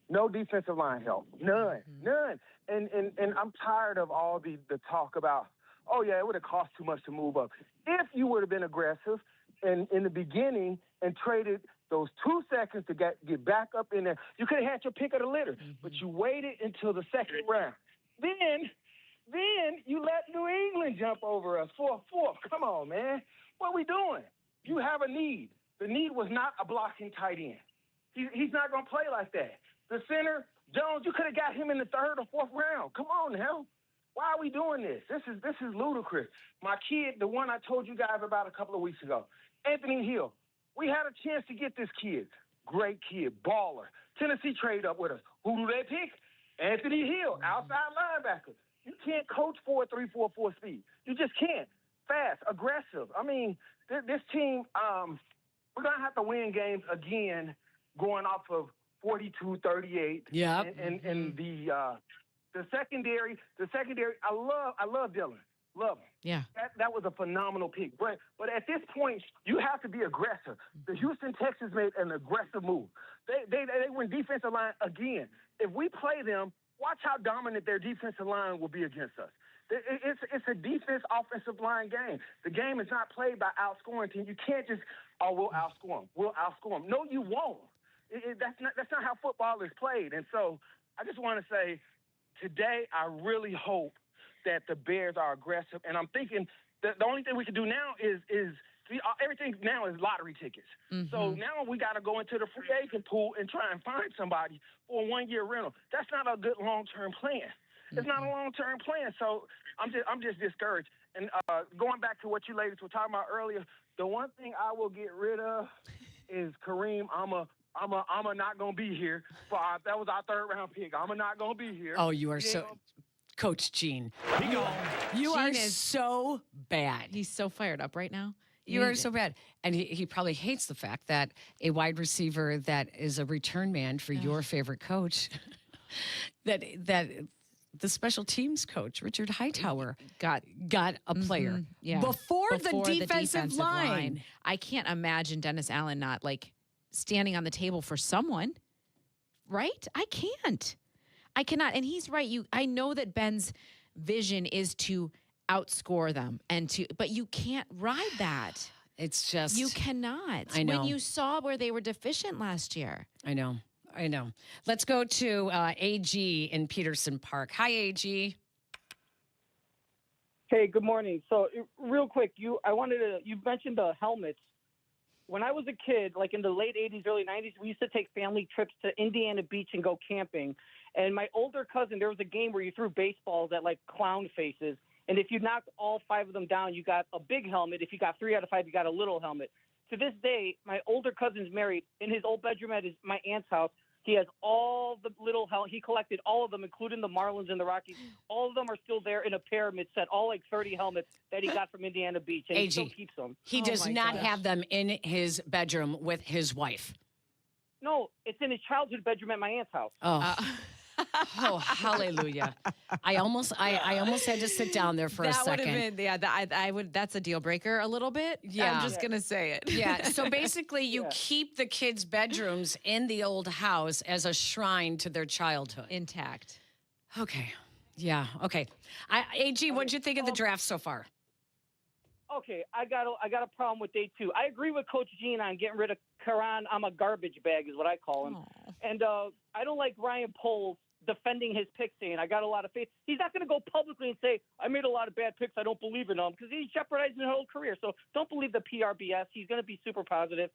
No defensive line help. None. And I'm tired of all the talk about, oh, yeah, it would have cost too much to move up. If you would have been aggressive and in the beginning and traded those 2 seconds to get back up in there, you could have had your pick of the litter. But you waited until the second round. Then you let New England jump over us for a fourth. Come on, man. What are we doing? You have a need. The need was not a blocking tight end. He's not going to play like that. The center, Jones, you could have got him in the third or fourth round. Come on now. Why are we doing this? This is ludicrous. My kid, the one I told you guys about a couple of weeks ago, Anthony Hill, we had a chance to get this kid. Great kid, baller. Tennessee trade up with us. Who do they pick? Anthony Hill, outside linebacker. You can't coach 4.344 speed. You just can't. Fast, aggressive. I mean, this team, we're going to have to win games again going off of 42-38. Yeah. And the secondary, I love Dylan. Love him. Yeah. That was a phenomenal pick. But at this point, you have to be aggressive. The Houston Texans made an aggressive move. They went defensive line again. If we play them, watch how dominant their defensive line will be against us. It's a defense-offensive line game. The game is not played by outscoring team. You can't just, we'll outscore them. We'll outscore them. No, you won't. That's not how football is played. And so I just want to say today I really hope that the Bears are aggressive. And I'm thinking that the only thing we can do now is everything now is lottery tickets. So now we got to go into the free agent pool and try and find somebody for a 1-year rental. That's not a good long-term plan. It's not a long-term plan. So I'm just discouraged. And going back to what you ladies were talking about earlier, the one thing I will get rid of is Kareem. I'm not going to be here. That was our third-round pick. I'm not going to be here. Oh, you are so – Coach Gene. You are so bad. He's so fired up right now. You are so bad. And he probably hates the fact that a wide receiver that is a return man for your favorite coach, that the special teams coach, Richard Hightower, got a player before the defensive line. I can't imagine Dennis Allen not standing on the table for someone, right? I can't. I cannot. And he's right. I know that Ben's vision is to outscore them but you can't ride that. It's just... You cannot. I know. When you saw where they were deficient last year. I know. Let's go to AG in Peterson Park. Hi, AG. Hey, good morning. So, real quick, you mentioned the helmets. When I was a kid, like in the late 80s, early 90s, we used to take family trips to Indiana Beach and go camping. And my older cousin, there was a game where you threw baseballs at like clown faces. And if you knocked all 5 of them down, you got a big helmet. If you got 3 out of 5, you got a little helmet. To this day, my older cousin's married. In his old bedroom at my aunt's house, he has all the little helmets. He collected all of them, including the Marlins and the Rockies. All of them are still there in a pyramid set, all like 30 helmets that he got from Indiana Beach, and he still keeps them. He does not have them in his bedroom with his wife. No, it's in his childhood bedroom at my aunt's house. Oh, hallelujah! I almost had to sit down there for a second. That would have been, I would. That's a deal breaker a little bit. Yeah. I'm just gonna say it. Yeah. So basically, you keep the kids' bedrooms in the old house as a shrine to their childhood, intact. Okay. Yeah. Okay. AG, what'd you think of the draft so far? Okay, I got a problem with day 2. I agree with Coach Gene on getting rid of Karan. I'm a garbage bag, is what I call him. Aww. And I don't like Ryan Poles defending his picks, saying I got a lot of faith. He's not going to go publicly and say I made a lot of bad picks. I don't believe in them, because he's jeopardizing his whole career. So don't believe the PRBS. He's going to be super positive.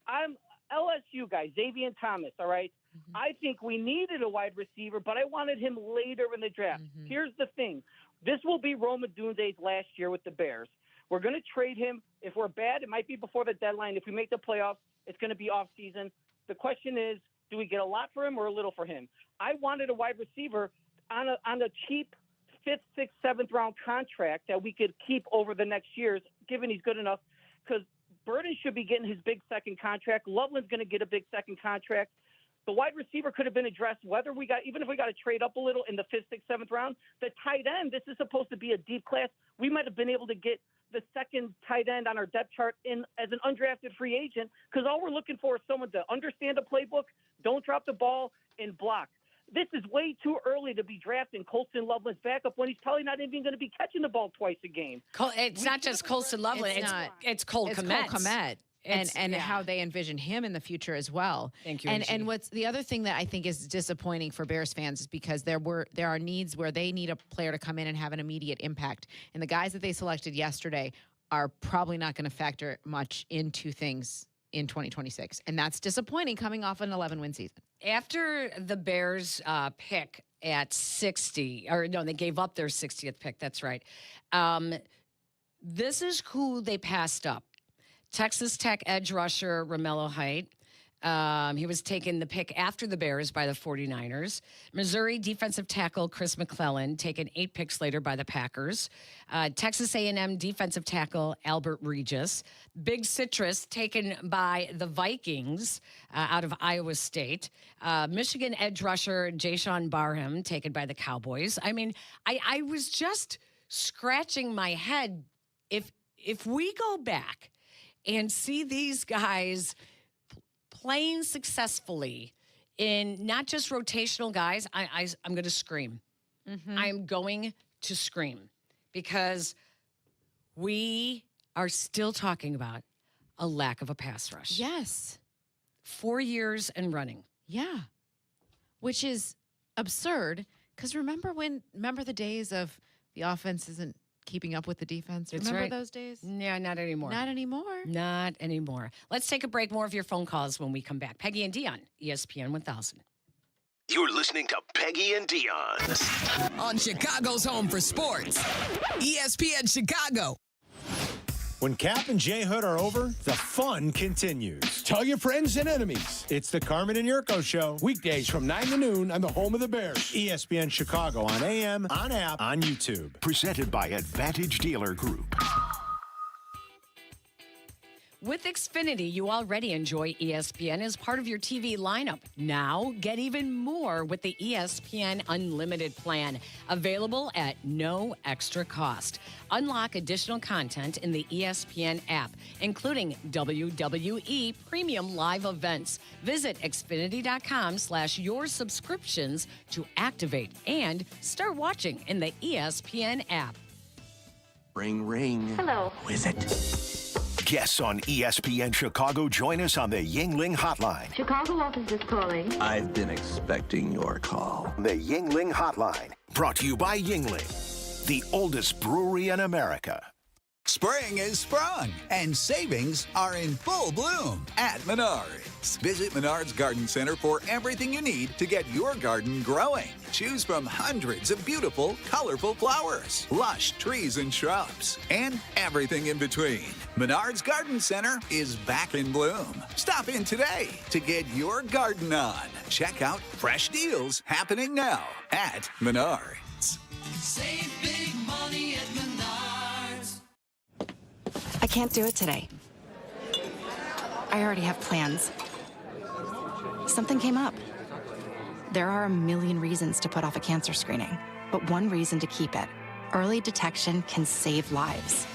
I'm LSU guy, Xavier Thomas. All right. Mm-hmm. I think we needed a wide receiver, but I wanted him later in the draft. Mm-hmm. Here's the thing: this will be Rome Odunze's last year with the Bears. We're going to trade him. If we're bad, it might be before the deadline. If we make the playoffs, it's going to be off season. The question is, do we get a lot for him or a little for him? I wanted a wide receiver on a cheap 5th, 6th, 7th round contract that we could keep over the next years, given he's good enough. Because Burden should be getting his big second contract. Loveland's going to get a big second contract. The wide receiver could have been addressed even if we got to trade up a little in the 5th, 6th, 7th round. The tight end, this is supposed to be a deep class. We might have been able to get the second tight end on our depth chart in as an undrafted free agent, because all we're looking for is someone to understand the playbook, don't drop the ball, and block. This is way too early to be drafting Colston Loveland's backup when he's probably not even going to be catching the ball twice a game. It's not just Colston Loveland. It's Cole Kmet. And how they envision him in the future as well. Thank you. And what's the other thing that I think is disappointing for Bears fans is because there are needs where they need a player to come in and have an immediate impact. And the guys that they selected yesterday are probably not going to factor much into things in 2026. And that's disappointing coming off an 11-win season. After the Bears pick at 60, or no, they gave up their 60th pick. That's right. This is who they passed up. Texas Tech edge rusher Romello Height. He was taken the pick after the Bears by the 49ers. Missouri defensive tackle Chris McClellan, taken 8 picks later by the Packers. Texas A&M defensive tackle Albert Regis. Big Citrus, taken by the Vikings out of Iowa State. Michigan edge rusher Jashawn Barham, taken by the Cowboys. I mean, I was just scratching my head. If we go back and see these guys playing successfully in not just rotational guys, I'm going to scream. Mm-hmm. I'm going to scream because we are still talking about a lack of a pass rush. Yes. 4 years and running. Yeah. Which is absurd because remember the days of the offense isn't keeping up with the defense? Remember those days? Yeah, not anymore. Not anymore. Not anymore. Let's take a break. More of your phone calls when we come back. Peggy and Dionne, ESPN 1000. You're listening to Peggy and Dionne on Chicago's home for sports, ESPN Chicago. When Cap and J Hood are over, the fun continues. Tell your friends and enemies. It's the Carmen and Yurko Show. Weekdays from 9 to noon on the home of the Bears. ESPN Chicago on AM, on app, on YouTube. Presented by Advantage Dealer Group. With Xfinity, you already enjoy ESPN as part of your TV lineup. Now, get even more with the ESPN Unlimited plan, available at no extra cost. Unlock additional content in the ESPN app, including WWE Premium Live events. Visit Xfinity.com/your subscriptions to activate and start watching in the ESPN app. Ring, ring. Hello. Who is it? Guests on ESPN Chicago join us on the Yingling Hotline. Chicago office is calling. I've been expecting your call. The Yingling Hotline, brought to you by Yingling, the oldest brewery in America. Spring is sprung, and savings are in full bloom at Menards. Visit Menards Garden Center for everything you need to get your garden growing. Choose from hundreds of beautiful, colorful flowers, lush trees and shrubs, and everything in between. Menards Garden Center is back in bloom. Stop in today to get your garden on. Check out fresh deals happening now at Menards. Save big money at Menards. I can't do it today. I already have plans. Something came up. There are a million reasons to put off a cancer screening, but one reason to keep it. Early detection can save lives.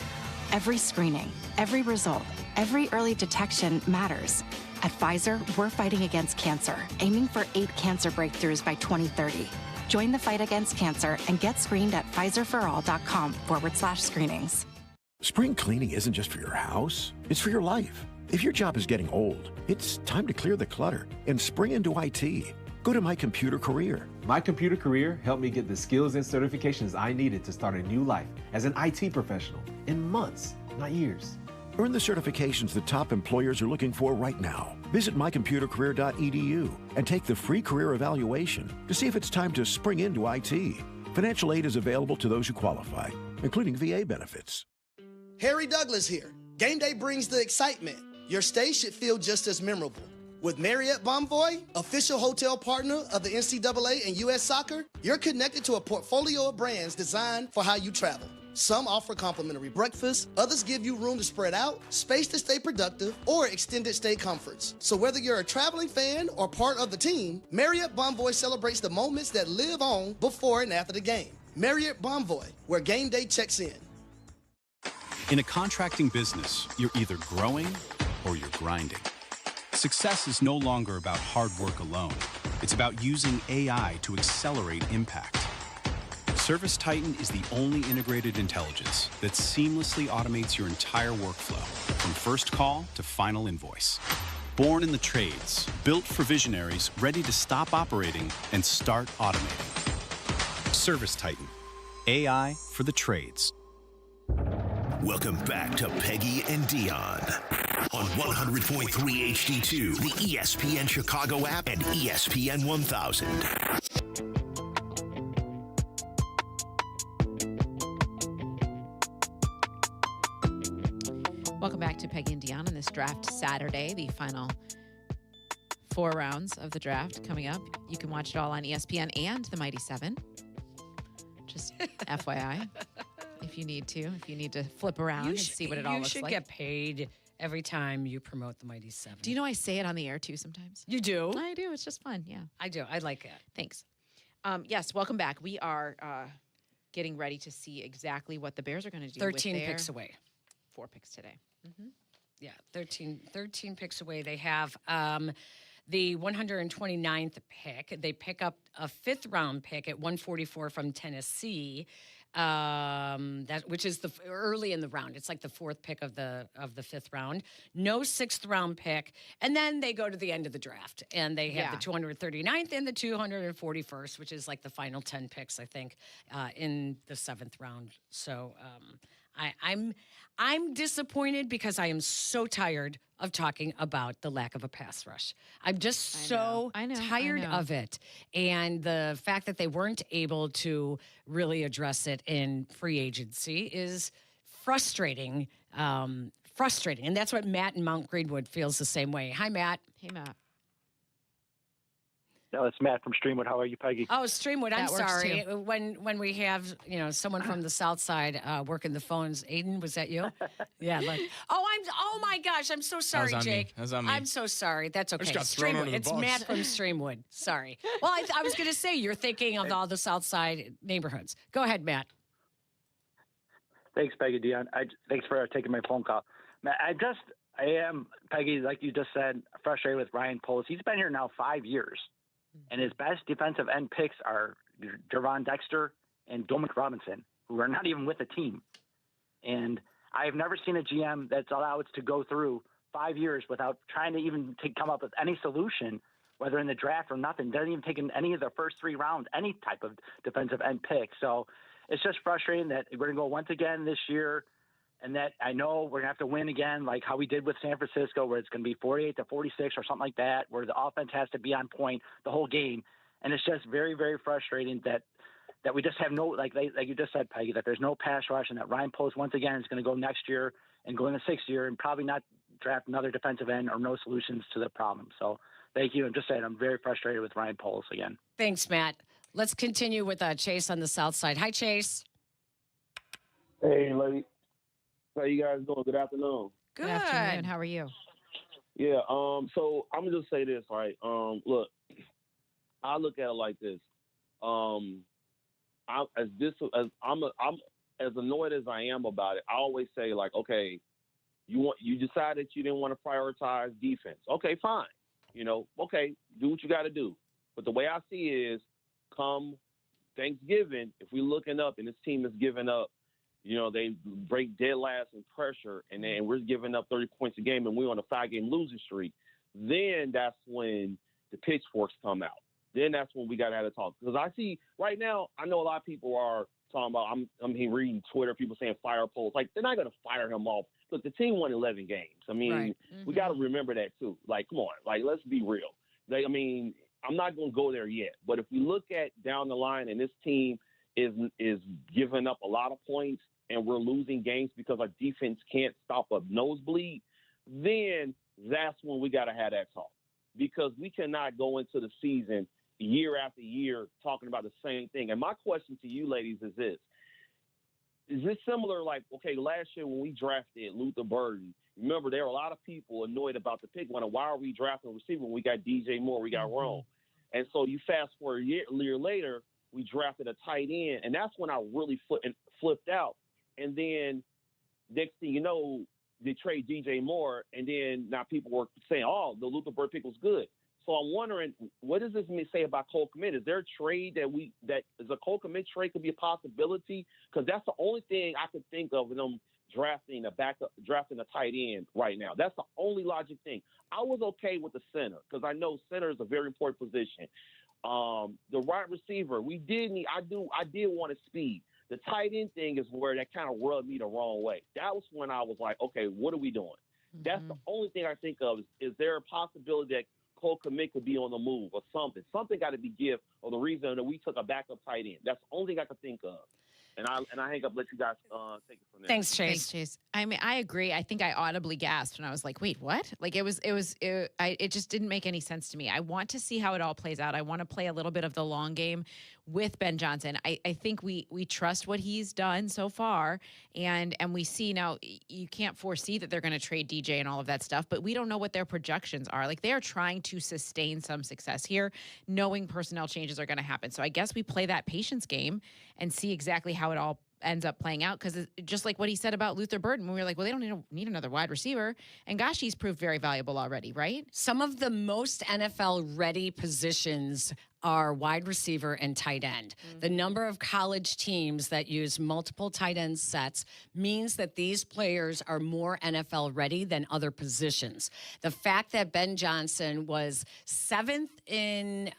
Every screening, every result, every early detection matters. At Pfizer, we're fighting against cancer, aiming for 8 cancer breakthroughs by 2030. Join the fight against cancer and get screened at Pfizerforall.com/screenings. Spring cleaning isn't just for your house, it's for your life. If your job is getting old, it's time to clear the clutter and spring into IT. Go to My Computer Career. My Computer Career helped me get the skills and certifications I needed to start a new life as an IT professional in months, not years. Earn the certifications the top employers are looking for right now. Visit mycomputercareer.edu and take the free career evaluation to see if it's time to spring into IT. Financial aid is available to those who qualify, including VA benefits. Harry Douglas here. Game day brings the excitement. Your stay should feel just as memorable. With Marriott Bonvoy, official hotel partner of the NCAA and U.S. Soccer, you're connected to a portfolio of brands designed for how you travel. Some offer complimentary breakfast, others give you room to spread out, space to stay productive, or extended stay comforts. So whether you're a traveling fan or part of the team, Marriott Bonvoy celebrates the moments that live on before and after the game. Marriott Bonvoy, where game day checks in. In a contracting business, you're either growing or you're grinding. Success is no longer about hard work alone. It's about using AI to accelerate impact. Service Titan is the only integrated intelligence that seamlessly automates your entire workflow, from first call to final invoice. Born in the trades, built for visionaries ready to stop operating and start automating. Service Titan, AI for the trades. Welcome back to Peggy and Dionne on 100.3 HD2, the ESPN Chicago app, and ESPN 1000. Welcome back to Peggy and Dionne on this draft Saturday, the final 4 rounds of the draft coming up. You can watch it all on ESPN and the Mighty 7. Just FYI. If you need to flip around and see what it all looks like. You should get paid every time you promote the Mighty 7. Do you know I say it on the air too sometimes? You do? I do. It's just fun. Yeah. I do. I like it. Thanks. Yes, welcome back. We are getting ready to see exactly what the Bears are going to do. 13 with picks away. 4 picks today. Mm-hmm. Yeah, 13 picks away. They have the 129th pick. They pick up a 5th round pick at 144 from Tennessee. Which is the early in the round. It's like the 4th pick of the 5th round. No 6th round pick, and then they go to the end of the draft, and they have the 239th and the 241st, which is like the final 10 picks, I think, in the 7th round. So I'm disappointed because I am so tired of talking about the lack of a pass rush. I'm just tired of it. And the fact that they weren't able to really address it in free agency is frustrating. And that's what Matt in Mount Greenwood feels the same way. Hi, Matt. Hey, Matt. No, it's Matt from Streamwood. How are you, Peggy? Oh, Streamwood. I'm sorry. When we have someone from the South Side working the phones. Aiden, was that you? Yeah. Oh my gosh. I'm so sorry, Jake. That was on me. I'm so sorry. That's okay. I just got thrown under the It's bus. Matt from Streamwood. Sorry. Well, I was going to say you're thinking of all the South Side neighborhoods. Go ahead, Matt. Thanks, Peggy Dionne. Thanks for taking my phone call. Matt, I am, Peggy, like you just said, frustrated with Ryan Poles. He's been here now 5 years. And his best defensive end picks are Jervon Dexter and Dominic Robinson, who are not even with the team. And I have never seen a GM that's allowed to go through 5 years without trying to even come up with any solution, whether in the draft or nothing. Doesn't even take in any of the first 3 rounds, any type of defensive end pick. So it's just frustrating that we're going to go once again this year, and that I know we're going to have to win again, like how we did with San Francisco, where it's going to be 48-46 or something like that, where the offense has to be on point the whole game. And it's just very, very frustrating that we just have no, like you just said, Peggy, that there's no pass rush, and that Ryan Post once again is going to go next year and go in the 6th year and probably not draft another defensive end or no solutions to the problem. So thank you. I'm just saying I'm very frustrated with Ryan Post again. Thanks, Matt. Let's continue with Chase on the south side. Hi, Chase. Hey, lady. How you guys doing? Good afternoon. Good afternoon. How are you? Yeah. So I'm gonna just say this, right? Look, I look at it like this. I'm as annoyed as I am about it. I always say, like, okay, you decided you didn't want to prioritize defense. Okay, fine. Okay, do what you got to do. But the way I see it is, come Thanksgiving, if we're looking up and this team is giving up, they break dead last in pressure, and then we're giving up 30 points a game, and we're on a 5-game losing streak, then that's when the pitchforks come out. Then that's when we got to have a talk. Because I see right now, I know a lot of people are talking about, I'm reading Twitter, people saying fire Poles. Like, they're not going to fire him off. Look, the team won 11 games. I mean, Right. we got to remember that too. Like, come on. Like, let's be real. I'm not going to go there yet. But if we look at down the line and this team is giving up a lot of points and we're losing games because our defense can't stop a nosebleed, then that's when we got to have that talk. Because we cannot go into the season year after year talking about the same thing. And my question to you ladies is this. Is this similar, like, okay, last year when we drafted Luther Burden, remember there were a lot of people annoyed about the pick. Why are we drafting a receiver when we got DJ Moore, we got Rome? And so you fast forward a year later, we drafted a tight end, and that's when I really flipped out. And then next thing you know, they trade DJ Moore, and then now people were saying, oh, the Luther Burden pick was good. So I'm wondering, what does this say about Cole Kmet? Is there a trade that is a Cole Kmet trade could be a possibility? Because that's the only thing I could think of in them drafting a tight end right now. That's the only logic thing. I was okay with the center because I know center is a very important position. The wide receiver, I did want to speed. The tight end thing is where that kind of rubbed me the wrong way. That was when I was like, okay, what are we doing? That's the only thing I think of is there a possibility that Cole Kmet could be on the move or something? Something got to be give or the reason that we took a backup tight end. That's the only thing I could think of. And I hang up, let you guys take it from there. Thanks, Chase. Thanks, Chase. I mean, I agree. I think I audibly gasped when I was like, wait, what? Like it just didn't make any sense to me. I want to see how it all plays out. I want to play a little bit of the long game with Ben Johnson. I think we trust what he's done so far, and we see now you can't foresee that they're going to trade DJ and all of that stuff, but we don't know what their projections are. Like, they are trying to sustain some success here, knowing personnel changes are going to happen. So I guess we play that patience game and see exactly how it all ends up playing out, because just like what he said about Luther Burden, when we were like, well, they don't need another wide receiver, and gosh, he's proved very valuable already, right? Some of the most NFL-ready positions are wide receiver and tight end. The number of college teams that use multiple tight end sets means that these players are more NFL ready than other positions. The fact that Ben Johnson was seventh in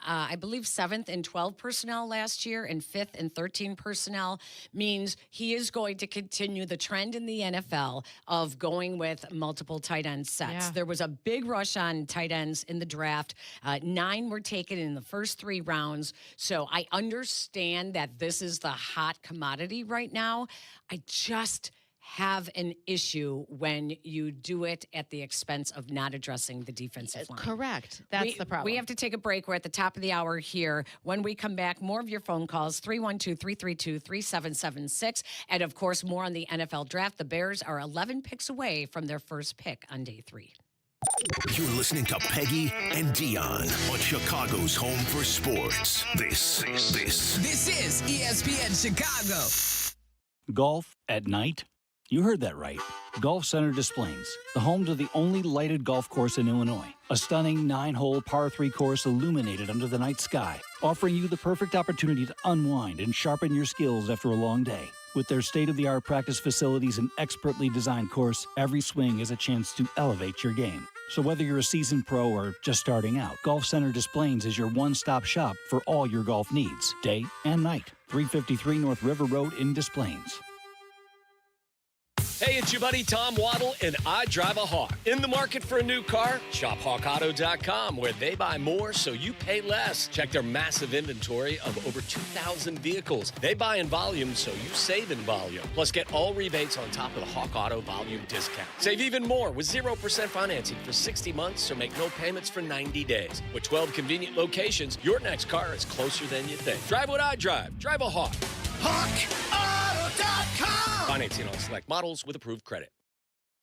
12 personnel last year and 5th in 13 personnel means he is going to continue the trend in the NFL of going with multiple tight end sets. Yeah. There was a big rush on tight ends in the draft. 9 were taken in the first 3 rounds. So I understand that this is the hot commodity right now. I just have an issue when you do it at the expense of not addressing the defensive line. Correct. That's the problem. We have to take a break. We're at the top of the hour here. When we come back, more of your phone calls, 312-332-3776. And, of course, more on the NFL draft. The Bears are 11 picks away from their first pick on day 3. You're listening to Peggy and Dionne on Chicago's home for sports. This is ESPN Chicago. Golf at night? You heard that right. Golf Center Des Plaines, the home to the only lighted golf course in Illinois. A stunning 9-hole par 3 course illuminated under the night sky, offering you the perfect opportunity to unwind and sharpen your skills after a long day. With their state-of-the-art practice facilities and expertly designed course, every swing is a chance to elevate your game. So whether you're a seasoned pro or just starting out, Golf Center Des Plaines is your one-stop shop for all your golf needs, day and night. 353 North River Road in Des Plaines. Hey, it's your buddy Tom Waddle, and I drive a Hawk. In the market for a new car? Shop HawkAuto.com, where they buy more so you pay less. Check their massive inventory of over 2,000 vehicles. They buy in volume so you save in volume. Plus, get all rebates on top of the Hawk Auto volume discount. Save even more with 0% financing for 60 months or make no payments for 90 days. With 12 convenient locations, your next car is closer than you think. Drive what I drive. Drive a Hawk. HawkAuto.com. Financing on select models with approved credit.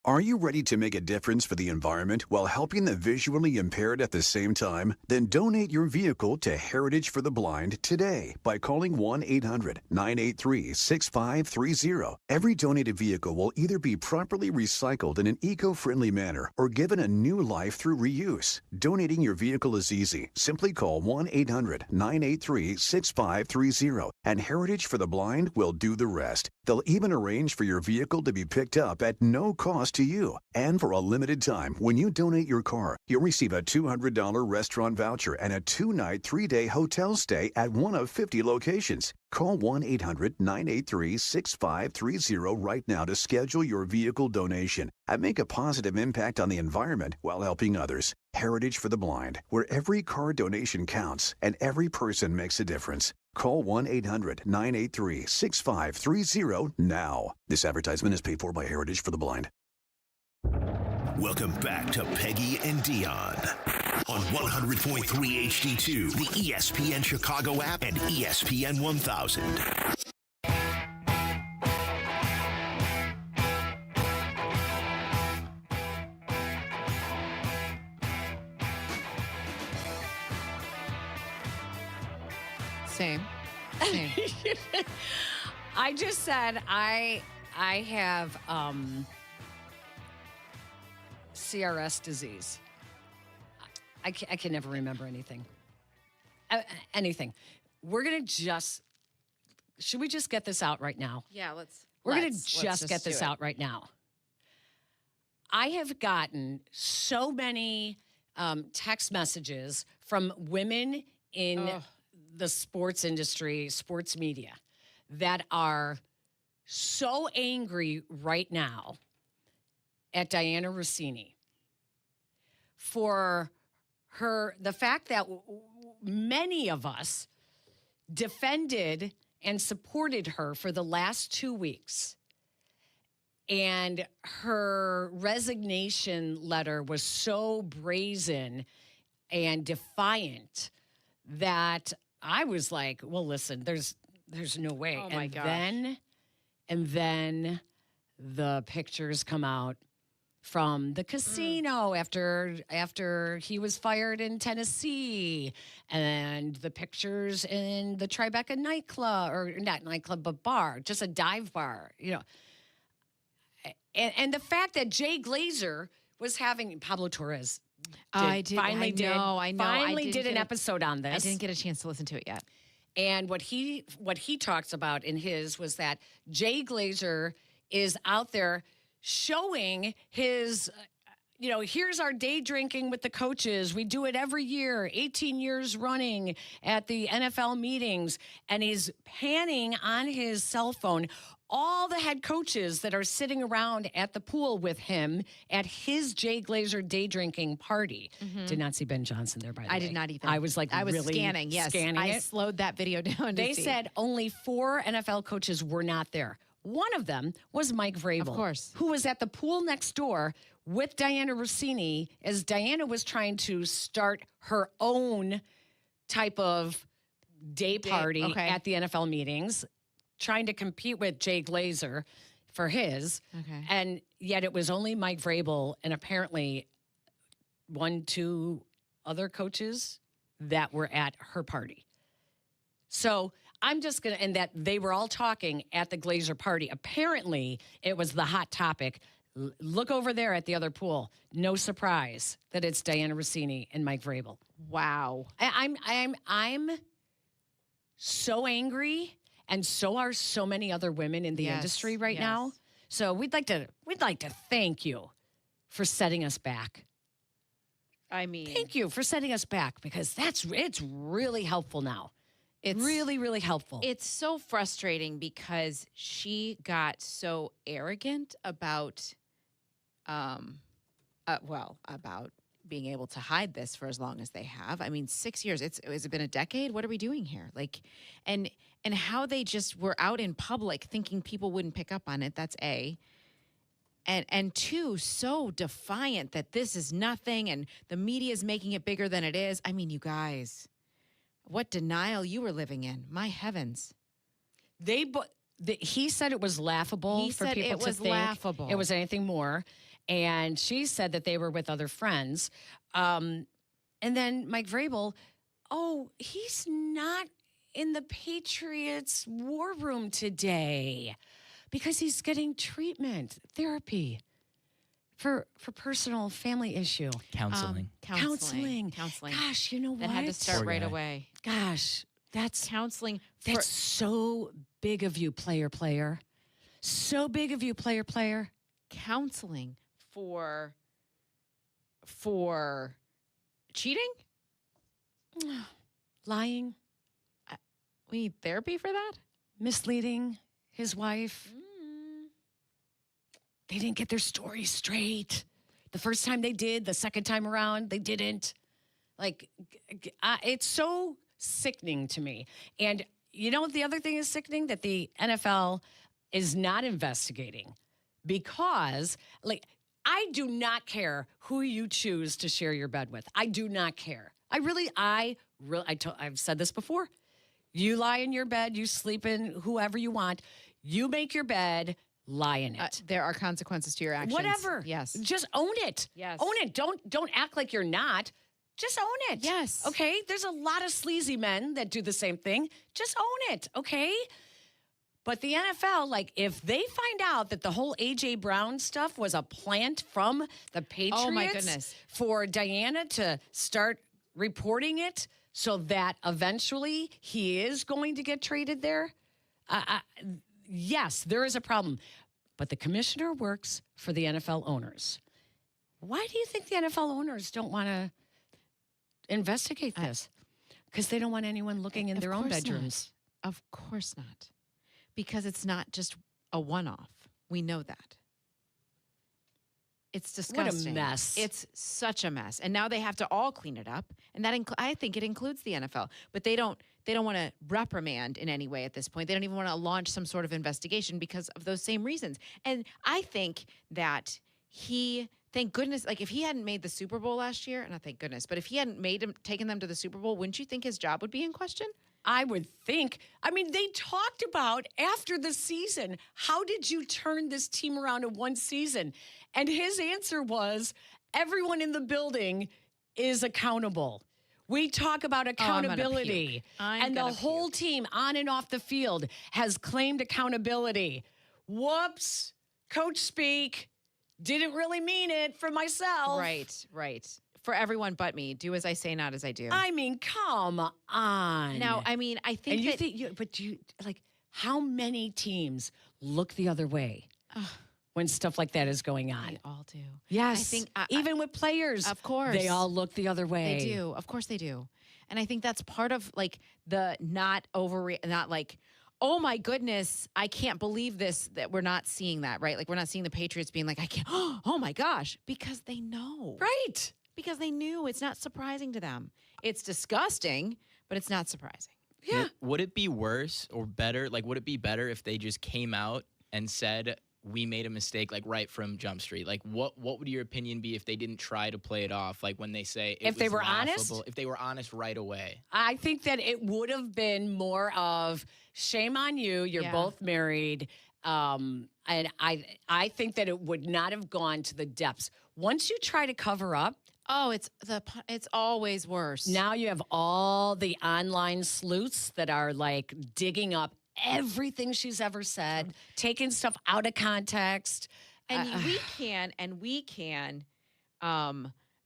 Are you ready to make a difference for the environment while helping the visually impaired at the same time? Then donate your vehicle to Heritage for the Blind today by calling 1-800-983-6530. Every donated vehicle will either be properly recycled in an eco-friendly manner or given a new life through reuse. Donating your vehicle is easy. Simply call 1-800-983-6530 and Heritage for the Blind will do the rest. They'll even arrange for your vehicle to be picked up at no cost to you. And for a limited time, when you donate your car, you'll receive a $200 restaurant voucher and a 2-night, 3-day hotel stay at one of 50 locations. Call 1-800-983-6530 right now to schedule your vehicle donation and make a positive impact on the environment while helping others. Heritage for the Blind, where every car donation counts and every person makes a difference. Call 1-800-983-6530 now. This advertisement is paid for by Heritage for the Blind. Welcome back to Peggy and Dionne on 100.3 HD2, the ESPN Chicago app, and ESPN 1000. Same. I just said I have CRS disease. I can never remember anything. Anything. We're going to should we just get this out right now? Yeah, We're going to just get this out right now. I have gotten so many text messages from women in the sports industry, sports media, that are so angry right now at Diana Rossini for the fact that many of us defended and supported her for the last 2 weeks. And her resignation letter was so brazen and defiant that I was like, well, listen, there's no way. Oh my gosh. And then the pictures come out from the casino after he was fired in Tennessee, and the pictures in the Tribeca nightclub, or not nightclub, but bar, just a dive bar, And the fact that Jay Glazer was having Pablo Torres did an episode on this. I didn't get a chance to listen to it yet. And what he talks about in his was that Jay Glazer is out there showing his, here's our day drinking with the coaches. We do it every year, 18 years running at the NFL meetings. And he's panning on his cell phone all the head coaches that are sitting around at the pool with him at his Jay Glazer day drinking party. Mm-hmm. Did not see Ben Johnson there, by the way. I did not either. I was really scanning. Yes, I slowed that video down. They said only 4 NFL coaches were not there. One of them was Mike Vrabel, of course, who was at the pool next door with Diana Rossini as Diana was trying to start her own type of day party at the NFL meetings, trying to compete with Jay Glazer for his. Okay. And yet it was only Mike Vrabel and apparently 1-2 other coaches that were at her party. So I'm just going to, and that they were all talking at the Glazer party. Apparently it was the hot topic. Look over there at the other pool. No surprise that it's Diana Rossini and Mike Vrabel. Wow. I'm so angry. and so are so many other women in the industry right now. So we'd like to thank you for setting us back. I mean, thank you for setting us back because it's really helpful now. It's really, really helpful. It's so frustrating because she got so arrogant about, about being able to hide this for as long as they have. I mean, 6 years. Has it been a decade? What are we doing here? Like, and how they just were out in public thinking people wouldn't pick up on it. That's A. And two, so defiant that this is nothing and the media is making it bigger than it is. I mean, you guys, what denial you were living in. My heavens. He said it was laughable for people to think laughable. It was anything more. And she said that they were with other friends. And then Mike Vrabel, he's not in the Patriots war room today because he's getting treatment, therapy for personal family issue. Counseling. Counseling. Gosh, you know what? That had to start right away. Gosh, that's counseling. That's so big of you, player. So big of you, player. Counseling for cheating? Lying. We need therapy for that? Misleading his wife. They didn't get their story straight. The first time they did, the second time around, they didn't. Like, it's so sickening to me. And you know what the other thing is sickening? That the NFL is not investigating because, like, I do not care who you choose to share your bed with. I do not care. I've said this before. You lie in your bed, you sleep in whoever you want. You make your bed, lie in it. There are consequences to your actions. Whatever. Yes. Just own it. Yes. Own it. Don't act like you're not. Just own it. Yes. Okay? There's a lot of sleazy men that do the same thing. Just own it, okay? But the NFL, like, if they find out that the whole A.J. Brown stuff was a plant from the Patriots oh my goodness, for Diana to start reporting it so that eventually he is going to get traded there, yes, there is a problem. But the commissioner works for the NFL owners. Why do you think the NFL owners don't want to investigate this? Because they don't want anyone looking in their own bedrooms. Of course not. Because it's not just a one-off. We know that. It's disgusting. What a mess. It's such a mess. And now they have to all clean it up. And that I think it includes the NFL. But they don't want to reprimand in any way at this point. They don't even want to launch some sort of investigation because of those same reasons. And I think that thank goodness, like if he hadn't made the Super Bowl last year, not thank goodness, but if he hadn't taken them to the Super Bowl, wouldn't you think his job would be in question? I would think. I mean, they talked about after the season, how did you turn this team around in one season? And his answer was, everyone in the building is accountable. We talk about accountability. And the whole team on and off the field has claimed accountability. Whoops. Coach speak. Didn't really mean it for myself. Right. For everyone but me. Do as I say, not as I do. I mean, come on. Now, I mean, I think how many teams look the other way when stuff like that is going on? They all do. Yes. I think even with players, of course, they all look the other way. They do. Of course they do. And I think that's part of like the not like, oh my goodness, I can't believe this, that we're not seeing that, right? Like we're not seeing the Patriots being like, I can't, oh my gosh, because they know. Right. Because they knew. It's not surprising to them. It's disgusting, but it's not surprising. Yeah. Would it be worse or better? Like, would it be better if they just came out and said, we made a mistake, like right from Jump Street? Like, what would your opinion be if they didn't try to play it off? Like when they say if they were honest? If they were honest right away. I think that it would have been more of shame on you. You're both married. And I think that it would not have gone to the depths. Once you try to cover up, it's always worse. Now you have all the online sleuths that are like digging up everything she's ever said, taking stuff out of context. And we can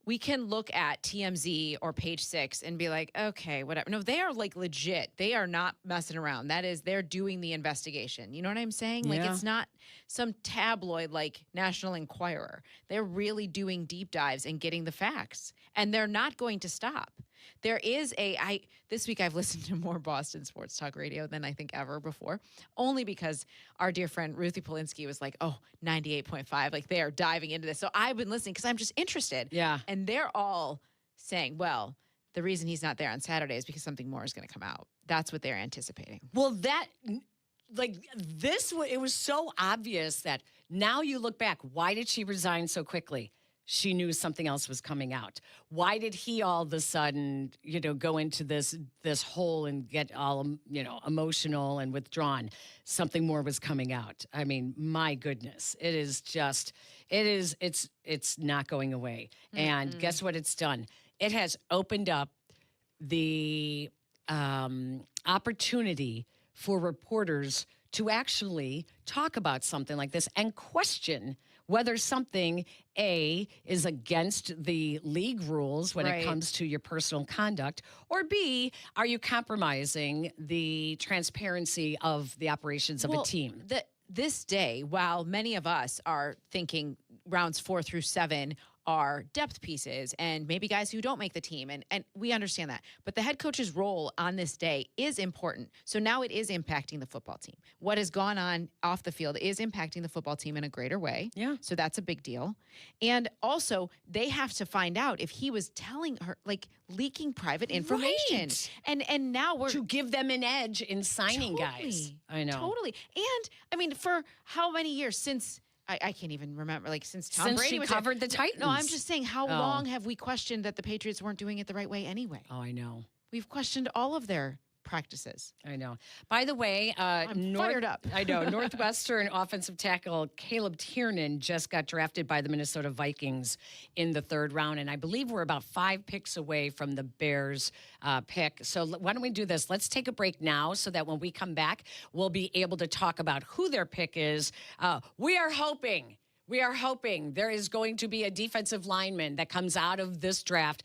we can look at TMZ or Page 6 and be like, okay, whatever. No, they are like legit. They are not messing around. That is, they're doing the investigation. You know what I'm saying? Like, it's not some tabloid like National Enquirer. They're really doing deep dives and getting the facts. And they're not going to stop. There is this week I've listened to more Boston sports talk radio than I think ever before, only because our dear friend Ruthie Polinsky was like, 98.5, like they are diving into this. So I've been listening because I'm just interested. Yeah. And they're all saying, well, the reason he's not there on Saturday is because something more is going to come out. That's what they're anticipating. Well, it was so obvious that now you look back, why did she resign so quickly? She knew something else was coming out. Why did he all of a sudden, go into this hole and get all, emotional and withdrawn? Something more was coming out. I mean, my goodness, it's not going away. Mm-hmm. And guess what it's done? It has opened up the opportunity for reporters to actually talk about something like this and question whether something, A, is against the league rules when it comes to your personal conduct, or B, are you compromising the transparency of the operations of a team? This day, while many of us are thinking rounds 4 through 7 are depth pieces and maybe guys who don't make the team, and we understand that. But the head coach's role on this day is important. So now it is impacting the football team. What has gone on off the field is impacting the football team in a greater way. Yeah. So that's a big deal. And also, they have to find out if he was telling her, like, leaking private information. Right. And now we're... To give them an edge in signing guys. I know. Totally. And, I mean, for how many years since... I can't even remember, like, since Tom Brady was covered the Titans. No, I'm just saying, how long have we questioned that the Patriots weren't doing it the right way anyway? Oh, I know. We've questioned all of their practices. I know. By the way, I'm fired up. I know. Northwestern offensive tackle Caleb Tiernan just got drafted by the Minnesota Vikings in the 3rd round, and I believe we're about 5 picks away from the Bears pick. So why don't we do this? Let's take a break now so that when we come back, we'll be able to talk about who their pick is. We are hoping there is going to be a defensive lineman that comes out of this draft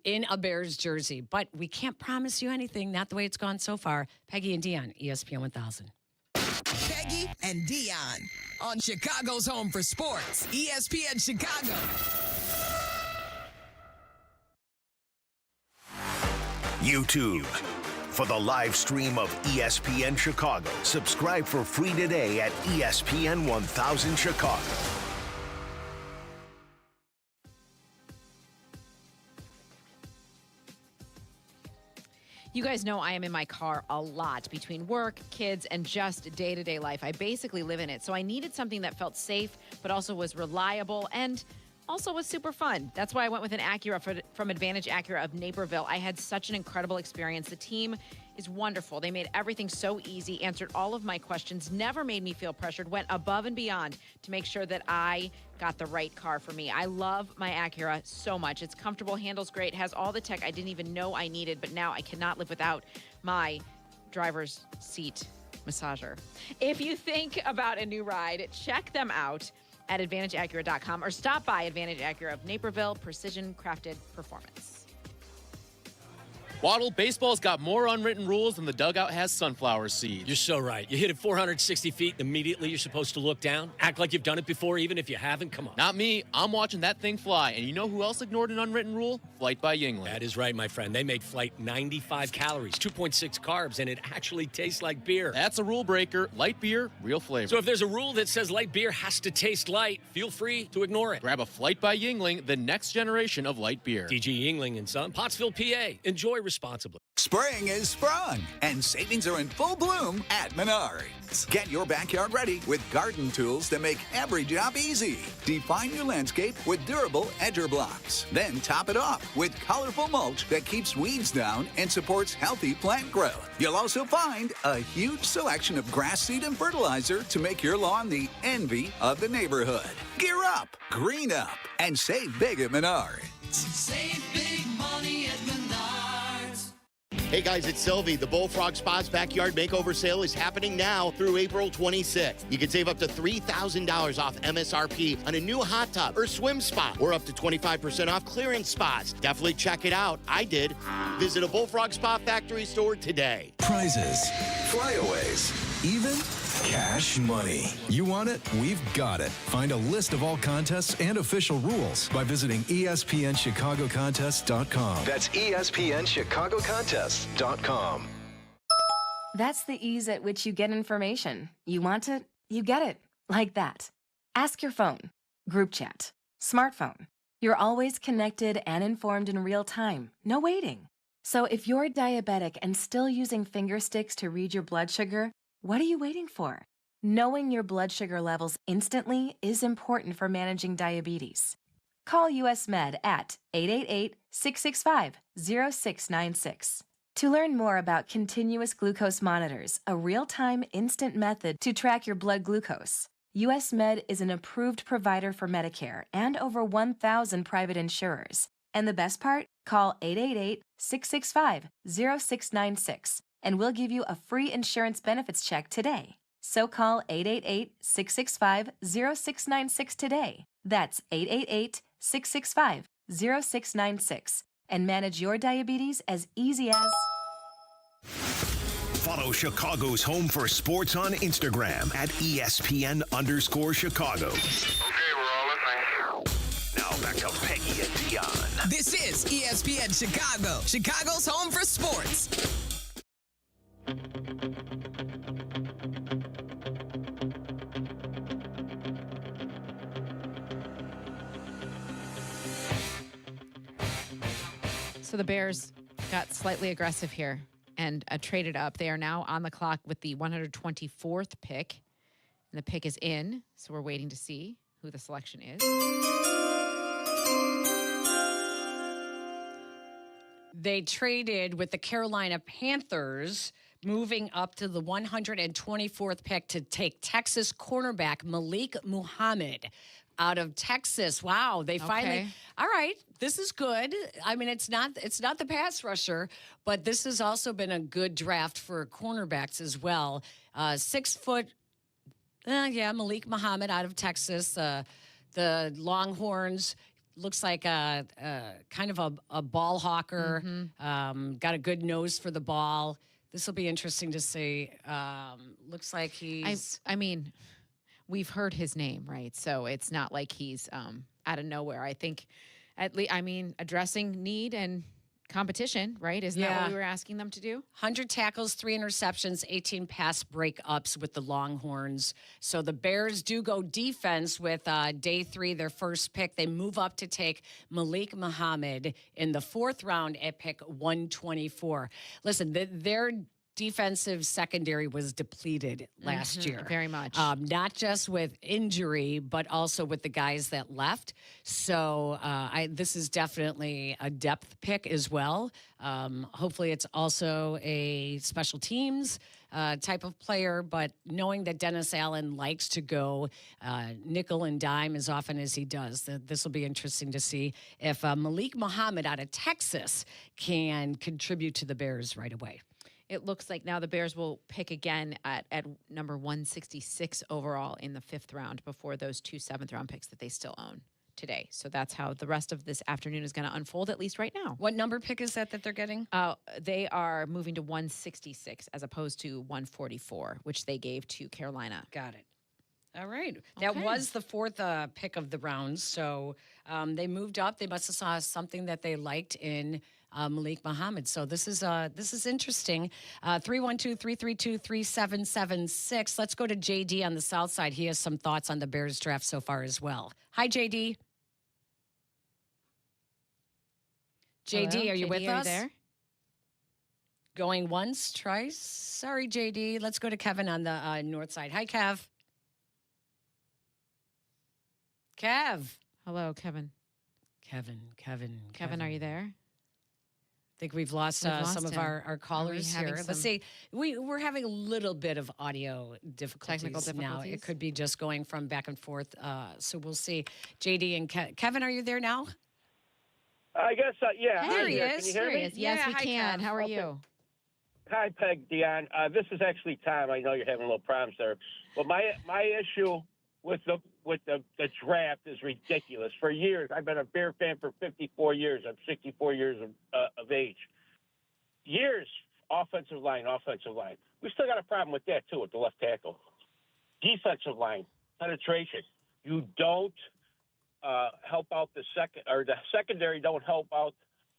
in a Bears jersey. But we can't promise you anything, not the way it's gone so far. Peggy and Dionne, ESPN 1000. Peggy and Dionne on Chicago's home for sports, ESPN Chicago. YouTube. For the live stream of ESPN Chicago, subscribe for free today at ESPN 1000 Chicago. You guys know I am in my car a lot between work, kids, and just day-to-day life. I basically live in it. So I needed something that felt safe, but also was reliable and also was super fun. That's why I went with an Acura from Advantage Acura of Naperville. I had such an incredible experience. The team is wonderful. They made everything so easy, answered all of my questions, never made me feel pressured, went above and beyond to make sure that I got the right car for me. I love my Acura so much. It's comfortable, handles great, has all the tech I didn't even know I needed, but now I cannot live without my driver's seat massager. If you think about a new ride, check them out at AdvantageAcura.com or stop by Advantage Acura of Naperville. Precision crafted performance. Waddle, baseball's got more unwritten rules than the dugout has sunflower seeds. You're so right. You hit it 460 feet, immediately you're supposed to look down. Act like you've done it before, even if you haven't. Come on. Not me. I'm watching that thing fly. And you know who else ignored an unwritten rule? Flight by Yuengling. That is right, my friend. They make Flight 95 calories, 2.6 carbs, and it actually tastes like beer. That's a rule breaker. Light beer, real flavor. So if there's a rule that says light beer has to taste light, feel free to ignore it. Grab a Flight by Yuengling, the next generation of light beer. DG Yuengling and Son, Pottsville, PA. Enjoy responsibly. Spring is sprung, and savings are in full bloom at Menards. Get your backyard ready with garden tools that make every job easy. Define your landscape with durable edger blocks. Then top it off with colorful mulch that keeps weeds down and supports healthy plant growth. You'll also find a huge selection of grass seed and fertilizer to make your lawn the envy of the neighborhood. Gear up, green up, and save big at Menards. Save big money at Menards. Hey guys, it's Sylvie. The Bullfrog Spa's Backyard Makeover Sale is happening now through April 26th. You can save up to $3,000 off MSRP on a new hot tub or swim spa, or up to 25% off clearance spots. Definitely check it out. I did. Visit a Bullfrog Spa factory store today. Prizes, flyaways, even cash money. You want it? We've got it. Find a list of all contests and official rules by visiting ESPNChicagoContests.com. That's ESPNChicagoContests.com. That's the ease at which you get information. You want it, you get it. Like that. Ask your phone. Group chat. Smartphone. You're always connected and informed in real time. No waiting. So if you're diabetic and still using finger sticks to read your blood sugar, what are you waiting for? Knowing your blood sugar levels instantly is important for managing diabetes. Call US Med at 888-665-0696. To learn more about continuous glucose monitors, a real-time instant method to track your blood glucose, US Med is an approved provider for Medicare and over 1,000 private insurers. And the best part? Call 888-665-0696 and we'll give you a free insurance benefits check today. So call 888-665-0696 today. That's 888-665-0696 and manage your diabetes as easy as... Follow Chicago's Home for Sports on Instagram at ESPN_Chicago. Okay, we're all listening. Now back to Peggy and Dionne. This is ESPN Chicago, Chicago's home for sports. So the Bears got slightly aggressive here and traded up. They are now on the clock with the 124th pick. And the pick is in, so we're waiting to see who the selection is. They traded with the Carolina Panthers, moving up to the 124th pick to take Texas cornerback Malik Muhammad out of Texas. Wow, they finally. All right, this is good. I mean, it's not the pass rusher, but this has also been a good draft for cornerbacks as well. 6 foot. Malik Muhammad out of Texas. The Longhorns. Looks like a kind of a ball hawker. Got a good nose for the ball. This will be interesting to see. Looks like he's. I mean, we've heard his name, right? So it's not like he's out of nowhere. I think, addressing need and competition, right? Isn't that what we were asking them to do? 100 tackles, 3 interceptions, 18 pass breakups with the Longhorns. So the Bears do go defense with day 3, their first pick. They move up to take Malik Muhammad in the 4th round at pick 124. Listen, their defensive secondary was depleted last year. Very much. Not just with injury, but also with the guys that left. So this is definitely a depth pick as well. Hopefully it's also a special teams type of player, but knowing that Dennis Allen likes to go nickel and dime as often as he does, this will be interesting to see if Malik Muhammad out of Texas can contribute to the Bears right away. It looks like now the Bears will pick again at number 166 overall in the 5th round before those 2 7th-round picks that they still own today. So that's how the rest of this afternoon is going to unfold, at least right now. What number pick is that they're getting? They are moving to 166 as opposed to 144, which they gave to Carolina. Got it. All right. That was the 4th pick of the round. So they moved up. They must have saw something that they liked in Malik Muhammad. So this is interesting. 312-332-3776. Let's go to JD on the south side. He has some thoughts on the Bears draft so far as well. Hi, JD. JD, Hello? are you JD, with us? There? Going once, twice. Sorry, JD. Let's go to Kevin on the north side. Hi, Kev. Kev. Hello, Kevin. Kevin, are you there? I think we've lost some of him. our callers here. Let's see. We're having a little bit of audio difficulties Technical now. difficulties? It could be just going from back and forth. So we'll see. JD and Kevin, are you there now? I guess, yeah. There I'm he here. is. Can you hear me? Yes, we hi, can. Kev. How are Okay. you? Hi, Peggy Dionne. This is actually Tom. I know you're having a little problems there, but my issue with the draft is ridiculous. For years, I've been a Bear fan for 54 years. I'm 64 years of age. Years, offensive line. We still got a problem with that too, with the left tackle. Defensive line, penetration. You don't help out the secondary. Don't help out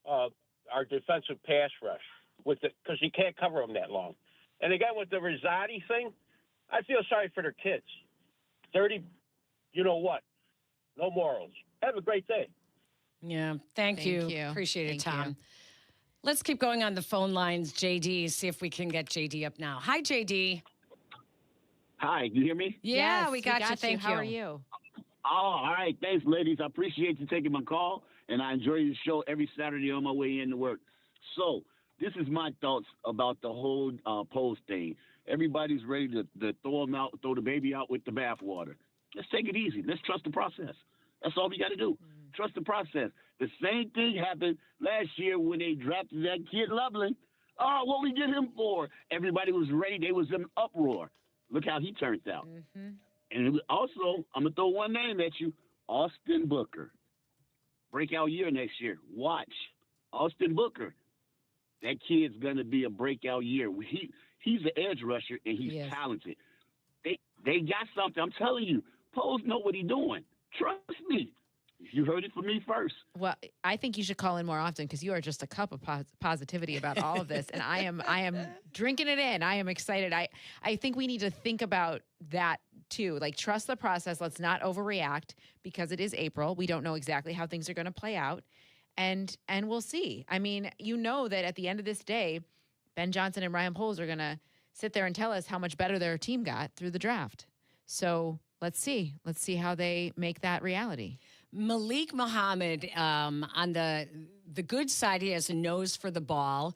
our defensive pass rush because you can't cover them that long. And again, with the Rosati thing, I feel sorry for their kids. 30, you know what? No morals. Have a great day. Yeah, thank you. Appreciate it, Tom. Let's keep going on the phone lines, JD, see if we can get JD up now. Hi, JD. Hi, you hear me? Yeah, Yes, we got you. Thank How you. are you? Oh, all right. Thanks, ladies. I appreciate you taking my call, and I enjoy the show every Saturday on my way into work. So this is my thoughts about the whole polls thing. Everybody's ready to throw the baby out with the bathwater. Let's take it easy. Let's trust the process. That's all we got to do. Trust the process. The same thing happened last year when they drafted that kid Loveland. Oh, what we get him for? Everybody was ready. They was in uproar. Look how he turned out. Mm-hmm. And also, I'm going to throw one name at you, Austin Booker. Breakout year next year. Watch. Austin Booker. That kid's going to be a breakout year. He's an edge rusher, and he's talented. They got something. I'm telling you. Poles know what he's doing. Trust me. You heard it from me first. Well, I think you should call in more often because you are just a cup of positivity about all of this, and I am drinking it in. I am excited. I think we need to think about that too. Like, trust the process. Let's not overreact because it is April. We don't know exactly how things are going to play out, and we'll see. I mean, you know that at the end of this day, Ben Johnson and Ryan Poles are going to sit there and tell us how much better their team got through the draft. So let's see. Let's see how they make that reality. Malik Muhammad, on the good side, he has a nose for the ball.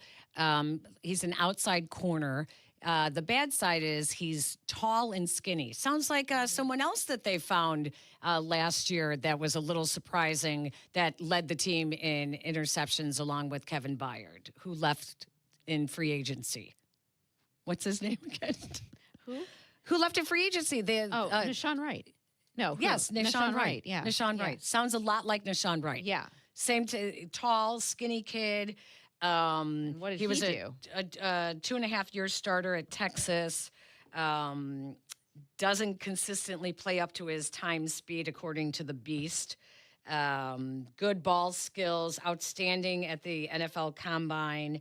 He's an outside corner. The bad side is he's tall and skinny. Sounds like someone else that they found last year that was a little surprising that led the team in interceptions along with Kevin Byard, who left in free agency. What's his name again? Who left in free agency? Nahshon Wright. No. Yes, Nahshon Wright. Yeah. Nahshon Wright. Sounds a lot like Nahshon Wright. Yeah. Same tall, skinny kid. What did he was do? a 2.5-year starter at Texas. Doesn't consistently play up to his time speed, according to the Beast. Good ball skills, outstanding at the NFL Combine.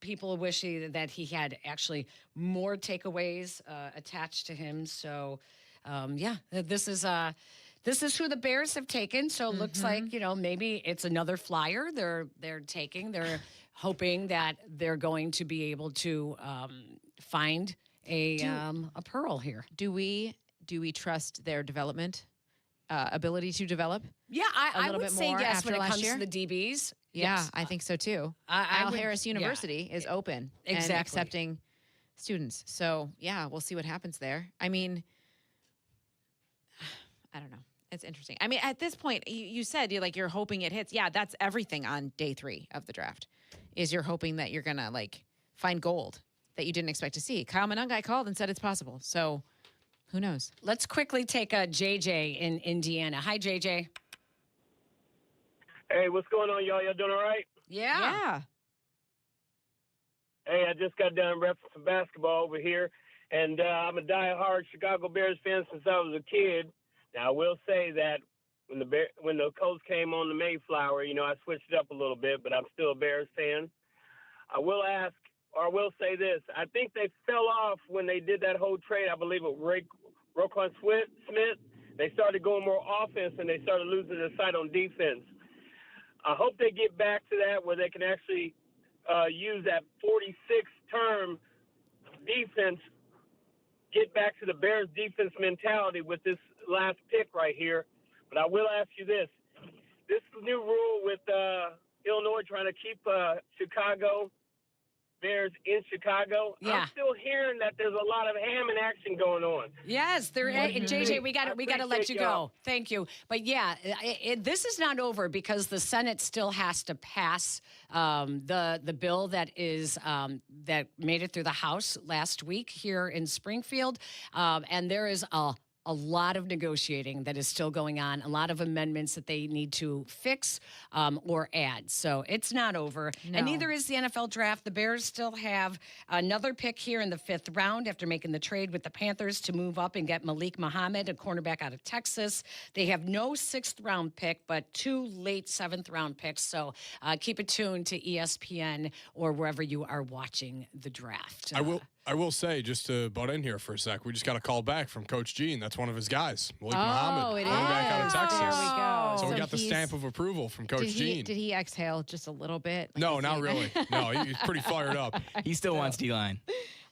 People wish that he had actually more takeaways attached to him. So, this is who the Bears have taken. So it looks like, maybe it's another flyer they're taking. They're hoping that they're going to be able to find a pearl here. Do we trust their development ability to develop? Yeah, I would say yes when it comes to the DBs. Yeah, Yes. I think so too. Al Harris University is open and accepting students. So, yeah, we'll see what happens there. I mean, I don't know. It's interesting. I mean, at this point, you said you're hoping it hits. Yeah, that's everything on day 3 of the draft is you're hoping that you're going to find gold that you didn't expect to see. Kyle Monangai called and said it's possible. So who knows? Let's quickly take a JJ in Indiana. Hi, JJ. Hey, what's going on, y'all? Y'all doing all right? Yeah. Hey, I just got done repping some basketball over here, and I'm a diehard Chicago Bears fan since I was a kid. Now, I will say that when the Colts came on the Mayflower, I switched it up a little bit, but I'm still a Bears fan. I will say this. I think they fell off when they did that whole trade, I believe, with Roquan Smith. They started going more offense, and they started losing their sight on defense. I hope they get back to that where they can actually use that 46-term defense, get back to the Bears defense mentality with this last pick right here. But I will ask you this. This new rule with Illinois trying to keep Chicago Bears in Chicago. Yeah. I'm still hearing that there's a lot of Hammond action going on. Yes, there. JJ, we got to let appreciate you y'all. go. Thank you. But yeah, this is not over because the Senate still has to pass the bill that is that made it through the House last week here in Springfield, and there is a lot of negotiating that is still going on, a lot of amendments that they need to fix or add. So it's not over. No. And neither is the NFL draft. The Bears still have another pick here in the 5th round after making the trade with the Panthers to move up and get Malik Muhammad, a cornerback out of Texas. They have no 6th round pick, but 2 late 7th round picks. So keep it tuned to ESPN or wherever you are watching the draft. I will say, just to butt in here for a sec, we just got a call back from Coach Gene. That's one of his guys, Malik Muhammad, back out of Texas. There we go. So we got the stamp of approval from Coach Gene. Did he exhale just a little bit? No, not really. No, he's pretty fired up. He still wants D-line.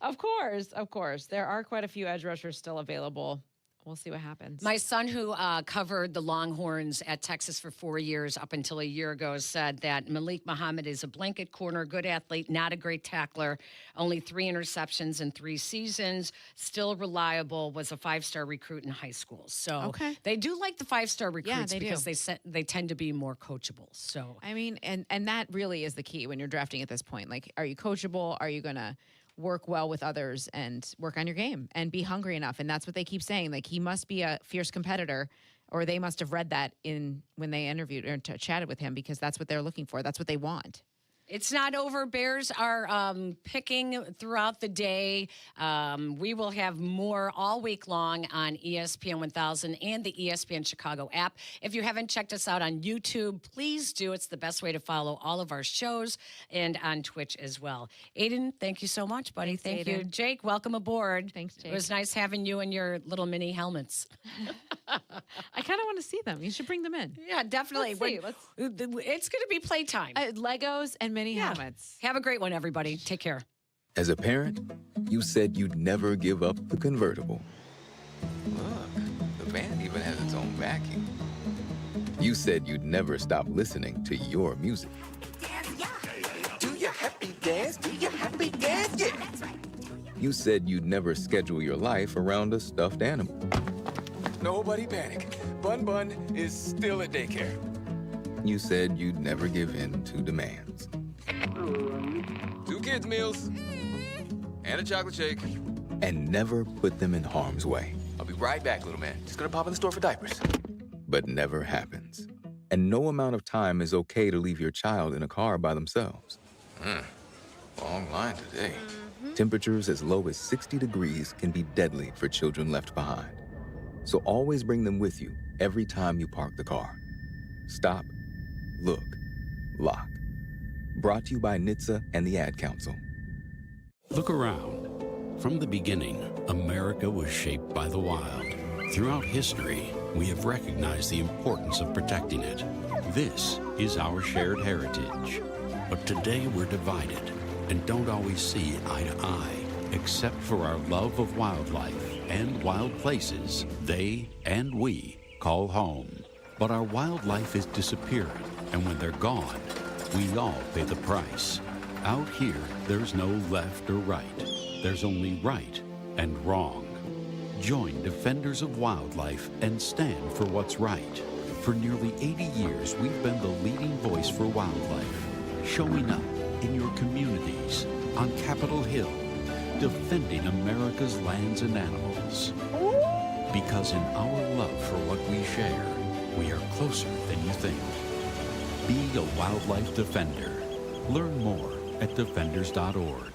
Of course. There are quite a few edge rushers still available. We'll see what happens. My son, who covered the Longhorns at Texas for 4 years up until a year ago, said that Malik Muhammad is a blanket corner, good athlete, not a great tackler, only 3 interceptions in 3 seasons, still reliable, was a 5-star recruit in high school. So they do like the 5-star recruits because they tend to be more coachable. So I mean, and that really is the key when you're drafting at this point. Like, are you coachable? Are you going to work well with others and work on your game and be hungry enough? And that's what they keep saying. Like, he must be a fierce competitor, or they must have read that when they interviewed or chatted with him, because that's what they're looking for. That's what they want. It's not over. Bears are picking throughout the day. We will have more all week long on ESPN 1000 and the ESPN Chicago app. If you haven't checked us out on YouTube, please do. It's the best way to follow all of our shows, and on Twitch as well. Aiden, thank you so much, buddy. Thank you. Jake, welcome aboard. Thanks, Jake. It was nice having you and your little mini helmets. I kind of want to see them. You should bring them in. Yeah, definitely. Let's see. It's going to be playtime. Legos and mini helmets. Have a great one, everybody. Take care. As a parent, you said you'd never give up the convertible. Look, the van even has its own vacuum. You said you'd never stop listening to your music. Do your happy dance, do your happy dance, yeah. You said you'd never schedule your life around a stuffed animal. Nobody panic. Bun Bun is still at daycare. You said you'd never give in to demands. 2 kids' meals and a chocolate shake. And never put them in harm's way. I'll be right back, little man. Just gonna pop in the store for diapers. But never happens. And no amount of time is okay to leave your child in a car by themselves. Long line today. Temperatures as low as 60 degrees can be deadly for children left behind. So always bring them with you every time you park the car. Stop, look, lock. Brought to you by NHTSA and the Ad Council. Look around. From the beginning, America was shaped by the wild. Throughout history, we have recognized the importance of protecting it. This is our shared heritage. But today we're divided and don't always see eye to eye, except for our love of wildlife and wild places they and we call home. But our wildlife is disappearing, and when they're gone, we all pay the price. Out here, there's no left or right. There's only right and wrong. Join Defenders of Wildlife and stand for what's right. For nearly 80 years, we've been the leading voice for wildlife, showing up in your communities, on Capitol Hill, defending America's lands and animals. Because in our love for what we share, we are closer than you think. Be a wildlife defender. Learn more at defenders.org.